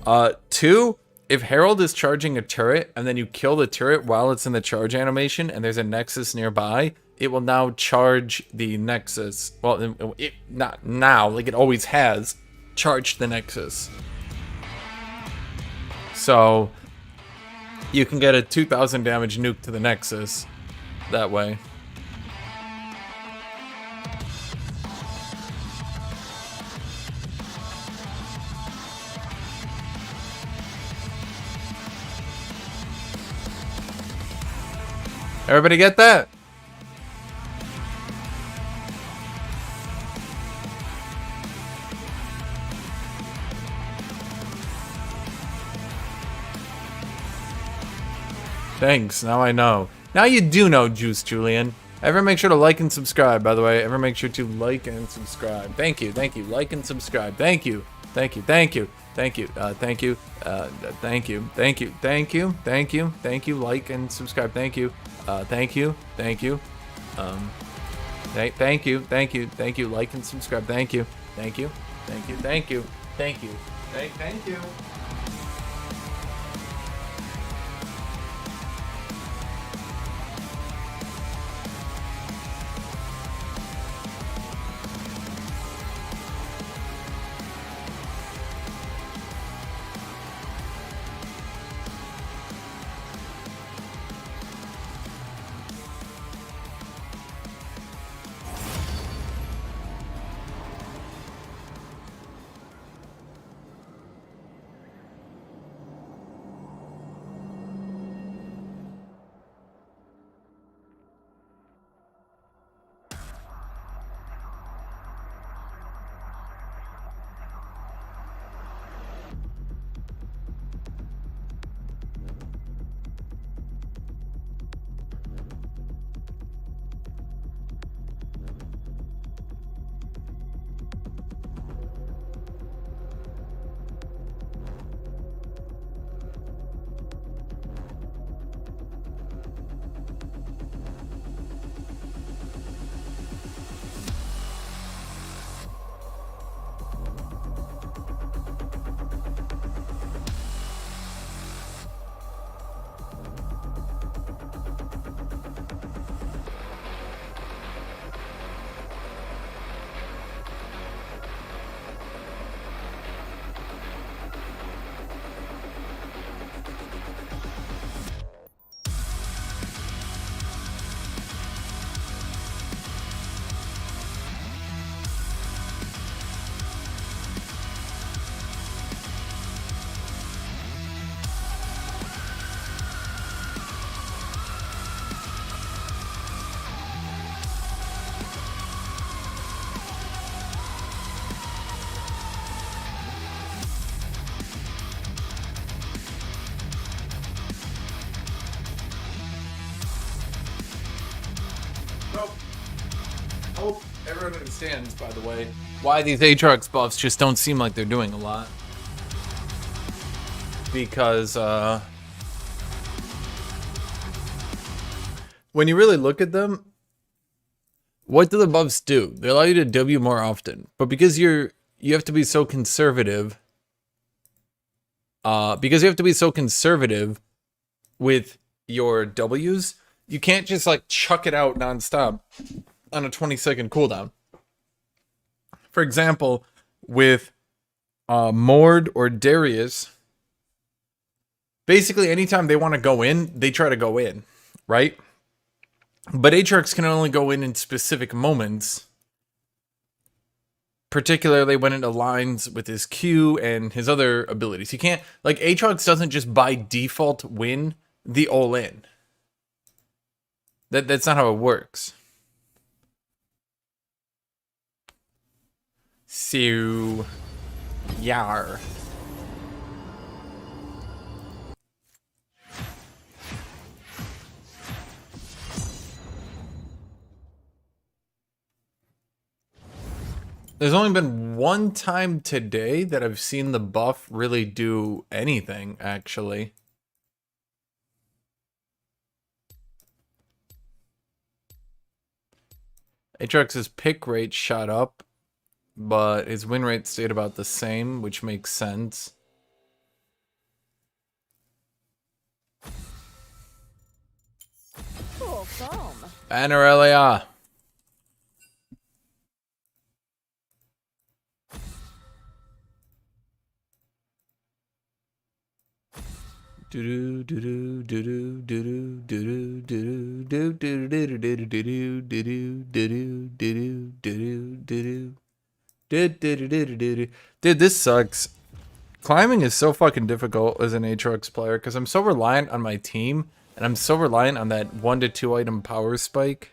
2, if Herald is charging a turret and then you kill the turret while it's in the charge animation and there's a Nexus nearby, it will now charge the Nexus. Well, it not now, like it always has, charged the Nexus. So you can get a 2,000 damage nuke to the Nexus that way. Everybody get that? Thanks, now I know. Now you do know, Juice Julian. Ever make sure to like and subscribe, by the way. Ever make sure to like and subscribe. Thank you, like and subscribe. Thank you, thank you, thank you, thank you, thank you, thank you, thank you, thank you, thank you, thank you, like and subscribe. Thank you, thank you, thank you, thank you, thank you, thank you, like and subscribe. Thank you, thank you, thank you, thank you, thank you, thank you. everyone understands, by the way, why these AATROX buffs just don't seem like they're doing a lot. Because, when you really look at them, what do the buffs do? They allow you to W more often. But because you have to be so conservative, with your W's, you can't just like chuck it out nonstop on a 20-second cooldown. For example, with Mord or Darius, basically anytime they want to go in, they try to go in, right? But AATROX can only go in specific moments, particularly when it aligns with his Q and his other abilities. He can't, like, AATROX doesn't just by default win the all-in. That's not how it works. So, yar. There's only been one time today that I've seen the buff really do anything, actually. AATROX's pick rate shot up, but his win rate stayed about the same, which makes sense. Cool foam. Banner LAR. Dude, this sucks. Climbing is so fucking difficult as an AATROX player because I'm so reliant on my team and I'm so reliant on that 1 to 2 item power spike.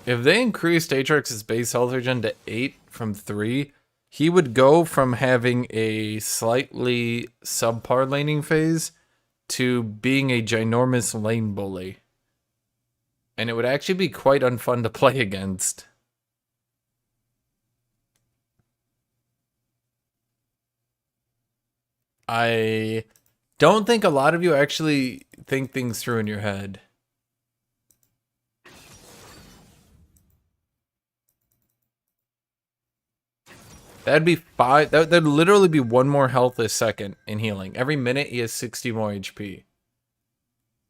If they increased AATROX's base health regen to 8 from 3, he would go from having a slightly subpar laning phase to being a ginormous lane bully. And it would actually be quite unfun to play against. I don't think a lot of you actually think things through in your head. That'd be 5. That'd literally be 1 more health a second in healing. Every minute he has 60 more HP.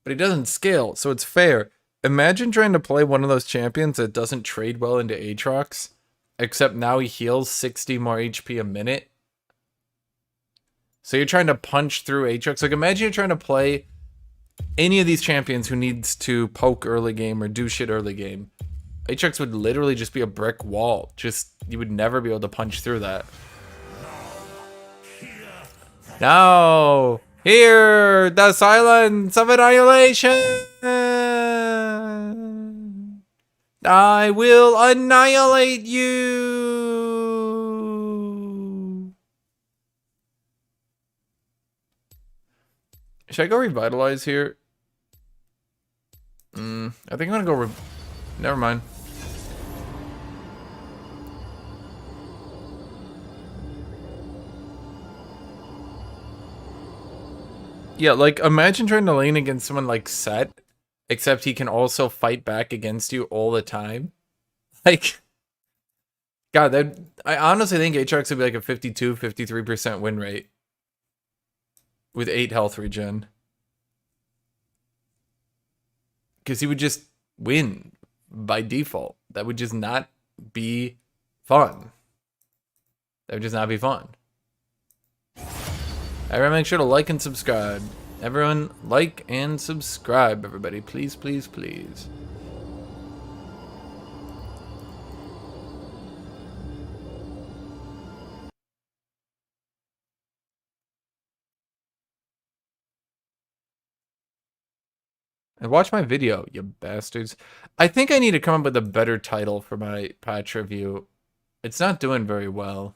But he doesn't scale, so it's fair. Imagine trying to play one of those champions that doesn't trade well into AATROX, except now he heals 60 more HP a minute. So you're trying to punch through AATROX. Like, imagine you're trying to play any of these champions who needs to poke early game or do shit early game. AATROX would literally just be a brick wall. Just, you would never be able to punch through that. No! Hear the silence of annihilation! I will annihilate you! Should I go revitalize here? I think I'm gonna go never mind. Yeah, like, imagine trying to lane against someone like Set, except he can also fight back against you all the time. Like, God, I honestly think AATROX would be like a 52, 53% win rate with 8 health regen. Because he would just win by default. That would just not be fun. That would just not be fun. Everyone make sure to like and subscribe. Everyone like and subscribe, everybody. Please, please, please. And watch my video, you bastards. I think I need to come up with a better title for my patch review. It's not doing very well.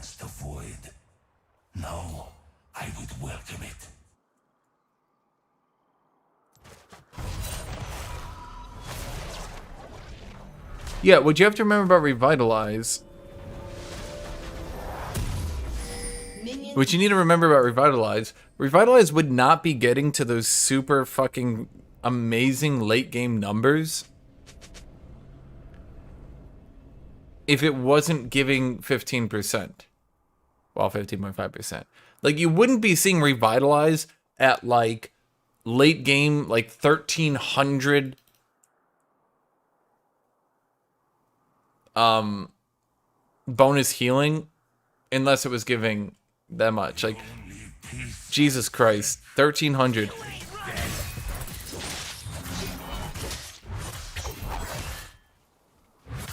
against the void. No, I would welcome it. Yeah, what you have to remember about Revitalize, Minions what you need to remember about Revitalize would not be getting to those super fucking amazing late game numbers if it wasn't giving 15%. Well, 15.5%. Like, you wouldn't be seeing Revitalize at, like, late game, like, 1,300 bonus healing unless it was giving that much. Like, Jesus Christ, 1,300.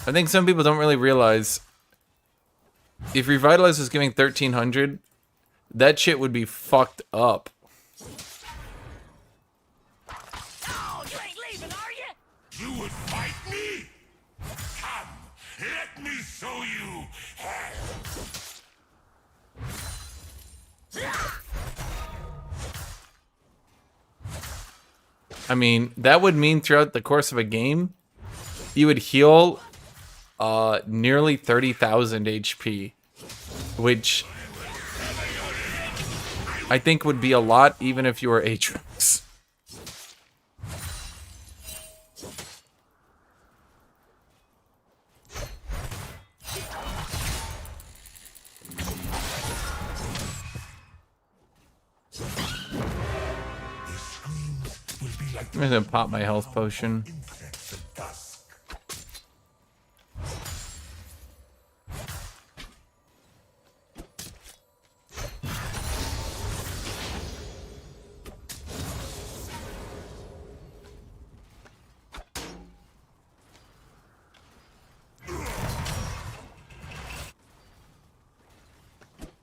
I think some people don't really realize if Revitalize was giving 1,300, that shit would be fucked up. Oh, you ain't leaving, are you? You would fight me? Come, let me show you hell. I mean, that would mean throughout the course of a game, you would heal nearly 30,000 HP, which I think would be a lot even if you were AATROX. I'm just gonna pop my health potion. Insects at dusk.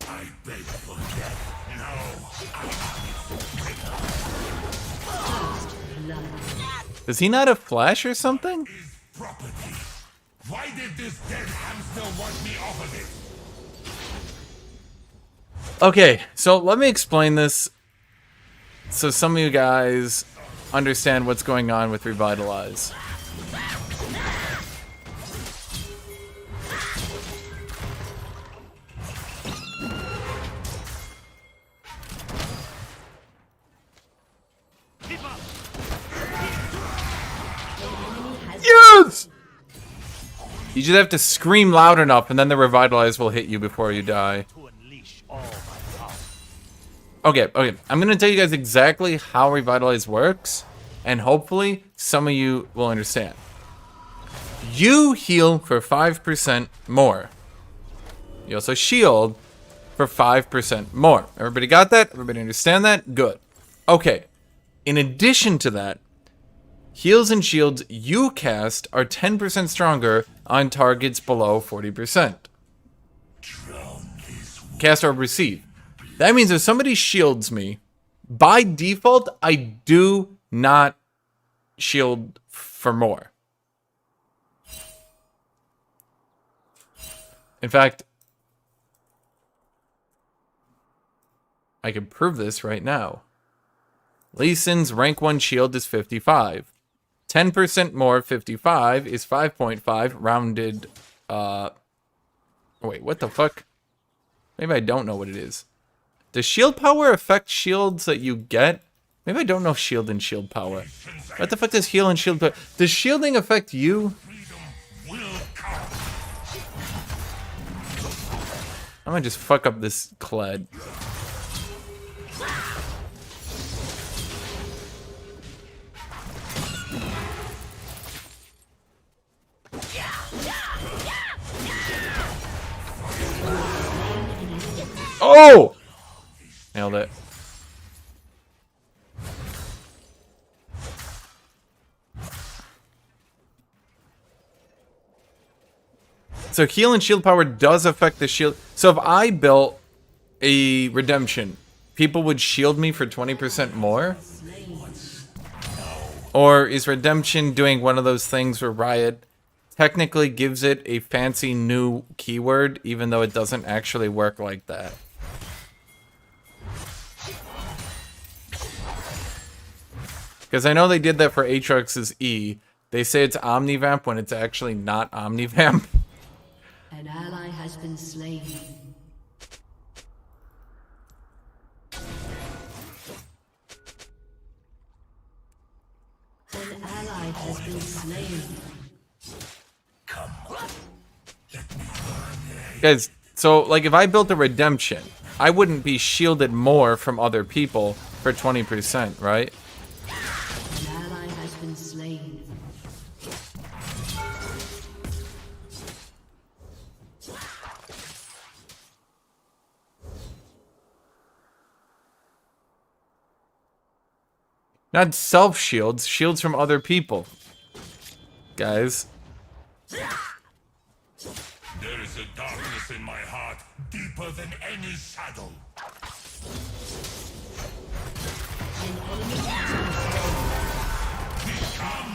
I beg for death. No, Does he not have flash or something? property. Why did this dead hamster want me off of it? Okay, so let me explain this so some of you guys understand what's going on with Revitalize. Yes! You just have to scream loud enough and then the Revitalize will hit you before you die. To unleash all my power. Okay. I'm gonna tell you guys exactly how Revitalize works, and hopefully some of you will understand. You heal for 5% more. You also shield for 5% more. Everybody got that? Everybody understand that? Good. Okay. In addition to that, heals and shields you cast are 10% stronger on targets below 40%. Cast or receive. That means if somebody shields me, by default, I do not shield for more. In fact, I can prove this right now. Lee Sin's rank 1 shield is 55. 10% more, 55 is 5.5 rounded. Wait, what the fuck? Maybe I don't know what it is. Does shield power affect shields that you get? Maybe I don't know shield and shield power. What the fuck does heal and shield power? Does shielding affect you? I'm gonna just fuck up this Kled. Oh! Nailed it. So heal and shield power does affect the shield. So if I built a redemption, people would shield me for 20% more? Or is redemption doing one of those things where Riot technically gives it a fancy new keyword, even though it doesn't actually work like that. Because I know they did that for Aatrox's E. They say it's Omnivamp when it's actually not Omnivamp. An ally has been slain. An ally has been slain. Guys, so like if I built a redemption, I wouldn't be shielded more from other people for 20%, right? An ally has been slain. Not self-shields, shields from other people. Guys. There is a darkness in my heart deeper than any shadow. An enemy has been slain.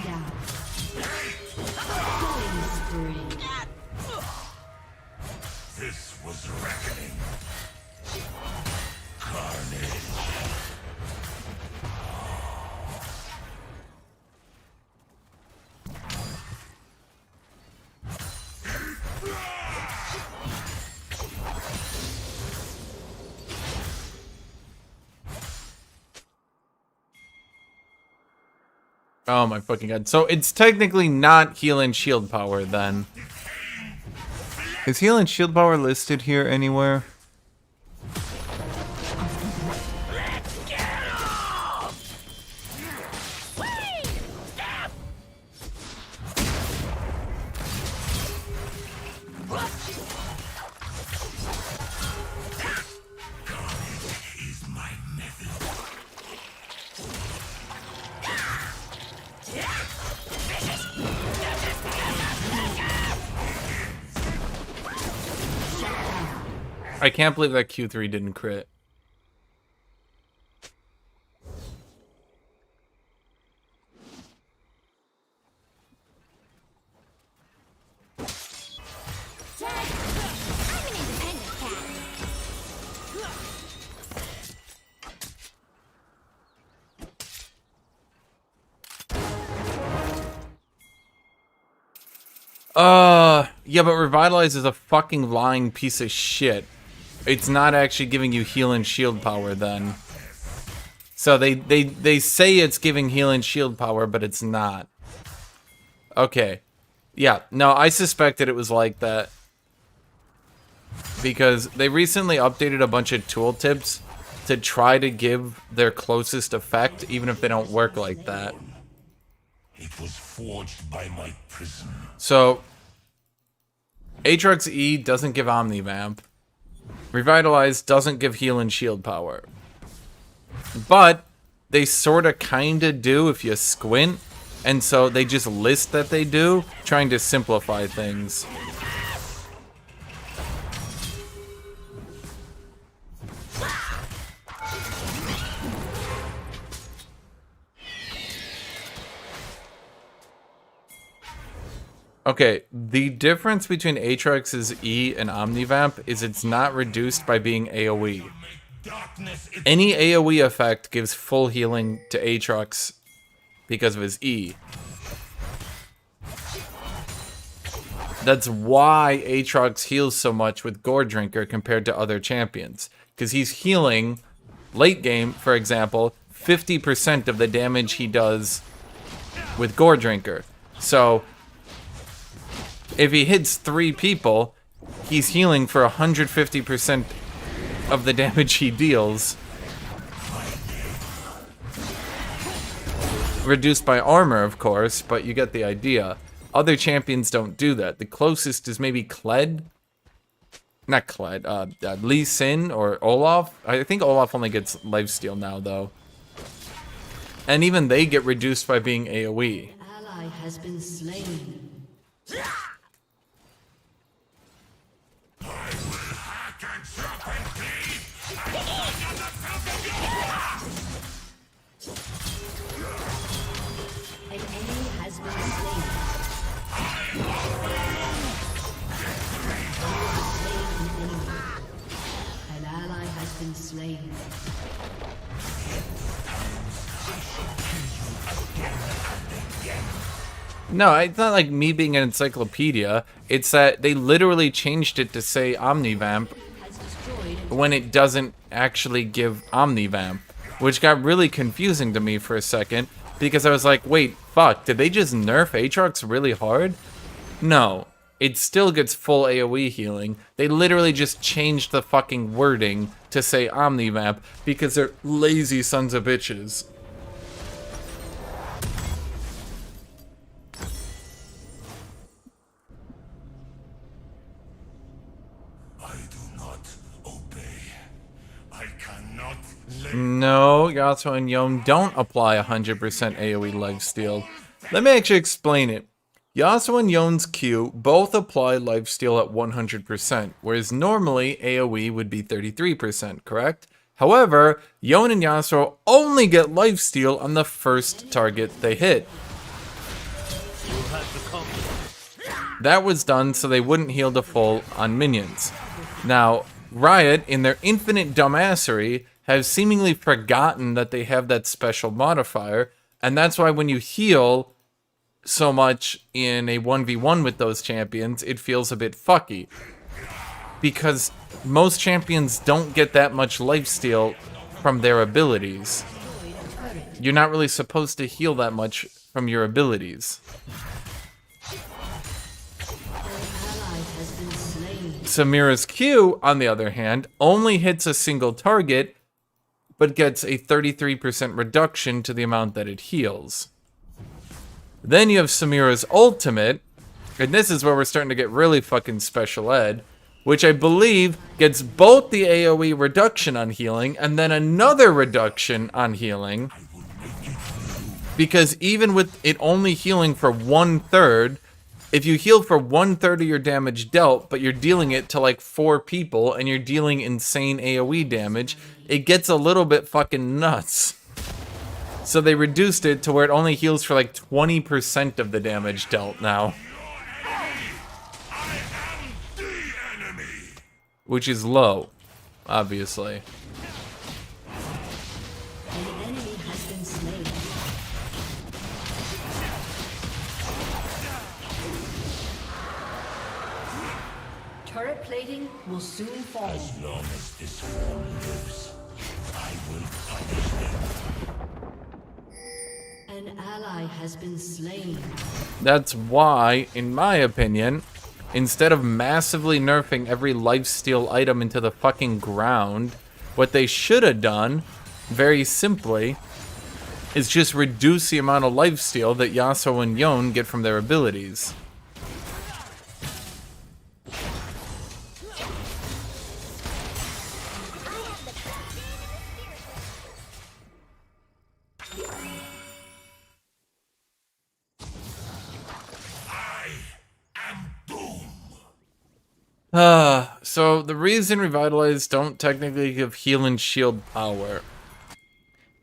Down. Killing spree. This was reckoning. Carnage. Oh my fucking god. So it's technically not heal and shield power then. Is heal and shield power listed here anywhere? Is my method. I can't believe that Q3 didn't crit. I'm an independent cat. Yeah, but Revitalize is a fucking lying piece of shit. It's not actually giving you heal and shield power then. So they say it's giving heal and shield power, but it's not. Okay. Yeah, no, I suspected it was like that. Because they recently updated a bunch of tooltips to try to give their closest effect, even if they don't work like that. It was forged by my prison. So, Aatrox E doesn't give Omnivamp. Revitalize doesn't give heal and shield power. But they sorta kinda do if you squint. And so they just list that they do, trying to simplify things. Okay, the difference between Aatrox's E and Omnivamp is it's not reduced by being AoE. Any AoE effect gives full healing to Aatrox because of his E. That's why Aatrox heals so much with Gore Drinker compared to other champions. Because he's healing, late game, for example, 50% of the damage he does with Gore Drinker. So, if he hits 3 people, he's healing for 150% of the damage he deals. Reduced by armor, of course, but you get the idea. Other champions don't do that. The closest is maybe Kled? Not Kled, Lee Sin or Olaf? I think Olaf only gets lifesteal now, though. And even they get reduced by being AoE. An ally has been slain. An enemy has been slain. slain. No, it's not like me being an encyclopedia. It's that they literally changed it to say Omnivamp Has destroyed when it doesn't actually give Omnivamp, which got really confusing to me for a second because I was like, wait, fuck, did they just nerf Aatrox really hard? No, it still gets full AoE healing. They literally just changed the fucking wording to say Omnivamp because they're lazy sons of bitches. I do not obey. I cannot let No, Yasuo and Yone don't apply 100% AoE lifesteal. Let me actually explain it. Yasuo and Yone's Q both apply lifesteal at 100%, whereas normally AoE would be 33%, correct? However, Yone and Yasuo only get lifesteal on the first target they hit. That was done so they wouldn't heal to full on minions. Now, Riot, in their infinite dumbassery, have seemingly forgotten that they have that special modifier, and that's why when you heal so much in a 1v1 with those champions, it feels a bit fucky. Because most champions don't get that much lifesteal from their abilities. You're not really supposed to heal that much from your abilities. Samira's Q, on the other hand, only hits a single target, but gets a 33% reduction to the amount that it heals. Then you have Samira's ultimate, and this is where we're starting to get really fucking special ed, which I believe gets both the AoE reduction on healing and then another reduction on healing. Because even with it only healing for 1/3, if you heal for 1/3 of your damage dealt, but you're dealing it to like 4 people and you're dealing insane AoE damage, it gets a little bit fucking nuts. So they reduced it to where it only heals for like 20% of the damage dealt now. Which is low, obviously. An enemy has been slain. Turret plating will soon fall. as long as this form lives. I will punish them. An ally has been slain. That's why, in my opinion, instead of massively nerfing every lifesteal item into the fucking ground, what they should have done, very simply, is just reduce the amount of lifesteal that Yasuo and Yone get from their abilities. So the reason Revitalize don't technically give heal and shield power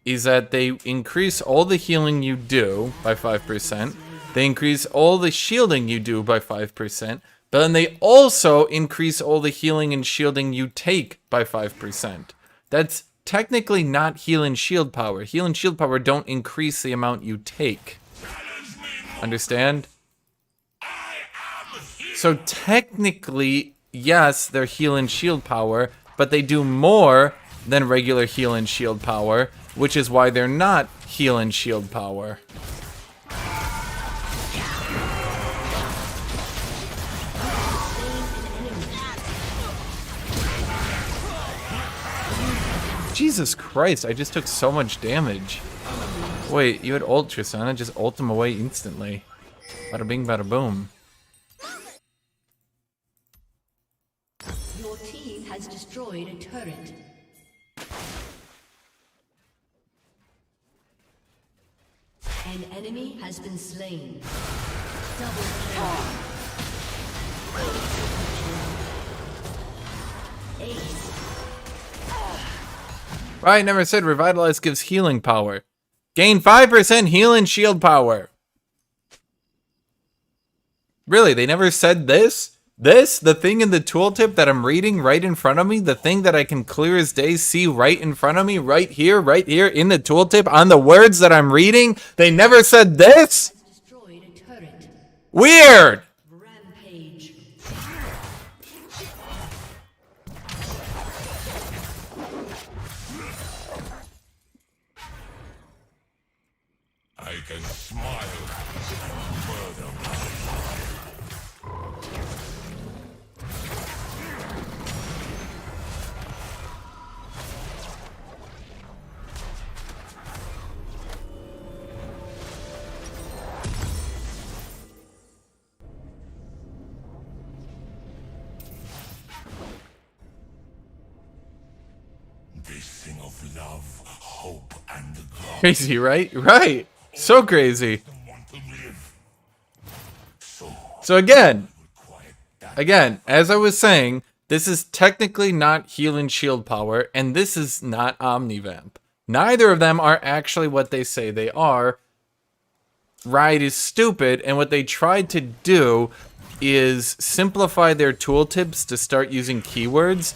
is that they increase all the healing you do by 5%, they increase all the shielding you do by 5%, but then they also increase all the healing and shielding you take by 5%. That's technically not heal and shield power. Heal and shield power don't increase the amount you take. Understand? So technically, yes, they're heal and shield power, but they do more than regular heal and shield power, which is why they're not heal and shield power. Jesus Christ, I just took so much damage. Wait, you had ult, Tristana, just ult him away instantly. Bada bing, bada boom. Your team has destroyed a turret. An enemy has been slain. Double kill. Ace. Right, never said Revitalize gives healing power. Gain 5% heal and shield power. Really, they never said this? This, the thing in the tooltip that I'm reading right in front of me, the thing that I can clear as day see right in front of me, right here in the tooltip, on the words that I'm reading, they never said this? Destroyed a turret. Weird! Rampage. I can smile and murder. This thing of love, hope, and the God Crazy, right? Right. So crazy. want to live. So So again, quiet that as I was saying, this is technically not heal and shield power, and this is not Omnivamp. Neither of them are actually what they say they are. Riot is stupid, and what they tried to do is simplify their tooltips to start using keywords.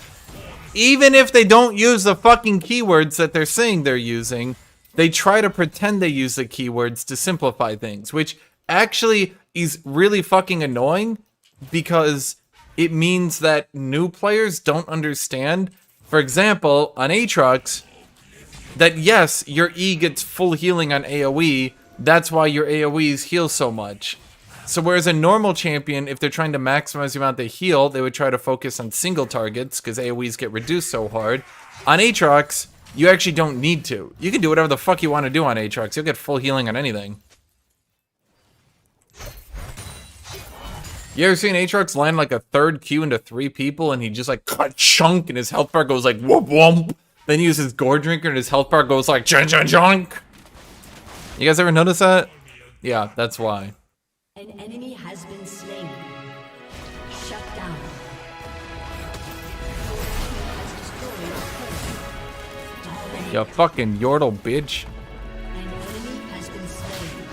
Even if they don't use the fucking keywords that they're saying they're using, they try to pretend they use the keywords to simplify things, which actually is really fucking annoying because it means that new players don't understand. For example, on AATROX, that yes, your E gets full healing on AoE, that's why your AoEs heal so much. So whereas a normal champion, if they're trying to maximize the amount they heal, they would try to focus on single targets because AoEs get reduced so hard. On Aatrox, you actually don't need to. You can do whatever the fuck you want to do on Aatrox. You'll get full healing on anything. You ever seen Aatrox land like a third Q into 3 people and he just like cut chunk and his health bar goes like whoop whoop. Then he uses Gore Drinker and his health bar goes like chunk chunk chunk. You guys ever notice that? Yeah, that's why. An enemy has been slain. Shut down. Has destroyed a turret. Dominate. You fucking Yordle bitch. An enemy has been slain.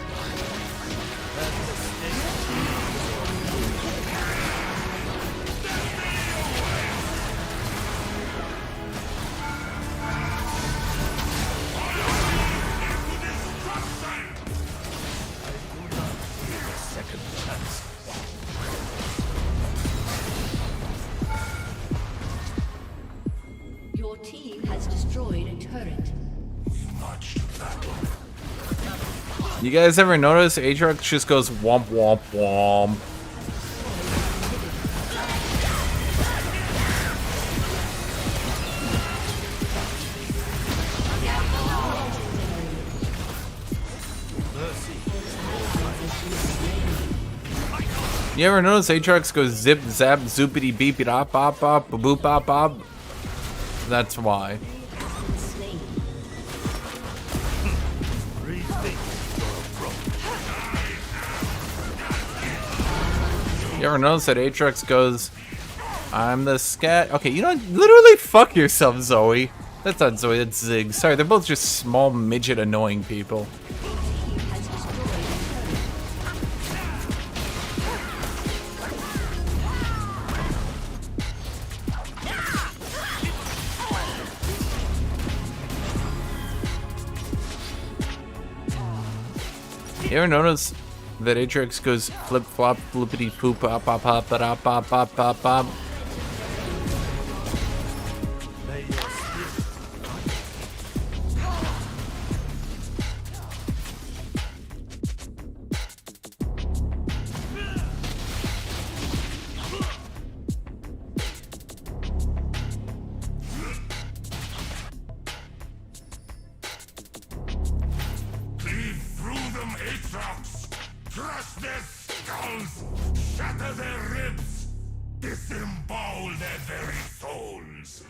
Second chance. Your team has destroyed a turret. You guys ever notice Aatrox just goes womp womp womp? You ever notice Aatrox goes zip zap zoopity beepy bop bop bop boop bop bop? That's why. Slain. You ever notice that Aatrox goes, I'm the scat? Okay, you know, literally fuck yourself, Zoe. That's not Zoe, that's Zig. Sorry, they're both just small, midget, annoying people. Has destroyed a turret. You ever notice that Aatrox goes flip flop flippity poop pop pop pop pop pop pop pop pop? cleave through them, Aatrox! Crush their skulls! Shatter their ribs! Disembowel their very souls!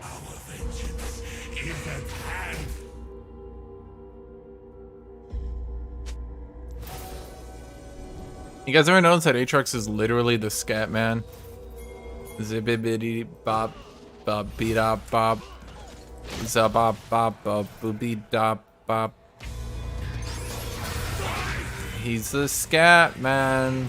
Our vengeance is at hand! You guys ever notice that Aatrox is literally the scat man? Zibbity bop bop beat up bop zabop bop bop boopy dop bop. He's the scat man.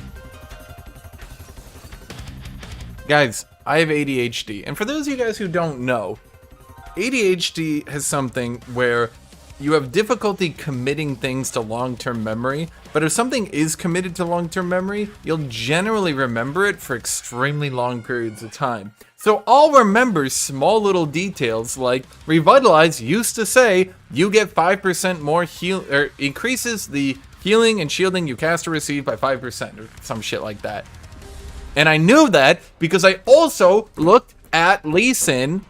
Guys, I have ADHD. And for those of you guys who don't know, ADHD has something where you have difficulty committing things to long-term memory, but if something is committed to long-term memory, you'll generally remember it for extremely long periods of time. So I'll remember small little details like Revitalize used to say you get 5% more heal, or increases the healing and shielding you cast or receive by 5% or some shit like that. And I knew that because I also looked at Lee Sin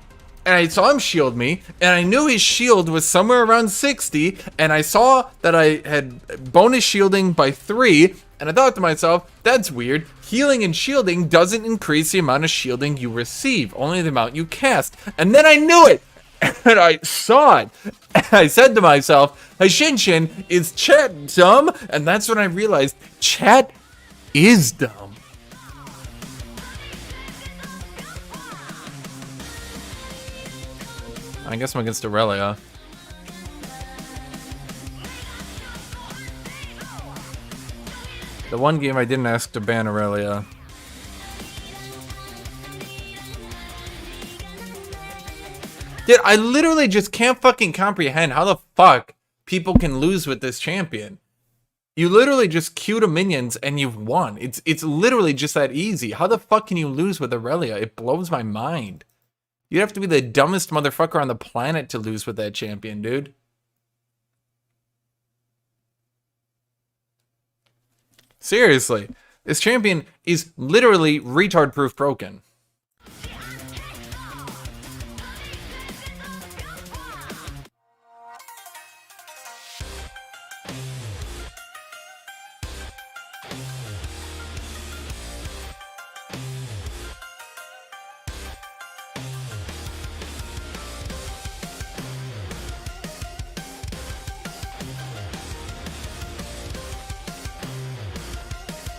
and I saw him shield me, and I knew his shield was somewhere around 60, and I saw that I had bonus shielding by 3, and I thought to myself, that's weird. Healing and shielding doesn't increase the amount of shielding you receive, only the amount you cast. And then I knew it, and I saw it. And I said to myself, Hashinshin, is chat dumb? And that's when I realized chat is dumb. I guess I'm against Aurelia. The one game I didn't ask to ban Aurelia. Dude, I literally just can't fucking comprehend how the fuck people can lose with this champion. You literally just queue to minions and you've won. It's literally just that easy. How the fuck can you lose with Aurelia? It blows my mind. You'd have to be the dumbest motherfucker on the planet to lose with that champion, dude. Seriously, this champion is literally retard-proof broken.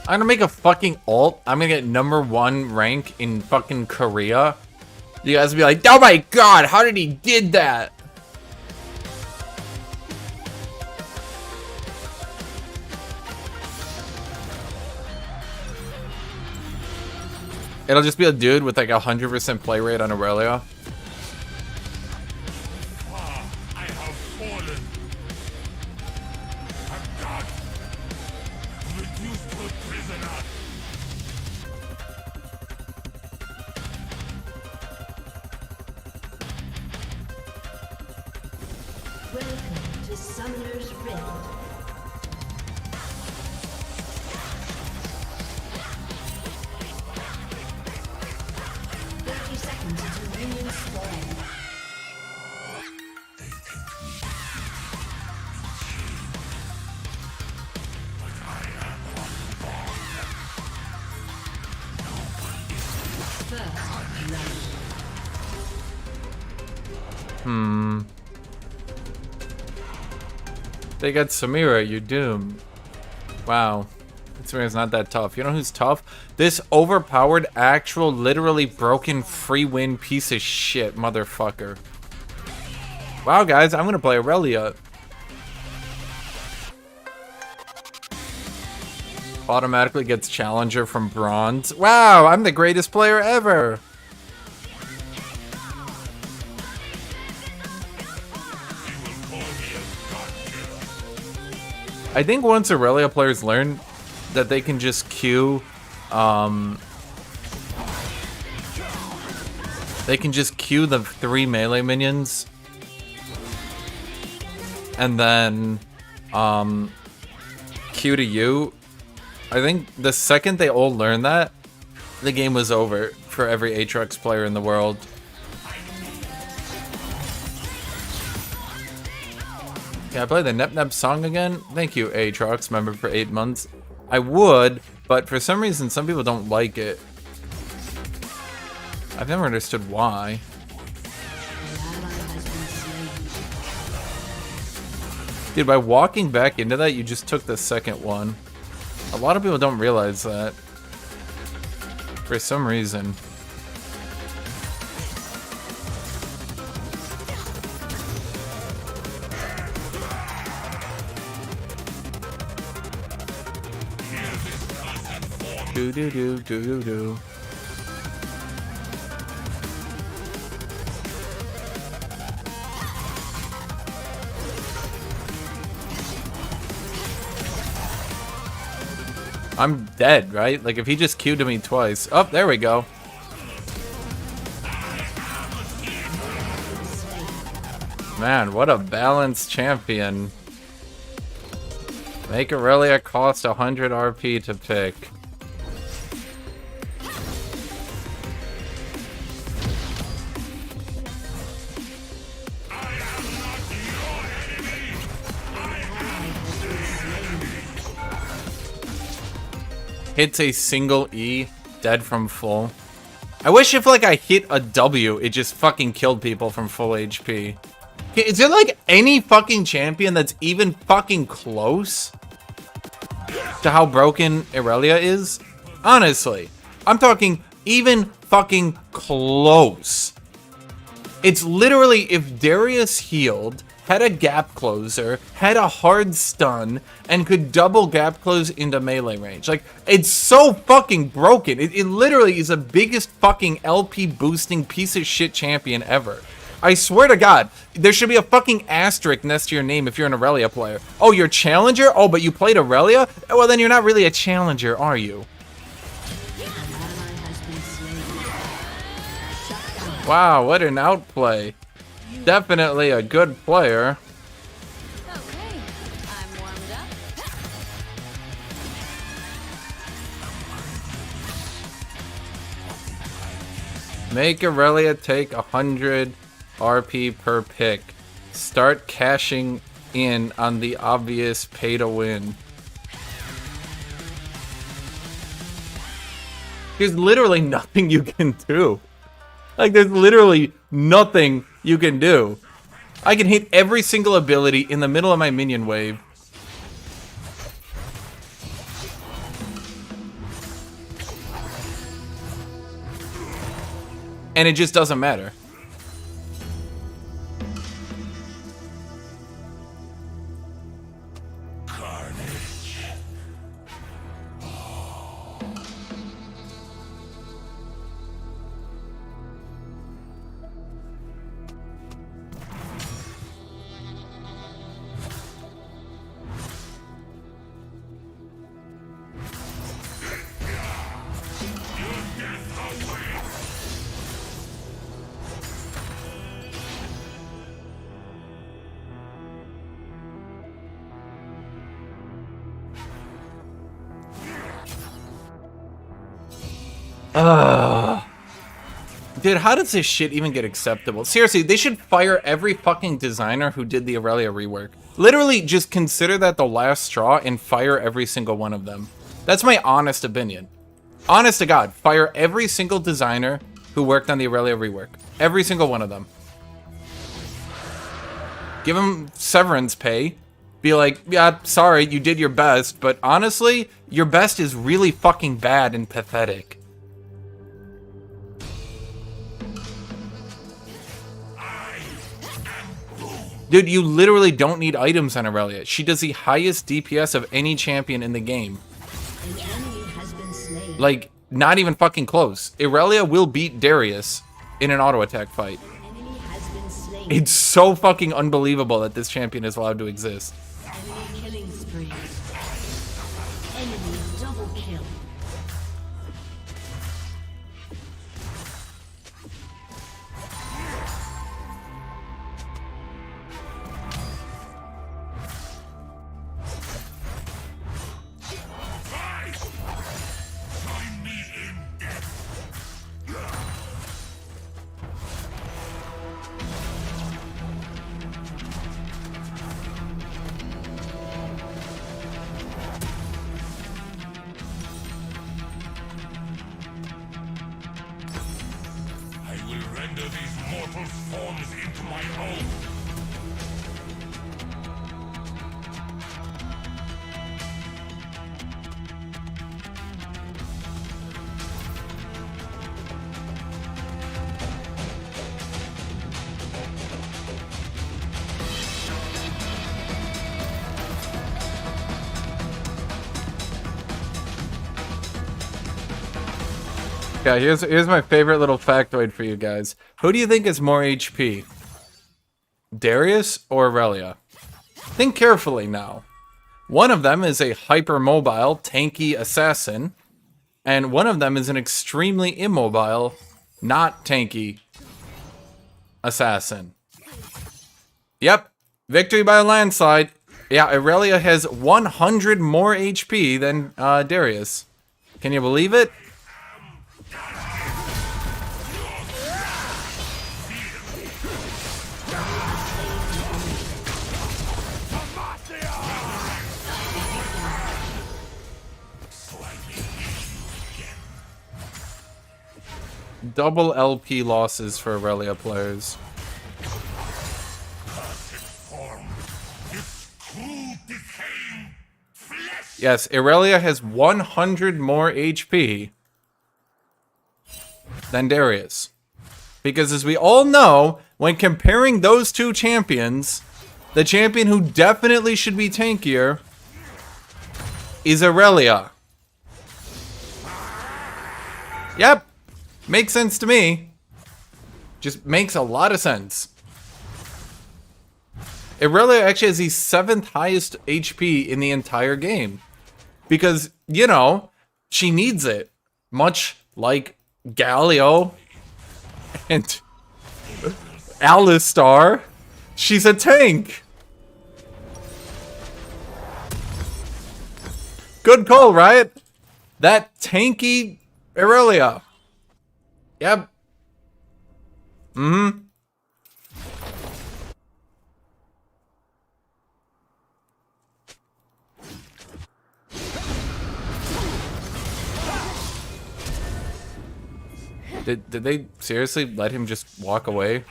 I'm gonna make a fucking ult. I'm gonna get #1 rank in fucking Korea. You guys will be like, oh my god, how did he did that? It'll just be a dude with like 100% play rate on Aurelia. I have fallen. A god reduced to a prisoner. Welcome to Summoner's Rift. They got Samira, you're doomed. Wow. Samira's not that tough. You know who's tough? This overpowered, actual, literally broken, free win piece of shit motherfucker. Wow, guys, I'm gonna play Aurelia. Automatically gets challenger from bronze. Wow, I'm the greatest player ever. I think once Aurelia players learn that they can just queue, they can just queue the 3 melee minions, and then, queue to you. I think the second they all learn that, the game was over for every AATROX player in the world. Can I play the Nep Nep song again? Thank you, AATROX member for 8 months. I would, but for some reason, some people don't like it. I've never understood why. Dude, by walking back into that, you just took the second one. A lot of people don't realize that. For some reason. Do do do do do do. I'm dead, right? Like, if he just Q'd me twice. Oh, there we go. Man, what a balanced champion. Make Aurelia cost 100 RP to pick. Hits a single E, dead from full. I wish if like I hit a W, it just fucking killed people from full HP. Is there like any fucking champion that's even fucking close to how broken Aurelia is? Honestly, I'm talking even fucking close. It's literally if Darius healed, had a gap closer, had a hard stun, and could double gap close into melee range. Like, it's so fucking broken. It literally is the biggest fucking LP boosting piece of shit champion ever. I swear to God, there should be a fucking asterisk next to your name if you're an Aurelia player. Oh, you're challenger? Oh, but you played Aurelia? Well, then you're not really a challenger, are you? Wow, what an outplay. Definitely a good player. Okay, I'm warmed up. Make Aurelia take 100 RP per pick. Start cashing in on the obvious pay to win. There's literally nothing you can do. Like, there's literally nothing you can do. I can hit every single ability in the middle of my minion wave. And it just doesn't matter. Dude, how does this shit even get acceptable? Seriously, they should fire every fucking designer who did the Aurelia rework. Literally, just consider that the last straw and fire every single one of them. That's my honest opinion. Honest to God, fire every single designer who worked on the Aurelia rework. Every single one of them. Give them severance pay. Be like, yeah, sorry, you did your best, but honestly, your best is really fucking bad and pathetic. Dude, you literally don't need items on Aurelia. She does the highest DPS of any champion in the game. An enemy has been slain. Like, not even fucking close. Aurelia will beat Darius in an auto attack fight. Enemy has been slain. It's so fucking unbelievable that this champion is allowed to exist. Enemy killing spree. Enemy double kill. Join me in death. I will render these mortal forms into my own. Yeah, here's my favorite little factoid for you guys. Who do you think is more HP? Darius or Aurelia? Think carefully now. One of them is a hypermobile, tanky assassin, and one of them is an extremely immobile, not tanky assassin. Yep, victory by a landslide. Yeah, Irelia has 100 more HP than Darius. Can you believe it? Double LP losses for Irelia players. Yes, Irelia has 100 more HP than Darius. Because as we all know, when comparing those two champions, the champion who definitely should be tankier is Irelia. Yep. Makes sense to me. Just makes a lot of sense. Irelia actually has the 7th highest HP in the entire game. Because, you know, she needs it. Much like Galio and Alistar. She's a tank. Good call, right? That tanky Irelia. Yep. Mm-hmm. Did they seriously let him just walk away?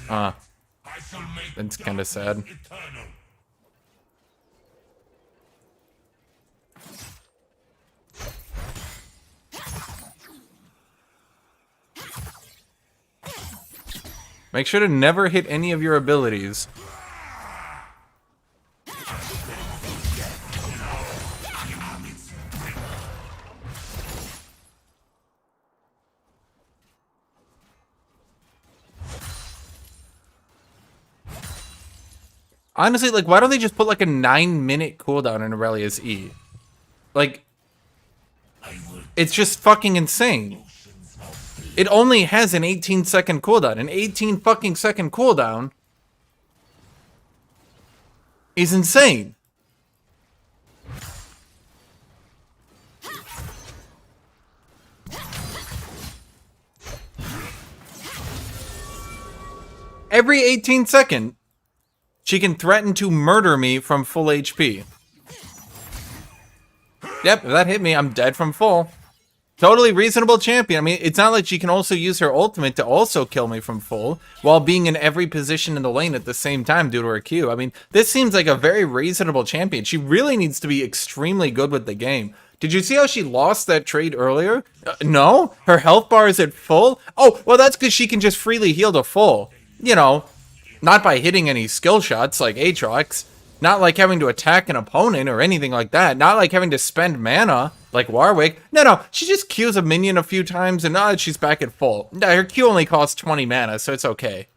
That's kind of sad. Make sure to never hit any of your abilities. Honestly, like, why don't they just put like a 9-minute cooldown on Aurelia's E? Like, it's just fucking insane. It only has an 18-second cooldown. An 18 fucking second cooldown is insane. Every 18 second, she can threaten to murder me from full HP. Yep, if that hit me, I'm dead from full. Totally reasonable champion. I mean, it's not like she can also use her ultimate to also kill me from full while being in every position in the lane at the same time due to her Q. I mean, this seems like a very reasonable champion. She really needs to be extremely good with the game. Did you see how she lost that trade earlier? No? Her health bar is at full? Oh, well, that's because she can just freely heal to full. You know, not by hitting any skill shots like AATROX. Not like having to attack an opponent or anything like that. Not like having to spend mana like Warwick. No, she just Qs a minion a few times and she's back at full. Her Q only costs 20 mana, so it's okay.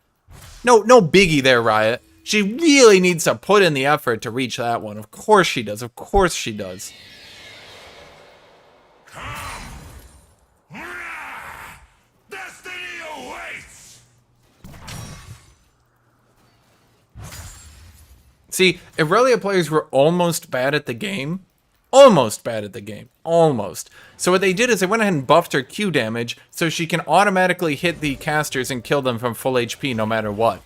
No biggie there, Riot. She really needs to put in the effort to reach that one. Of course she does. Of course she does. Destiny awaits! See, Irelia players were almost bad at the game. Almost bad at the game. Almost. So what they did is they went ahead and buffed her Q damage so she can automatically hit the casters and kill them from full HP no matter what.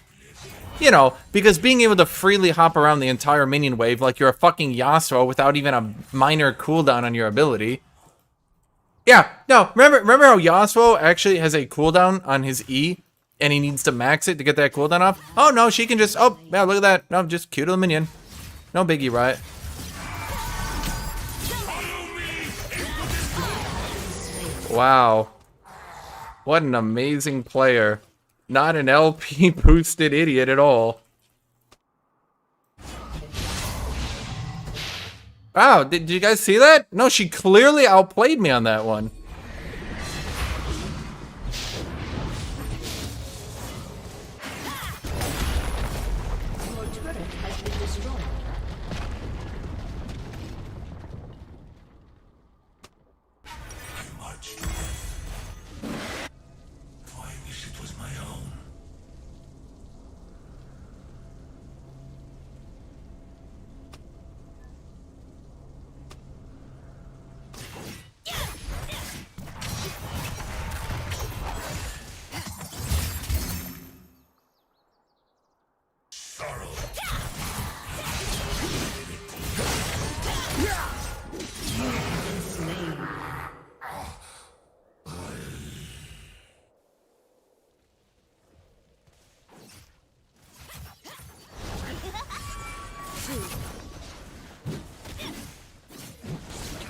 You know, because being able to freely hop around the entire minion wave like you're a fucking Yasuo without even a minor cooldown on your ability. Yeah, no, remember how Yasuo actually has a cooldown on his E? And he needs to max it to get that cooldown off? Oh, no, she can just... Oh, yeah, look at that. No, just Q to the minion. No biggie, right? Wow. What an amazing player. Not an LP boosted idiot at all. Wow, did you guys see that? No, she clearly outplayed me on that one. Your turret has been destroyed.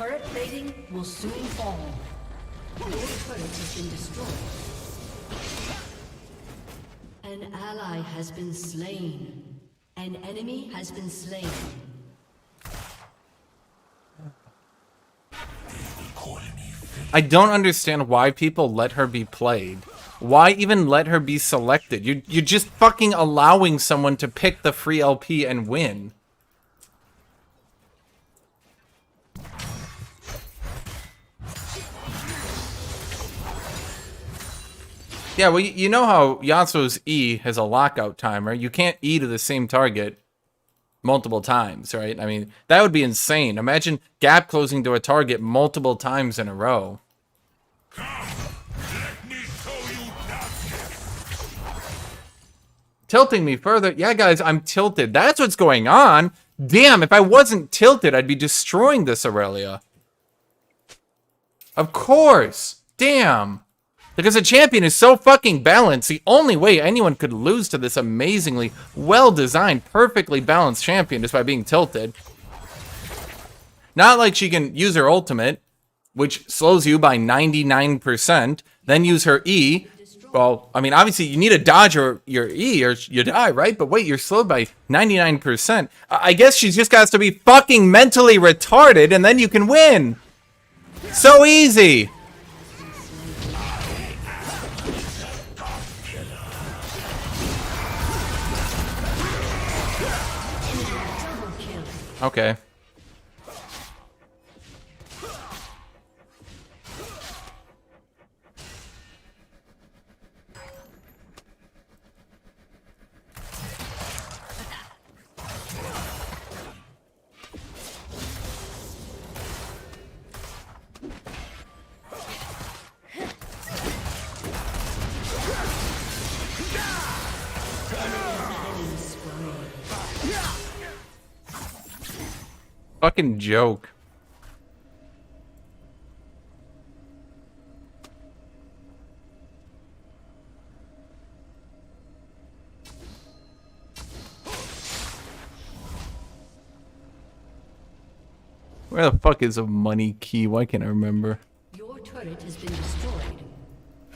Turret plating will soon fall. Your turret has been destroyed. An ally has been slain. An enemy has been slain. I don't understand why people let her be played. Why even let her be selected? You're just fucking allowing someone to pick the free LP and win. Yeah, well, you know how Yasuo's E has a lockout timer. You can't E to the same target multiple times, right? I mean, that would be insane. Imagine gap closing to a target multiple times in a row. Come, let me show you Tilting me further. Yeah, guys, I'm tilted. That's what's going on. Damn, if I wasn't tilted, I'd be destroying this Aurelia. Of course. Damn. Because the champion is so fucking balanced, the only way anyone could lose to this amazingly well-designed, perfectly balanced champion is by being tilted. Not like she can use her ultimate, which slows you by 99%, then use her E. Well, I mean, obviously you need to dodge your E or you die, right? But wait, you're slowed by 99%. I guess she's just got to be fucking mentally retarded and then you can win. So easy. Okay. Fucking joke. Where the fuck is a money key? Why can't I remember? Your turret has been destroyed.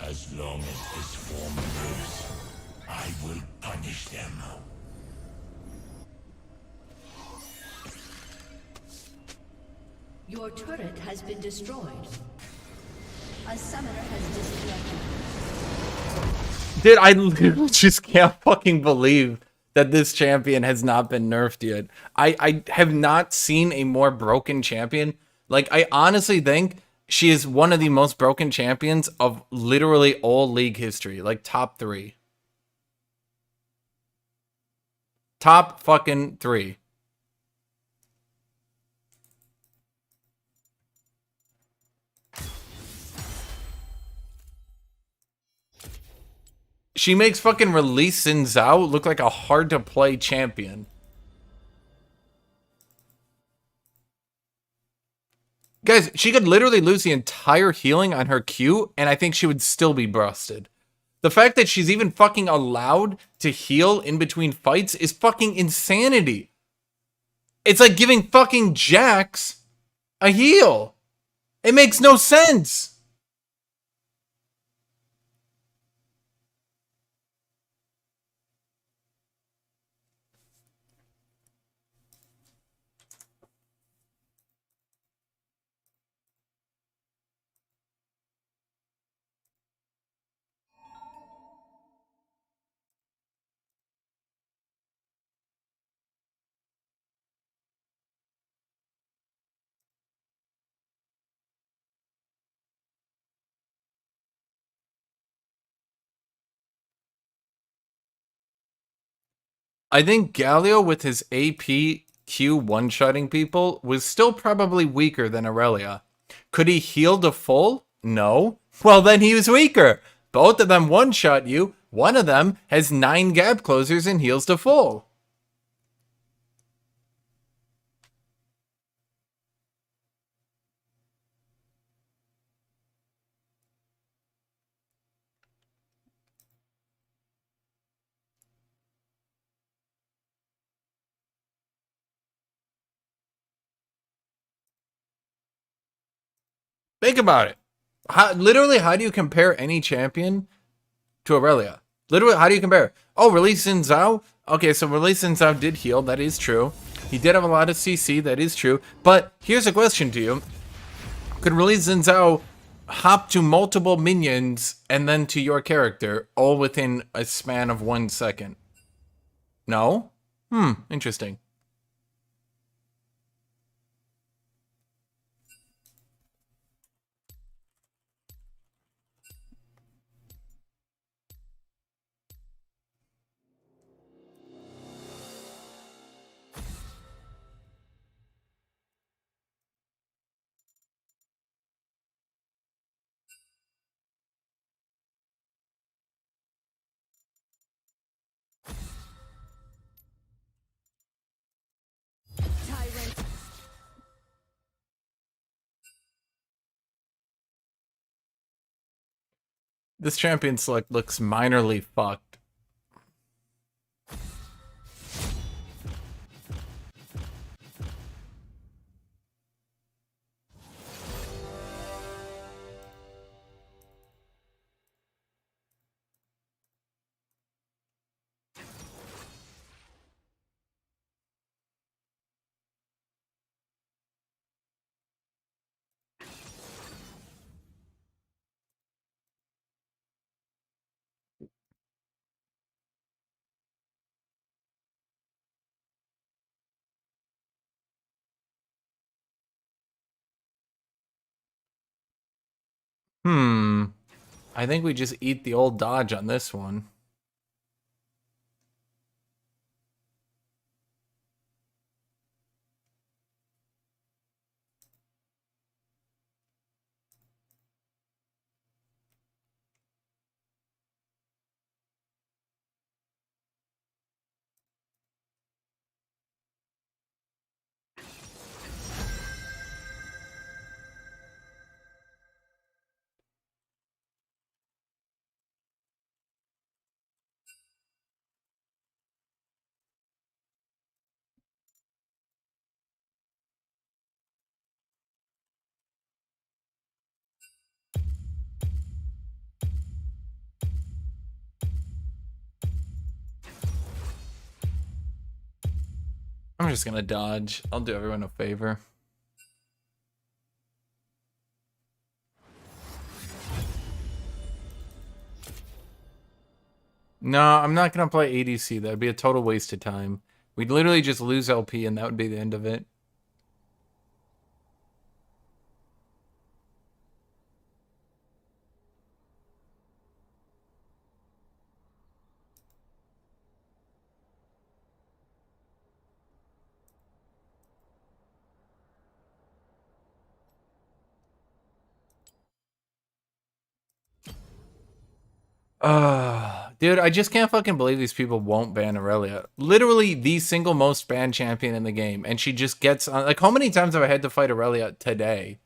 As long as this form lives, I will punish them. Your turret has been destroyed. A summoner has disconnected. Dude, I literally just can't fucking believe that this champion has not been nerfed yet. I have not seen a more broken champion. Like, I honestly think she is one of the most broken champions of literally all League history. Like, top 3. Top fucking 3. She makes fucking Release Sin Zhao look like a hard-to-play champion. Guys, she could literally lose the entire healing on her Q, and I think she would still be busted. The fact that she's even fucking allowed to heal in between fights is fucking insanity. It's like giving fucking Jax a heal. It makes no sense. I think Galio with his AP Q one-shotting people was still probably weaker than Aurelia. Could he heal to full? No. Well, then he was weaker. Both of them one-shot you. One of them has 9 gap closers and heals to full. Think about it. Literally, how do you compare any champion to Aurelia? Literally, how do you compare? Oh, Release Xin Zhao? Okay, so Release Xin Zhao did heal. That is true. He did have a lot of CC. That is true. But here's a question to you. Could Release Xin Zhao hop to multiple minions and then to your character all within a span of 1 second? No? Interesting. This champion select looks minorly fucked. I think we just eat the old dodge on this one. I'm just gonna dodge. I'll do everyone a favor. No, I'm not gonna play ADC. That'd be a total waste of time. We'd literally just lose LP and that would be the end of it. Dude, I just can't fucking believe these people won't ban Aurelia. Literally the single most banned champion in the game, and she just gets on. Like, how many times have I had to fight Aurelia today?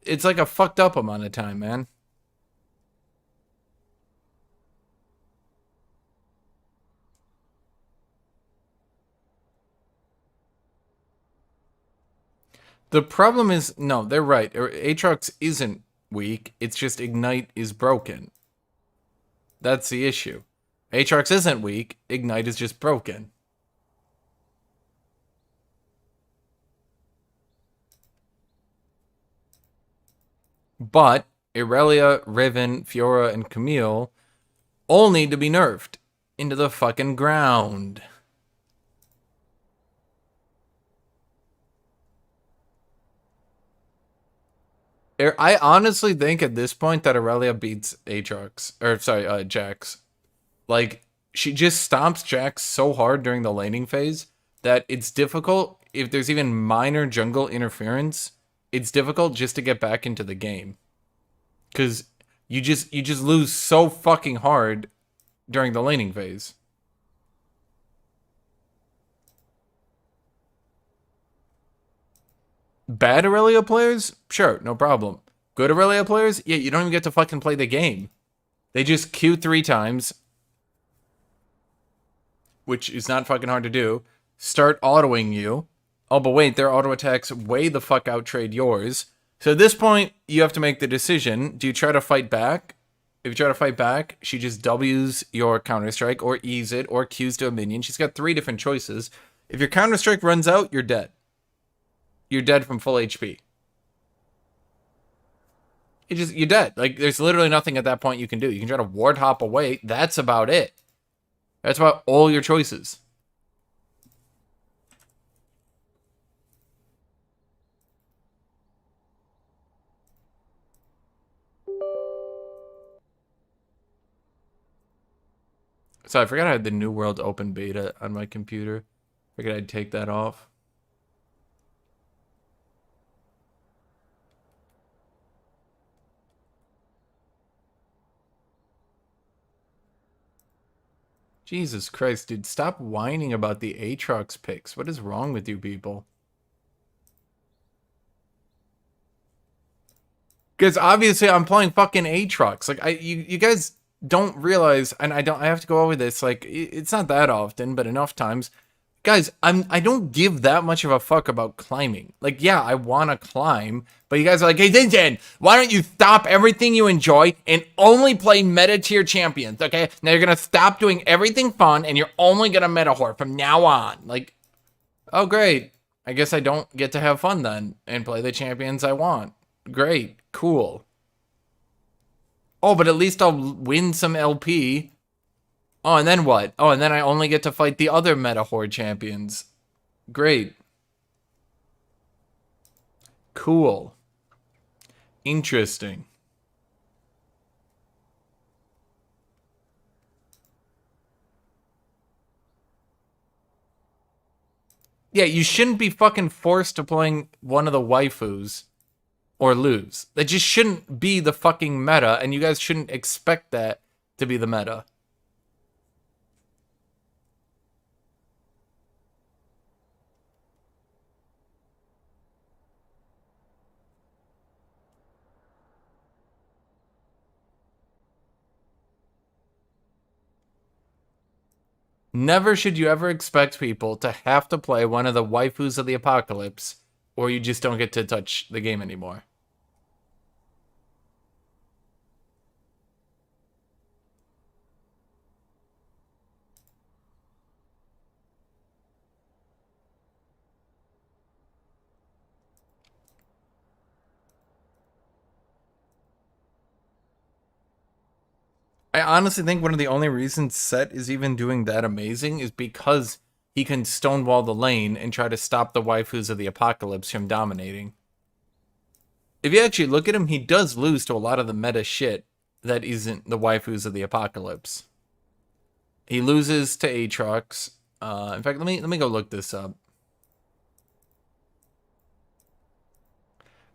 It's like a fucked up amount of time, man. The problem is, no, they're right. Aatrox isn't weak. It's just Ignite is broken. That's the issue. Aatrox isn't weak. Ignite is just broken. But Irelia, Riven, Fiora, and Camille all need to be nerfed into the fucking ground. I honestly think at this point that Aurelia beats Aatrox. Or, sorry, Jax. Like, she just stomps Jax so hard during the laning phase that it's difficult, if there's even minor jungle interference, it's difficult just to get back into the game. Because you just lose so fucking hard during the laning phase. Bad Aurelia players? Sure, no problem. Good Aurelia players? Yeah, you don't even get to fucking play the game. They just Q 3 times, which is not fucking hard to do. Start autoing you. Oh, but wait, their auto attacks way the fuck out trade yours. So at this point, you have to make the decision. Do you try to fight back? If you try to fight back, she just W's your Counter-Strike or E's it or Q's to a minion. She's got 3 different choices. If your Counter-Strike runs out, you're dead. You're dead from full HP. You're dead. Like, there's literally nothing at that point you can do. You can try to ward hop away. That's about it. That's about all your choices. So I forgot I had the New World open beta on my computer. Figured I'd take that off. Jesus Christ, dude, stop whining about the AATROX picks. What is wrong with you people? Because obviously I'm playing fucking AATROX. Like, you guys don't realize, and I have to go over this, like, it's not that often, but enough times. Guys, I don't give that much of a fuck about climbing. Like, yeah, I want to climb, but you guys are like, hey, Zinzan, why don't you stop everything you enjoy and only play meta tier champions, okay? Now you're going to stop doing everything fun and you're only going to meta whore from now on. Like, oh, great. I guess I don't get to have fun then and play the champions I want. Great. Cool. Oh, but at least I'll win some LP. Oh, and then what? Oh, and then I only get to fight the other meta horde champions. Great. Cool. Interesting. Yeah, you shouldn't be fucking forced to playing one of the waifus or lose. That just shouldn't be the fucking meta, and you guys shouldn't expect that to be the meta. Never should you ever expect people to have to play one of the waifus of the apocalypse, or you just don't get to touch the game anymore. I honestly think one of the only reasons Set is even doing that amazing is because he can stonewall the lane and try to stop the waifus of the apocalypse from dominating. If you actually look at him, he does lose to a lot of the meta shit that isn't the waifus of the apocalypse. He loses to AATROX. In fact, let me go look this up.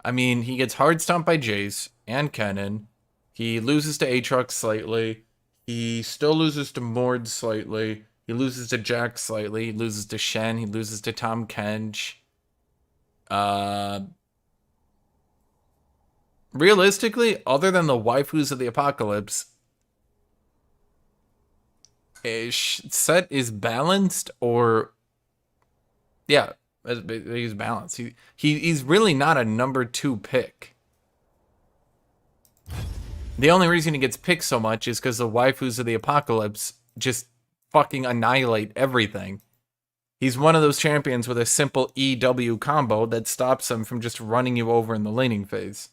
I mean, he gets hard stomped by Jace and Kennen. He loses to AATROX slightly. He still loses to Mord slightly. He loses to Jack slightly. He loses to Shen. He loses to Tom Kench. Realistically, other than the waifus of the apocalypse, Set is balanced, or yeah, he's balanced. He's really not a number 2 pick. The only reason he gets picked so much is because the waifus of the apocalypse just fucking annihilate everything. He's one of those champions with a simple EW combo that stops him from just running you over in the laning phase.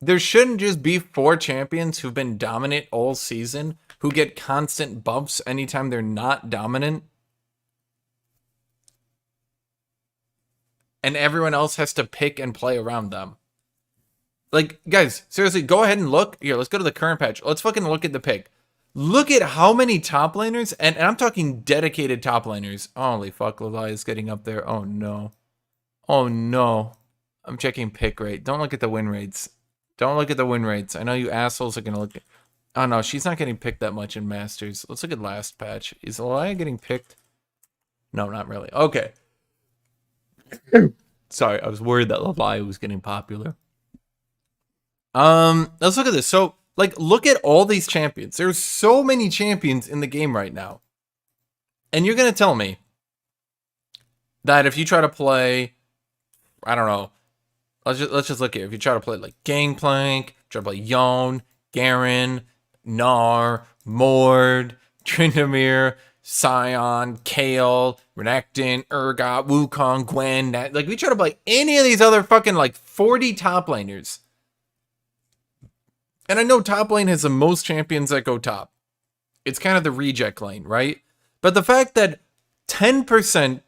There shouldn't just be 4 champions who've been dominant all season who get constant buffs anytime they're not dominant. And everyone else has to pick and play around them. Like, guys, seriously, go ahead and look. Here, let's go to the current patch. Let's fucking look at the pick. Look at how many top laners, and I'm talking dedicated top laners. Holy fuck, Levi is getting up there. Oh, no. Oh, no. I'm checking pick rate. Don't look at the win rates. Don't look at the win rates. I know you assholes are going to look at... Oh, no, she's not getting picked that much in Masters. Let's look at last patch. Is Elia getting picked? No, not really. Okay. Sorry, I was worried that Levi was getting popular. Let's look at this. So, like, look at all these champions. There's so many champions in the game right now. And you're going to tell me that if you try to play, I don't know, let's just look here. If you try to play, like, Gangplank, try to play Yone, Garen, Gnar, Mord, Tryndamere, Sion, Kayle, Renekton, Urgot, Wukong, Gwen, like, we try to play any of these other fucking, like, 40 top laners. And I know top lane has the most champions that go top. It's kind of the reject lane, right? But the fact that 10%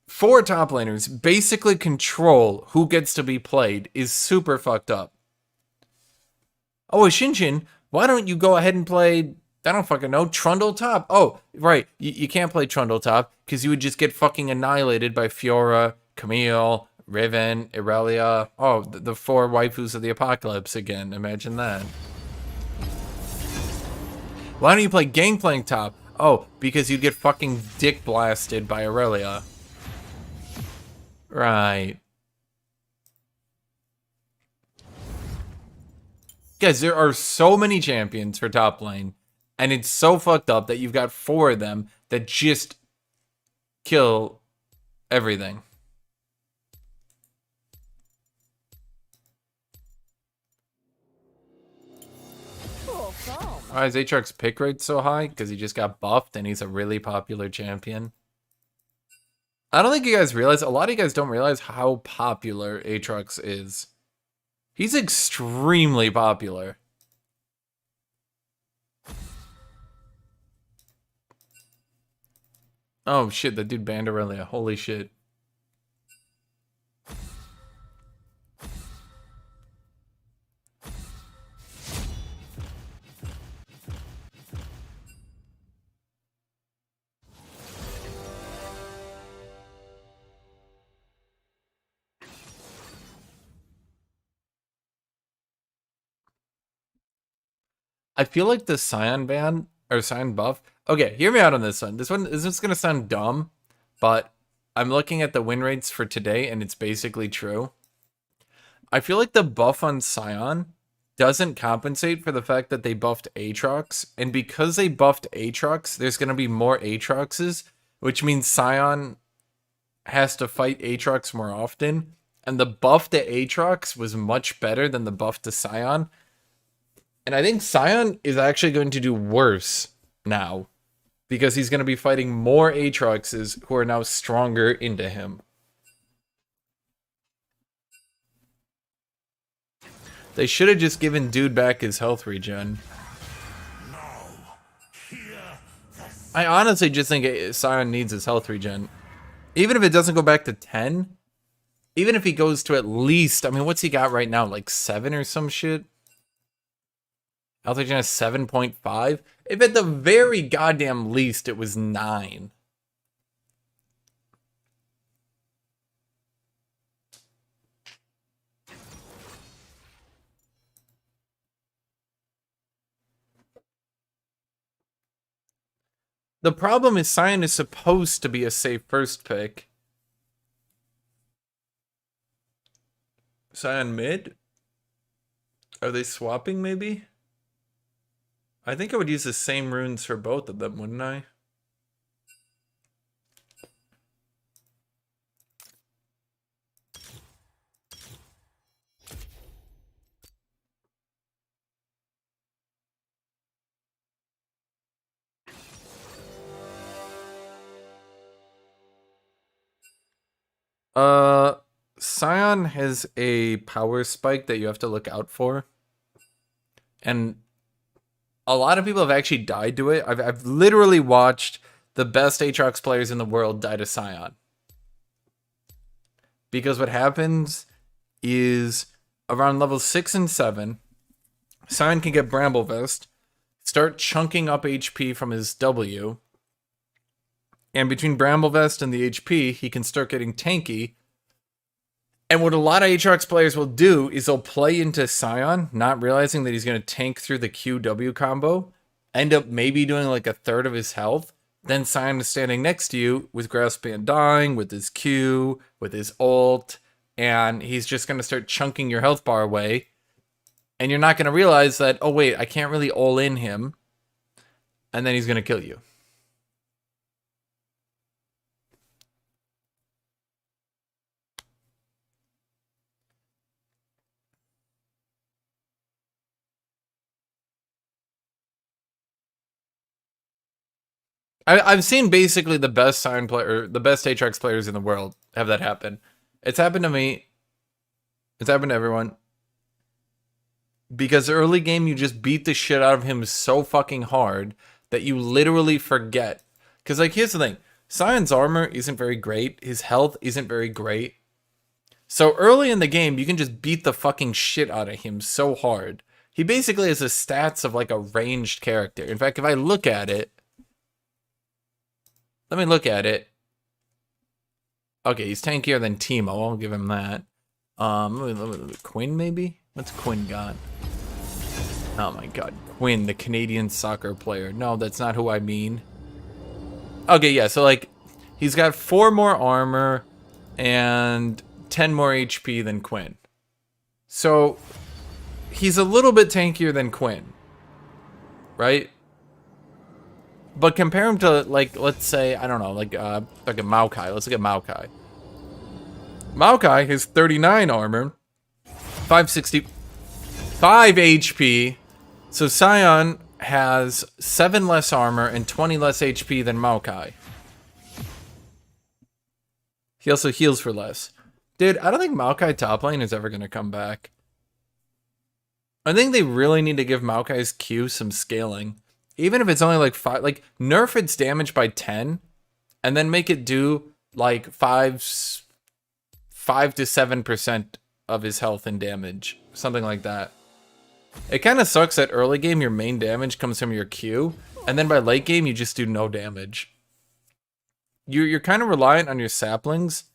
for top laners basically control who gets to be played is super fucked up. Oh, Hashinshin, why don't you go ahead and play, I don't fucking know, Trundle top? Oh, right, you can't play Trundle top because you would just get fucking annihilated by Fiora, Camille, Riven, Irelia. Oh, the 4 waifus of the apocalypse again. Imagine that. Why don't you play Gangplank top? Oh, because you'd get fucking dick blasted by Irelia. Right. Guys, there are so many champions for top lane, and it's so fucked up that you've got 4 of them that just kill everything. Why is AATROX pick rate so high? Because he just got buffed and he's a really popular champion. I don't think you guys realize, a lot of you guys don't realize how popular AATROX is. He's extremely popular. Oh shit, that dude banned Irelia. Holy shit. I feel like the Sion ban, or Sion buff. Okay, hear me out on this one. This is gonna sound dumb, but I'm looking at the win rates for today, and it's basically true. I feel like the buff on Sion doesn't compensate for the fact that they buffed AATROX, and because they buffed AATROX, there's gonna be more AATROXs, which means Sion has to fight AATROX more often, and the buff to AATROX was much better than the buff to Sion. And I think Sion is actually going to do worse now because he's going to be fighting more AATROXs who are now stronger into him. They should have just given dude back his health regen. I honestly just think Sion needs his health regen. Even if it doesn't go back to 10, even if he goes to at least, I mean, what's he got right now? Like 7 or some shit? Health regen is 7.5. If at the very goddamn least it was 9. The problem is Sion is supposed to be a safe first pick. Sion mid? Are they swapping maybe? I think I would use the same runes for both of them, wouldn't I? Sion has a power spike that you have to look out for. And a lot of people have actually died to it. I've literally watched the best AATROX players in the world die to Sion. Because what happens is around level 6 and 7, Sion can get Bramble Vest, start chunking up HP from his W, and between Bramble Vest and the HP, he can start getting tanky. And what a lot of AATROX players will do is they'll play into Sion, not realizing that he's going to tank through the QW combo, end up maybe doing like a third of his health. Then Sion is standing next to you with Grasp Band dying, with his Q, with his ult, and he's just going to start chunking your health bar away. And you're not going to realize that, oh, wait, I can't really all in him. And then he's going to kill you. I've seen basically the best Sion player, the best AATROX players in the world have that happen. It's happened to me. It's happened to everyone. Because early game, you just beat the shit out of him so fucking hard that you literally forget. Because, like, here's the thing. Sion's armor isn't very great. His health isn't very great. So early in the game, you can just beat the fucking shit out of him so hard. He basically has the stats of, like, a ranged character. In fact, if I look at it, let me look at it. Okay, he's tankier than Teemo. I'll give him that. Quinn, maybe? What's Quinn got? Oh my god. Quinn, the Canadian soccer player. No, that's not who I mean. Okay, yeah, so, like, he's got 4 more armor and 10 more HP than Quinn. So, he's a little bit tankier than Quinn. Right? But compare him to, like, let's say, I don't know, like a Maokai. Let's look at Maokai. Maokai has 39 armor, 565 HP. So Sion has 7 less armor and 20 less HP than Maokai. He also heals for less. Dude, I don't think Maokai top lane is ever going to come back. I think they really need to give Maokai's Q some scaling. Even if it's only like 5, like nerf its damage by 10 and then make it do like 5 to 7% of his health and damage, something like that. It kind of sucks that early game your main damage comes from your Q, and then by late game you just do no damage. You're kind of reliant on your saplings,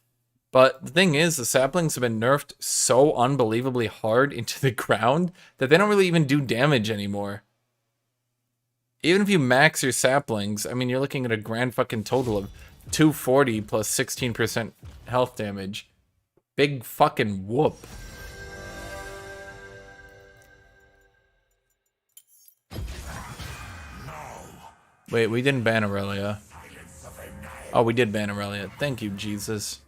but the thing is the saplings have been nerfed so unbelievably hard into the ground that they don't really even do damage anymore. Even if you max your saplings, I mean, you're looking at a grand fucking total of 240 plus 16% health damage. Big fucking whoop. Wait, we didn't ban Aurelia. Oh, we did ban Aurelia. Thank you, Jesus.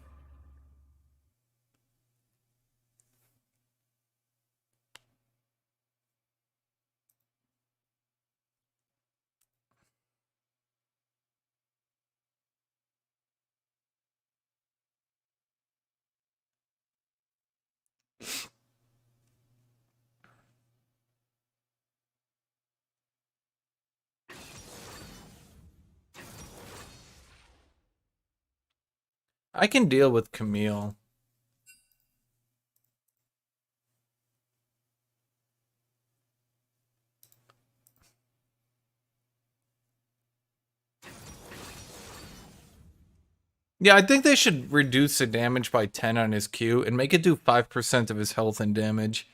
I can deal with Camille. Yeah, I think they should reduce the damage by 10 on his Q and make it do 5% of his health and damage.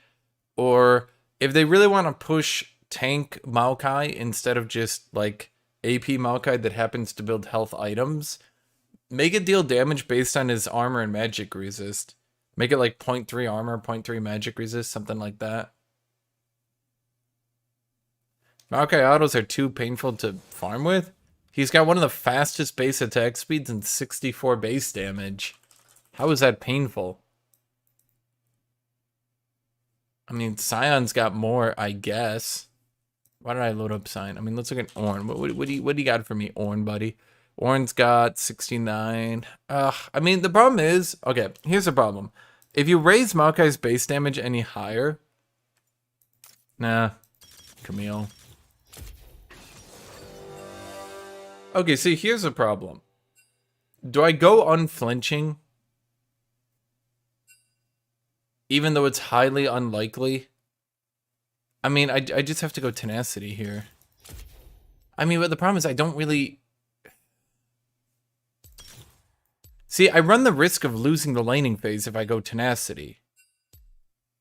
Or if they really want to push tank Maokai instead of just like AP Maokai that happens to build health items, make it deal damage based on his armor and magic resist. Make it like 0.3 armor, 0.3 magic resist, something like that. Maokai autos are too painful to farm with. He's got one of the fastest base attack speeds and 64 base damage. How is that painful? I mean, Sion's got more, I guess. Why did I load up Sion? I mean, let's look at Ornn. What do you got for me, Ornn, buddy? Ornn's got 69. I mean, the problem is... Okay, here's the problem. If you raise Maokai's base damage any higher... Nah. Camille. Okay, see, here's the problem. Do I go unflinching? Even though it's highly unlikely? I mean, I just have to go tenacity here. I mean, but the problem is I don't really... See, I run the risk of losing the laning phase if I go tenacity.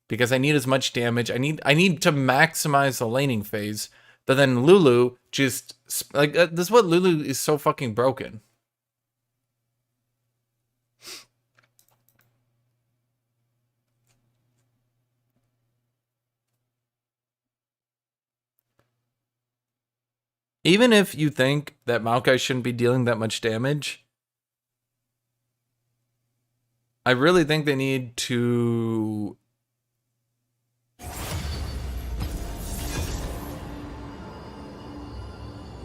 Because I need as much damage. I need to maximize the laning phase. But then Lulu just... Like, this is what Lulu is so fucking broken. Even if you think that Maokai shouldn't be dealing that much damage, I really think they need to...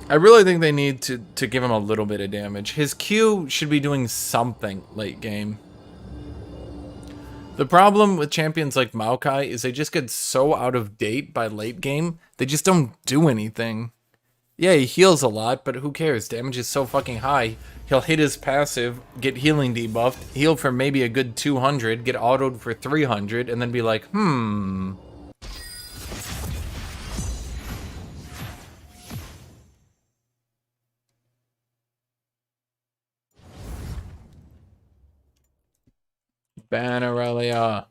I really think they need to give him a little bit of damage. His Q should be doing something late game. The problem with champions like Maokai is they just get so out of date by late game, they just don't do anything. Yeah, he heals a lot, but who cares? Damage is so fucking high. He'll hit his passive, get healing debuffed, heal for maybe a good 200, get autoed for 300, and then be like, Ban Aurelia.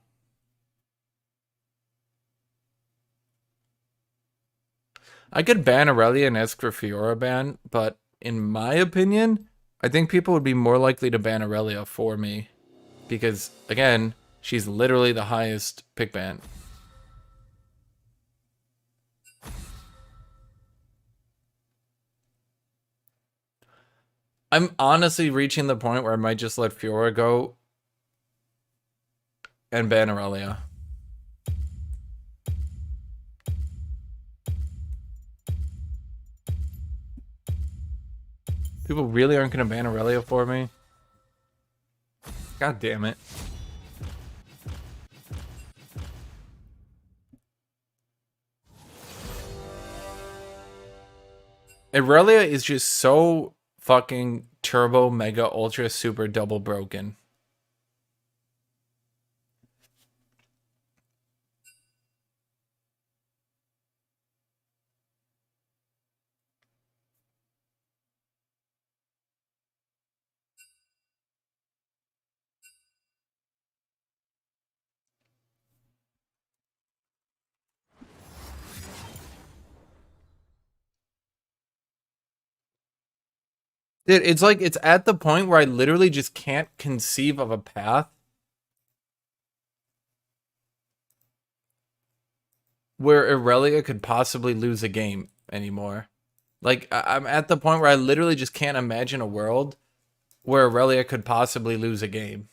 I could ban Aurelia and ask for Fiora ban, but in my opinion, I think people would be more likely to ban Aurelia for me. Because, again, she's literally the highest pick ban. I'm honestly reaching the point where I might just let Fiora go and ban Aurelia. People really aren't going to ban Aurelia for me? God damn it. Aurelia is just so fucking turbo, mega, ultra, super, double broken. Dude, it's like, it's at the point where I literally just can't conceive of a path where Aurelia could possibly lose a game anymore. Like, I'm at the point where I literally just can't imagine a world where Aurelia could possibly lose a game.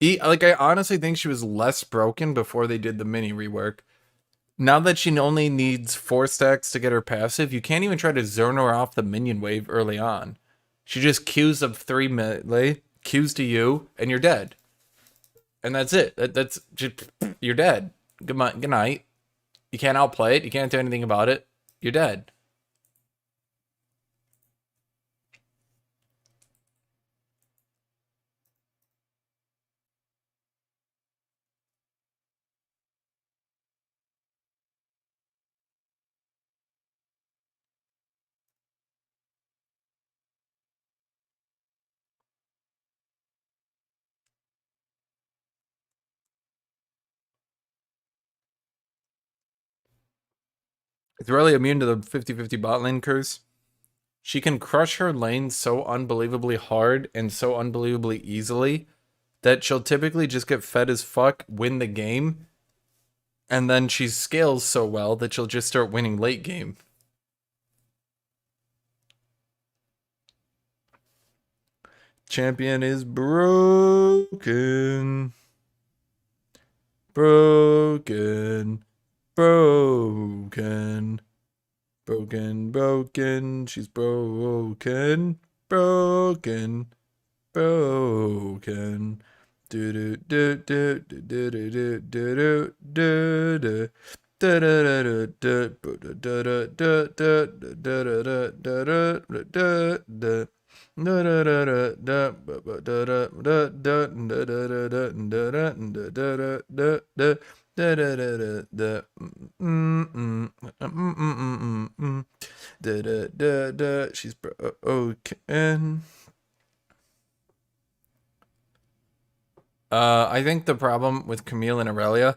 Like, I honestly think she was less broken before they did the mini rework. Now that she only needs 4 stacks to get her passive, you can't even try to zone her off the minion wave early on. She just Qs up 3 melee, Qs to you, and you're dead. And that's it. That's just, you're dead. Good night. You can't outplay it. You can't do anything about it. You're dead. It's really immune to the 50-50 bot lane curse. She can crush her lane so unbelievably hard and so unbelievably easily that she'll typically just get fed as fuck, win the game, and then she scales so well that she'll just start winning late game. Champion is broken. Broken. Broken. Broken. She's broken. Broken. Broken. Do do do do do do do do do She's broken. I think the problem with Camille and Aurelia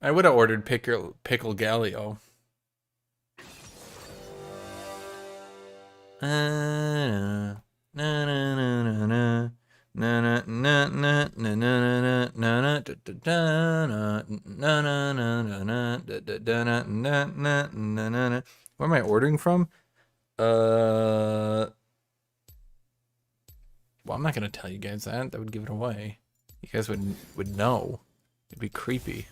I would have ordered pickle Galio. Where am I ordering from? Well, I'm not gonna tell you guys that. That would give it away. You guys would know. It'd be creepy.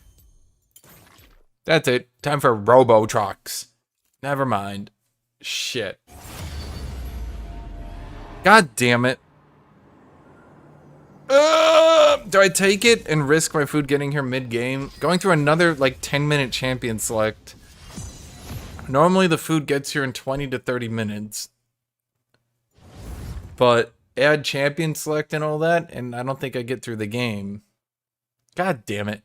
That's it. Time for Robo-Trucks. Never mind. Shit. God damn it. Do I take it and risk my food getting here mid-game? Going through another, like, 10-minute champion select. Normally the food gets here in 20 to 30 minutes. But add champion select and all that, and I don't think I get through the game. God damn it.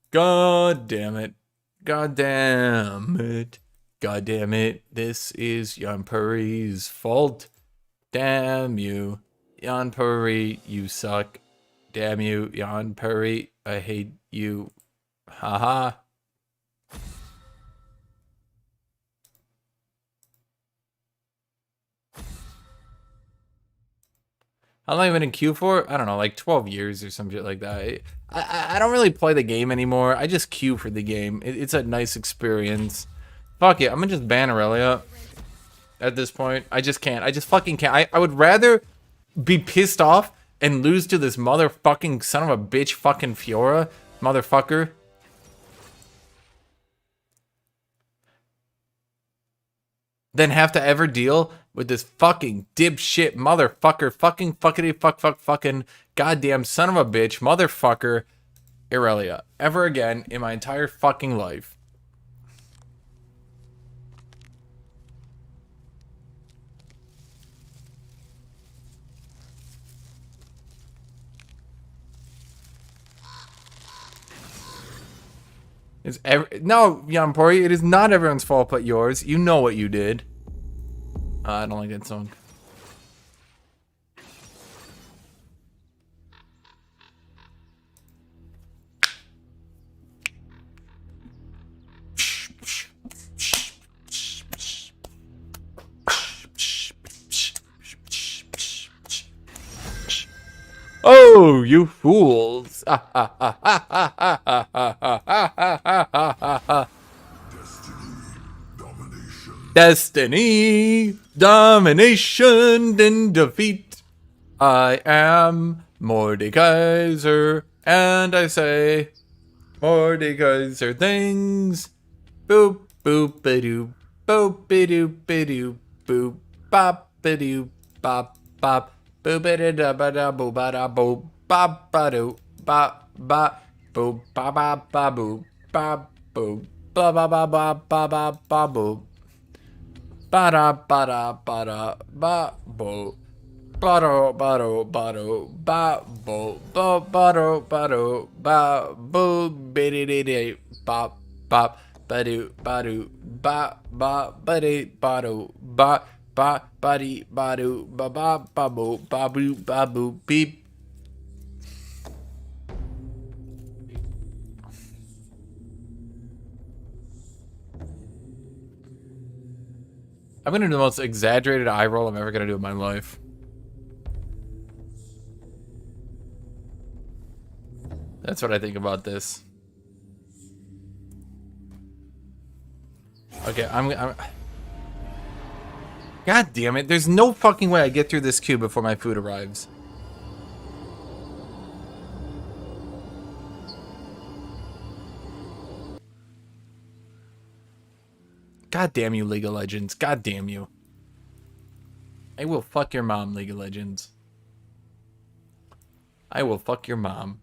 God damn it. God damn it. God damn it. This is Yanpuri's fault. Damn you. Yanpuri, you suck. Damn you, Yanpuri. I hate you. Haha. How long have I been in queue for? I don't know, like 12 years or some shit like that. I don't really play the game anymore. I just queue for the game. It's a nice experience. Fuck it, I'm gonna just ban Aurelia at this point. I just can't. I just fucking can't. I would rather be pissed off and lose to this motherfucking son of a bitch fucking Fiora. Motherfucker. Than have to ever deal with this fucking dipshit motherfucker, fucking fuckity fucking goddamn son of a bitch motherfucker Aurelia ever again in my entire fucking life. No, Yampori, it is not everyone's fault but yours. You know what you did. I don't like that song. Oh, you fools! Destiny, domination, and defeat. I am Mordekaiser, and I say Mordekaiser things. Boop boop ba doo, boop ba doo ba doo, boop bop ba doo, bop bop. Boop ba da ba da boo ba da boo, bop ba doo, bop bop, boop ba ba ba boo, bop boo, ba ba ba ba ba ba ba boo. Ba-da, ba-da, ba-da, ba-bo. Ba-do, ba-do, ba-do, ba-bo. Ba-ba-do, ba-do, ba-bo. Ba-di-di-di, bop, bop. Ba-do, ba-do, ba-ba, ba-di, ba-do, ba, ba, ba-di, ba-do, ba-ba, ba-bo, ba-boo, ba-boo, beep. I'm gonna do the most exaggerated eye roll I'm ever gonna do in my life. That's what I think about this. Okay, I'm God damn it, there's no fucking way I get through this queue before my food arrives. God damn you, League of Legends. God damn you. I will fuck your mom, League of Legends. I will fuck your mom.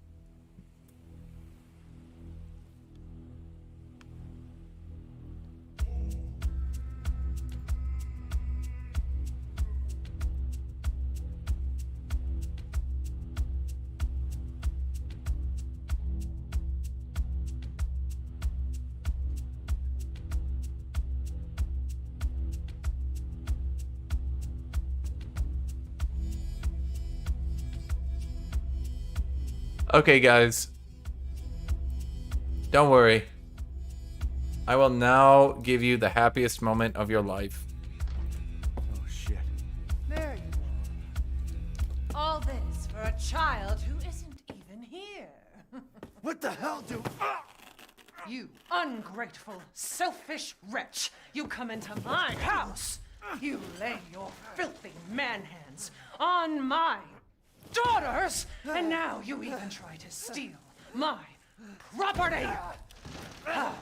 Okay, guys. Don't worry. I will now give you the happiest moment of your life. Oh shit. There you are. All this for a child who isn't even here. What the hell, dude? You ungrateful, selfish wretch. You come into my house. You lay your filthy man hands on my daughters. And now you even try to steal my property. How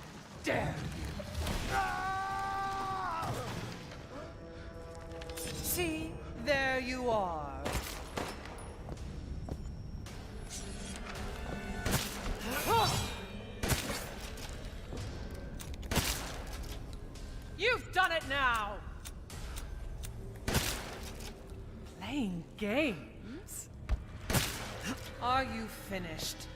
dare you? See, there you are. You've done it now! Playing games? Are you finished?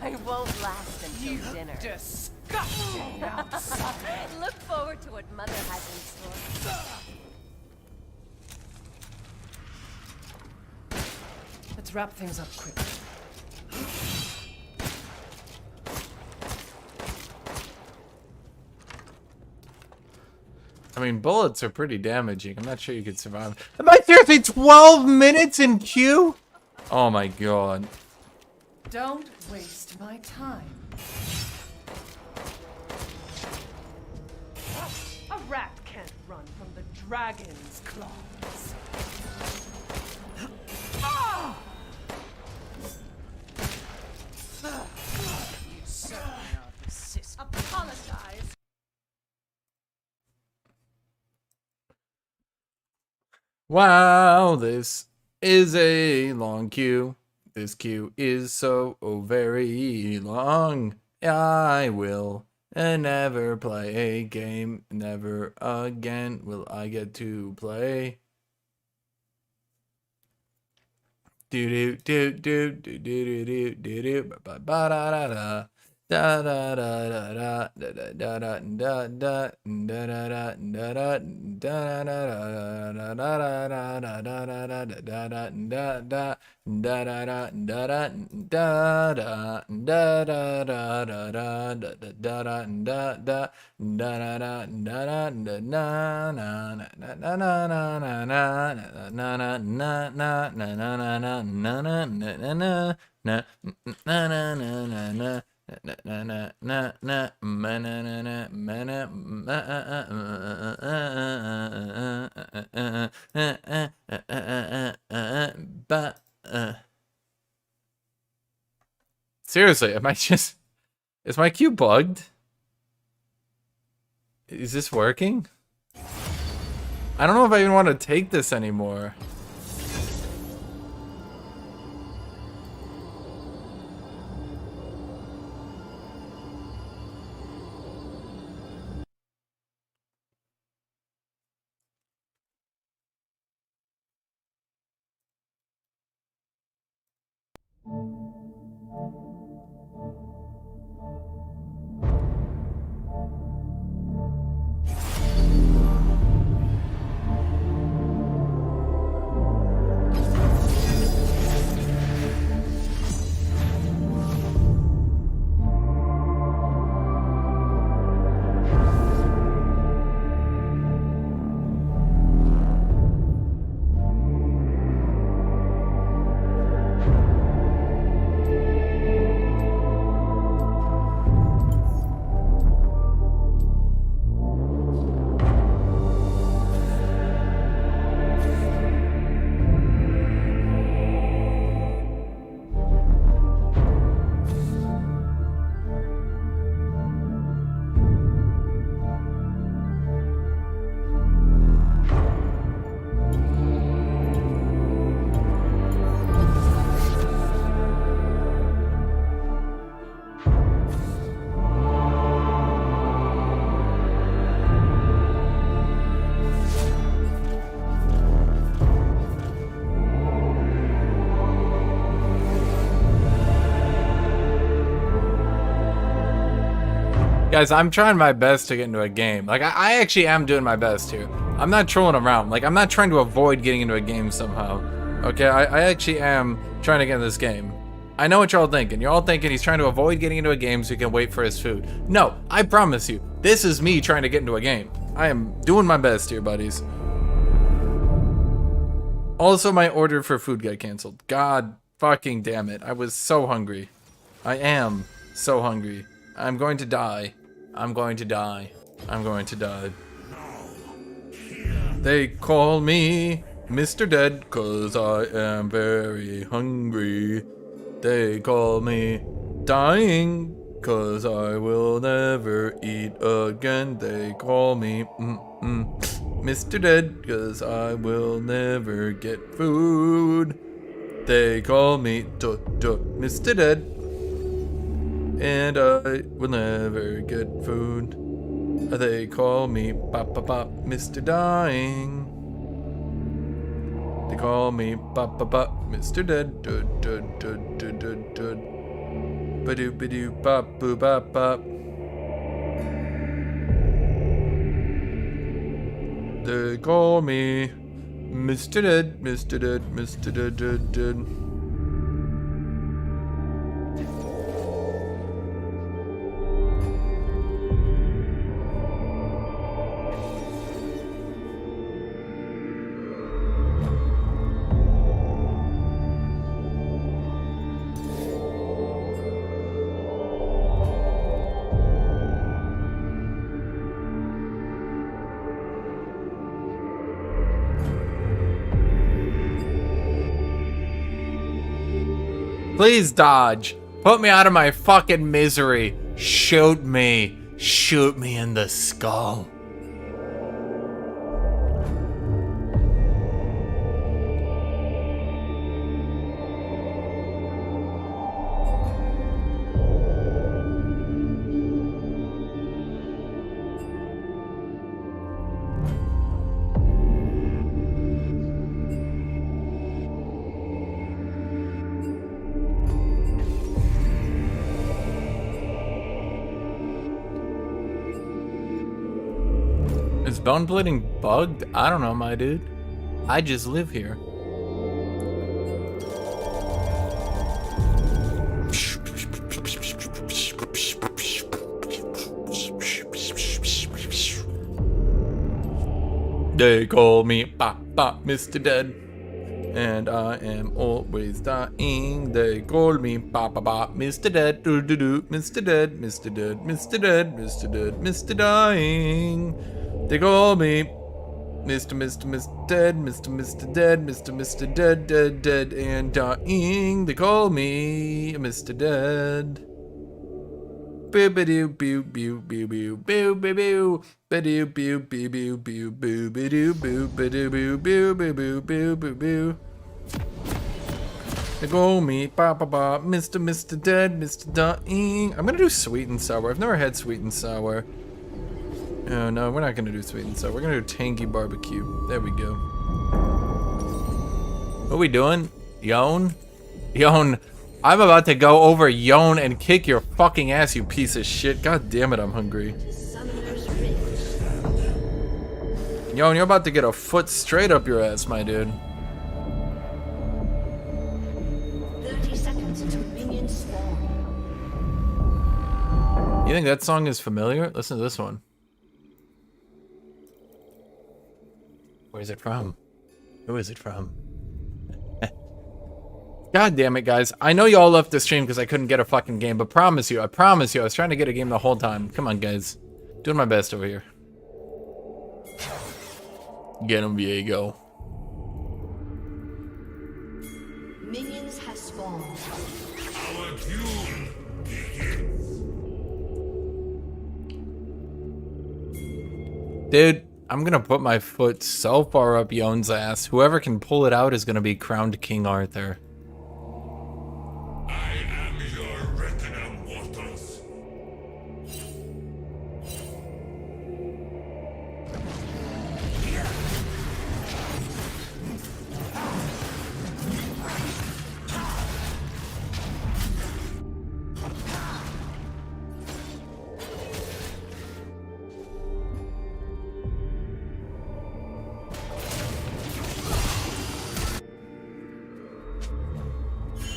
I won't last until You dinner. disgusting outsider! Look forward to what Mother has in store. Let's wrap things up quickly. I mean, bullets are pretty damaging. I'm not sure you could survive. Am I seriously 12 minutes in queue? Oh my god. Don't waste my time. A rat can't run from the dragon's claws. Ah! You certainly are the sis. Apologize. Wow, this is a long queue. This queue is so very long. I will never play a game. Never again will I get to play. Do do do do do do do do do ba ba da da da. Da da da da da da da da da da da da da da Seriously, am I just... Is my queue bugged? Is this working? I don't know if I even want to take this anymore. Guys, I'm trying my best to get into a game. Like, I actually am doing my best here. I'm not trolling around. Like, I'm not trying to avoid getting into a game somehow. Okay, I actually am trying to get in this game. I know what you're all thinking. You're all thinking he's trying to avoid getting into a game so he can wait for his food. No, I promise you, this is me trying to get into a game. I am doing my best here, buddies. Also, my order for food got canceled. God fucking damn it. I was so hungry. I am so hungry. I'm going to die. I'm going to die. I'm going to die. They call me Mr. Dead 'cause I am very hungry. They call me dying 'cause I will never eat again. They call me Mr. Dead 'cause I will never get food. They call me Mr. Dead, and I will never get food. They call me Mr. Dying. They call me Mr. Dead. Ba-doo ba-doo bop boo bop bop. They call me Mr. Dead, Mr. Dead, Mr. Dead, Dead, Dead. Please dodge. Put me out of my fucking misery. Shoot me. Shoot me in the skull. Is bone plating bugged? I don't know, my dude. I just live here. They call me Mr. Dead, and I am always dying. They call me Mr. Dead, Mr. Dead, Mr. Dead, Mr. Dead, Mr. Dead, Mr. Dying. They call me Mr. Dead, Mr. Dead, Mr. Dead, Dead, Dead, and Dying. They call me Mr. Dead. Boo ba doo boo boo boo boo boo boo boo ba doo boo boo boo boo boo ba doo boo ba doo boo boo boo boo boo boo boo. They call me Mr. Dead, Mr. Dying. I'm gonna do sweet and sour. I've never had sweet and sour. Oh no, we're not gonna do sweet and sour. We're gonna do tangy barbecue. There we go. What are we doing? Yon? Yon. I'm about to go over Yon and kick your fucking ass, you piece of shit. God damn it, I'm hungry. Yon, you're about to get a foot straight up your ass, my dude. 30 seconds until minions spawn. You think that song is familiar? Listen to this one. Where's it from? Who is it from? God damn it, guys. I know y'all left the stream because I couldn't get a fucking game, but I promise you, I was trying to get a game the whole time. Come on, guys. Doing my best over here. Get him, Viego. Minions have spawned. Our duel begins. Dude, I'm gonna put my foot so far up Yon's ass. Whoever can pull it out is gonna be crowned King Arthur. I am your reckoner, mortals.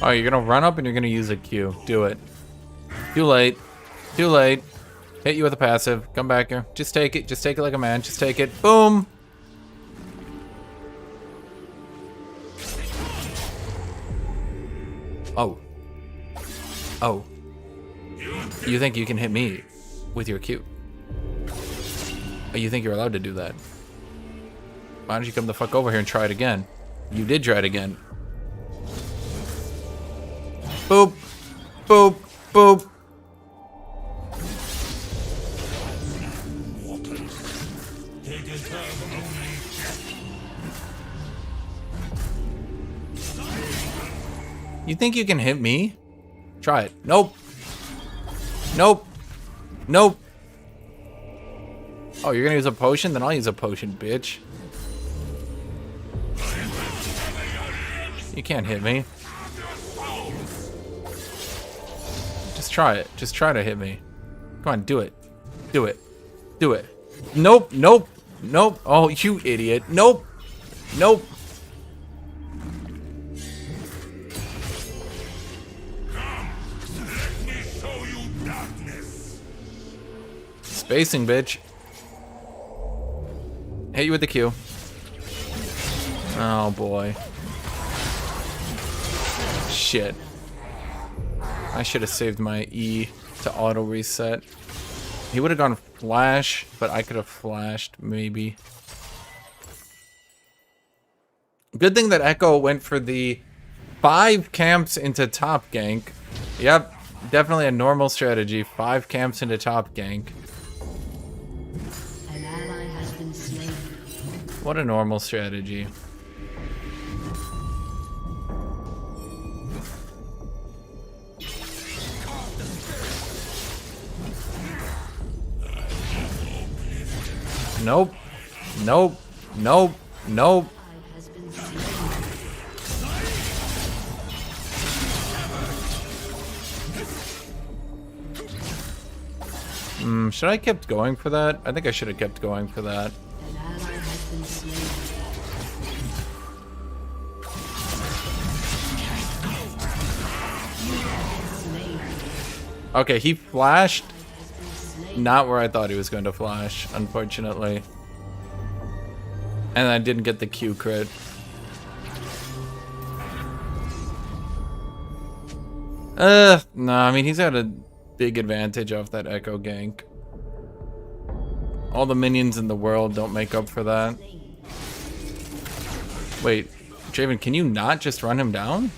Oh, you're gonna run up and you're gonna use a Q. Do it. Too late. Too late. Hit you with a passive. Come back here. Just take it. Just take it like a man. Just take it. Boom! Oh. Oh. You think you can hit me with your Q? Oh, you think you're allowed to do that? Why don't you come the fuck over here and try it again? You did try it again. Boop. Boop. Boop. You think you can hit me? Try it. Nope. Nope. Nope. Oh, you're gonna use a potion? Then I'll use a potion, bitch. You can't hit me. Just try it. Just try to hit me. Come on, do it. Do it. Do it. Nope. Nope. Nope. Oh, you idiot. Nope. Nope. Spacing, bitch. Hit you with the Q. Oh boy. Shit. I should have saved my E to auto reset. He would have gone flash, but I could have flashed maybe. Good thing that Echo went for the 5 camps into top gank. Yep, definitely a normal strategy. 5 camps into top gank. An ally has been slain. What a normal strategy. Nope. Nope. Nope. Nope. Has been slain. Should I kept going for that? I think I should have kept going for that. An ally has been slain. Okay, he flashed. Not where I thought he was going to flash, unfortunately. And I didn't get the Q crit. No, I mean, he's got a big advantage off that Echo gank. All the minions in the world don't make up for that. Wait, Draven, can you not just run him down?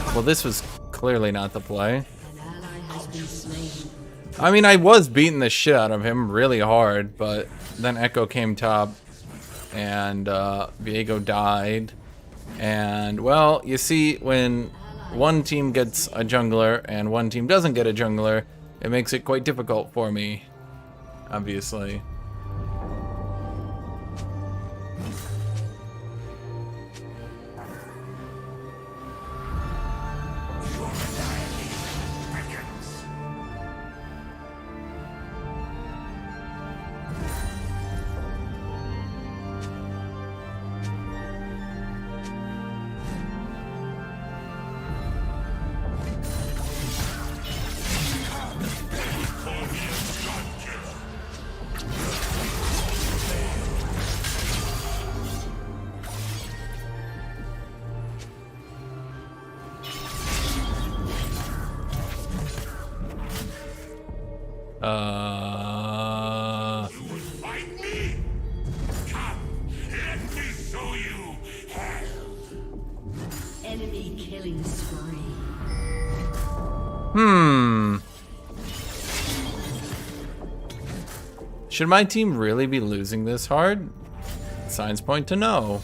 Well, this was clearly not the play. An ally has been slain. I mean, I was beating the shit out of him really hard, but then Echo came top, and Viego died. And, well, you see, when one team gets a jungler and one team doesn't get a jungler, it makes it quite difficult for me, obviously. Fight me? Come, let me show you hell. Enemy killing spree. Should my team really be losing this hard? Signs point to no.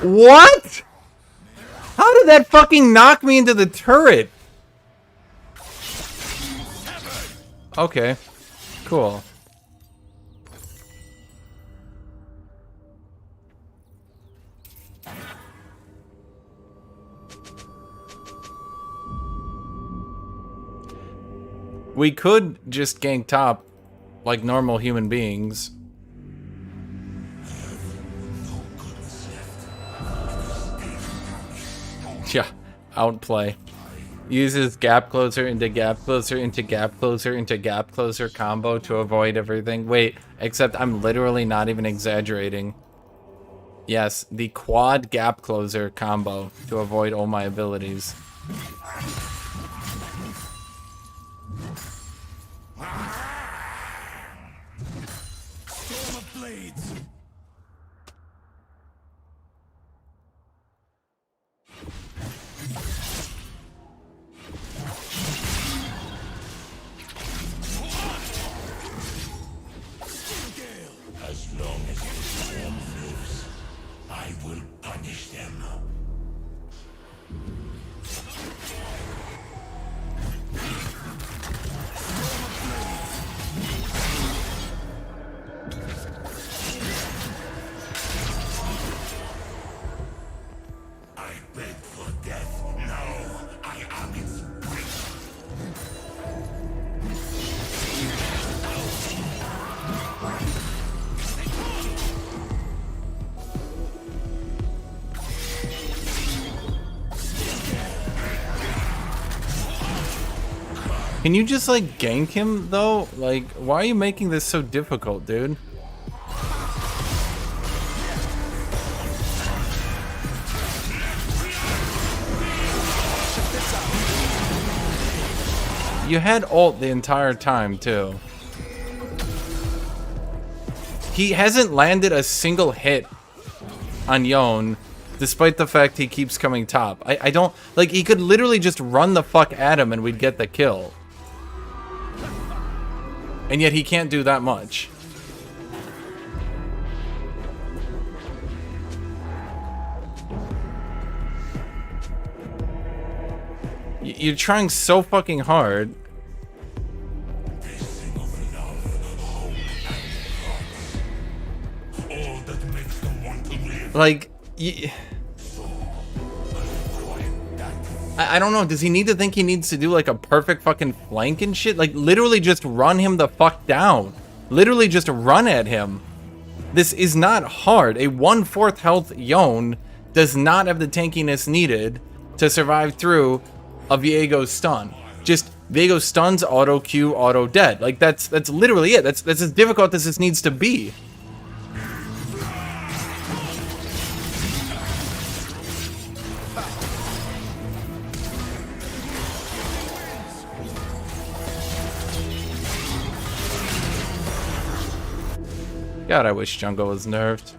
What? How did that fucking knock me into the turret? Okay. Cool. We could just gank top like normal human beings. Yeah, outplay. Uses gap closer into gap closer into gap closer into gap closer combo to avoid everything. Wait, except I'm literally not even exaggerating. Yes, the quad gap closer combo to avoid all my abilities. Storm of blades. As long as the storm lives, I will punish them. I beg for death. Now I am its prey. Can you just like gank him though? Like, why are you making this so difficult, dude? You had ult the entire time too. He hasn't landed a single hit on Yone, despite the fact he keeps coming top. I don't, like, he could literally just run the fuck at him and we'd get the kill. And yet he can't do that much. You're trying so fucking hard. Like, I don't know. Does he need to think he needs to do like a perfect fucking flank and shit? Like, literally just run him the fuck down. Literally just run at him. This is not hard. A 1/4 health Yone does not have the tankiness needed to survive through a Viego stun. Just Viego stuns, auto Q, auto dead. Like, that's literally it. That's as difficult as this needs to be. God, I wish jungle was nerfed.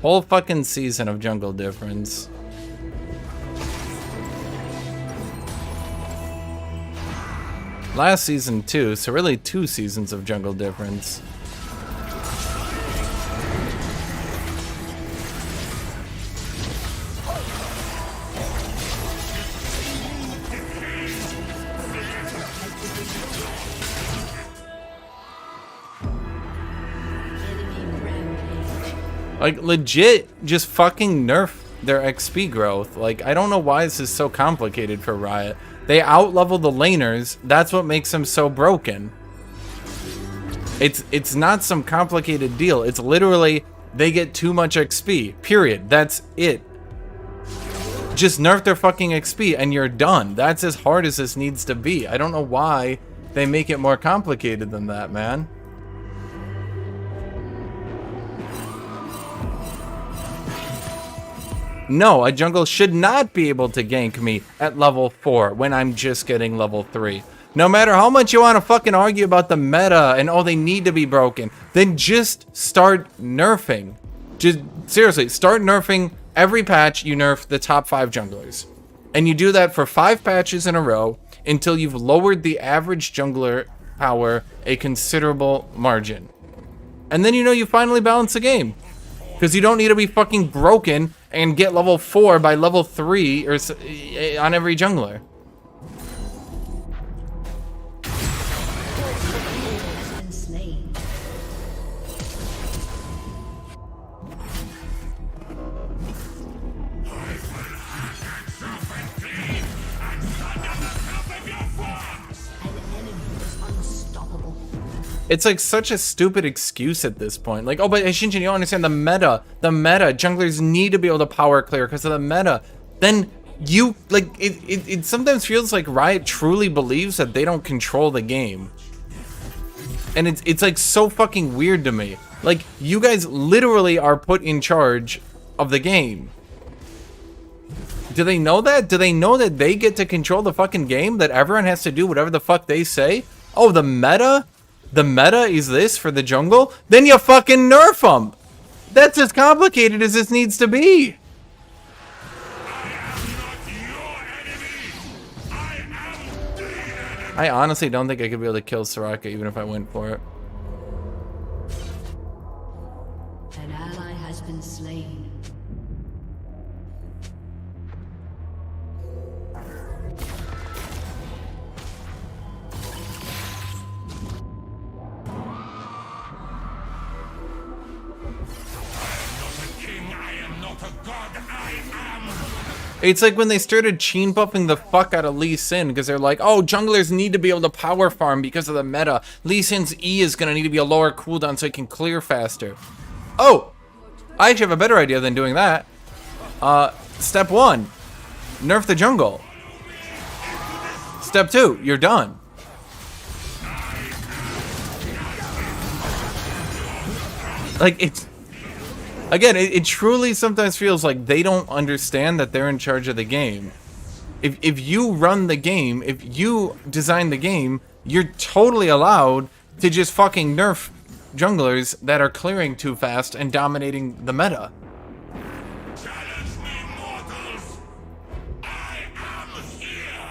Whole fucking season of jungle difference. Last season too, so really 2 seasons of jungle difference. Like, legit, just fucking nerf their XP growth. Like, I don't know why this is so complicated for Riot. They out-level the laners. That's what makes them so broken. It's not some complicated deal. It's literally, they get too much XP. Period. That's it. Just nerf their fucking XP and you're done. That's as hard as this needs to be. I don't know why they make it more complicated than that, man. No, a jungle should not be able to gank me at level 4 when I'm just getting level 3. No matter how much you want to fucking argue about the meta and oh, they need to be broken, then just start nerfing. Just seriously, start nerfing every patch. You nerf the top 5 junglers. And you do that for 5 patches in a row until you've lowered the average jungler power a considerable margin. And then you know you finally balance the game. Because you don't need to be fucking broken and get level 4 by level 3 or on every jungler. Has been slain. An enemy is unstoppable. It's like such a stupid excuse at this point. Like, oh, but Hashinshin, you don't understand the meta. The meta. Junglers need to be able to power clear because of the meta. Then you, like, it sometimes feels like Riot truly believes that they don't control the game. And it's like so fucking weird to me. Like, you guys literally are put in charge of the game. Do they know that? Do they know that they get to control the fucking game? That everyone has to do whatever the fuck they say? Oh, the meta? The meta is this for the jungle? Then you fucking nerf them! That's as complicated as this needs to be! I honestly don't think I could be able to kill Soraka even if I went for it. An ally has been slain. It's like when they started chain buffing the fuck out of Lee Sin because they're like, oh, junglers need to be able to power farm because of the meta. Lee Sin's E is going to need to be a lower cooldown so he can clear faster. Oh, I actually have a better idea than doing that. Step 1, nerf the jungle. Step 2, you're done. Like, it's... Again, it truly sometimes feels like they don't understand that they're in charge of the game. If you run the game, if you design the game, you're totally allowed to just fucking nerf junglers that are clearing too fast and dominating the meta. Challenge me, mortals! I am here!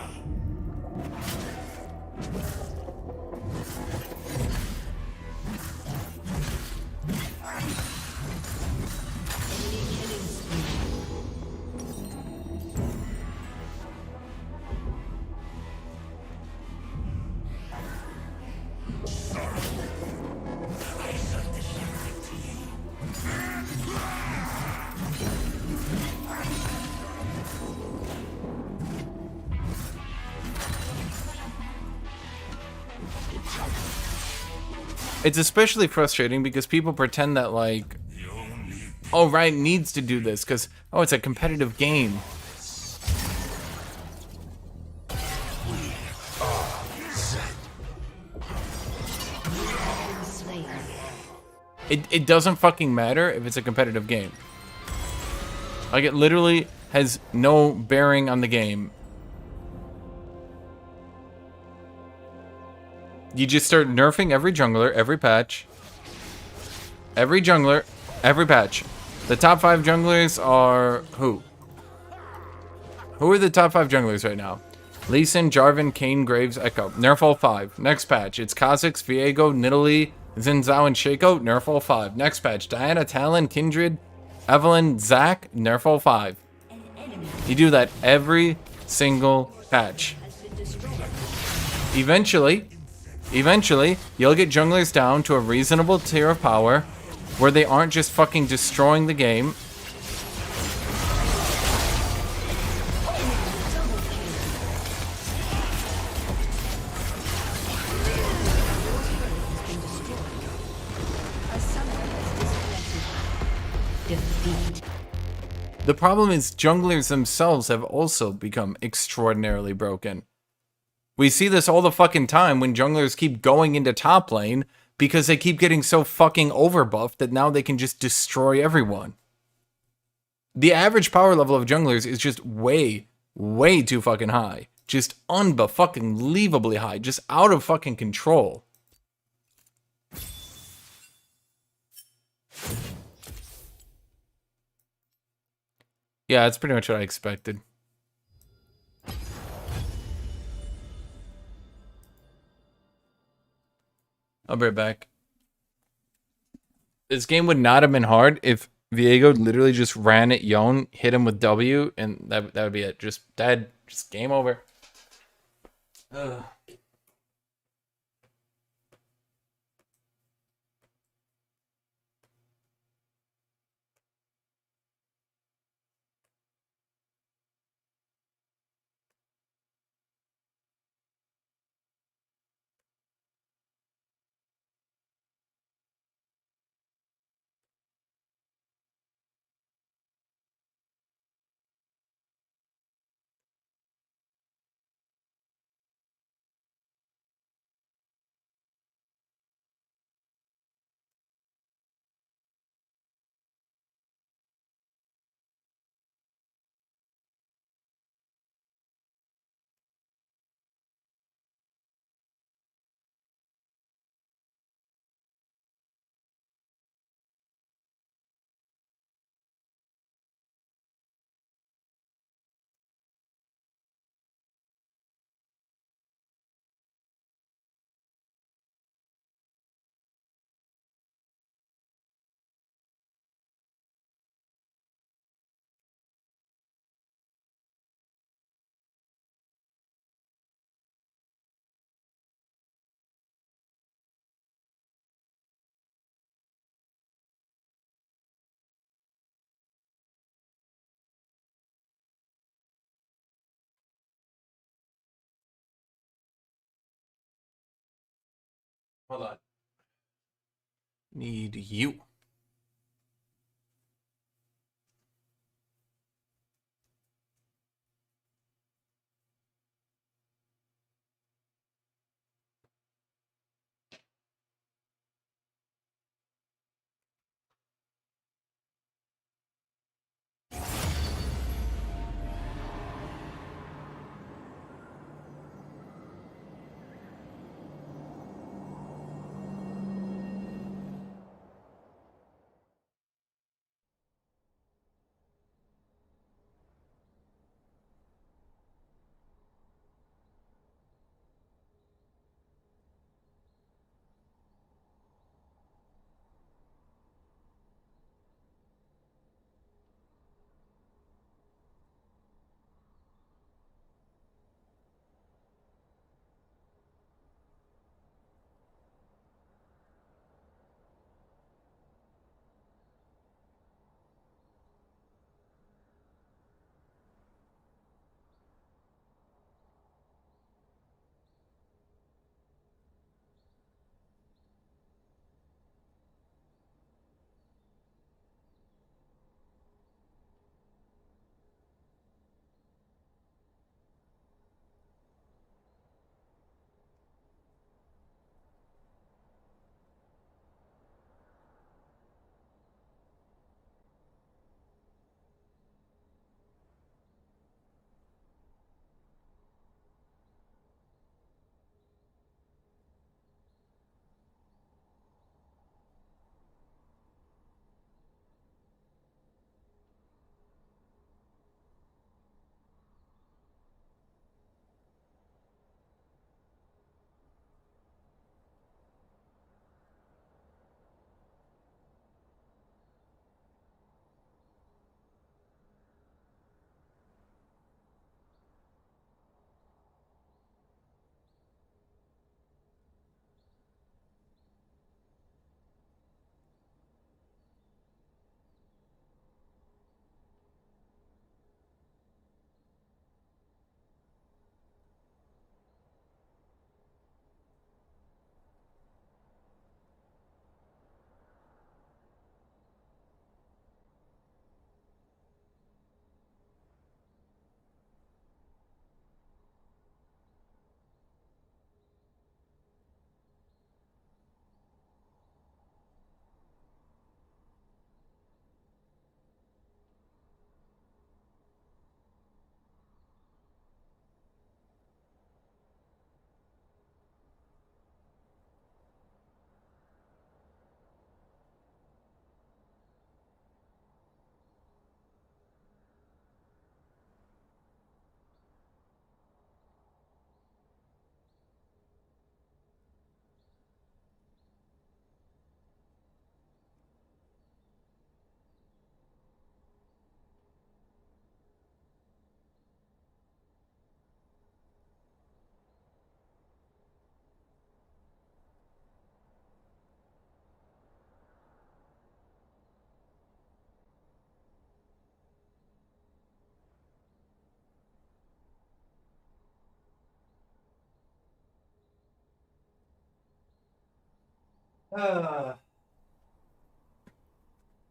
It's especially frustrating because people pretend that, like, oh, Riot needs to do this because, oh, it's a competitive game. It doesn't fucking matter if it's a competitive game. Like, it literally has no bearing on the game. You just start nerfing every jungler, every patch. Every jungler, every patch. The top 5 junglers are who? Who are the top 5 junglers right now? Lee Sin, Jarvan, Kayn, Graves, Echo. Nerf all 5. Next patch, it's Kha'Zix, Viego, Nidalee, Xin Zhao, and Shaco. Nerf all 5. Next patch, Diana, Talon, Kindred, Evelynn, Zac. Nerf all 5. You do that every single patch. Eventually, you'll get junglers down to a reasonable tier of power where they aren't just fucking destroying the game. Defeat. The problem is junglers themselves have also become extraordinarily broken. We see this all the fucking time when junglers keep going into top lane because they keep getting so fucking overbuffed that now they can just destroy everyone. The average power level of junglers is just way, way too fucking high. Just unfucking-leavably high. Just out of fucking control. Yeah, that's pretty much what I expected. I'll be right back. This game would not have been hard if Viego literally just ran at Yon, hit him with W, and that would be it. Just dead. Just game over. Ugh. Hold on. Need you.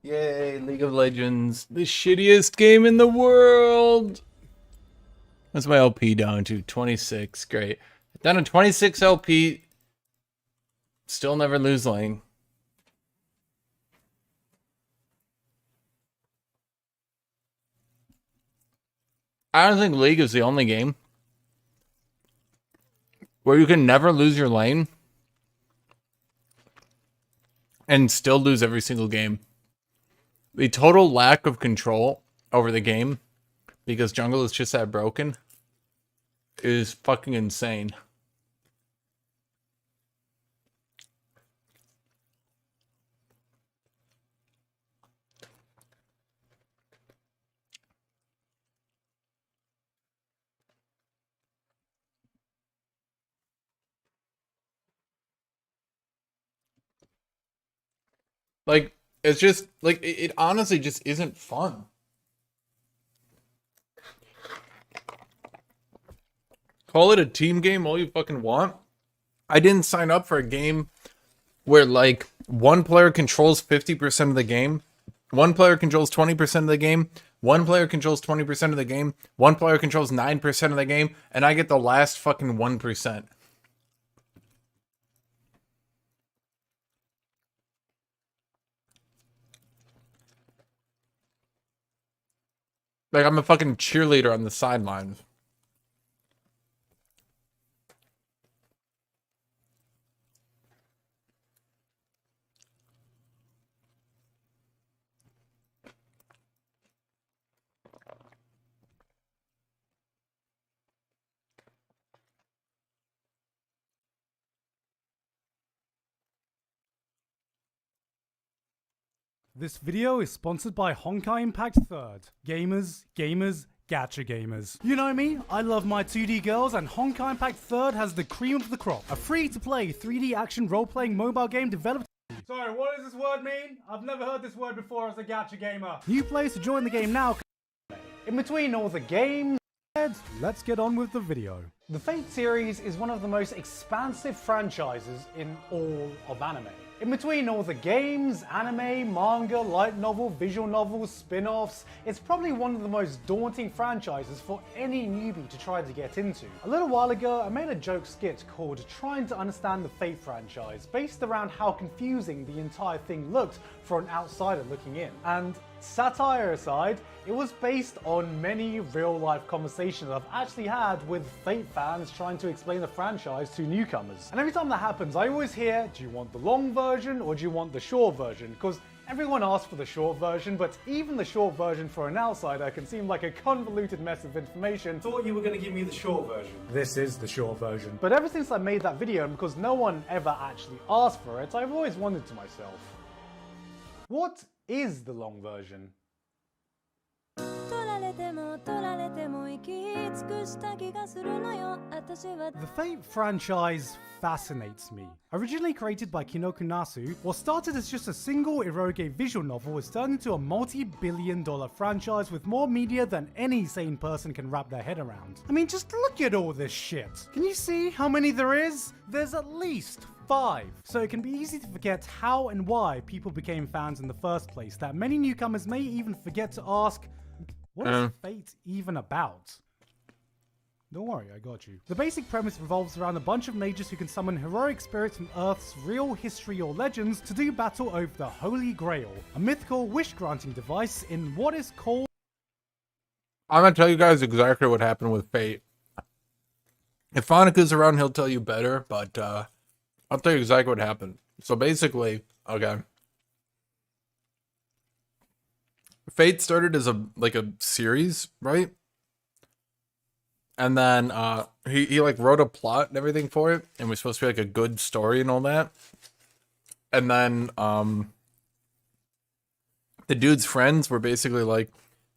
Yay, League of Legends, the shittiest game in the world. What's my LP down to? 26. Great. Down to 26 LP. Still never lose lane. I don't think League is the only game where you can never lose your lane and still lose every single game. The total lack of control over the game because jungle is just that broken is fucking insane. Like, it's just, like, it honestly just isn't fun. Call it a team game all you fucking want. I didn't sign up for a game where, like, one player controls 50% of the game, one player controls 20% of the game, one player controls 20% of the game, one player controls 9% of the game, and I get the last fucking 1%. Like, I'm a fucking cheerleader on the sidelines. This video is sponsored by Honkai Impact 3rd. Gamers, gacha gamers. You know me, I love my 2D girls, and Honkai Impact 3rd has the cream of the crop. A free-to-play 3D action role-playing mobile game developed. Sorry, what does this word mean? I've never heard this word before as a gacha gamer. New players to join the game now. In between all the games, let's get on with the video. The Fate series is one of the most expansive franchises in all of anime. In between all the games, anime, manga, light novel, visual novels, spin-offs, it's probably one of the most daunting franchises for any newbie to try to get into. A little while ago, I made a joke skit called Trying to Understand the Fate franchise, based around how confusing the entire thing looked for an outsider looking in. And satire aside, it was based on many real-life conversations I've actually had with Fate fans trying to explain the franchise to newcomers. And every time that happens, I always hear, do you want the long version or do you want the short version? Because everyone asks for the short version, but even the short version for an outsider can seem like a convoluted mess of information. Thought you were going to give me the short version. This is the short version. But ever since I made that video, and because no one ever actually asked for it, I've always wondered to myself, what is the long version? The Fate franchise fascinates me. Originally created by Kinoku Nasu, what started as just a single eroge visual novel has turned into a multi-billion-dollar franchise with more media than any sane person can wrap their head around. I mean, just look at all this shit. Can you see how many there is? There's at least 5. So it can be easy to forget how and why people became fans in the first place, that many newcomers may even forget to ask, what is Fate even about? Don't worry, I got you. The basic premise revolves around a bunch of mages who can summon heroic spirits from Earth's real history or legends to do battle over the Holy Grail, a mythical wish-granting device in what is called... I'm gonna tell you guys exactly what happened with Fate. If Fonika's around, he'll tell you better, but I'll tell you exactly what happened. So basically, okay. Fate started as a series, right? And then he like wrote a plot and everything for it, and it was supposed to be like a good story and all that. And then the dude's friends were basically like,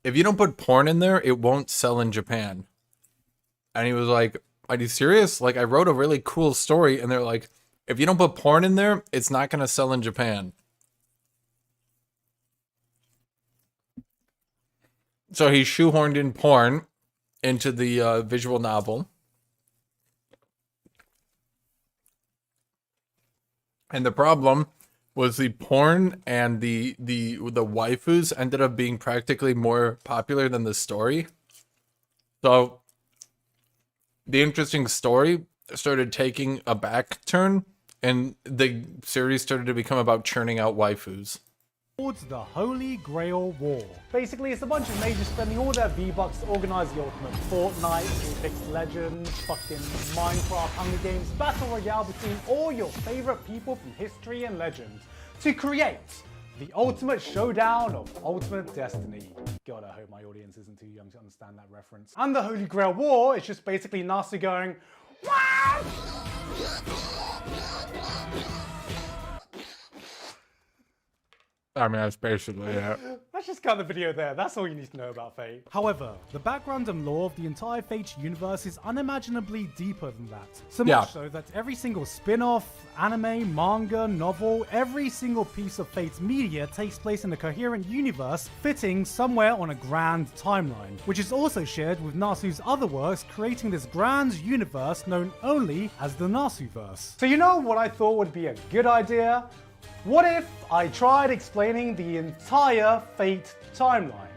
if you don't put porn in there, it won't sell in Japan. And he was like, are you serious? Like, I wrote a really cool story, and they're like, if you don't put porn in there, it's not gonna sell in Japan. So he shoehorned in porn into the visual novel. And the problem was the porn and the waifus ended up being practically more popular than the story. So the interesting story started taking a back turn, and the series started to become about churning out waifus. Towards the Holy Grail War. Basically, it's a bunch of mages spending all their V-Bucks to organize the ultimate Fortnite, Apex Legends, fucking Minecraft, Hunger Games, Battle Royale between all your favorite people from history and legend to create the ultimate showdown of ultimate destiny. God, I hope my audience isn't too young to understand that reference. And the Holy Grail War is just basically Nasu going, "Wow!" I mean, that's basically it. Let's just cut the video there. That's all you need to know about Fate. However, the background and lore of the entire Fate universe is unimaginably deeper than that. So much so that every single spin-off, anime, manga, novel, every single piece of Fate's media takes place in a coherent universe fitting somewhere on a grand timeline, which is also shared with Nasu's other works, creating this grand universe known only as the Nasuverse. So you know what I thought would be a good idea? What if I tried explaining the entire Fate timeline?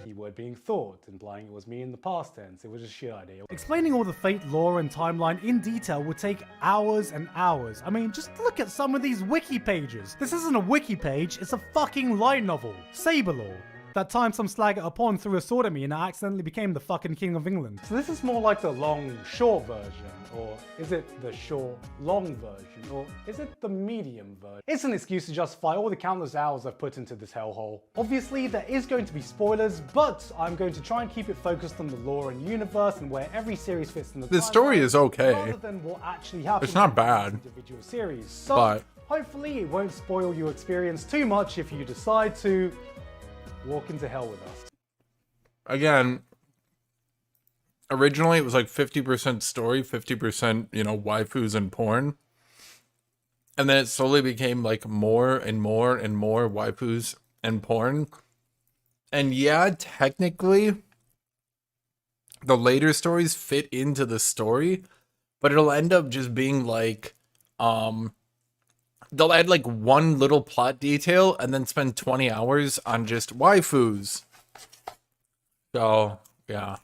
Keyword being thought, implying it was me in the past tense. It was a shit idea. Explaining all the Fate lore and timeline in detail would take hours and hours. I mean, just look at some of these wiki pages. This isn't a wiki page, it's a fucking light novel. Saber lore. That time some slag at a pond threw a sword at me and I accidentally became the fucking King of England. So this is more like the long, short version. Or is it the short, long version? Or is it the medium version? It's an excuse to justify all the countless hours I've put into this hellhole. Obviously, there is going to be spoilers, but I'm going to try and keep it focused on the lore and universe and where every series fits in the story is okay. rather than what actually happens. It's not in bad. Individual series. So But hopefully it won't spoil your experience too much if you decide to walk into hell with us. again, originally it was like 50% story, 50%, waifus and porn. And then it slowly became like more and more and more waifus and porn. And yeah, technically, the later stories fit into the story, but it'll end up just being like, they'll add like one little plot detail and then spend 20 hours on just waifus. So, yeah.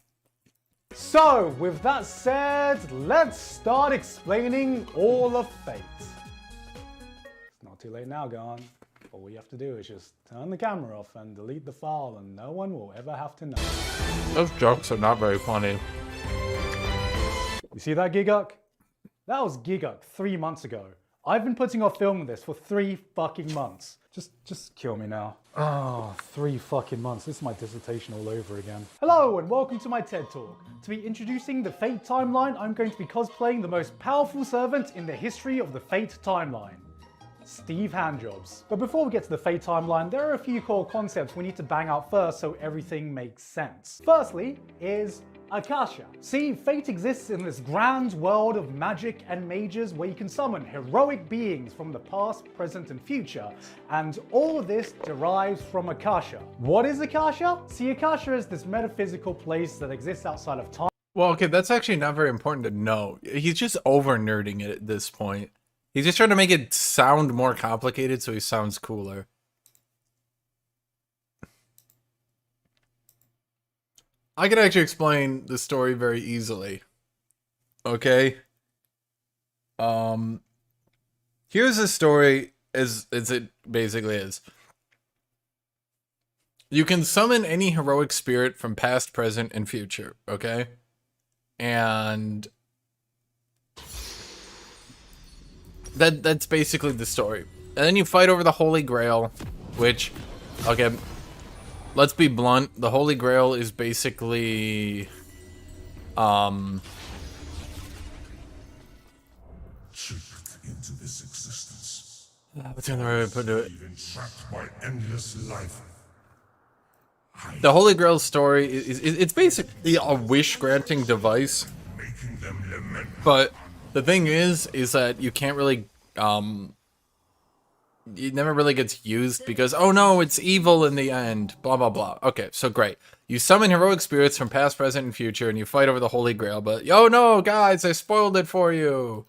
So, with that said, let's start explaining all of Fate. It's not too late now, Gon. All you have to do is just turn the camera off and delete the file and no one will ever have to know. Those jokes are not very funny. You see that, Giguk? That was Giguk 3 months ago. I've been putting off filming this for 3 fucking months. Just kill me now. Oh, 3 fucking months. This is my dissertation all over again. Hello and welcome to my TED Talk. To be introducing the Fate timeline, I'm going to be cosplaying the most powerful servant in the history of the Fate timeline. Steve Handjobs. But before we get to the Fate timeline, there are a few core concepts we need to bang out first so everything makes sense. Firstly is Akasha. See, Fate exists in this grand world of magic and mages where you can summon heroic beings from the past, present, and future, and all of this derives from Akasha. What is Akasha? See, Akasha is this metaphysical place that exists outside of time. Well, okay, that's actually not very important to know. He's just over-nerding it at this point. He's just trying to make it sound more complicated so he sounds cooler. I can actually explain the story very easily. Okay? Here's the story as it basically is. You can summon any heroic spirit from past, present, and future, okay? And that's basically the story. And then you fight over the Holy Grail, which, okay, let's be blunt. The Holy Grail is basically, Into this existence. what's the other way to put it? Entrapped by endless life. The Holy Grail story it's basically a wish-granting device. Making them lament. But the thing is that you can't really, it never really gets used because, oh no, it's evil in the end, blah, blah, blah. Okay, so great. You summon heroic spirits from past, present, and future, and you fight over the Holy Grail, but, oh no, guys, I spoiled it for you.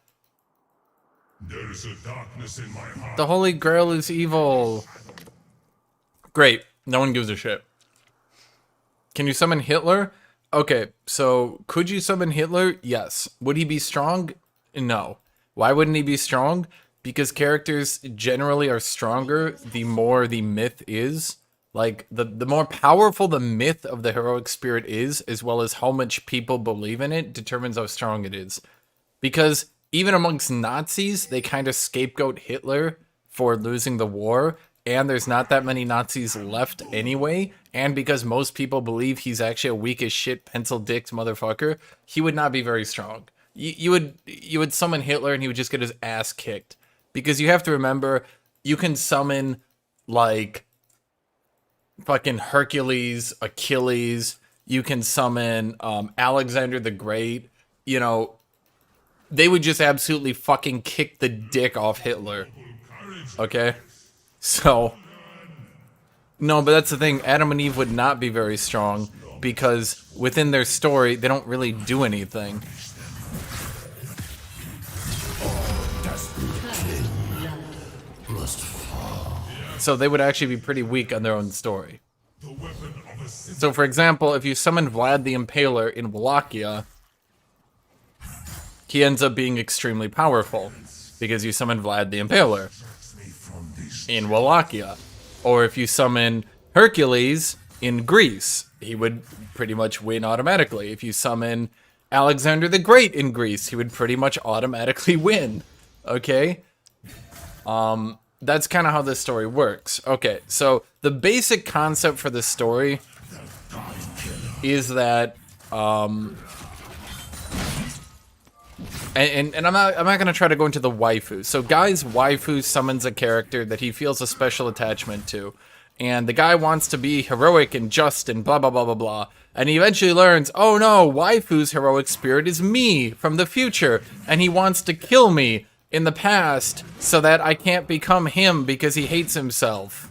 There is a darkness in my heart. The Holy Grail is evil. Great. No one gives a shit. Can you summon Hitler? Okay, so could you summon Hitler? Yes. Would he be strong? No. Why wouldn't he be strong? Because characters generally are stronger the more the myth is. Like, the more powerful the myth of the heroic spirit is, as well as how much people believe in it, determines how strong it is. Because even amongst Nazis, they kind of scapegoat Hitler for losing the war, and there's not that many Nazis left anyway, and because most people believe he's actually a weak as shit, pencil-dicked motherfucker, he would not be very strong. You would summon Hitler and he would just get his ass kicked. Because you have to remember, you can summon, like, fucking Hercules, Achilles, you can summon Alexander the Great, you know, they would just absolutely fucking kick the dick off Hitler. Okay? So, no, but that's the thing, Adam and Eve would not be very strong, because within their story, they don't really do anything. So they would actually be pretty weak on their own story. So for example, if you summon Vlad the Impaler in Wallachia, he ends up being extremely powerful, because you summon Vlad the Impaler in Wallachia. Or if you summon Hercules in Greece, he would pretty much win automatically. If you summon Alexander the Great in Greece, he would pretty much automatically win. Okay? That's kind of how this story works. Okay, so the basic concept for this story is that, and I'm not gonna try to go into the waifu. So Guy's waifu summons a character that he feels a special attachment to, and the guy wants to be heroic and just and blah blah blah blah blah. And he eventually learns, oh no, waifu's heroic spirit is me from the future, and he wants to kill me in the past so that I can't become him because he hates himself.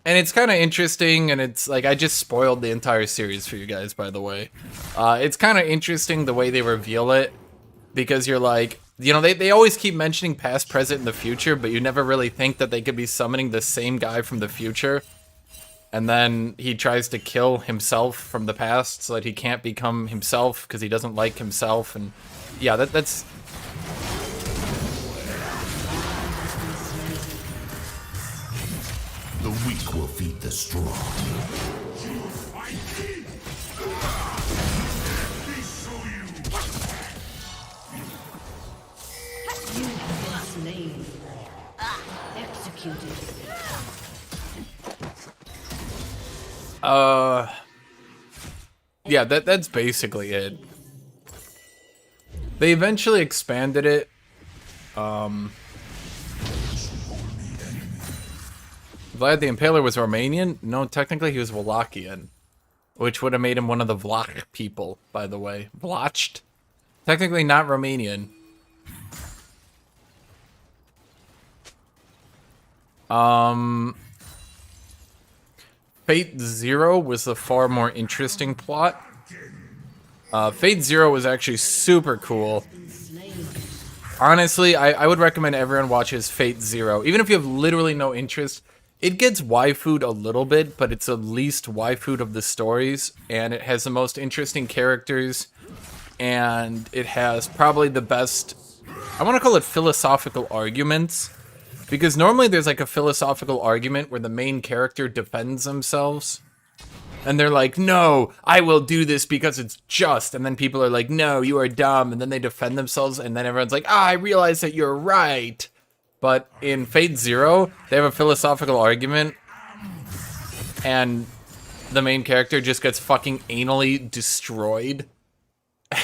And it's kind of interesting, and it's like, I just spoiled the entire series for you guys, by the way. It's kind of interesting the way they reveal it, because you're like, you know, they always keep mentioning past, present, and the future, but you never really think that they could be summoning the same guy from the future. And then he tries to kill himself from the past so that he can't become himself because he doesn't like himself. And yeah, that's... The weak will feed the strong. You have been slain. Executed. Yeah, that's basically it. They eventually expanded it. Vlad the Impaler was Romanian? No, technically he was Wallachian. Which would have made him one of the Vlach people, by the way. Vlached? Technically not Romanian. Fate Zero was the far more interesting plot. Fate Zero was actually super cool. Honestly, I would recommend everyone watches Fate Zero. Even if you have literally no interest, it gets waifu'd a little bit, but it's the least waifu'd of the stories, and it has the most interesting characters, and it has probably the best, I want to call it philosophical arguments, because normally there's like a philosophical argument where the main character defends themselves, and they're like, no, I will do this because it's just, and then people are like, no, you are dumb, and then they defend themselves, and then everyone's like, I realize that you're right. But in Fate Zero, they have a philosophical argument, and the main character just gets fucking anally destroyed.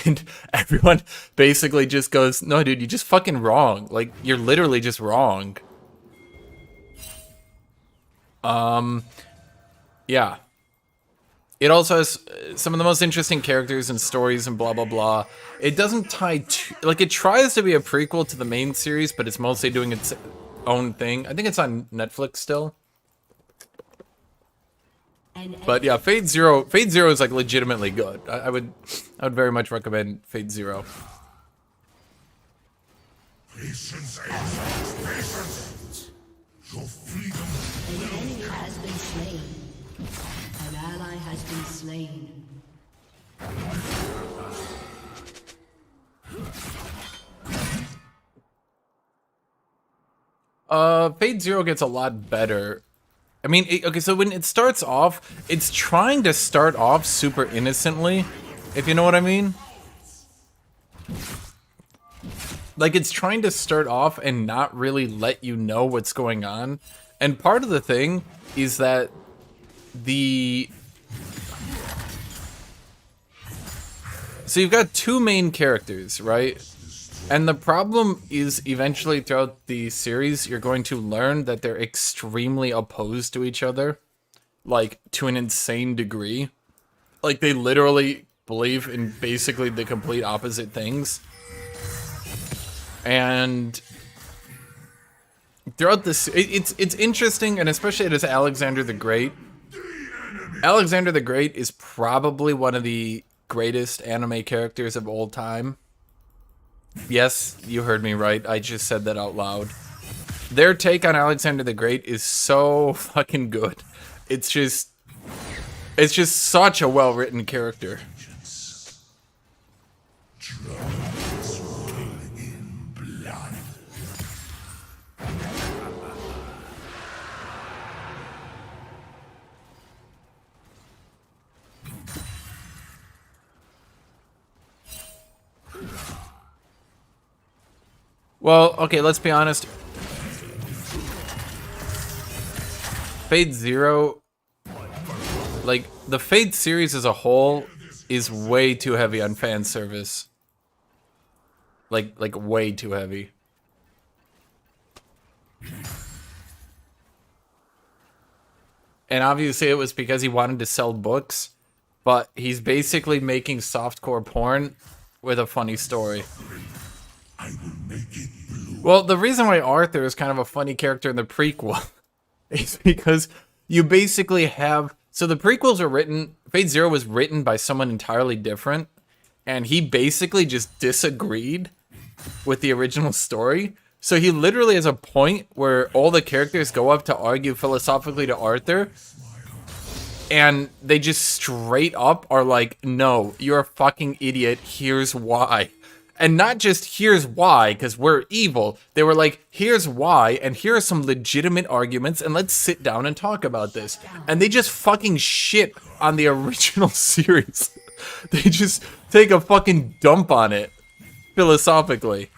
And everyone basically just goes, no, dude, you're just fucking wrong. Like, you're literally just wrong. Yeah. It also has some of the most interesting characters and stories and blah, blah, blah. It doesn't tie to... Like, it tries to be a prequel to the main series, but it's mostly doing its own thing. I think it's on Netflix still. But yeah, Fate Zero is, like, legitimately good. I would very much recommend Fate Zero. Patience, AATROX, patience! Your freedom An enemy has been slain. An ally has been slain. Fate Zero gets a lot better. I mean, okay, so when it starts off, it's trying to start off super innocently, if you know what I mean. Like, it's trying to start off and not really let you know what's going on. And part of the thing is that so you've got two main characters, right? And the problem is eventually throughout the series, you're going to learn that they're extremely opposed to each other. Like, to an insane degree. Like, they literally believe in basically the complete opposite things. And throughout this, it's interesting, and especially as Alexander the Great. Alexander the Great is probably one of the greatest anime characters of all time. Yes, you heard me right. I just said that out loud. Their take on Alexander the Great is so fucking good. It's just such a well-written character. Well, okay, let's be honest. Fate Zero, like, the Fate series as a whole is way too heavy on fan service. Like way too heavy. And obviously it was because he wanted to sell books, but he's basically making softcore porn with a funny story. Well, the reason why Arthur is kind of a funny character in the prequel is because you basically have... So the prequels are written... Fate Zero was written by someone entirely different, and he basically just disagreed with the original story. So he literally has a point where all the characters go up to argue philosophically to Arthur, and they just straight up are like, no, you're a fucking idiot, here's why. And not just here's why, because we're evil. They were like, here's why, and here are some legitimate arguments, and let's sit down and talk about this. And they just fucking shit on the original series. They just take a fucking dump on it, philosophically.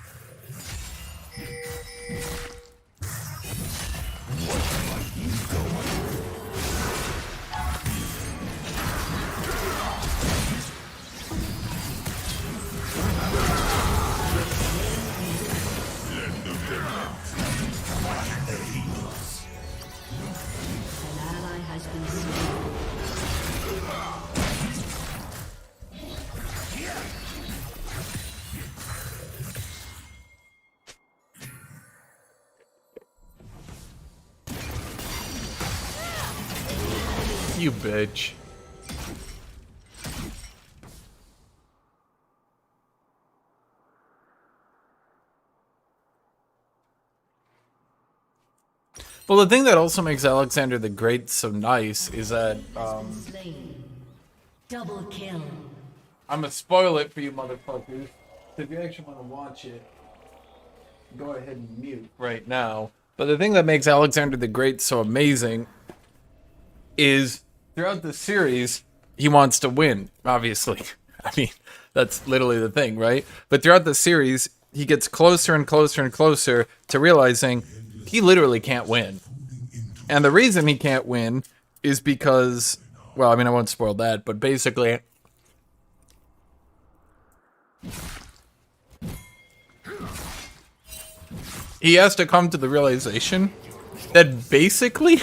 You bitch. Well, the thing that also makes Alexander the Great so nice is that, Double kill. I'm gonna spoil it for you motherfuckers. If you actually want to watch it, go ahead and mute right now. But the thing that makes Alexander the Great so amazing is throughout the series, he wants to win, obviously. I mean, that's literally the thing, right? But throughout the series, he gets closer and closer and closer to realizing he literally can't win. And the reason he can't win is because, well, I mean, I won't spoil that, but basically, he has to come to the realization that basically,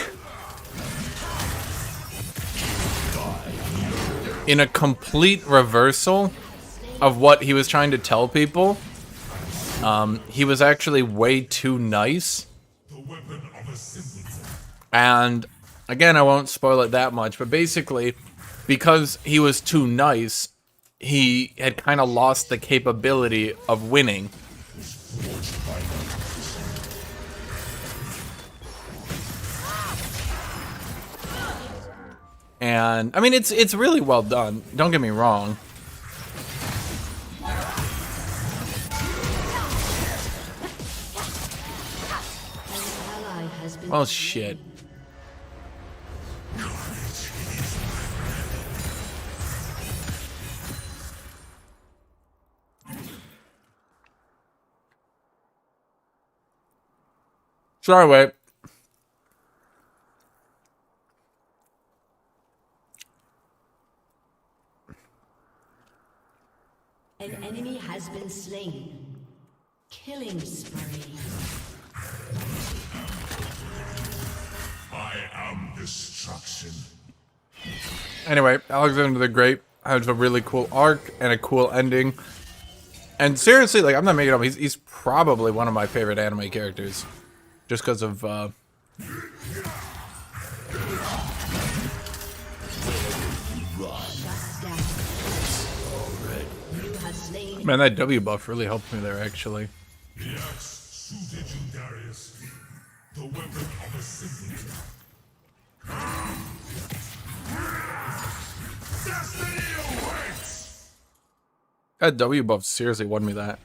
in a complete reversal of what he was trying to tell people, he was actually way too nice. And again, I won't spoil it that much, but basically, because he was too nice, he had kind of lost the capability of winning. And I mean, it's really well done. Don't get me wrong. Oh shit. Sorry, wait. An enemy has been slain. Killing spree. I am destruction. Anyway, Alexander the Great has a really cool arc and a cool ending. And seriously, like, I'm not making it up. He's probably one of my favorite anime characters. Just because of, Man, that W buff really helped me there, actually. The axe suited you, Darius. The weapon of a simpleton. Destiny awaits! That W buff seriously won me that.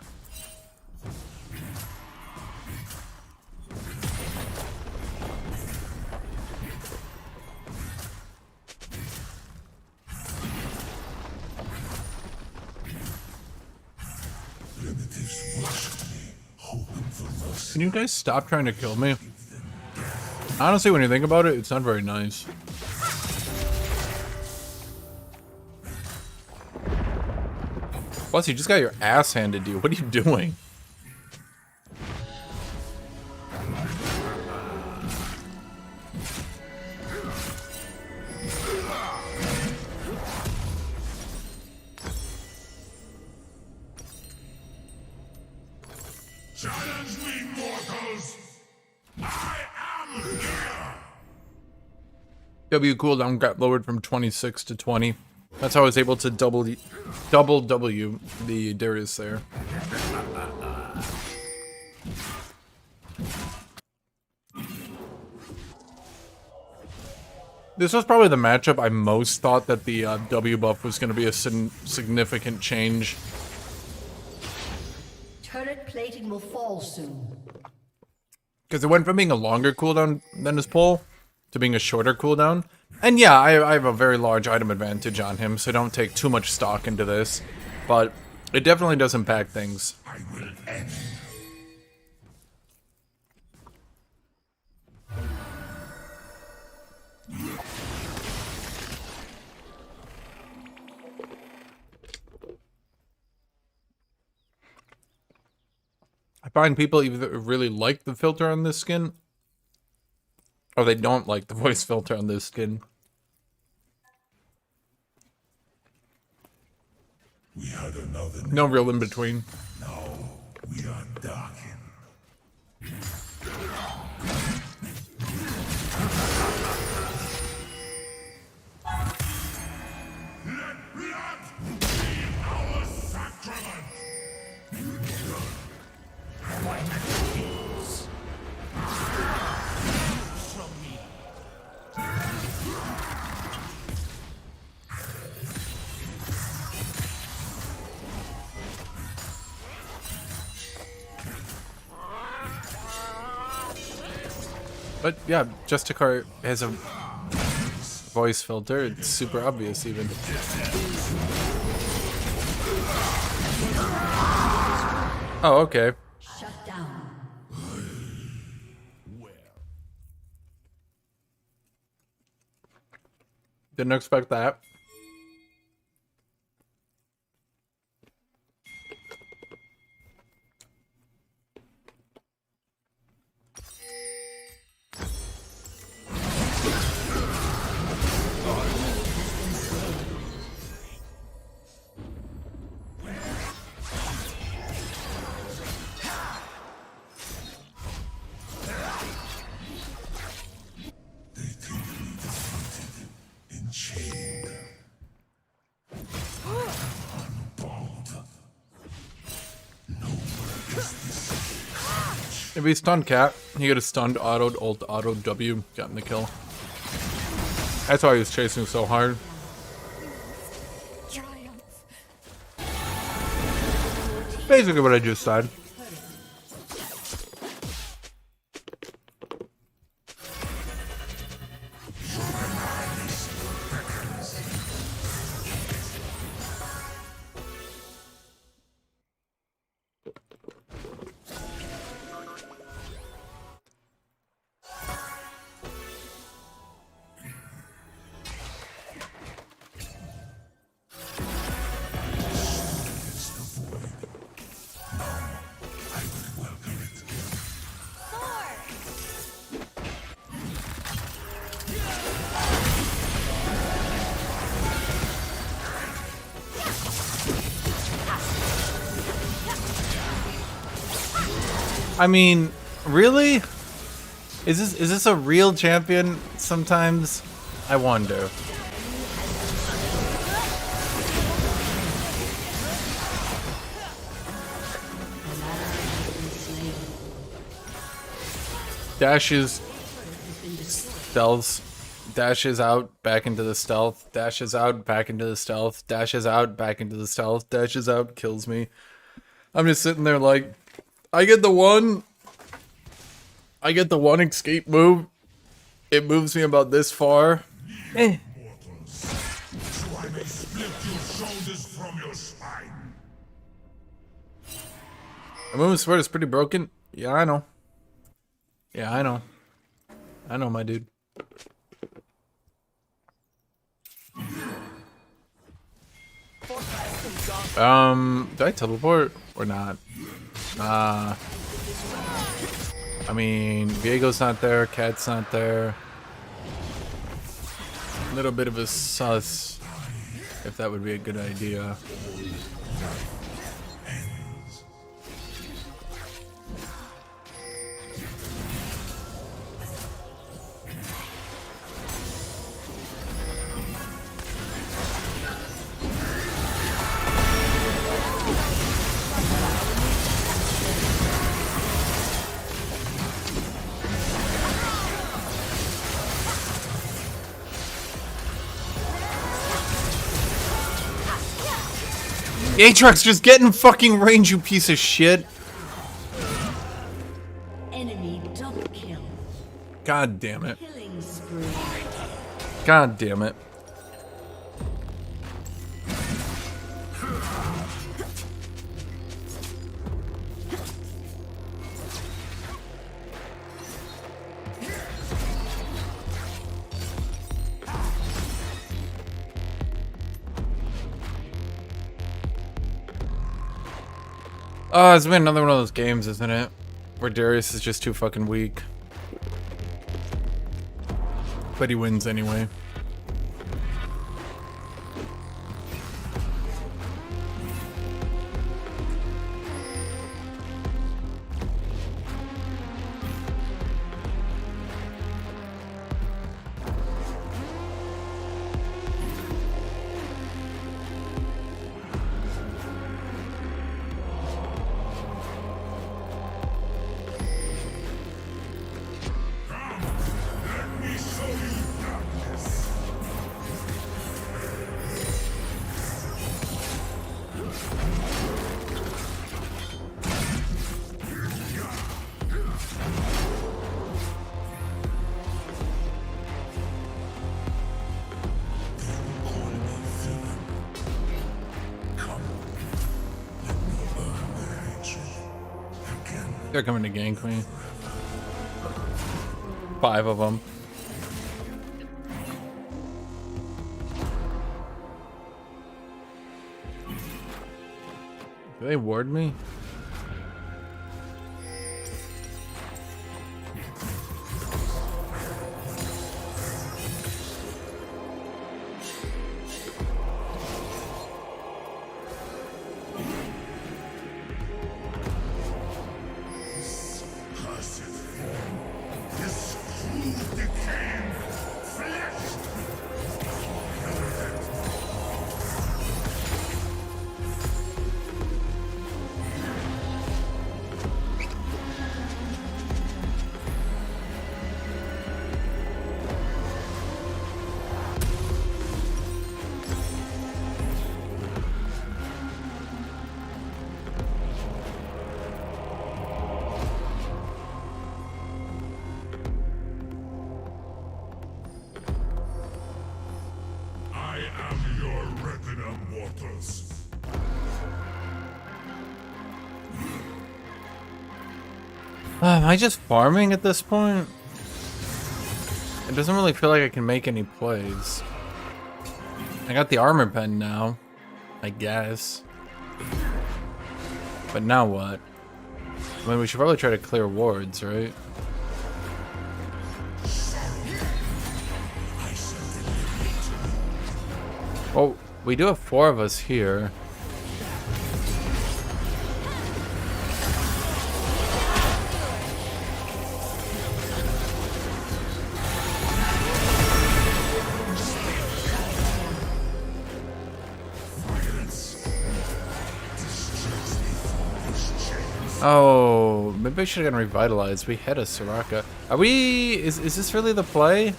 Can you guys stop trying to kill me? Honestly, when you think about it, it's not very nice. Plus, you just got your ass handed to you. What are you doing? Challenge me, mortals! I am here! W cooldown got lowered from 26 to 20. That's how I was able to double W the Darius there. This was probably the matchup I most thought that the W buff was going to be a significant change. Turret plating will fall soon. Because it went from being a longer cooldown than his pull to being a shorter cooldown. And yeah, I have a very large item advantage on him, so don't take too much stock into this. But it definitely does impact things. I will end. I find people either really like the filter on this skin, or they don't like the voice filter on this skin. We had another. No real in between. Now we are darkened. Let blood be our sacrament. But yeah, Justicar has a voice filter. It's super obvious even. Oh, okay. Shut down. Didn't expect that. If he stunned Cat, he could have stunned, autoed, ult, auto, W, gotten the kill. That's why he was chasing so hard. Basically what I just said. I mean, really? Is this a real champion? Sometimes I wonder. Dashes, stealths, dashes out, back into the stealth, dashes out, back into the stealth, dashes out, back into the stealth, dashes out, kills me. I'm just sitting there like, I get the one escape move. It moves me about this far. Eh. So I may split your shoulders from your spine. My movement support is pretty broken. Yeah, I know. Yeah, I know. I know, my dude. Do I teleport or not? I mean, Viego's not there, Cat's not there. A little bit of a sus, if that would be a good idea. AATROX, just get in fucking range, you piece of shit. Enemy double kill. God damn it. Killing spree. God damn it. Oh, it's been another one of those games, isn't it? Where Darius is just too fucking weak. But he wins anyway. They're coming to gank me. 5 of them. Do they ward me? portals. Am I just farming at this point? It doesn't really feel like I can make any plays. I got the armor pen now, I guess. But now what? I mean, we should probably try to clear wards, right? Oh, we do have 4 of us here. Oh, maybe I should have gotten revitalized. We had a Soraka. Are we... Is this really the play?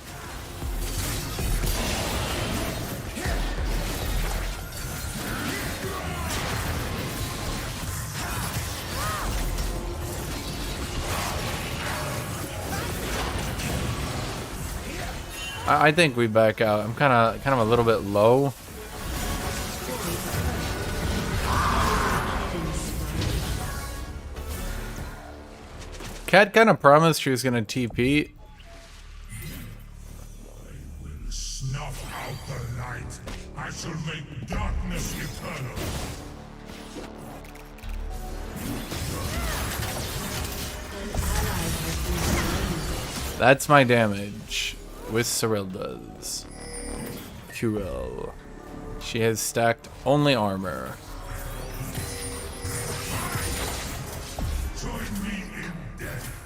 I think we back out. I'm kind of a little bit low. Kat kind of promised she was gonna TP. Snuff out the light. I shall make darkness eternal. That's my damage with Cyrilda's. Curel. She has stacked only armor. Join me in death.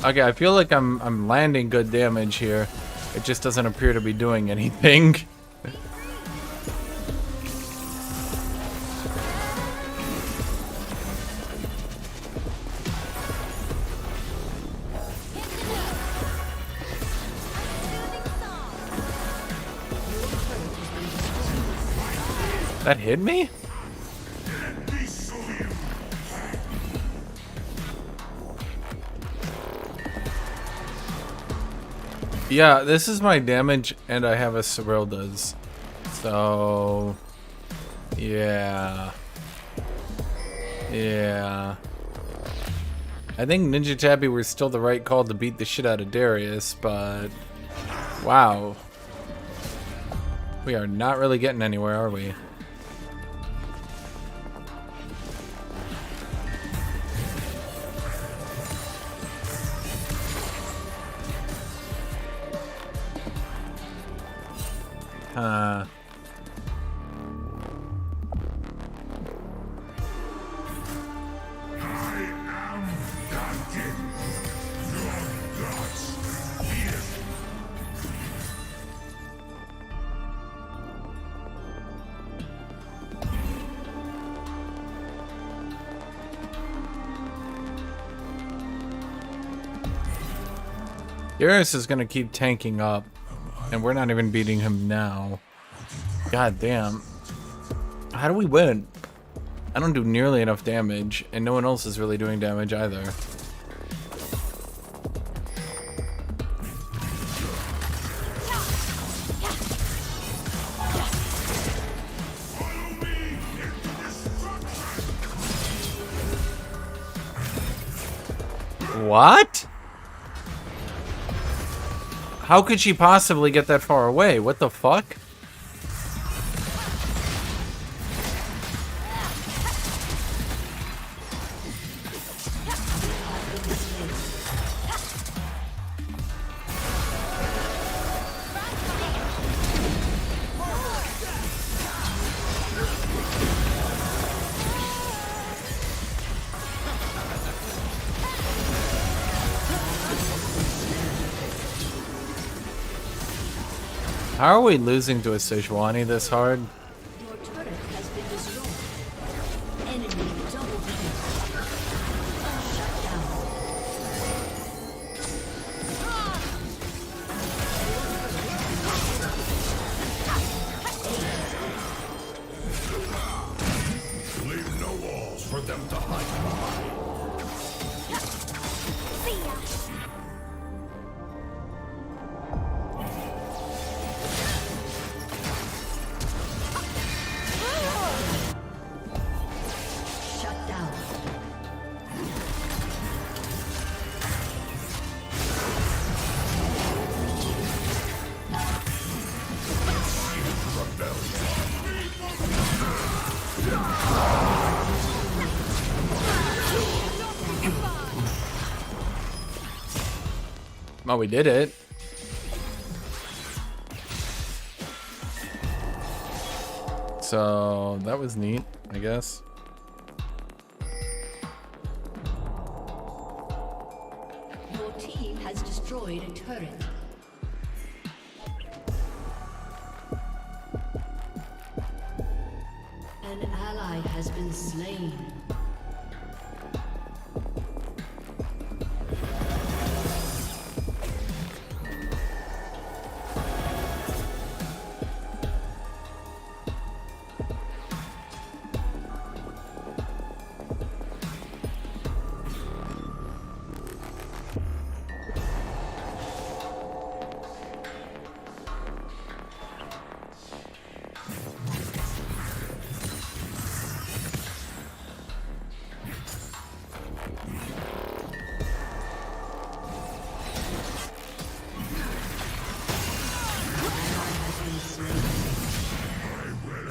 Okay, I feel like I'm landing good damage here. It just doesn't appear to be doing anything. That hit me? Yeah, this is my damage, and I have a Cyrilda's. So, yeah. Yeah. I think Ninja Tabby was still the right call to beat the shit out of Darius, but wow. We are not really getting anywhere, are we? Darius is gonna keep tanking up, and we're not even beating him now. God damn. How do we win? I don't do nearly enough damage, and no one else is really doing damage either. What? How could she possibly get that far away? What the fuck? How are we losing to a Sejuani this hard? Your turret has been destroyed. Enemy double kill. Shut down. Leave no walls for them to hide behind. See ya. Shut down. Oh, we did it. So that was neat, I guess. Your team has destroyed a turret. An ally has been slain.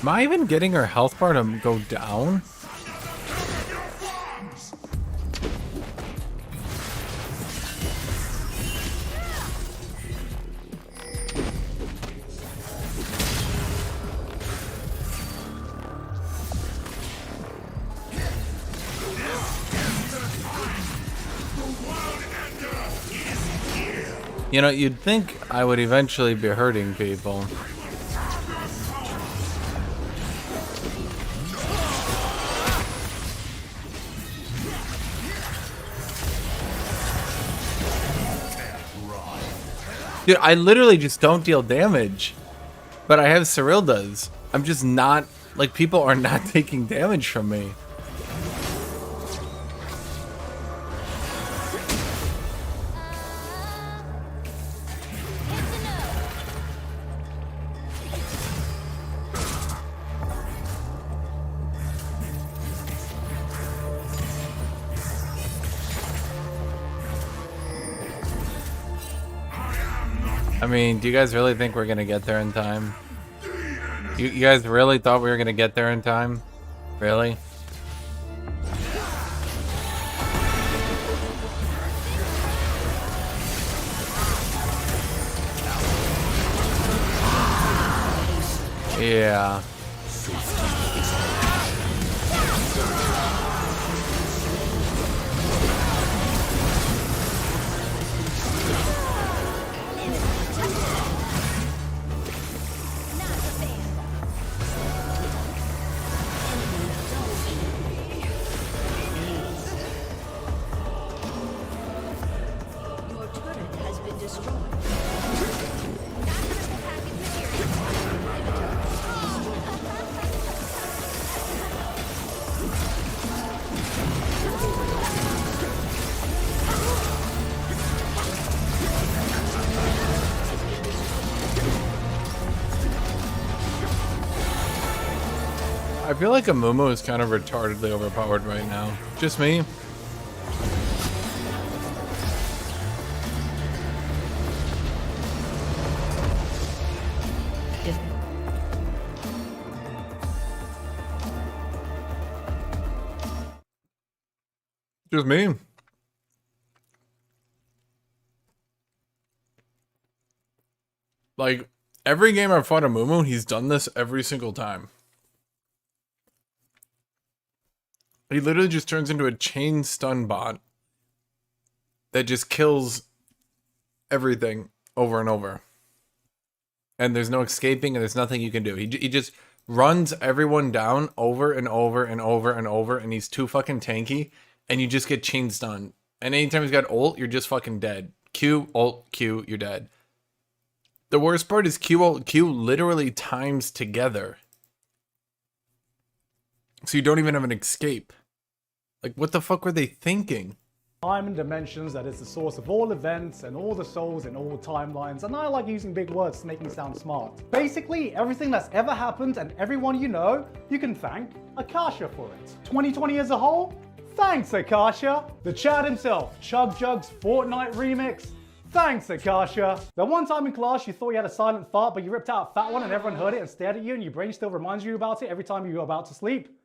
Am I even getting her health bar to go down? You know, you'd think I would eventually be hurting people. Dude, I literally just don't deal damage. But I have Cyrilda's. I'm just not... Like, people are not taking damage from me. I mean, do you guys really think we're gonna get there in time? You guys really thought we were gonna get there in time? Really? Yeah. Your turret has been destroyed. I feel like Amumu is kind of retardedly overpowered right now. Just me? Just me? Like, every game I've fought Amumu, he's done this every single time. He literally just turns into a chain stun bot that just kills everything over and over. and there's no escaping, and there's nothing you can do. He just runs everyone down over and over and over and over, and he's too fucking tanky, and you just get chain stunned. And anytime he's got ult, you're just fucking dead. Q, ult, Q, you're dead. The worst part is Q, ult, Q literally times together. So you don't even have an escape. Like, what the fuck were they thinking? Time and dimensions that is the source of all events and all the souls in all timelines, and I like using big words to make me sound smart. Basically, everything that's ever happened and everyone you know, you can thank Akasha for it. 2020 as a whole? Thanks, Akasha! The Chad himself, Chug Jug's Fortnite remix? Thanks, Akasha! The one time in class you thought you had a silent fart, but you ripped out a fat one and everyone heard it and stared at you, and your brain still reminds you about it every time you were about to sleep?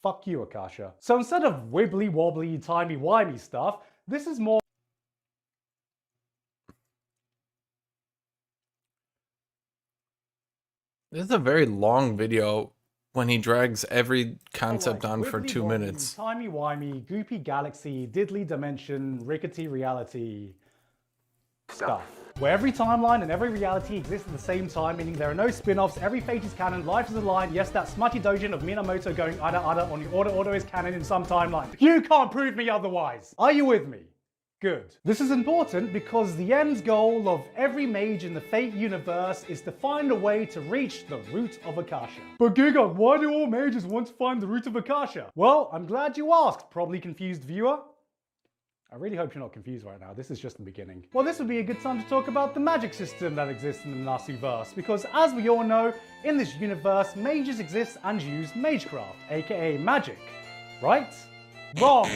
Fuck you, Akasha. So instead of wibbly wobbly, timey wimey stuff, this is more. This is a very long video when he drags every concept like on for wibbly 2 wobbly, minutes. Timey wimey, goopy galaxy, diddly dimension, rickety reality stuff. Where every timeline and every reality exists at the same time, meaning there are no spin-offs, every fate is canon, life is aligned, yes, that smutty dojin of Minamoto going ada on the order is canon in some timeline. You can't prove me otherwise! Are you with me? Good. This is important because the end goal of every mage in the Fate universe is to find a way to reach the root of Akasha. But Giga, why do all mages want to find the root of Akasha? Well, I'm glad you asked, probably confused viewer. I really hope you're not confused right now, this is just the beginning. Well, this would be a good time to talk about the magic system that exists in the Nasuverse, because as we all know, in this universe, mages exist and use magecraft, aka magic. Right? Wrong.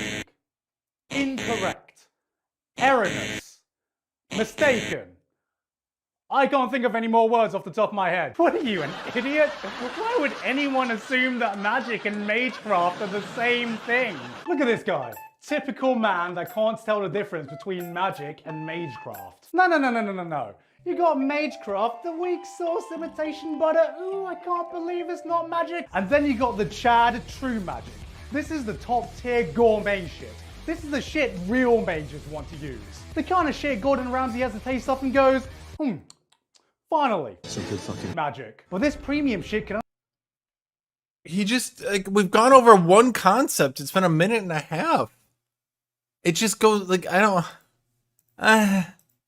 Incorrect. Erroneous. Mistaken. I can't think of any more words off the top of my head. What are you, an idiot? Why would anyone assume that magic and magecraft are the same thing? Look at this guy. Typical man that can't tell the difference between magic and magecraft. No. You got magecraft, the weak sauce imitation butter. Ooh, I can't believe it's not magic. And then you got the Chad true magic. This is the top tier gourmet shit. This is the shit real mages want to use. The kind of shit Gordon Ramsay has to taste off and goes, finally. Some good fucking Magic. But this premium shit can He just, like, we've gone over one concept. It's been 1.5 minutes. It just goes, like, I don't...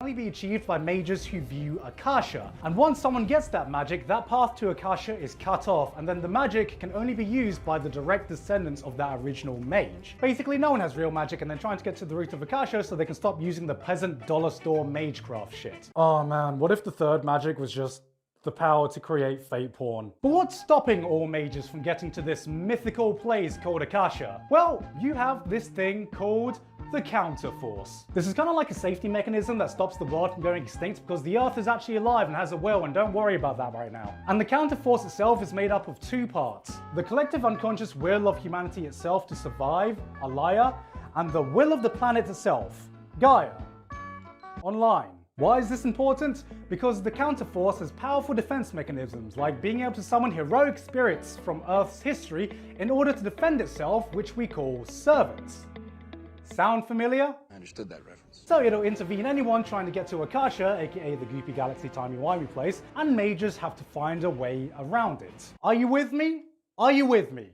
only be achieved by mages who view Akasha. And once someone gets that magic, that path to Akasha is cut off, and then the magic can only be used by the direct descendants of that original mage. Basically, no one has real magic and they're trying to get to the root of Akasha so they can stop using the peasant dollar store magecraft shit. Oh man, what if the third magic was just the power to create fate porn? But what's stopping all mages from getting to this mythical place called Akasha? Well, you have this thing called the counterforce. This is kind of like a safety mechanism that stops the world from going extinct because the Earth is actually alive and has a will, and don't worry about that right now. And the counterforce itself is made up of 2 parts. The collective unconscious will of humanity itself to survive, Alaya, and the will of the planet itself, Gaia, online. Why is this important? Because the counterforce has powerful defense mechanisms, like being able to summon heroic spirits from Earth's history in order to defend itself, which we call servants. Sound familiar? I understood that reference. So it'll intervene anyone trying to get to Akasha, aka the goopy galaxy timey-wimey place, and mages have to find a way around it. Are you with me? Are you with me?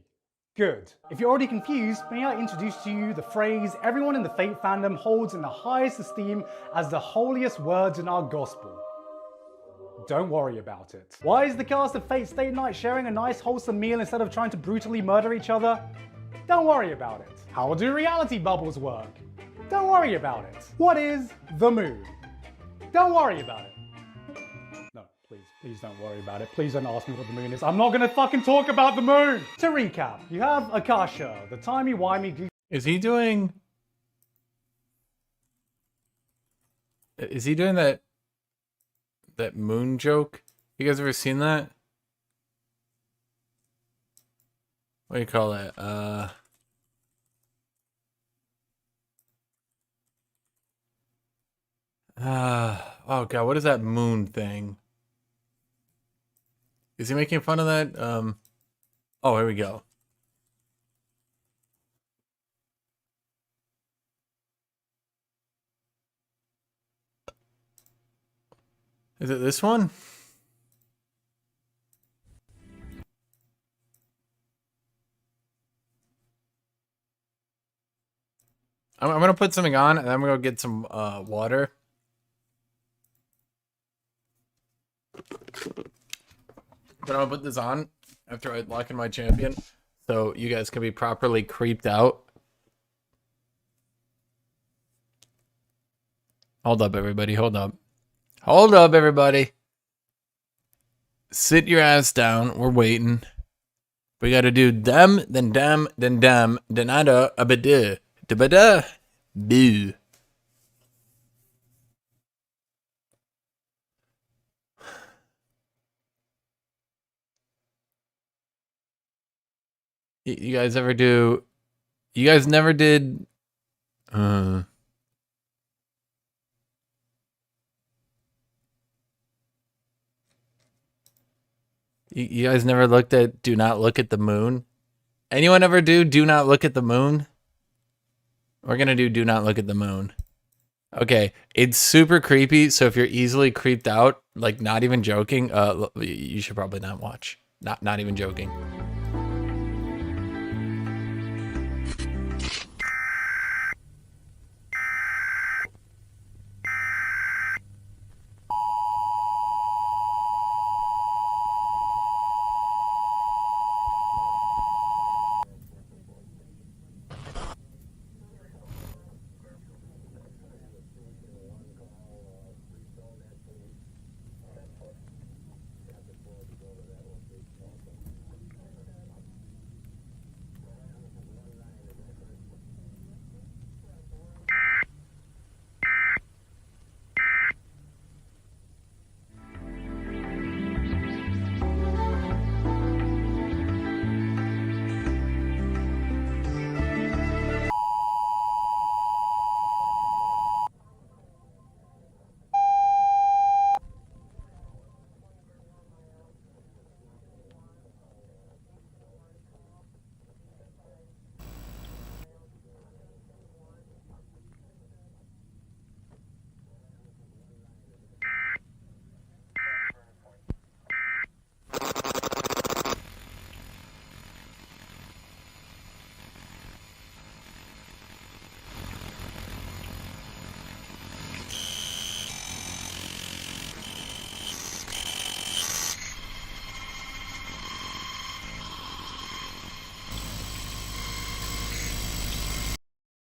Good. If you're already confused, may I introduce to you the phrase everyone in the Fate fandom holds in the highest esteem as the holiest words in our gospel. Don't worry about it. Why is the cast of Fate Stay Night sharing a nice wholesome meal instead of trying to brutally murder each other? Don't worry about it. How do reality bubbles work? Don't worry about it. What is the moon? Don't worry about it. No, please don't worry about it. Please don't ask me what the moon is. I'm not gonna fucking talk about the moon! To recap, you have Akasha, the timey-wimey... Is he doing that moon joke? You guys ever seen that? What do you call it? Oh god, what is that moon thing? Is he making fun of that? Oh, here we go. Is it this one? I'm gonna put something on, and then I'm gonna get some water. But I'm gonna put this on after I lock in my champion, so you guys can be properly creeped out. Hold up, everybody. Hold up. Hold up, everybody. Sit your ass down. We're waiting. We gotta do them, then them, then them, then ada, abada, dabada, boo. You guys ever do? You guys never did. You guys never looked at Do Not Look at the Moon? Anyone ever do Not Look at the Moon? We're gonna do Not Look at the Moon. Okay, it's super creepy, so if you're easily creeped out, like not even joking, you should probably not watch. Not even joking.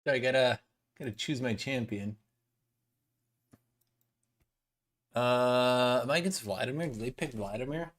So I gotta choose my champion. Am I against Vladimir? Did they pick Vladimir?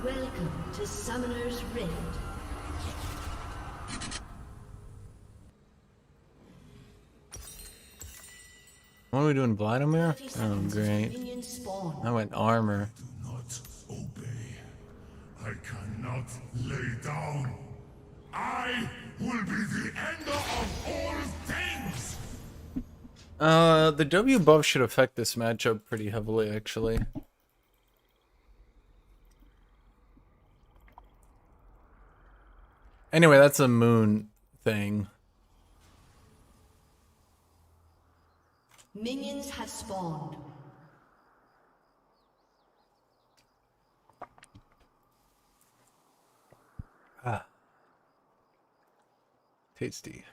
Welcome to Summoner's Rift. What are we doing, Vladimir? 30 Oh, seconds until great. minions spawn. I went armor. Do not obey. I cannot lay down. I will be the ender of all things. The W buff should affect this matchup pretty heavily, actually. Anyway, that's a moon thing. Minions have spawned. Tasty.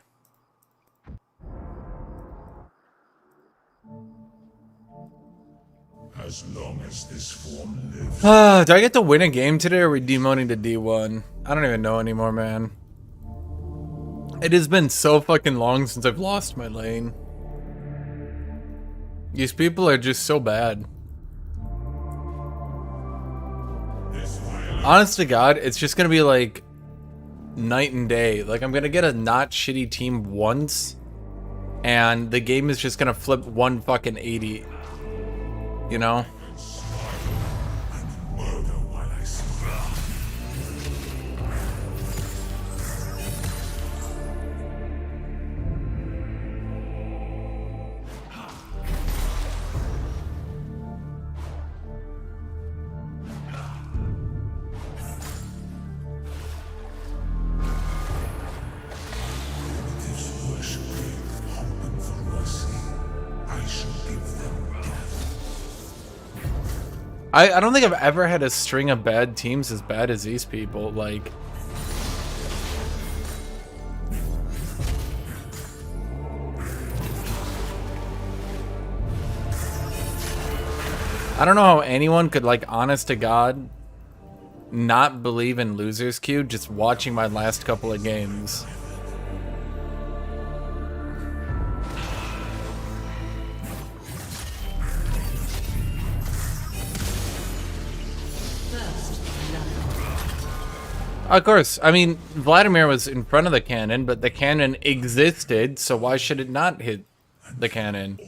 As long as this form lives. Do I get to win a game today, or are we demoting to D1? I don't even know anymore, man. It has been so fucking long since I've lost my lane. These people are just so bad. Honest to God, it's just gonna be like night and day. Like, I'm gonna get a not shitty team once, and the game is just gonna flip 180. You know? I don't think I've ever had a string of bad teams as bad as these people. Like, I don't know how anyone could, like, honest to God, not believe in losers queue just watching my last couple of games. Of course, I mean, Vladimir was in front of the cannon, but the cannon existed, so why should it not hit the cannon?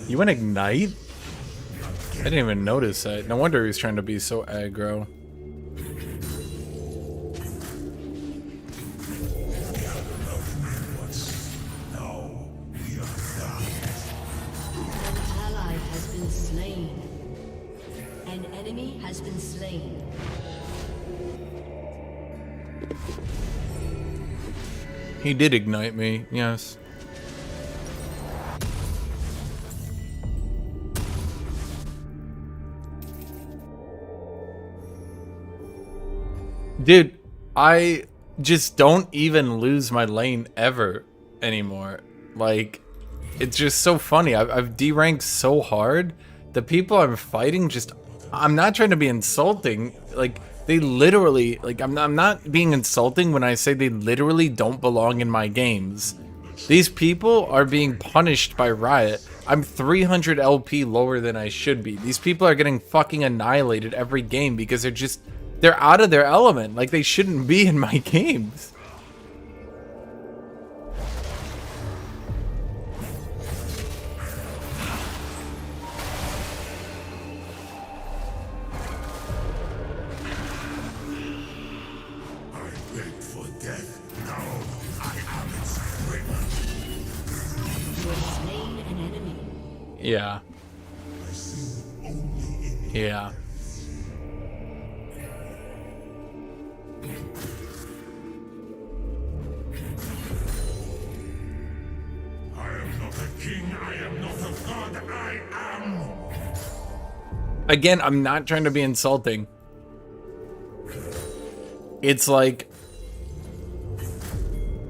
You went Ignite? I didn't even notice that. No wonder he's trying to be so aggro. An ally has been slain. An enemy has been slain. He did ignite me, yes. Dude, I just don't even lose my lane ever anymore. Like, it's just so funny. I've D-ranked so hard. The people I'm fighting just... I'm not trying to be insulting. Like, they literally... Like, I'm not being insulting when I say they literally don't belong in my games. These people are being punished by Riot. I'm 300 LP lower than I should be. These people are getting fucking annihilated every game because they're just... They're out of their element. Like, they shouldn't be in my games. Yeah. Yeah. Again, I'm not trying to be insulting. It's like,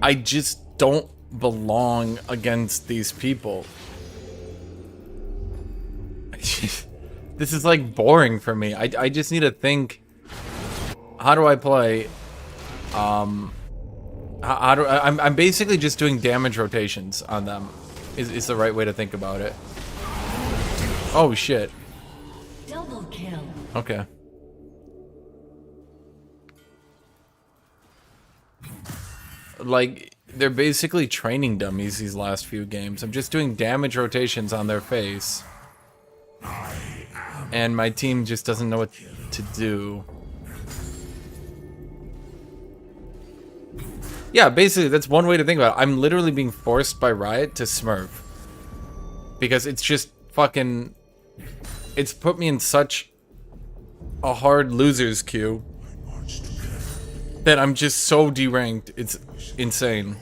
I just don't belong against these people. This is like boring for me. I just need to think, how do I play? I'm basically just doing damage rotations on them. Is the right way to think about it. Oh shit. Double kill. Okay. Like, they're basically training dummies these last few games. I'm just doing damage rotations on their face. And my team just doesn't know what to do. Yeah, basically, that's one way to think about it. I'm literally being forced by Riot to smurf. Because it's just fucking... It's put me in such a hard losers queue that I'm just so deranked. It's insane.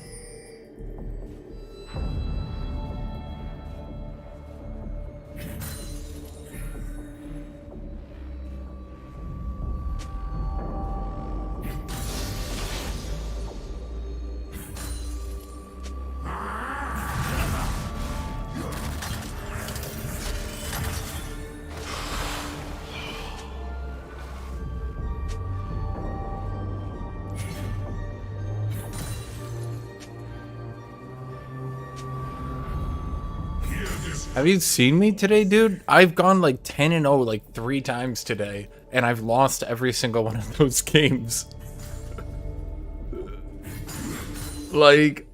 Have you seen me today, dude? I've gone like 10-0 like 3 times today, and I've lost every single one of those games. Like,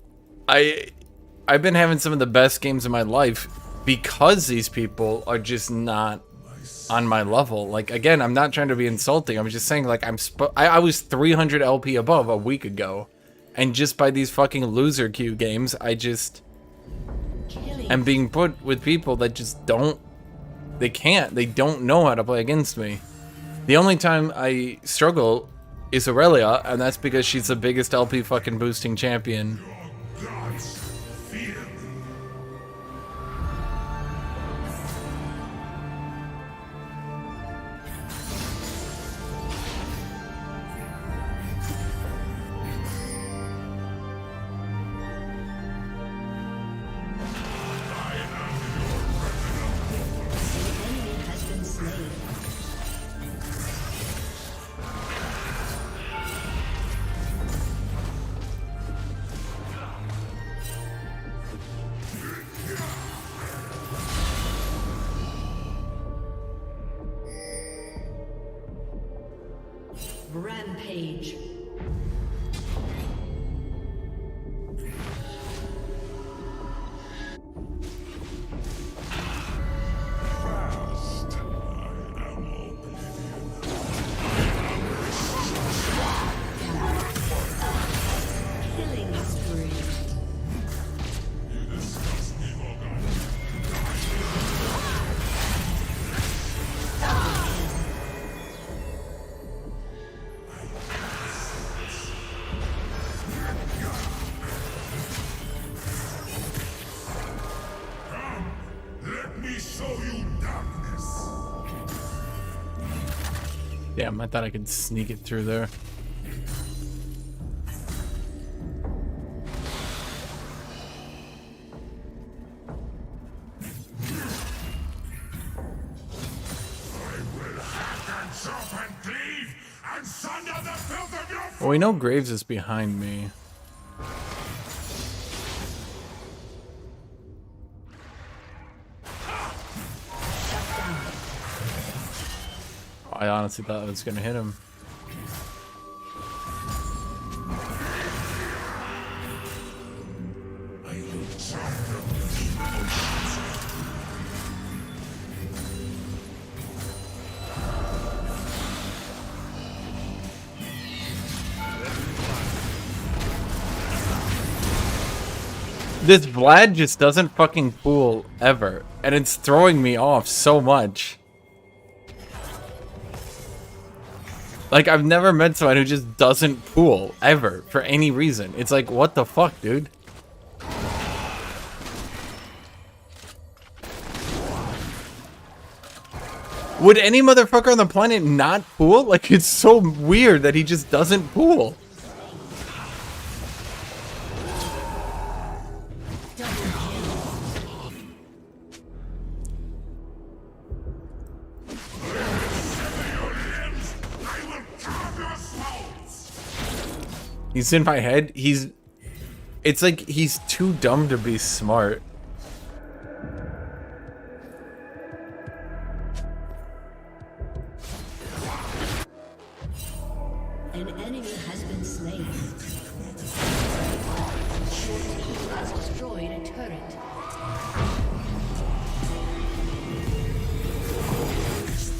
I've been having some of the best games of my life because these people are just not on my level. Like, again, I'm not trying to be insulting. I'm just saying, like, I was 300 LP above a week ago, and just by these fucking loser queue games, I just am being put with people that just don't, they don't know how to play against me. The only time I struggle is Aurelia, and that's because she's the biggest LP fucking boosting champion. Rampage. Killing spree. Damn, I thought I could sneak it through there. Well, we know Graves is behind me. I honestly thought I was gonna hit him. This Vlad just doesn't fucking fool ever, and it's throwing me off so much. Like, I've never met someone who just doesn't pool, ever, for any reason. It's like, what the fuck, dude? Would any motherfucker on the planet not pool? Like, it's so weird that he just doesn't pool. He's in my head. It's like he's too dumb to be smart. An enemy has been slain. Your team has destroyed a turret.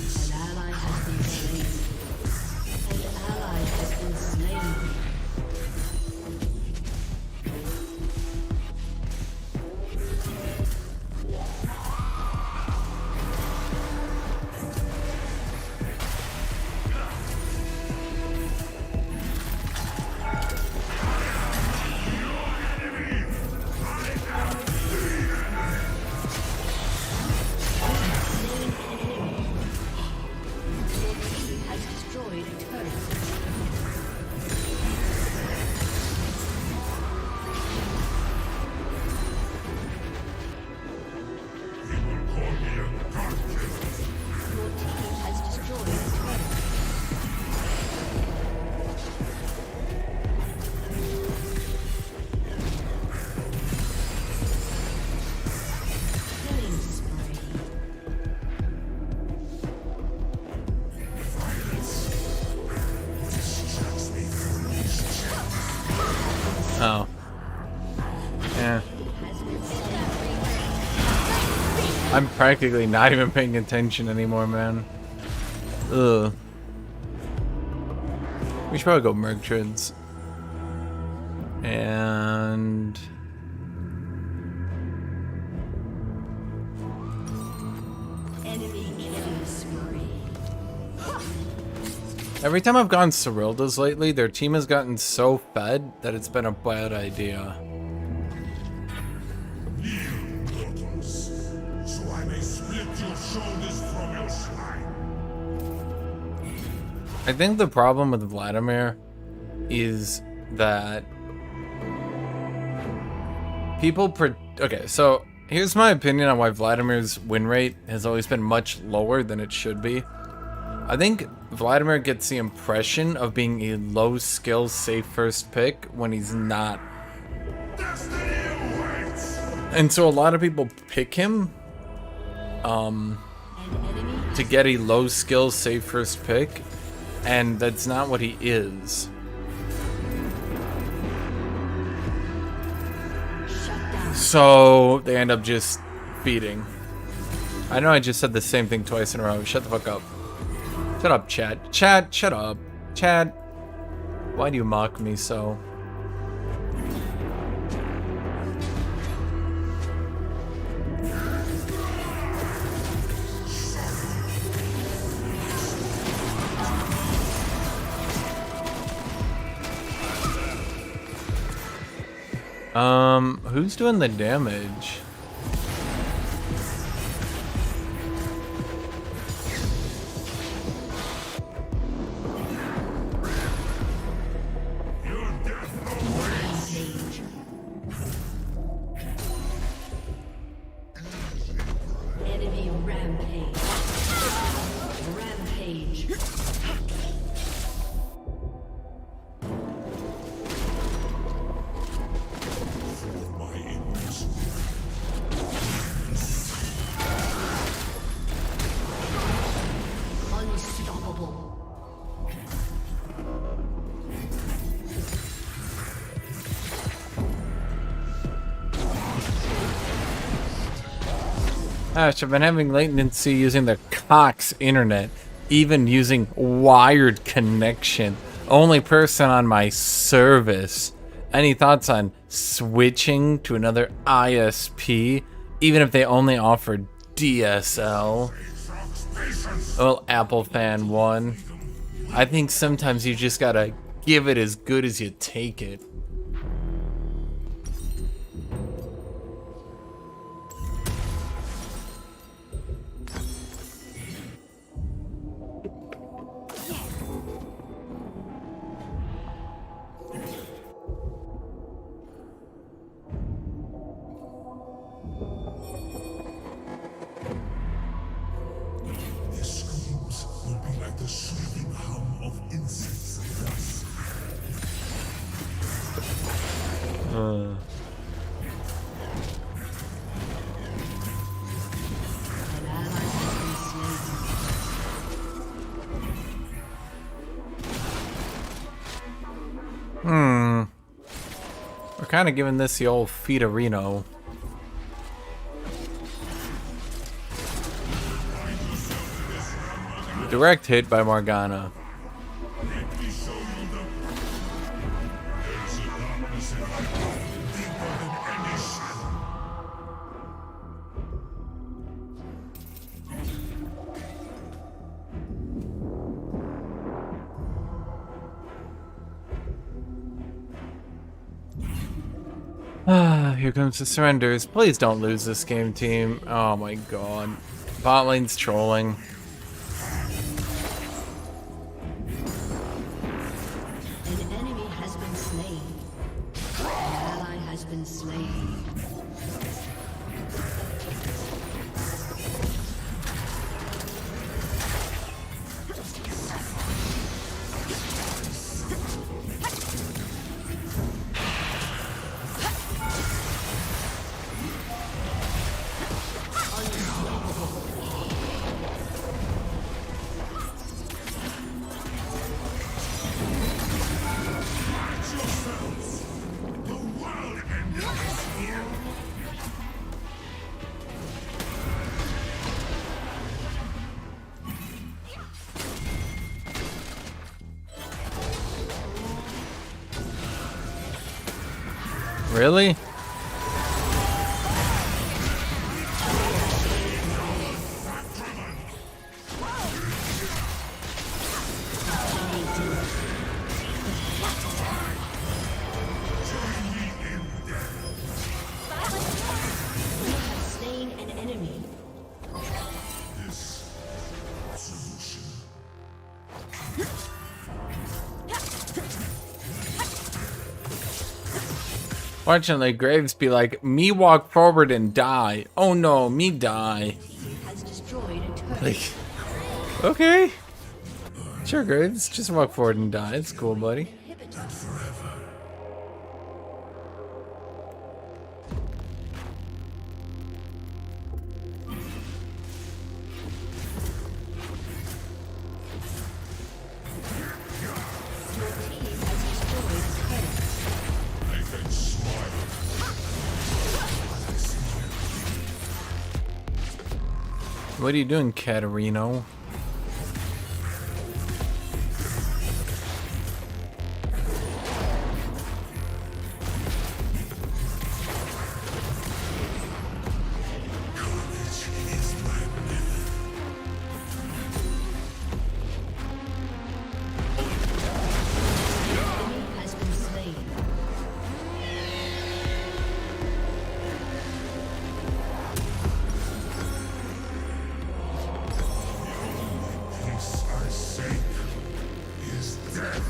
An ally has been slain. An ally has been slain. I'm practically not even paying attention anymore, man. Ugh. We should probably go merchants. And... Enemy killing spree. Every time I've gone Cyrilda's lately, their team has gotten so fed that it's been a bad idea. Kneel, mortals, so I may split your shoulders from your spine. I think the problem with Vladimir is that people okay, so here's my opinion on why Vladimir's win rate has always been much lower than it should be. I think Vladimir gets the impression of being a low skill safe first pick when he's not. And so a lot of people pick him to get a low skill safe first pick, and that's not what he is. So they end up just feeding. I know I just said the same thing twice in a row. Shut the fuck up. Shut up, Chad. Chad, shut up. Chad, why do you mock me so? Who's doing the damage? Enemy rampage. Rampage. Unstoppable. Gosh, I've been having latency using the Cox internet, even using wired connection. Only person on my service. Any thoughts on switching to another ISP, even if they only offer DSL? Well, Apple fan 1. I think sometimes you just gotta give it as good as you take it. Their screams will be like the soothing hum of insects and dust. An ally has been slain. We're kind of giving this the old Fiorino. Direct hit by Morgana. Ah, here comes the surrenders. Please don't lose this game, team. Oh my god. Bot lane's trolling. An enemy has been slain. An ally has been slain. Really? Slain an enemy. Fortunately, Graves be like, me walk forward and die. Oh no, me die. Has destroyed a turret. Like, okay. Sure, Graves, just walk forward and die. It's cool, buddy. What are you doing, Katarino? Has been slain. Peace I seek is death.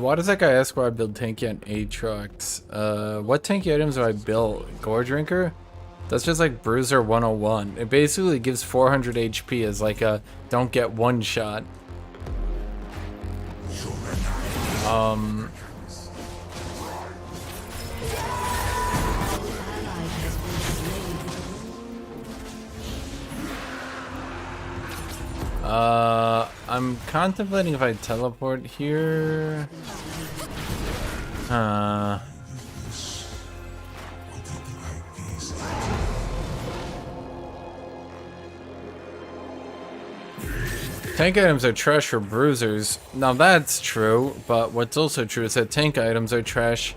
Why does that guy ask why I build tanky on AATROX? What tanky items do I build? Gore Drinker? That's just like Bruiser 101. It basically gives 400 HP as like a don't get one shot. I'm contemplating if I teleport here. Tank items are trash for bruisers. Now that's true, but what's also true is that tank items are trash.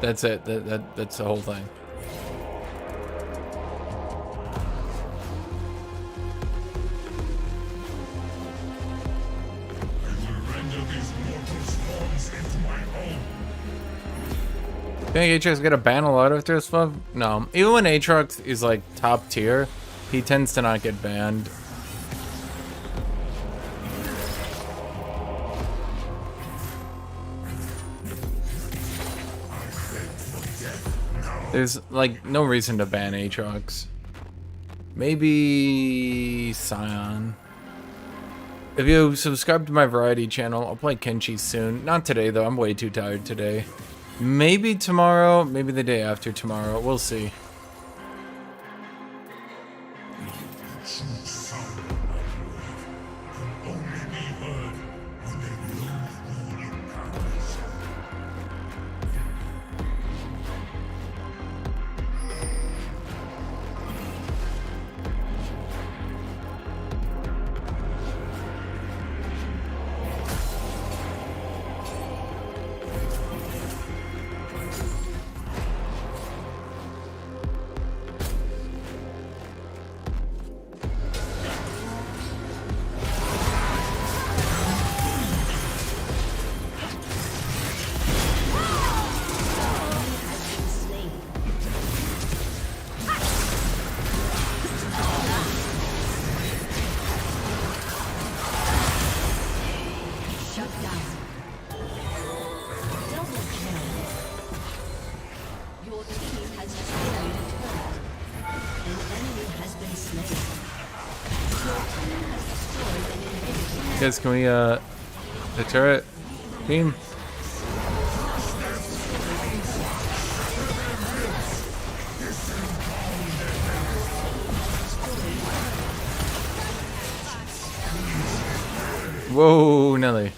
That's it. That's the whole thing. Think Aatrox gonna ban a lot of this stuff? No. Even when Aatrox is like top tier, he tends to not get banned. There's like no reason to ban Aatrox. Maybe Scion. If you subscribe to my variety channel, I'll play Kenshi soon. Not today though, I'm way too tired today. Maybe tomorrow, maybe the day after tomorrow. We'll see. Guys, can we, the turret team? Whoa, Nelly.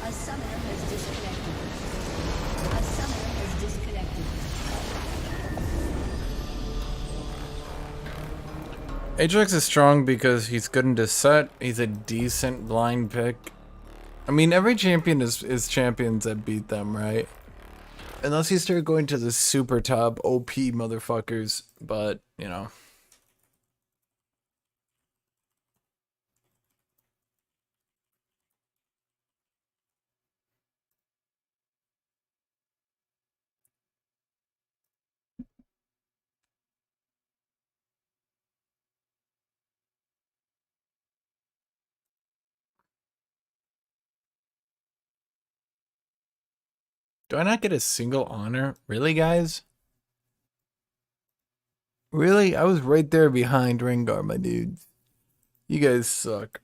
A summoner has disconnected. A summoner has disconnected. AATROX is strong because he's good into set. He's a decent blind pick. I mean, every champion is champions that beat them, right? Unless you start going to the super top OP motherfuckers, but, you know. Do I not get a single honor? Really, guys? Really? I was right there behind Rengar, my dudes. You guys suck.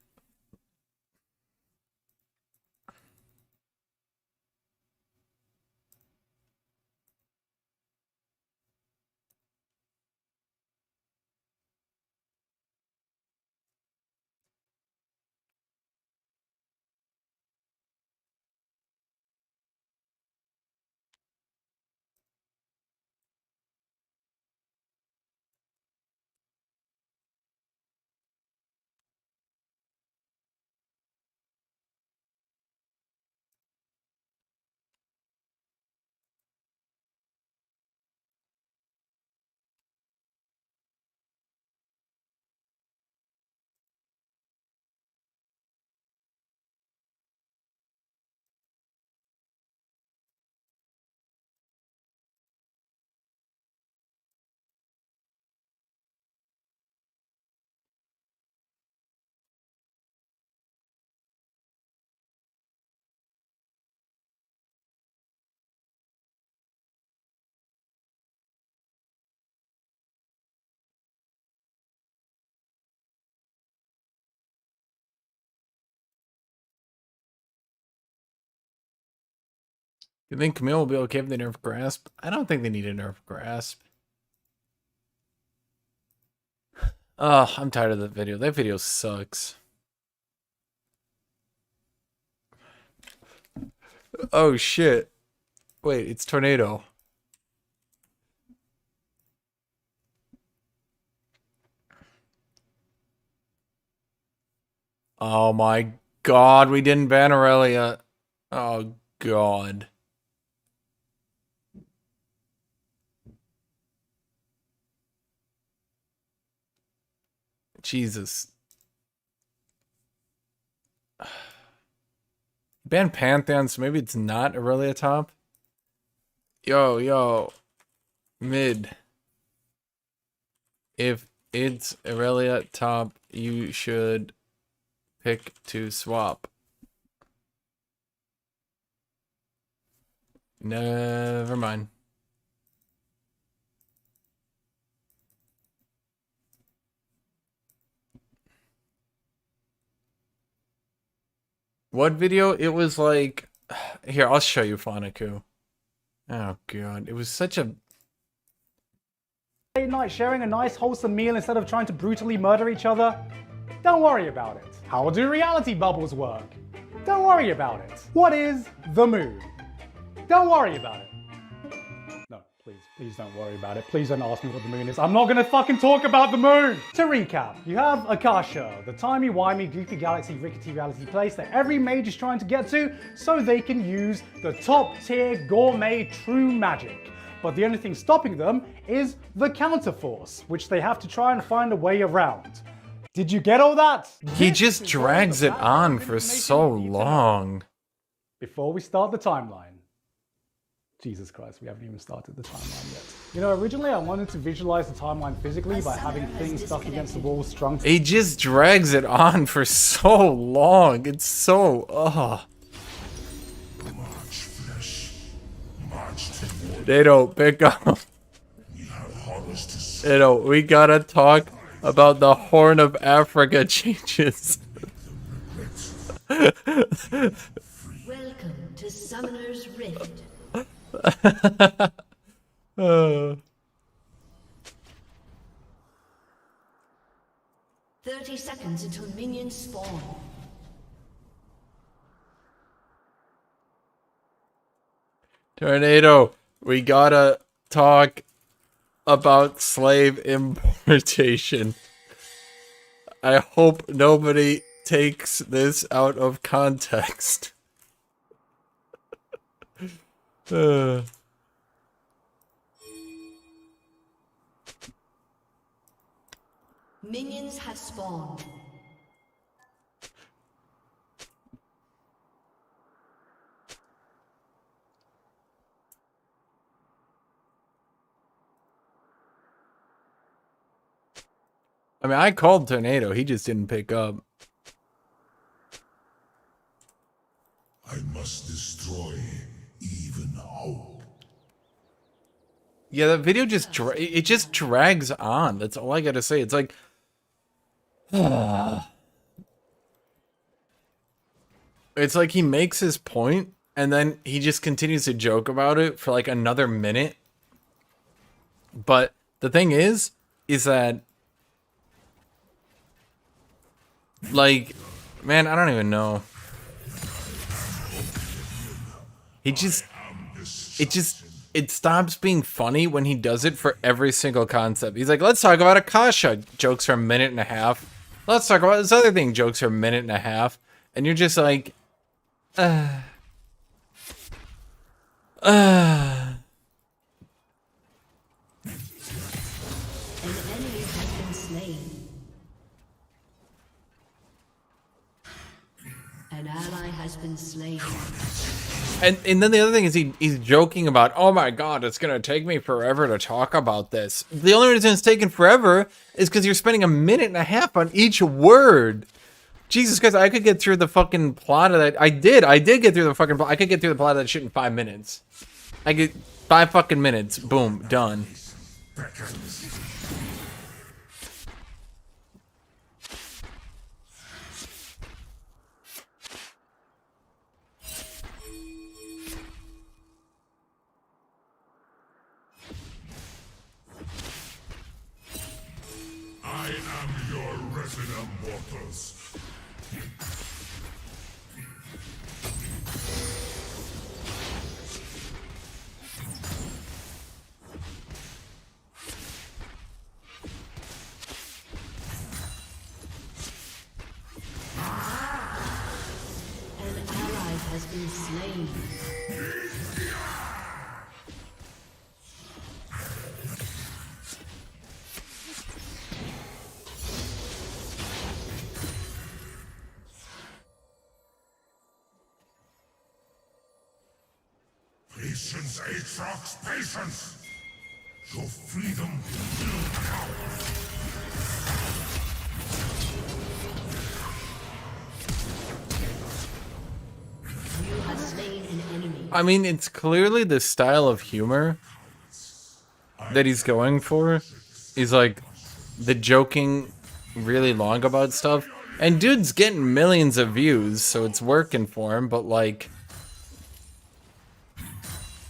You think Camille will be okay if they nerf Grasp? I don't think they need to nerf Grasp. Oh, I'm tired of that video. That video sucks. Oh shit. Wait, it's Tornado. Oh my god, we didn't ban Aurelia. Oh god. Jesus. Ban Pantheon, so maybe it's not Aurelia top. Yo. Mid. If it's Aurelia top, you should pick to swap. Never mind. What video? It was like... Here, I'll show you, Fanaku. Oh, God. It was such a... Late night sharing a nice wholesome meal instead of trying to brutally murder each other? Don't worry about it. How do reality bubbles work? Don't worry about it. What is the moon? Don't worry about it. No, please don't worry about it. Please don't ask me what the moon is. I'm not gonna fucking talk about the moon! To recap, you have Akasha, the timey-wimey, goofy galaxy, rickety reality place that every mage is trying to get to so they can use the top-tier gourmet true magic. But the only thing stopping them is the counterforce, which they have to try and find a way around. Did you get all that? He This just is drags all it the on background for information so you need to know. long. Before we start the timeline. Jesus Christ, we haven't even started the timeline yet. You know, originally I wanted to visualize the timeline physically by having things stuck against the walls strung. He just drags it on for so long. It's so... Ugh. Much flesh, much toward. They don't pick up. We have horrors to see. You know, we gotta talk about the Horn of Africa changes. Welcome to Summoner's Rift. 30 seconds until minions spawn. Tornado, we gotta talk about slave importation. I hope nobody takes this out of context. Minions have spawned. I mean, I called Tornado. He just didn't pick up. I must destroy even hope. Yeah, that video just it just drags on. That's all I gotta say. It's like, it's like he makes his point and then he just continues to joke about it for like another minute. But the thing is that, like, man, I don't even know. It stops being funny when he does it for every single concept. He's like, let's talk about Akasha. Jokes for a minute and a half. Let's talk about this other thing. Jokes for a minute and a half. And you're just like, An enemy has been slain. An ally has been slain. And then the other thing is he's joking about, oh my god, it's gonna take me forever to talk about this. The only reason it's taking forever is because you're spending a minute and a half on each word. Jesus Christ, I could get through the fucking plot of that. I did get through the fucking plot. I could get through the plot of that shit in 5 minutes. I get 5 fucking minutes. Boom, done. I am your resident mortals. An ally has been slain. Patience, AATROX, patience! Your freedom will come. You have slain an enemy. I mean, it's clearly the style of humor that he's going for. He's like the joking really long about stuff. And dude's getting millions of views, so it's working for him, but like,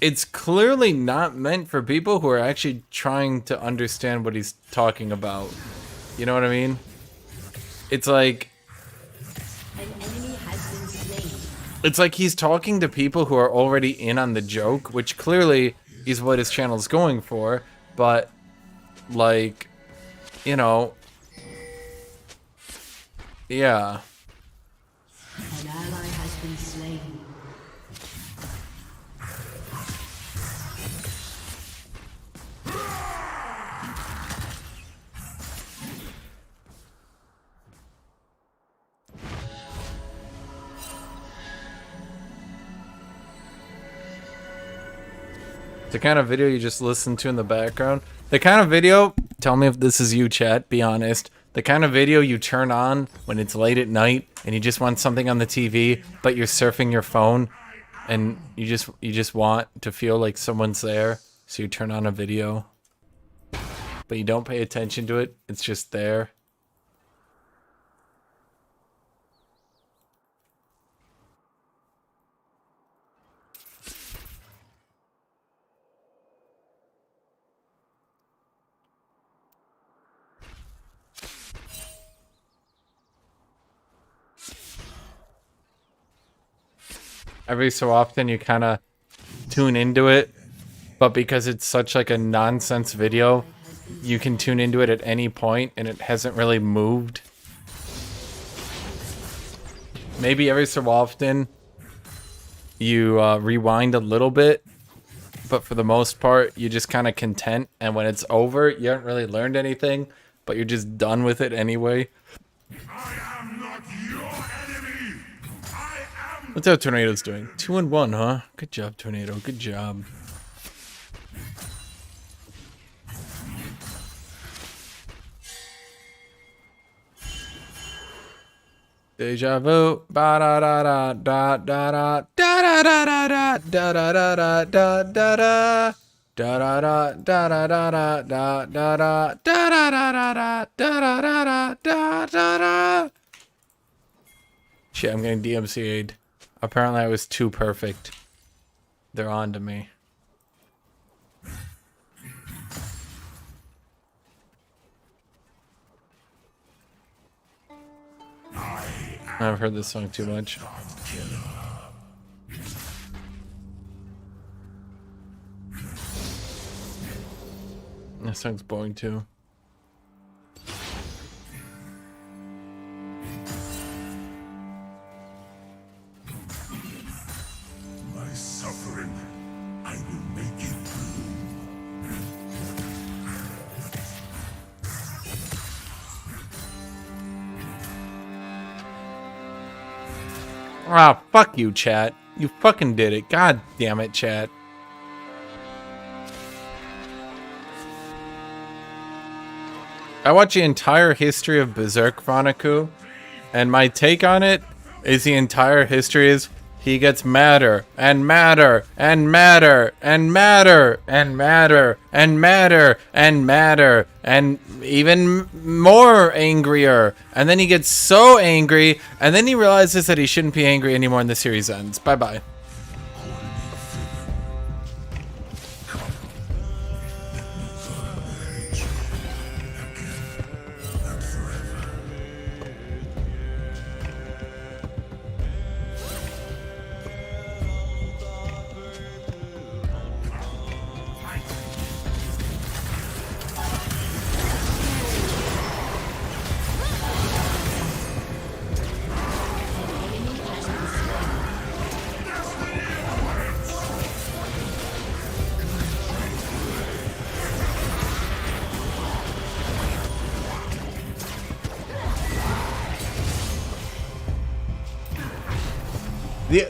it's clearly not meant for people who are actually trying to understand what he's talking about. You know what I mean? It's like, An enemy has been slain. it's like he's talking to people who are already in on the joke, which clearly is what his channel's going for, but like, you know, yeah. An ally has been slain. The kind of video you just listen to in the background. The kind of video, tell me if this is you, chat, be honest. The kind of video you turn on when it's late at night and you just want something on the TV, but you're surfing your phone and you just want to feel like someone's there, so you turn on a video, but you don't pay attention to it. It's just there. Every so often you kind of tune into it, but because it's such like a nonsense video, you can tune into it at any point and it hasn't really moved maybe every so often you rewind a little bit, but for the most part, you're just kind of content. And when it's over, you haven't really learned anything, but you're just done with it anyway. I am not your enemy. I am. What's how Tornado's doing? 2-1, huh? Good job, Tornado. Good job. Deja vu. Ba da da da da da da da da da da da da da da da da. Da da da da da da da da da da da da da da da da da da. Shit, I'm getting DMCA'd. Apparently I was too perfect. They're on to me. I've heard this song too much. That song's boring too. My suffering, I will make it through. Ah, fuck you, chat. You fucking did it. God damn it, chat. I watched the entire history of Berserk Chronicle, and my take on it is the entire history is he gets madder and madder and madder and madder and madder and madder and madder and even more angrier. And then he gets so angry, and then he realizes that he shouldn't be angry anymore, and the series ends. Bye-bye.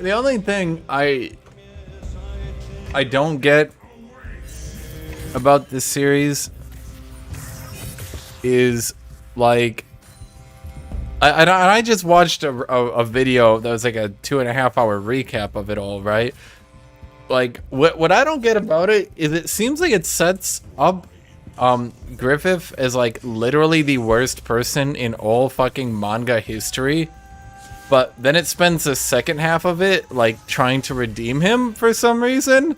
The only thing I don't get about this series is like I just watched a video that was like a 2.5-hour recap of it all, right? Like what I don't get about it is it seems like it sets up Griffith as like literally the worst person in all fucking manga history. But then it spends the second half of it, like, trying to redeem him for some reason.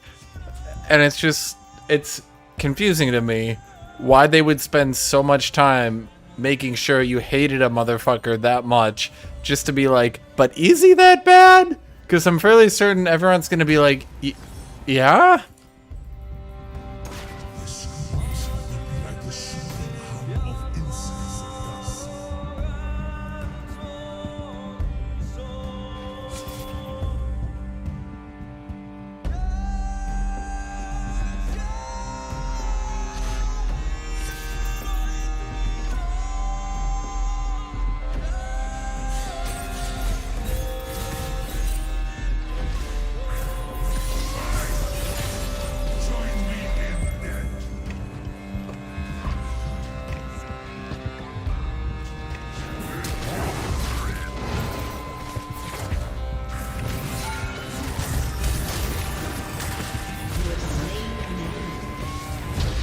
And it's confusing to me why they would spend so much time making sure you hated a motherfucker that much just to be like, but is he that bad? Because I'm fairly certain everyone's going to be like, yeah?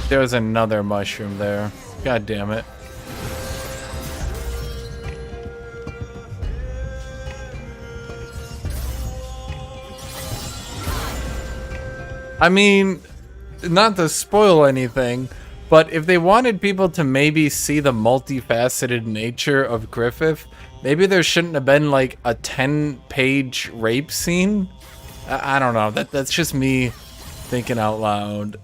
There was another mushroom there. God damn it. I mean, not to spoil anything, but if they wanted people to maybe see the multifaceted nature of Griffith, maybe there shouldn't have been like a 10-page rape scene. I don't know. That's just me thinking out loud.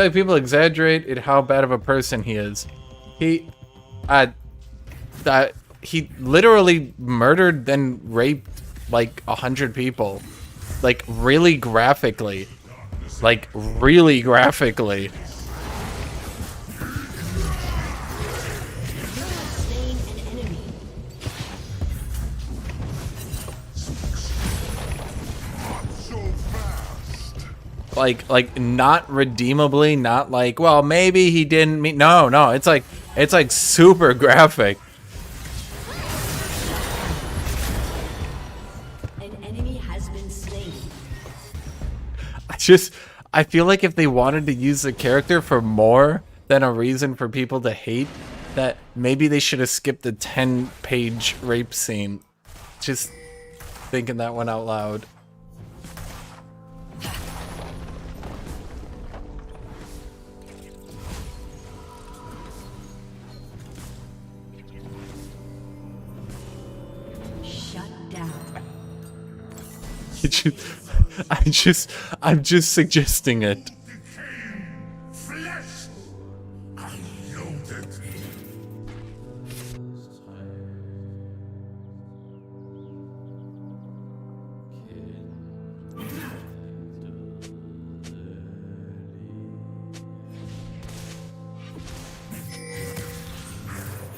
feel like people exaggerate at how bad of a person he is. He literally murdered then raped like 100 people. Like really graphically. Like really graphically. Like not redeemably, not like, well, maybe he didn't mean. No, it's like super graphic. An enemy has been slain. I feel like if they wanted to use the character for more than a reason for people to hate, that maybe they should have skipped the 10-page rape scene. Just thinking that one out loud. I'm just suggesting it. Flesh unloaded.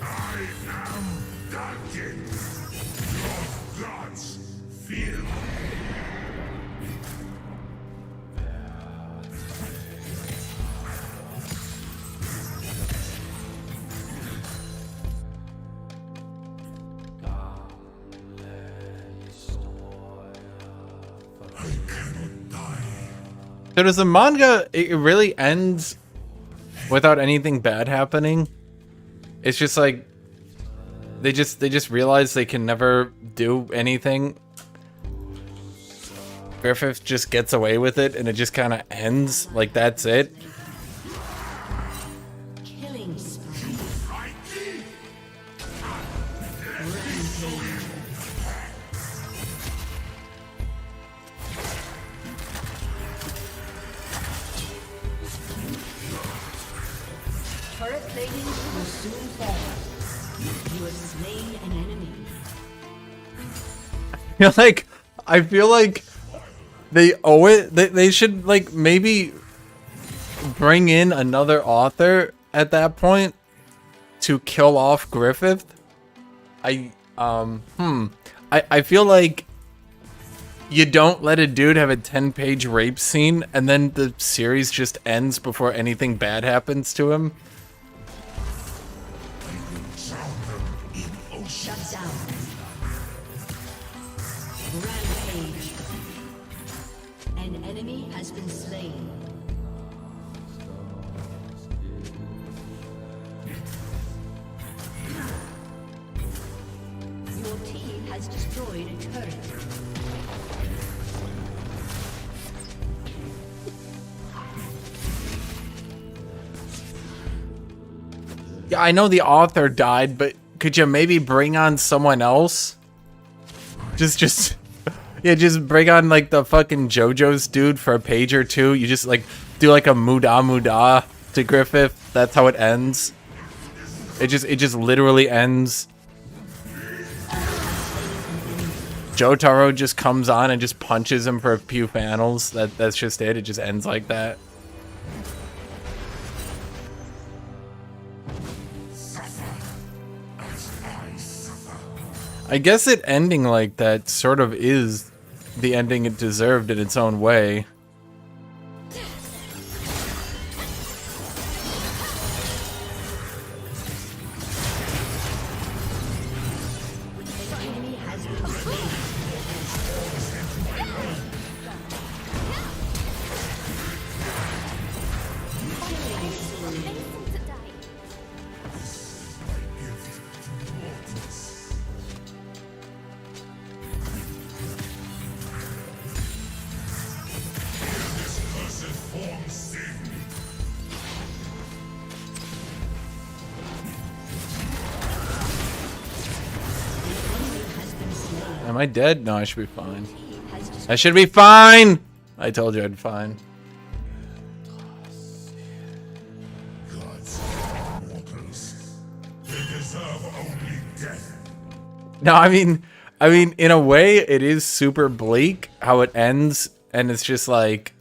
I am Duncan. Your gods feel. So does the manga, it really ends without anything bad happening? It's just like they just realize they can never do anything. Griffith just gets away with it and it just kind of ends like that's it. Killing spree. Turret plating will soon fall. You have slain an enemy. I feel like they owe it. They should like maybe bring in another author at that point to kill off Griffith. I feel like you don't let a dude have a 10-page rape scene and then the series just ends before anything bad happens to him. Shut down. Rampage. An enemy has been slain. Your team has destroyed a turret. Yeah, I know the author died, but could you maybe bring on someone else? Just bring on like the fucking JoJo's dude for a page or two. You just like do like a muda to Griffith. That's how it ends. It just literally ends. Jotaro just comes on and just punches him for a few panels. That's just it. It just ends like that. I guess it ending like that sort of is the ending it deserved in its own way. Am I dead? No, I should be fine. I should be fine! I told you I'd be fine. No, I mean, in a way, it is super bleak how it ends, and it's just like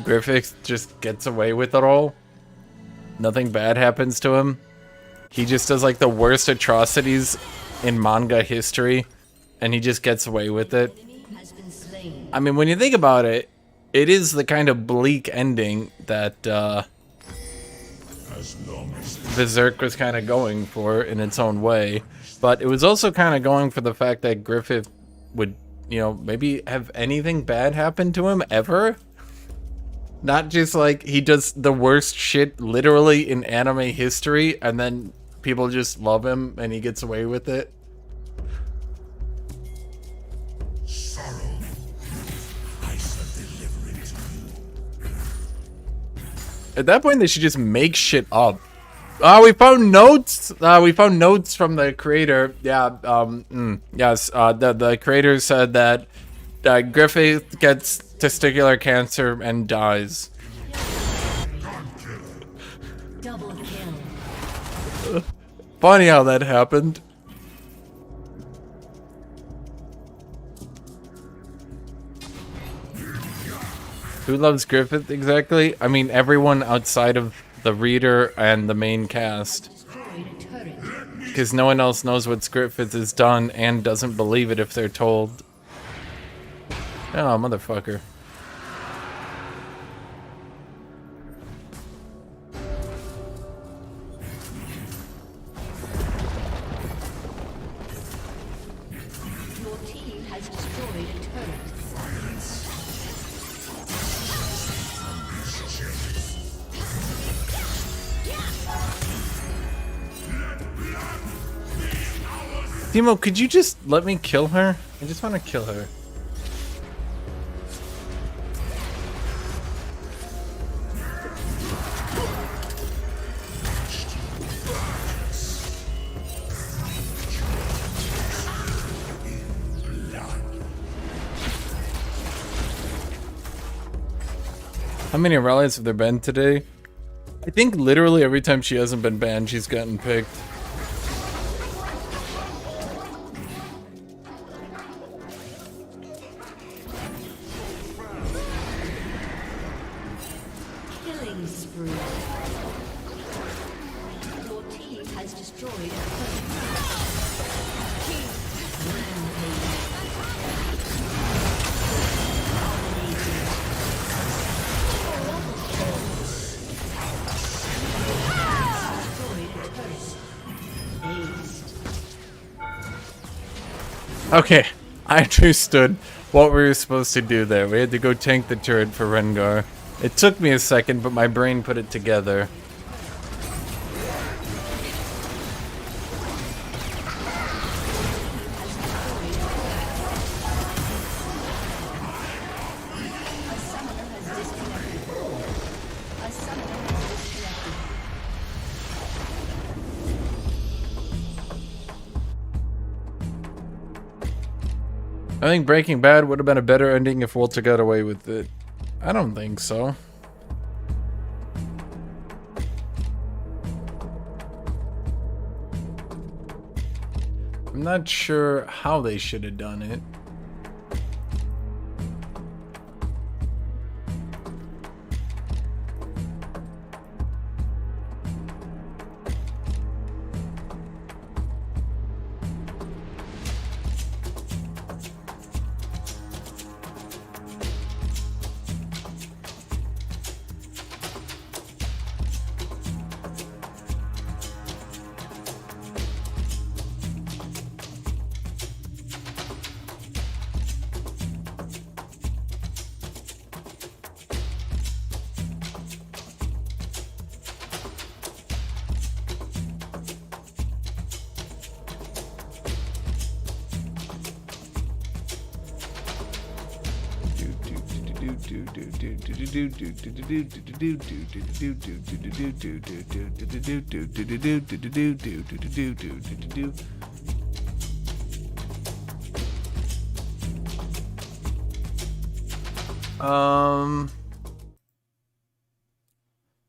Griffith just gets away with it all. Nothing bad happens to him. He just does like the worst atrocities in manga history, and he just gets away with it. I mean, when you think about it, it is the kind of bleak ending that Berserk was kind of going for in its own way. But it was also kind of going for the fact that Griffith would, you know, maybe have anything bad happen to him ever. Not just like he does the worst shit literally in anime history and then people just love him and he gets away with it. Sorrow, I shall deliver it to you. At that point, they should just make shit up. We found notes. We found notes from the creator. Yeah. Yes. The creator said that Griffith gets testicular cancer and dies. Double kill. Funny how that happened. Who loves Griffith exactly? I mean, everyone outside of the reader and the main cast. Because no one else knows what Griffith has done and doesn't believe it if they're told. Oh, motherfucker. Your team has destroyed a turret. Timo, could you just let me kill her? I just want to kill her. How many rallies have there been today? I think literally every time she hasn't been banned, she's gotten picked. Killing spree. Your team has destroyed a turret. Okay, I understood what we were supposed to do there. We had to go tank the turret for Rengar. It took me a second, but my brain put it together. I think Breaking Bad would have been a better ending if Walter got away with it. I don't think so. I'm not sure how they should have done it.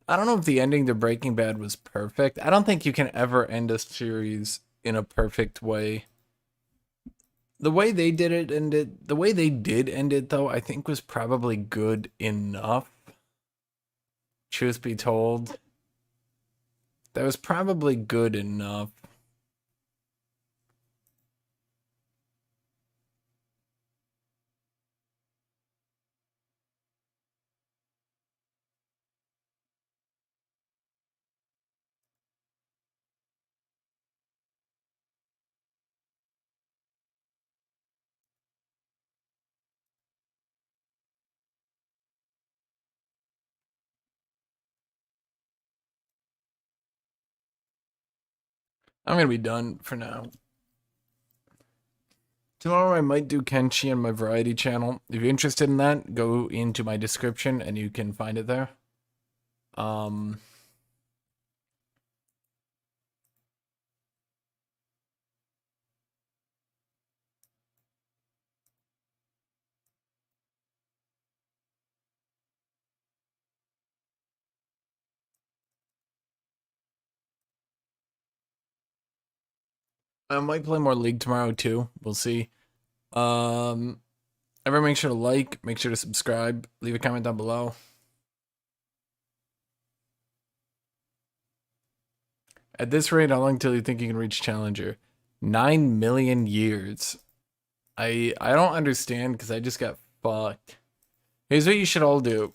I don't know if the ending to Breaking Bad was perfect. I don't think you can ever end a series in a perfect way. the way they did it ended, the way they did end it though, I think was probably good enough. Truth be told, that was probably good enough. I'm gonna be done for now. Tomorrow I might do Kenshi on my variety channel. If you're interested in that, go into my description and you can find it there. I might play more League tomorrow too. We'll see. Everyone make sure to like, make sure to subscribe, leave a comment down below. At this rate, how long till you think you can reach Challenger? 9 million years. I don't understand because I just got fucked. Here's what you should all do.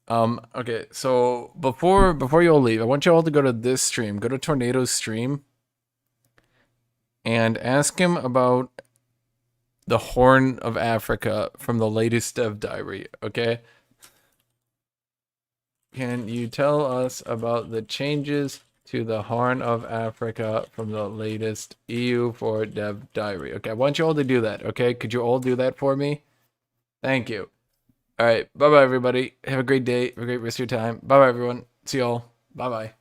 Okay, so before you all leave, I want you all to go to this stream. Go to Tornado's stream. And ask him about the Horn of Africa from the latest Dev Diary, okay? Can you tell us about the changes to the Horn of Africa from the latest EU4 Dev Diary? Okay, I want you all to do that, okay? Could you all do that for me? Thank you. All right, bye-bye, everybody. Have a great day. Have a great rest of your time. Bye-bye, everyone. See y'all. Bye-bye.